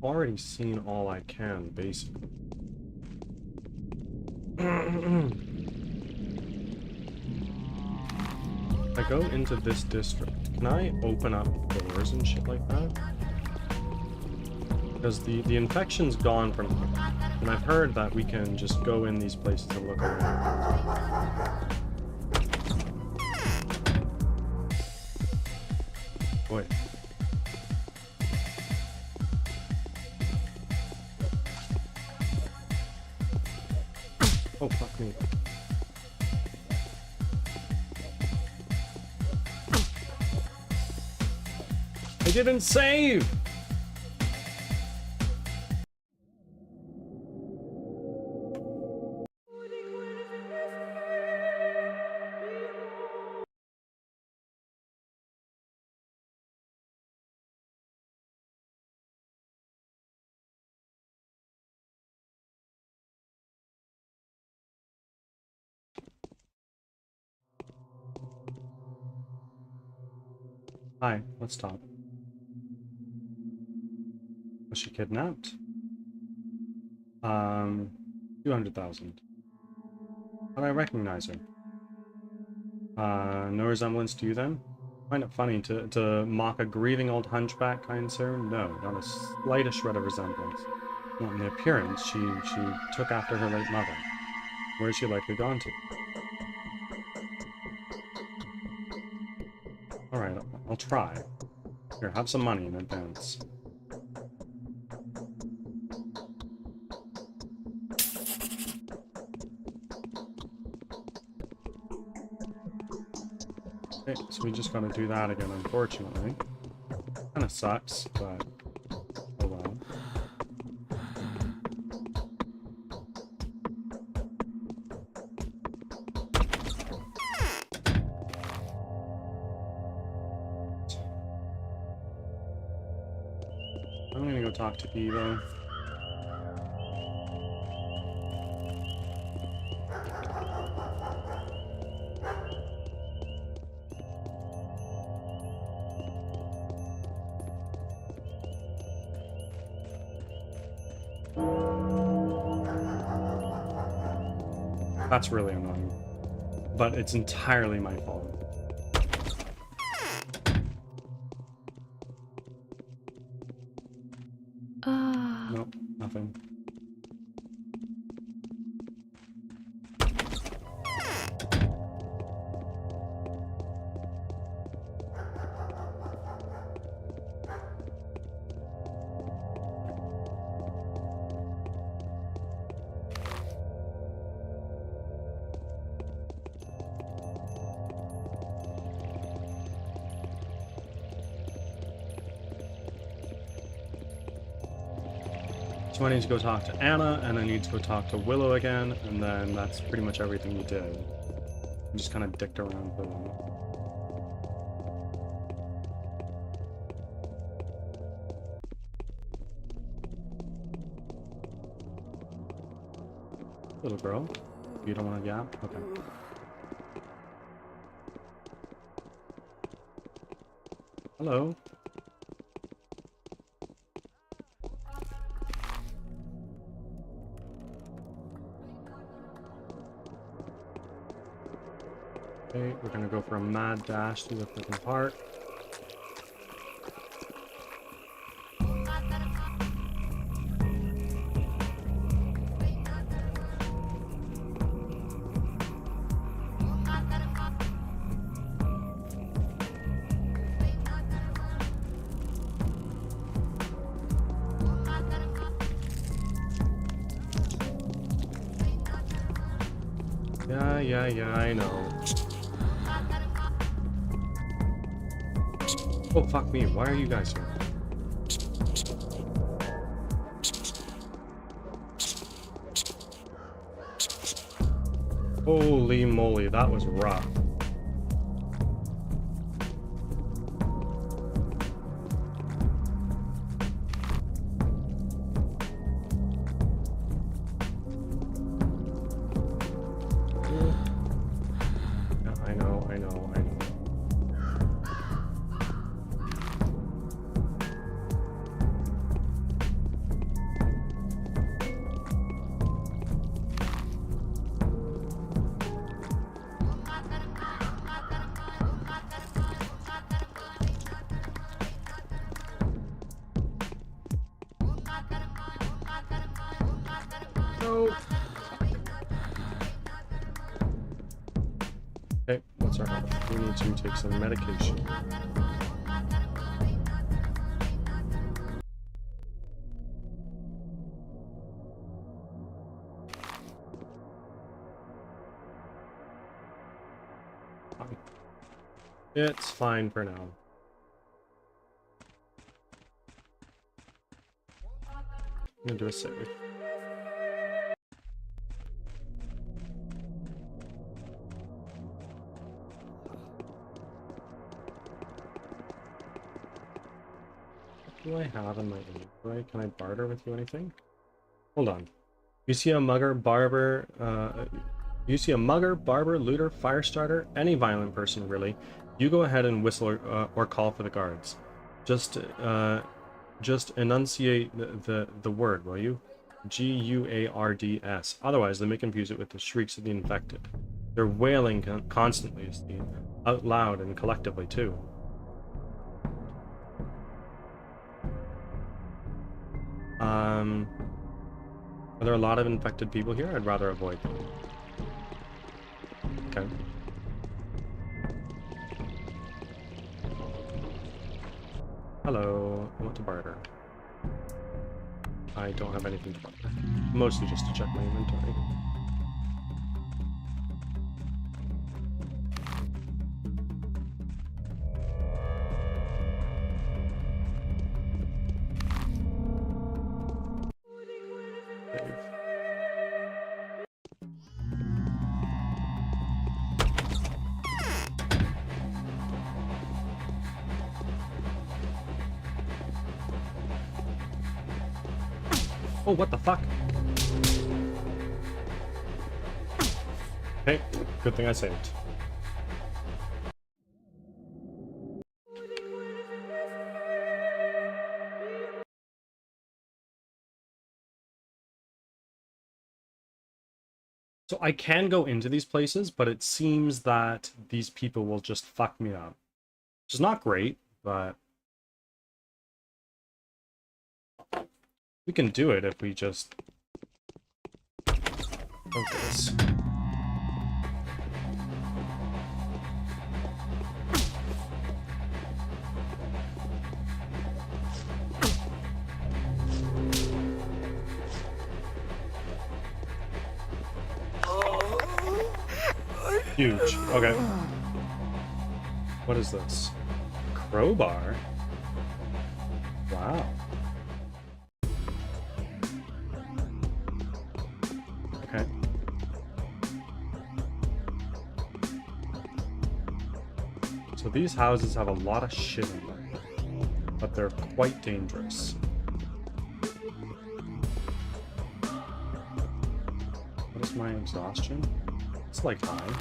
S2: Already seen all I can, basically. I go into this district. Can I open up doors and shit like that? Because the infection's gone from here. And I've heard that we can just go in these places and look around. Boy. Oh, fuck me. I didn't save! Hi, let's talk. Was she kidnapped? 200,000. How do I recognize her? No resemblance to you then? Find it funny to mock a grieving old hunchback, kind sir? No, not a slightest shred of resemblance. Not in the appearance, she took after her late mother. Where is she likely gone to? Alright, I'll try. Here, have some money in advance. Okay, so we just gotta do that again, unfortunately. Kinda sucks, but oh well. I'm gonna go talk to Evo. That's really annoying. But it's entirely my fault. Nope, nothing. So I need to go talk to Anna, and I need to go talk to Willow again, and then that's pretty much everything we did. We just kind of dicked around for a moment. Little girl, you don't want to yap? Okay. Hello. Okay, we're gonna go for a mad dash through the freaking park. Yeah, I know. Oh, fuck me. Why are you guys here? Holy moly, that was rough. Yeah, I know. No. Okay, what's our health? We need to take some medication. Fine. It's fine for now. I'm gonna do a save. What do I have in my inventory? Can I barter with you anything? Hold on. You see a mugger, barber, looter, fire starter, any violent person really. You go ahead and whistle or call for the guards. Just enunciate the word, will you? Guards. Otherwise, they may confuse it with the shrieks of the infected. They're wailing constantly, out loud and collectively too. Are there a lot of infected people here? I'd rather avoid them. Okay. Hello, I want to barter. I don't have anything to barter. Mostly just to check my inventory. Oh, what the fuck? Hey, good thing I saved. So I can go into these places, but it seems that these people will just fuck me up. Which is not great, but we can do it if we just focus. Huge. Okay. What is this? Crowbar? Wow. Okay. So these houses have a lot of shit in them, but they're quite dangerous. What is my exhaustion? It's like high.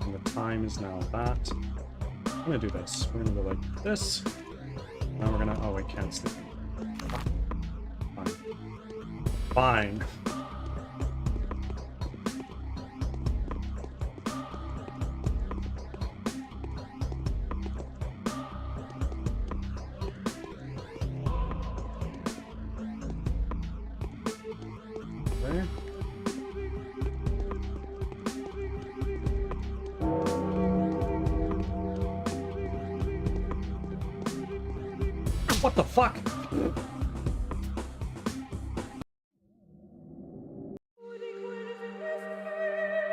S2: And the time is now that. I'm gonna do this. We're gonna go like this. Now we're gonna. Oh, I can't sleep. Fine. Fine. Okay. What the fuck?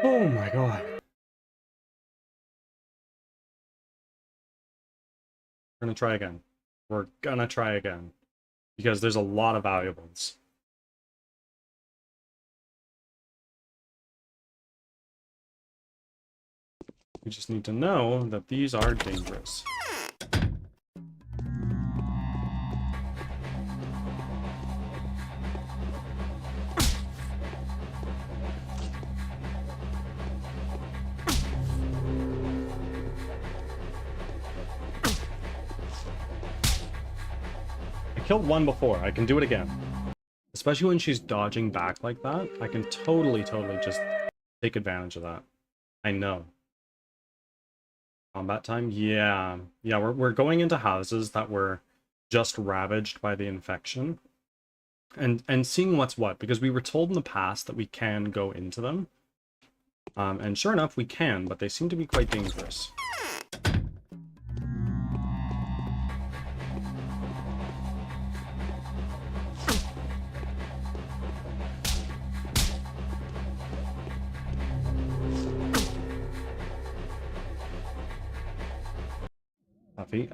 S2: Oh my god. We're gonna try again. We're gonna try again. Because there's a lot of valuables. We just need to know that these are dangerous. I killed one before. I can do it again. Especially when she's dodging back like that. I can totally just take advantage of that. I know. Combat time? Yeah. Yeah, we're going into houses that were just ravaged by the infection. And seeing what's what. Because we were told in the past that we can go into them. And sure enough, we can. But they seem to be quite dangerous.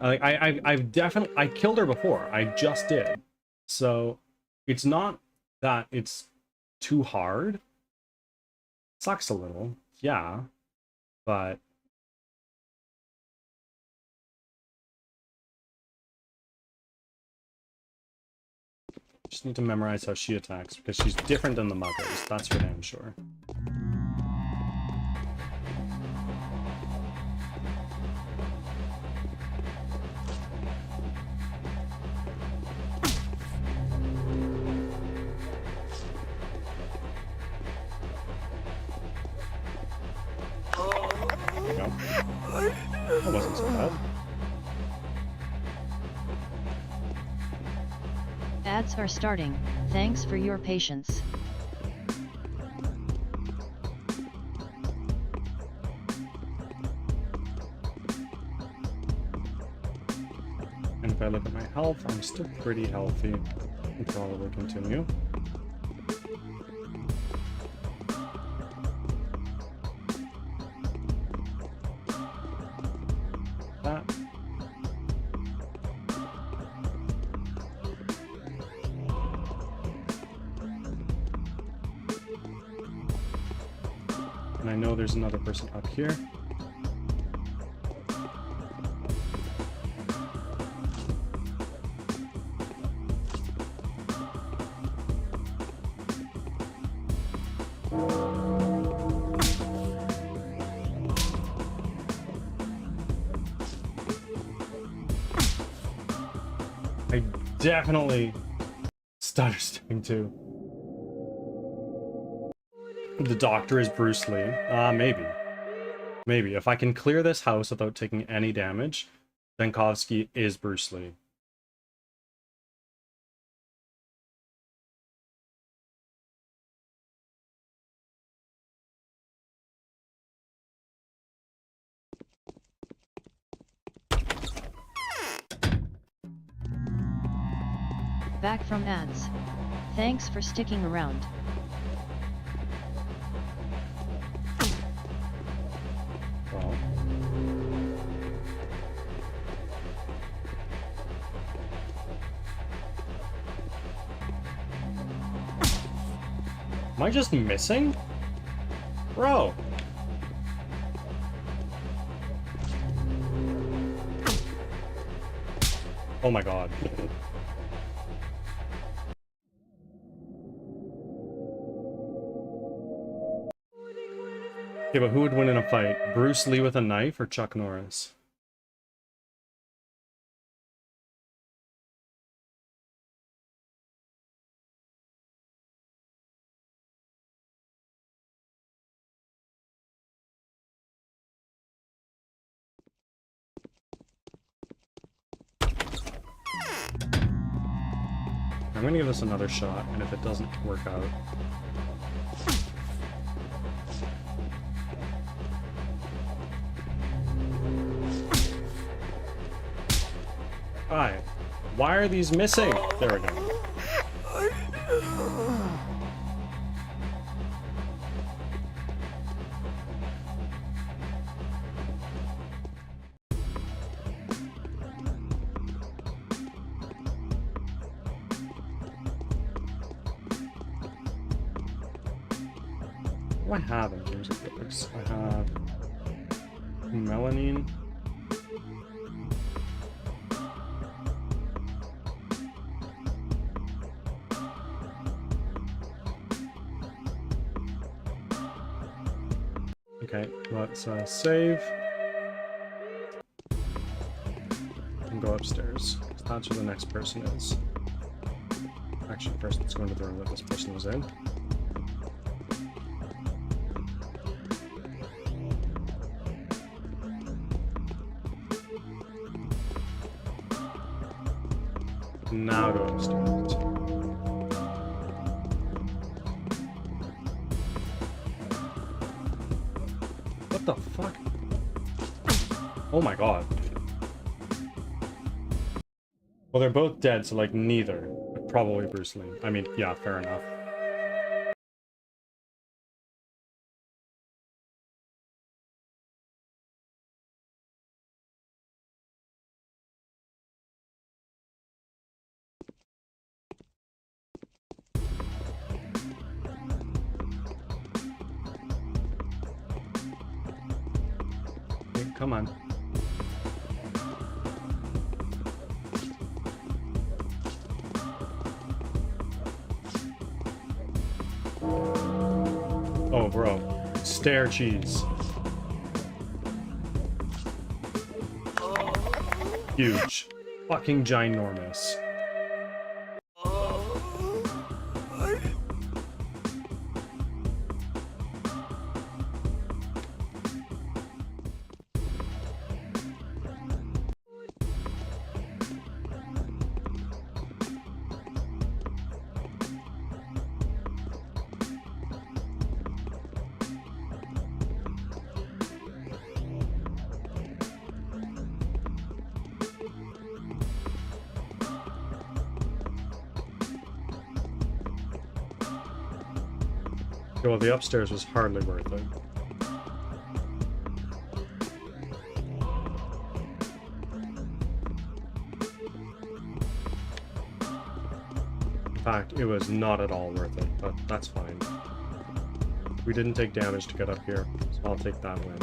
S2: I've definitely I killed her before. I just did. So it's not that it's too hard. Sucks a little, yeah, but just need to memorize how she attacks because she's different than the mothers. That's for damn sure. That wasn't so bad.
S8: Ads are starting. Thanks for your patience.
S2: And if I look at my health, I'm still pretty healthy. I'll probably continue. That. And I know there's another person up here. I definitely stutter stepping too. The doctor is Bruce Lee. Maybe. Maybe. If I can clear this house without taking any damage, Zenkovsky is Bruce Lee.
S8: Back from ads. Thanks for sticking around.
S2: Well. Am I just missing? Bro. Oh my god. Okay, but who would win in a fight? Bruce Lee with a knife or Chuck Norris? I'm gonna give this another shot, and if it doesn't work out... Hi. Why are these missing? There we go. What do I have in terms of books? I have melanine. Okay, let's save and go upstairs. That's where the next person is. Actually, first let's go into the room that this person was in. Now go upstairs. What the fuck? Oh my god. Well, they're both dead, so like neither. Probably Bruce Lee. I mean, yeah, fair enough. Come on. Oh, bro. Stair cheese. Huge. Fucking ginormous. Well, the upstairs was hardly worth it. In fact, it was not at all worth it, but that's fine. We didn't take damage to get up here, so I'll take that win.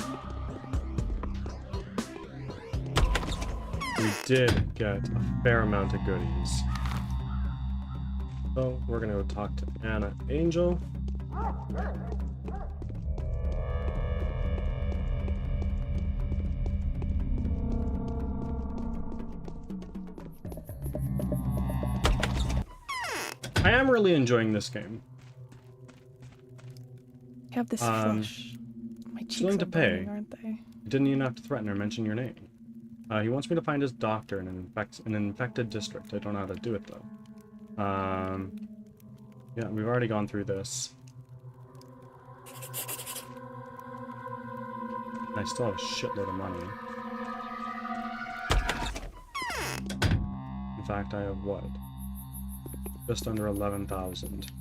S2: We did get a fair amount of goodies. So, we're gonna go talk to Anna Angel. I am really enjoying this game.
S10: have this flush. My cheeks
S1: willing
S10: are
S1: to pay.
S10: burning, aren't they?
S1: You didn't even have to threaten or mention your name. He wants me to find his doctor in an infected district. I don't know how to do it though. Yeah, we've already gone through this. I still have a shitload of money. In fact, I have what? Just under 11,000.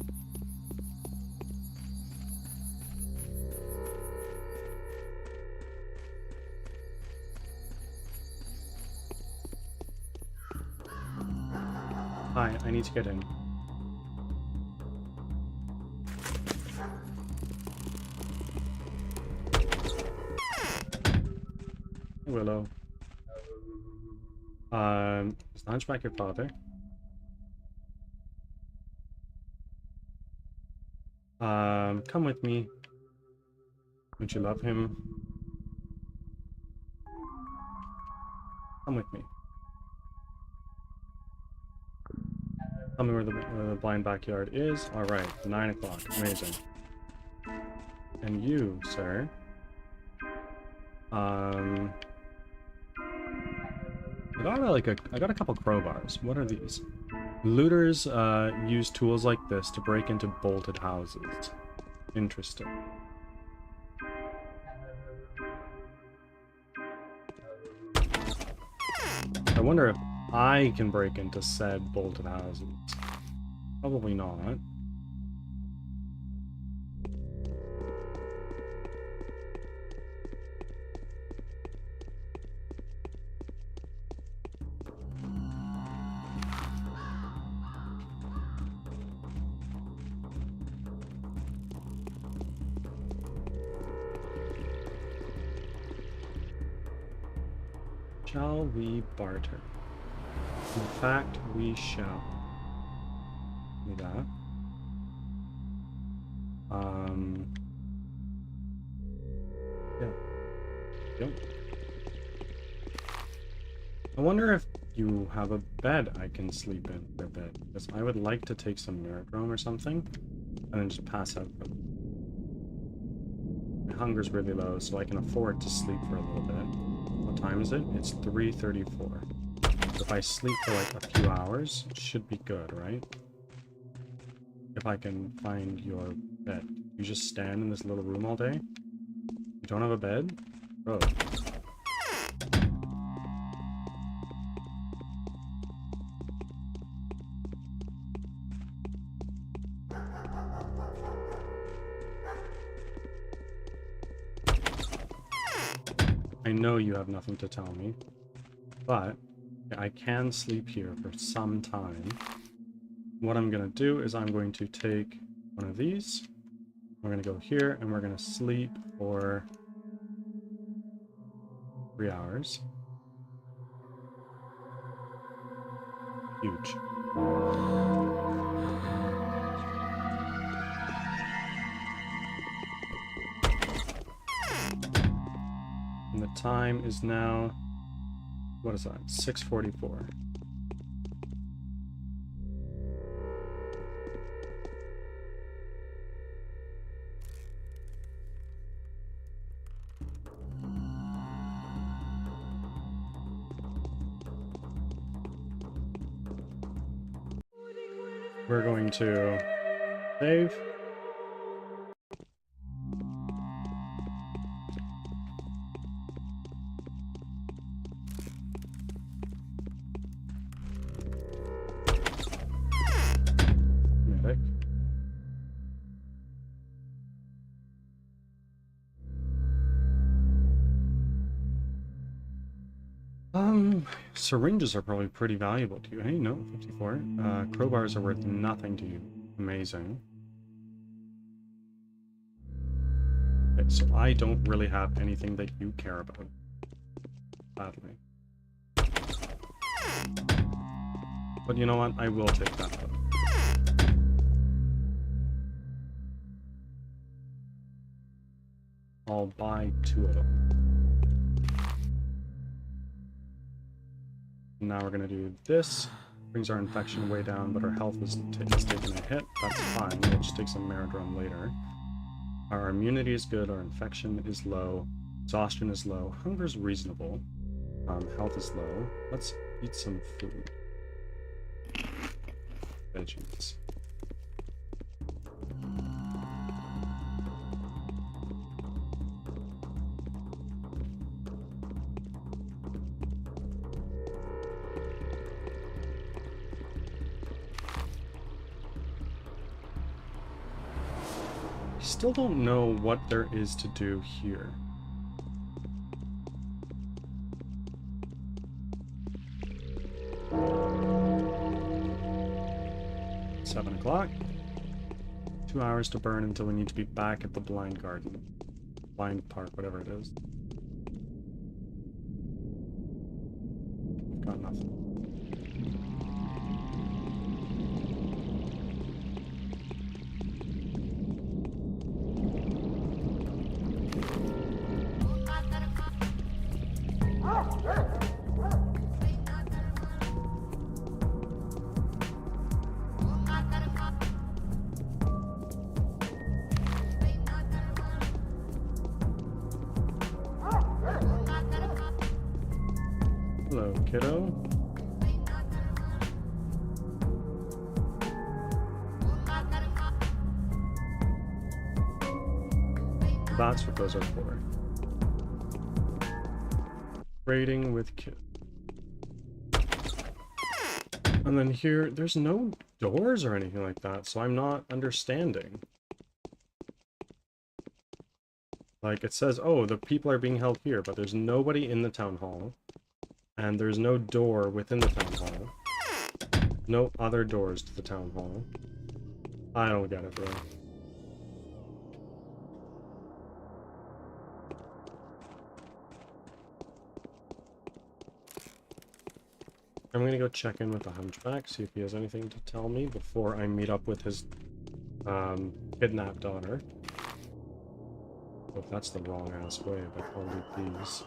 S1: Hi, I need to get in. Willow. Is the Hunchback your father? Come with me. Would you love him? Come with me. Tell me where the blind backyard is. Alright, 9 o'clock. Amazing. And you, sir? I got a couple crowbars. What are these? Looters use tools like this to break into bolted houses. Interesting. I wonder if I can break into said bolted houses. Probably not. Shall we barter? In fact, we shall. Do that. Yeah. Yep. I wonder if you have a bed I can sleep in for a bit, because I would like to take some Miradrome or something, and then just pass out. My hunger's really low, so I can afford to sleep for a little bit. What time is it? It's 3:34. If I sleep for like a few hours, it should be good, right? If I can find your bed. You just stand in this little room all day? You don't have a bed? Bro. I know you have nothing to tell me, but I can sleep here for some time. What I'm gonna do is I'm going to take one of these. We're gonna go here and we're gonna sleep for 3 hours. Huge. And the time is now, what is that? 6:44. We're going to save. Medic. Syringes are probably pretty valuable to you. Hey, no, 54. Crowbars are worth nothing to you. Amazing. Okay, so I don't really have anything that you care about. Badly. But you know what? I will take that though. I'll buy 2 of them. Now we're gonna do this. Brings our infection way down, but our health is taking a hit. That's fine. We'll just take some Miradrome later.
S2: Our immunity is good, our infection is low, exhaustion is low, hunger is reasonable, health is low. Let's eat some food. Veggies. Still don't know what there is to do here. Seven o'clock. 2 hours to burn until we need to be back at the blind garden. Blind park, whatever it is. Got nothing. Hello, kiddo. That's what those are for. Raiding with kids. And then here, there's no doors or anything like that, so I'm not understanding. Like, it says, oh, the people are being held here, but there's nobody in the town hall. And there's no door within the town hall. No other doors to the town hall. I don't get it, bro. I'm gonna go check in with the hunchback, see if he has anything to tell me before I meet up with his kidnapped daughter. Oh, if that's the wrong ass way, but I'll leave these.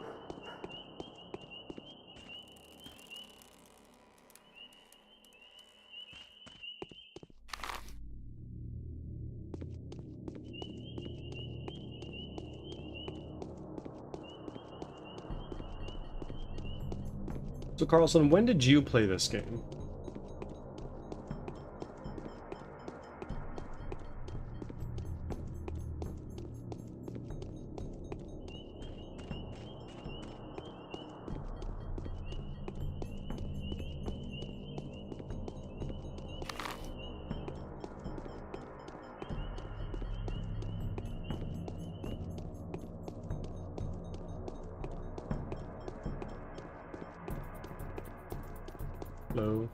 S2: So Carlson, when did you play this game? Hello.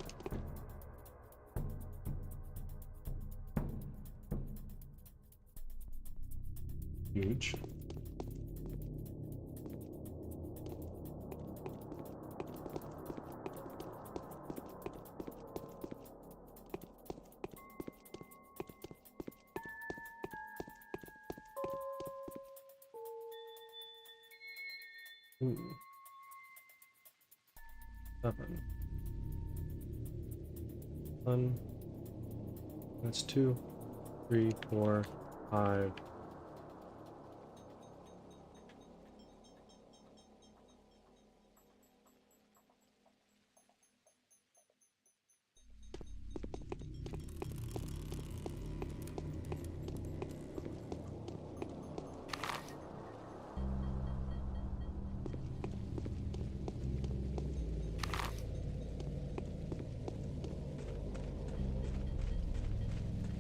S2: Huge. Ooh. 7. 1. That's 2, 3, 4, 5.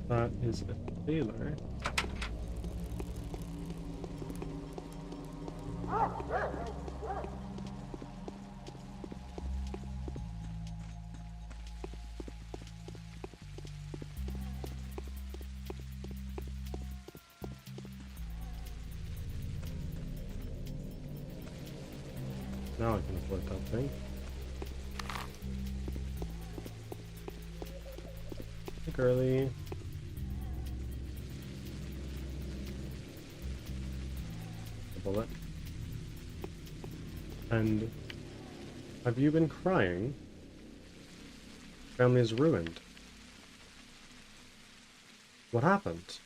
S2: That is a sailor. Now I can afford that thing. Hey, girly. Bullet. And have you been crying? Family is ruined. What happened?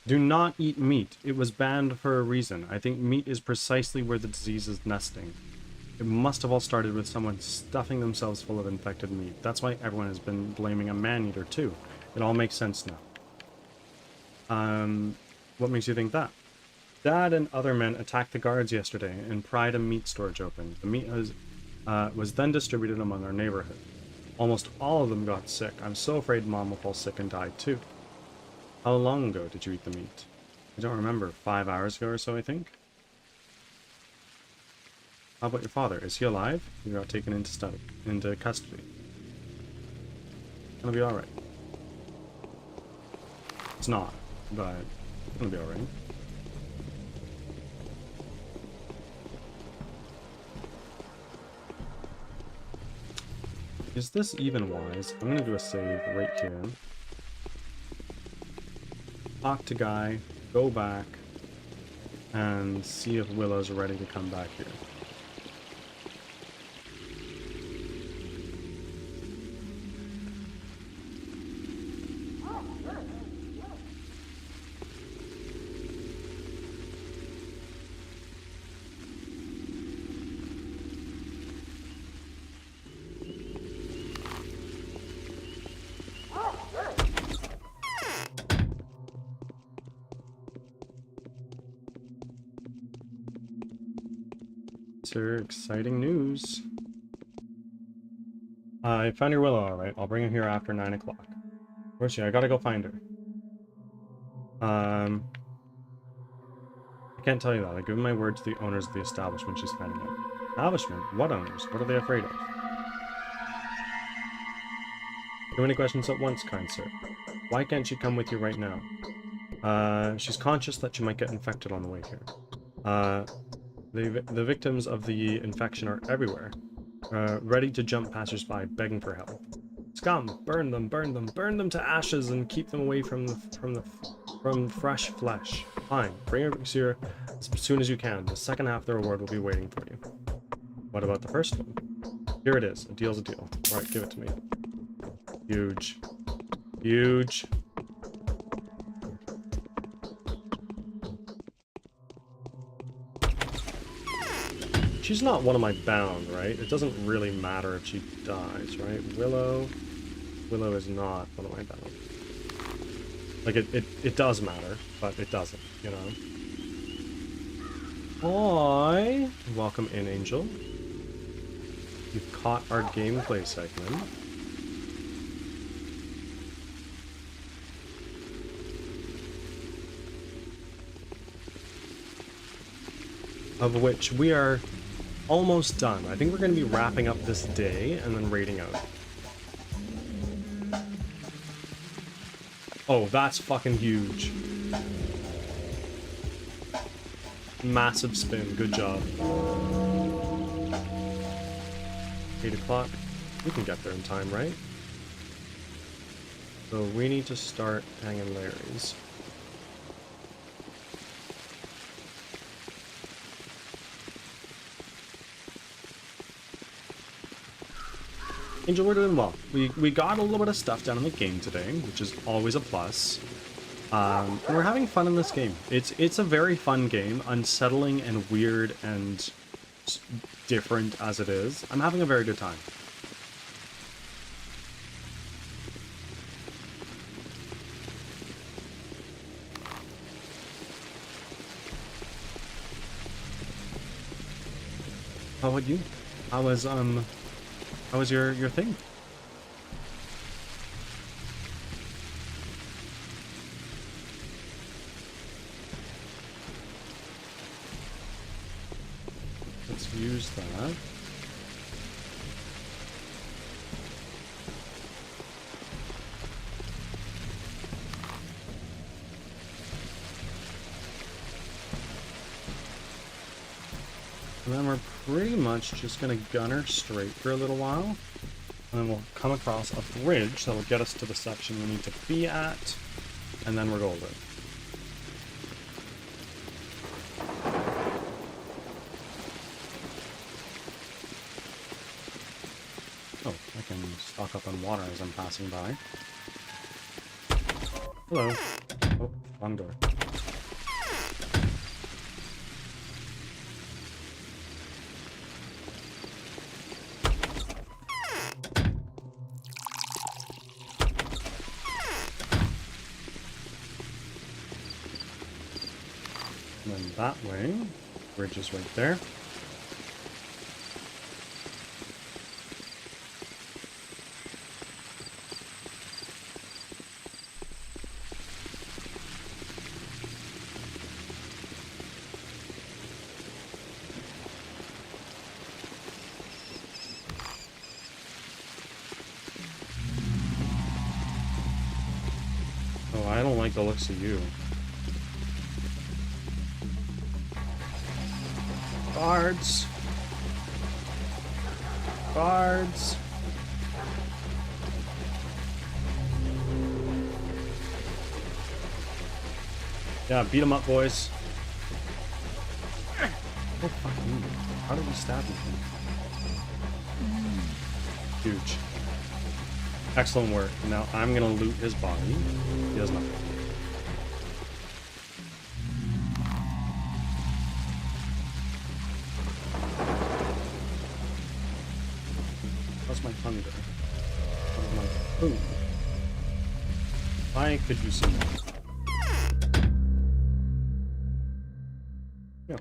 S2: Do not eat meat. It was banned for a reason. I think meat is precisely where the disease is nesting. It must have all started with someone stuffing themselves full of infected meat. That's why everyone has been blaming a man-eater too. It all makes sense now. What makes you think that? Dad and other men attacked the guards yesterday and pried a meat storage open. The meat was then distributed among our neighborhood. Almost all of them got sick. I'm so afraid Mom will fall sick and die too. How long ago did you eat the meat? I don't remember. 5 hours ago or so, I think. How about your father? Is he alive? He got taken into custody. Gonna be alright. It's not, but it's gonna be alright. Is this even wise? I'm gonna do a save right here. Talk to Guy, go back, and see if Willow's ready to come back here. Exciting news. I found your Willow, alright. I'll bring her here after 9 o'clock. Where's she? I gotta go find her. I can't tell you that. I've given my word to the owners of the establishment she's hiding at. Establishment? What owners? What are they afraid of? Too many questions at once, kind sir. Why can't she come with you right now? She's conscious that she might get infected on the way here. The victims of the infection are everywhere, ready to jump passersby, begging for help. Scum! Burn them! Burn them! Burn them to ashes and keep them away from fresh flesh. Fine, bring her here as soon as you can. The second half of the reward will be waiting for you. What about the first one? Here it is. A deal's a deal. All right, give it to me. Huge. Huge. She's not one of my bound, right? It doesn't really matter if she dies, right? Willow is not one of my bound. Like, it does matter, but it doesn't, you know? Hi! Welcome in, Angel. You've caught our gameplay segment. Of which we are almost done. I think we're going to be wrapping up this day and then raiding out. Oh, that's fucking huge. Massive spin. Good job. 8 o'clock. We can get there in time, right? So we need to start hanging Larry's. Angel, we're doing well. We got a little bit of stuff done in the game today, which is always a plus. And we're having fun in this game. It's a very fun game, unsettling and weird and different as it is. I'm having a very good time. How about you? How was your thing? Let's use that. And then we're pretty much just gonna gun her straight for a little while. And then we'll come across a bridge that will get us to the section we need to be at. And then we're golden. Oh, I can stock up on water as I'm passing by. Hello. Oh, wrong door. that way. Bridge is right there. Oh, I don't like the looks of you. Guards! Guards! Yeah, beat them up, boys. Oh, fuck me. How did we stab him? Huge. Excellent work. Now I'm gonna loot his body. He does nothing. How's my thunder? How's my food? Why could you see that? Yeah.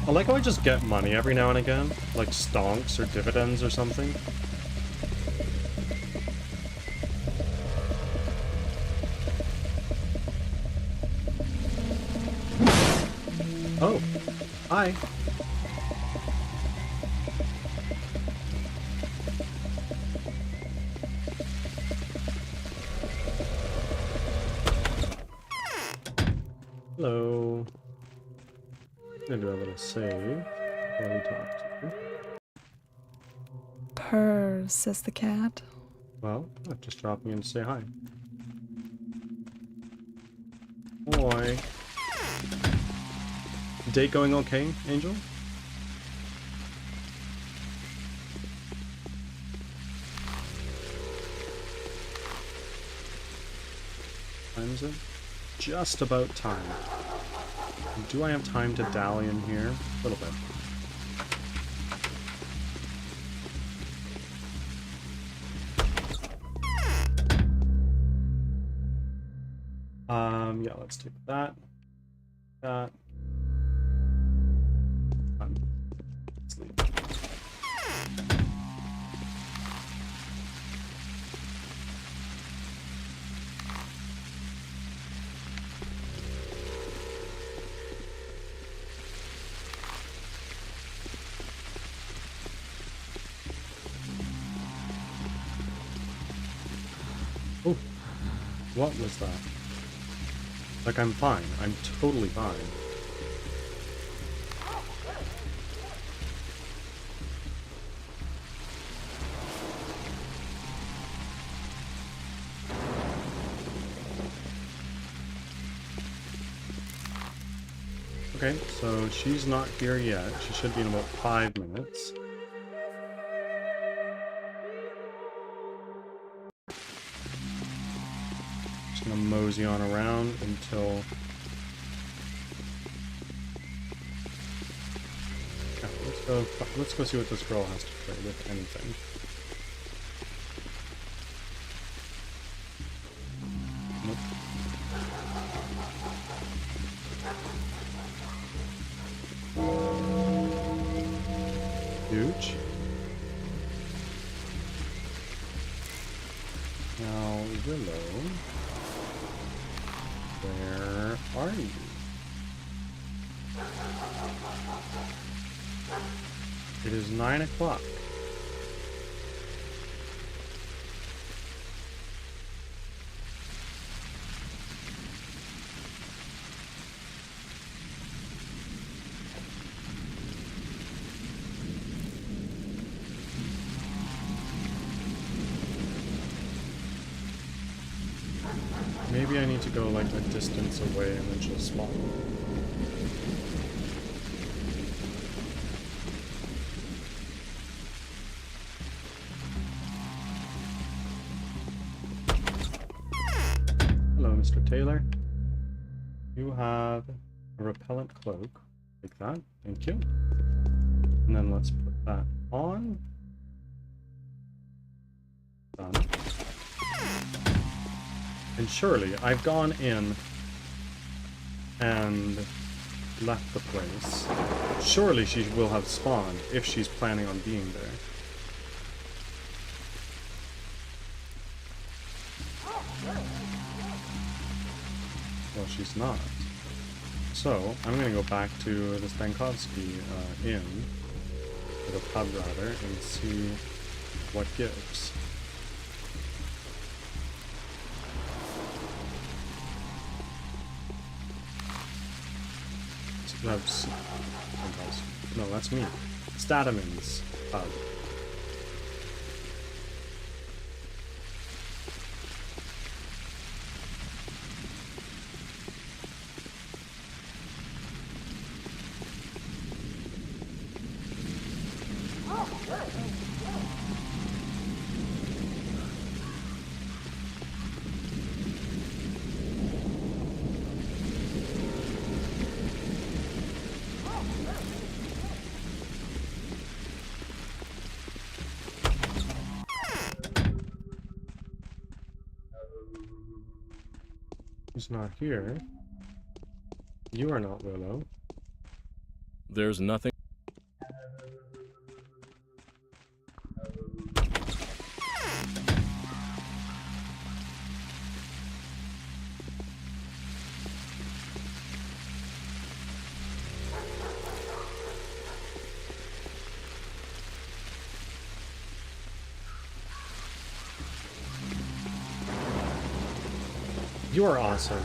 S2: I like how I just get money every now and again, like stonks or dividends or something. Oh, hi. Hello. I'm gonna do a little save while we talk to you.
S10: Purr, says the cat.
S2: Well, just dropping in to say hi. Boy. Date going okay, Angel? Time is it? Just about time. Do I have time to dally in here? A little bit. Yeah, let's take that. That. Let's leave. Oh, what was that? Like, I'm fine. I'm totally fine. Okay, so she's not here yet. She should be in about 5 minutes. Just gonna mosey on around until... Yeah, let's go see what this girl has to trade, if anything. Nope. Huge. Now, Willow, where are you? It is 9 o'clock. Maybe I need to go like a distance away and then she'll spawn. Mr. Taylor. You have a repellent cloak. Like that. Thank you. And then let's put that on. Done. And surely I've gone in and left the place. Surely she will have spawned if she's planning on being there. Well, she's not. So, I'm gonna go back to the Stankovsky Inn, or the pub rather, and see what gives. No, that's me. Stadaman's pub. He's not here. You are not Willow.
S6: There's nothing.
S2: You are awesome.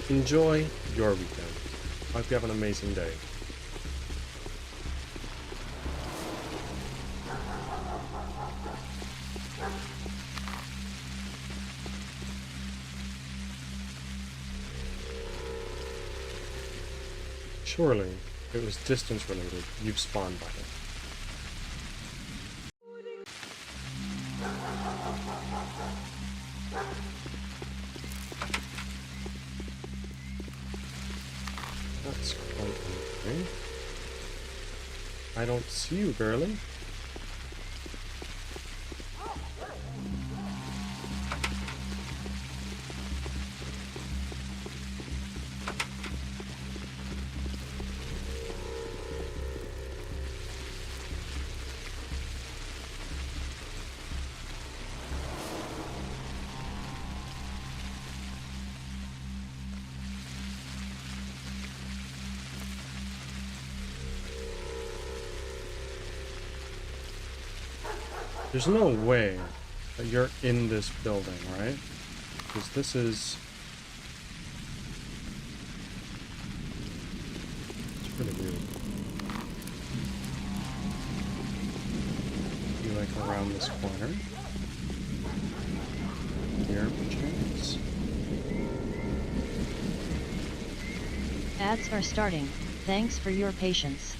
S2: Enjoy your weekend. Hope you have an amazing day. Surely, if it was distance related, you've spawned by it. That's quite okay. I don't see you, girly. There's no way that you're in this building, right? Because this is... It's really weird. You like around this corner? Here, perchance?
S8: Ads are starting. Thanks for your patience.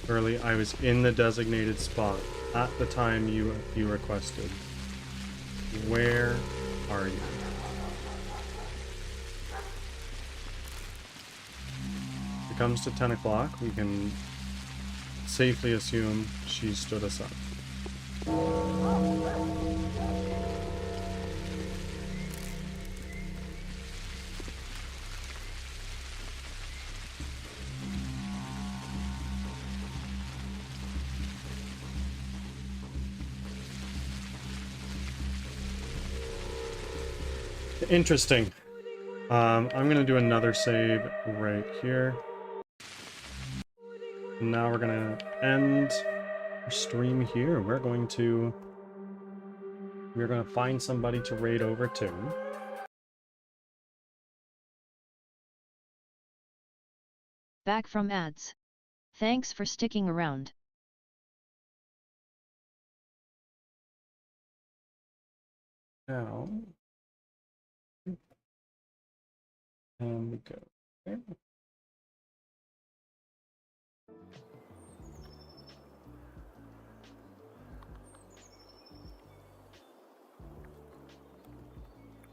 S2: Early, I was in the designated spot at the time you requested. Where are you? If it comes to 10 o'clock, we can safely assume she stood us up. Interesting. I'm gonna do another save right here. Now we're gonna end our stream here. We're going to we're going to find somebody to raid over to.
S8: Back from ads. Thanks for sticking around.
S2: Now, and we go there.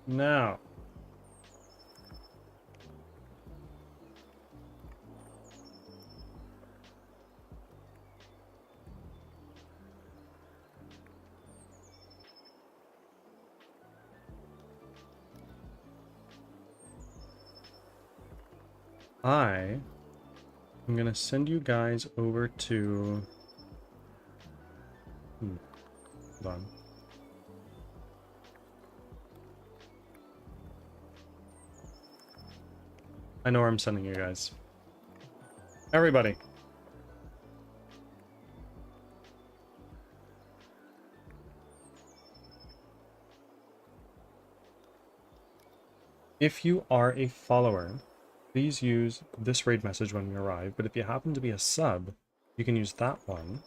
S2: Now, I'm going to send you guys over to... Hold on. I know where I'm sending you guys. Everybody. If you are a follower, please use this raid message when you arrive, but if you happen to be a sub, you can use that one.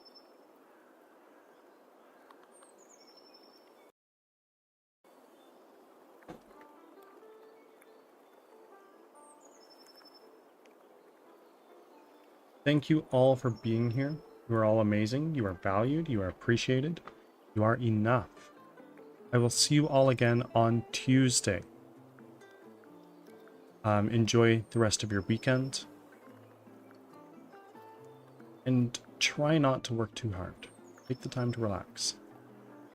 S2: Thank you all for being here. You are all amazing. You are valued. You are appreciated. You are enough. I will see you all again on Tuesday. Enjoy the rest of your weekend. And try not to work too hard. Take the time to relax.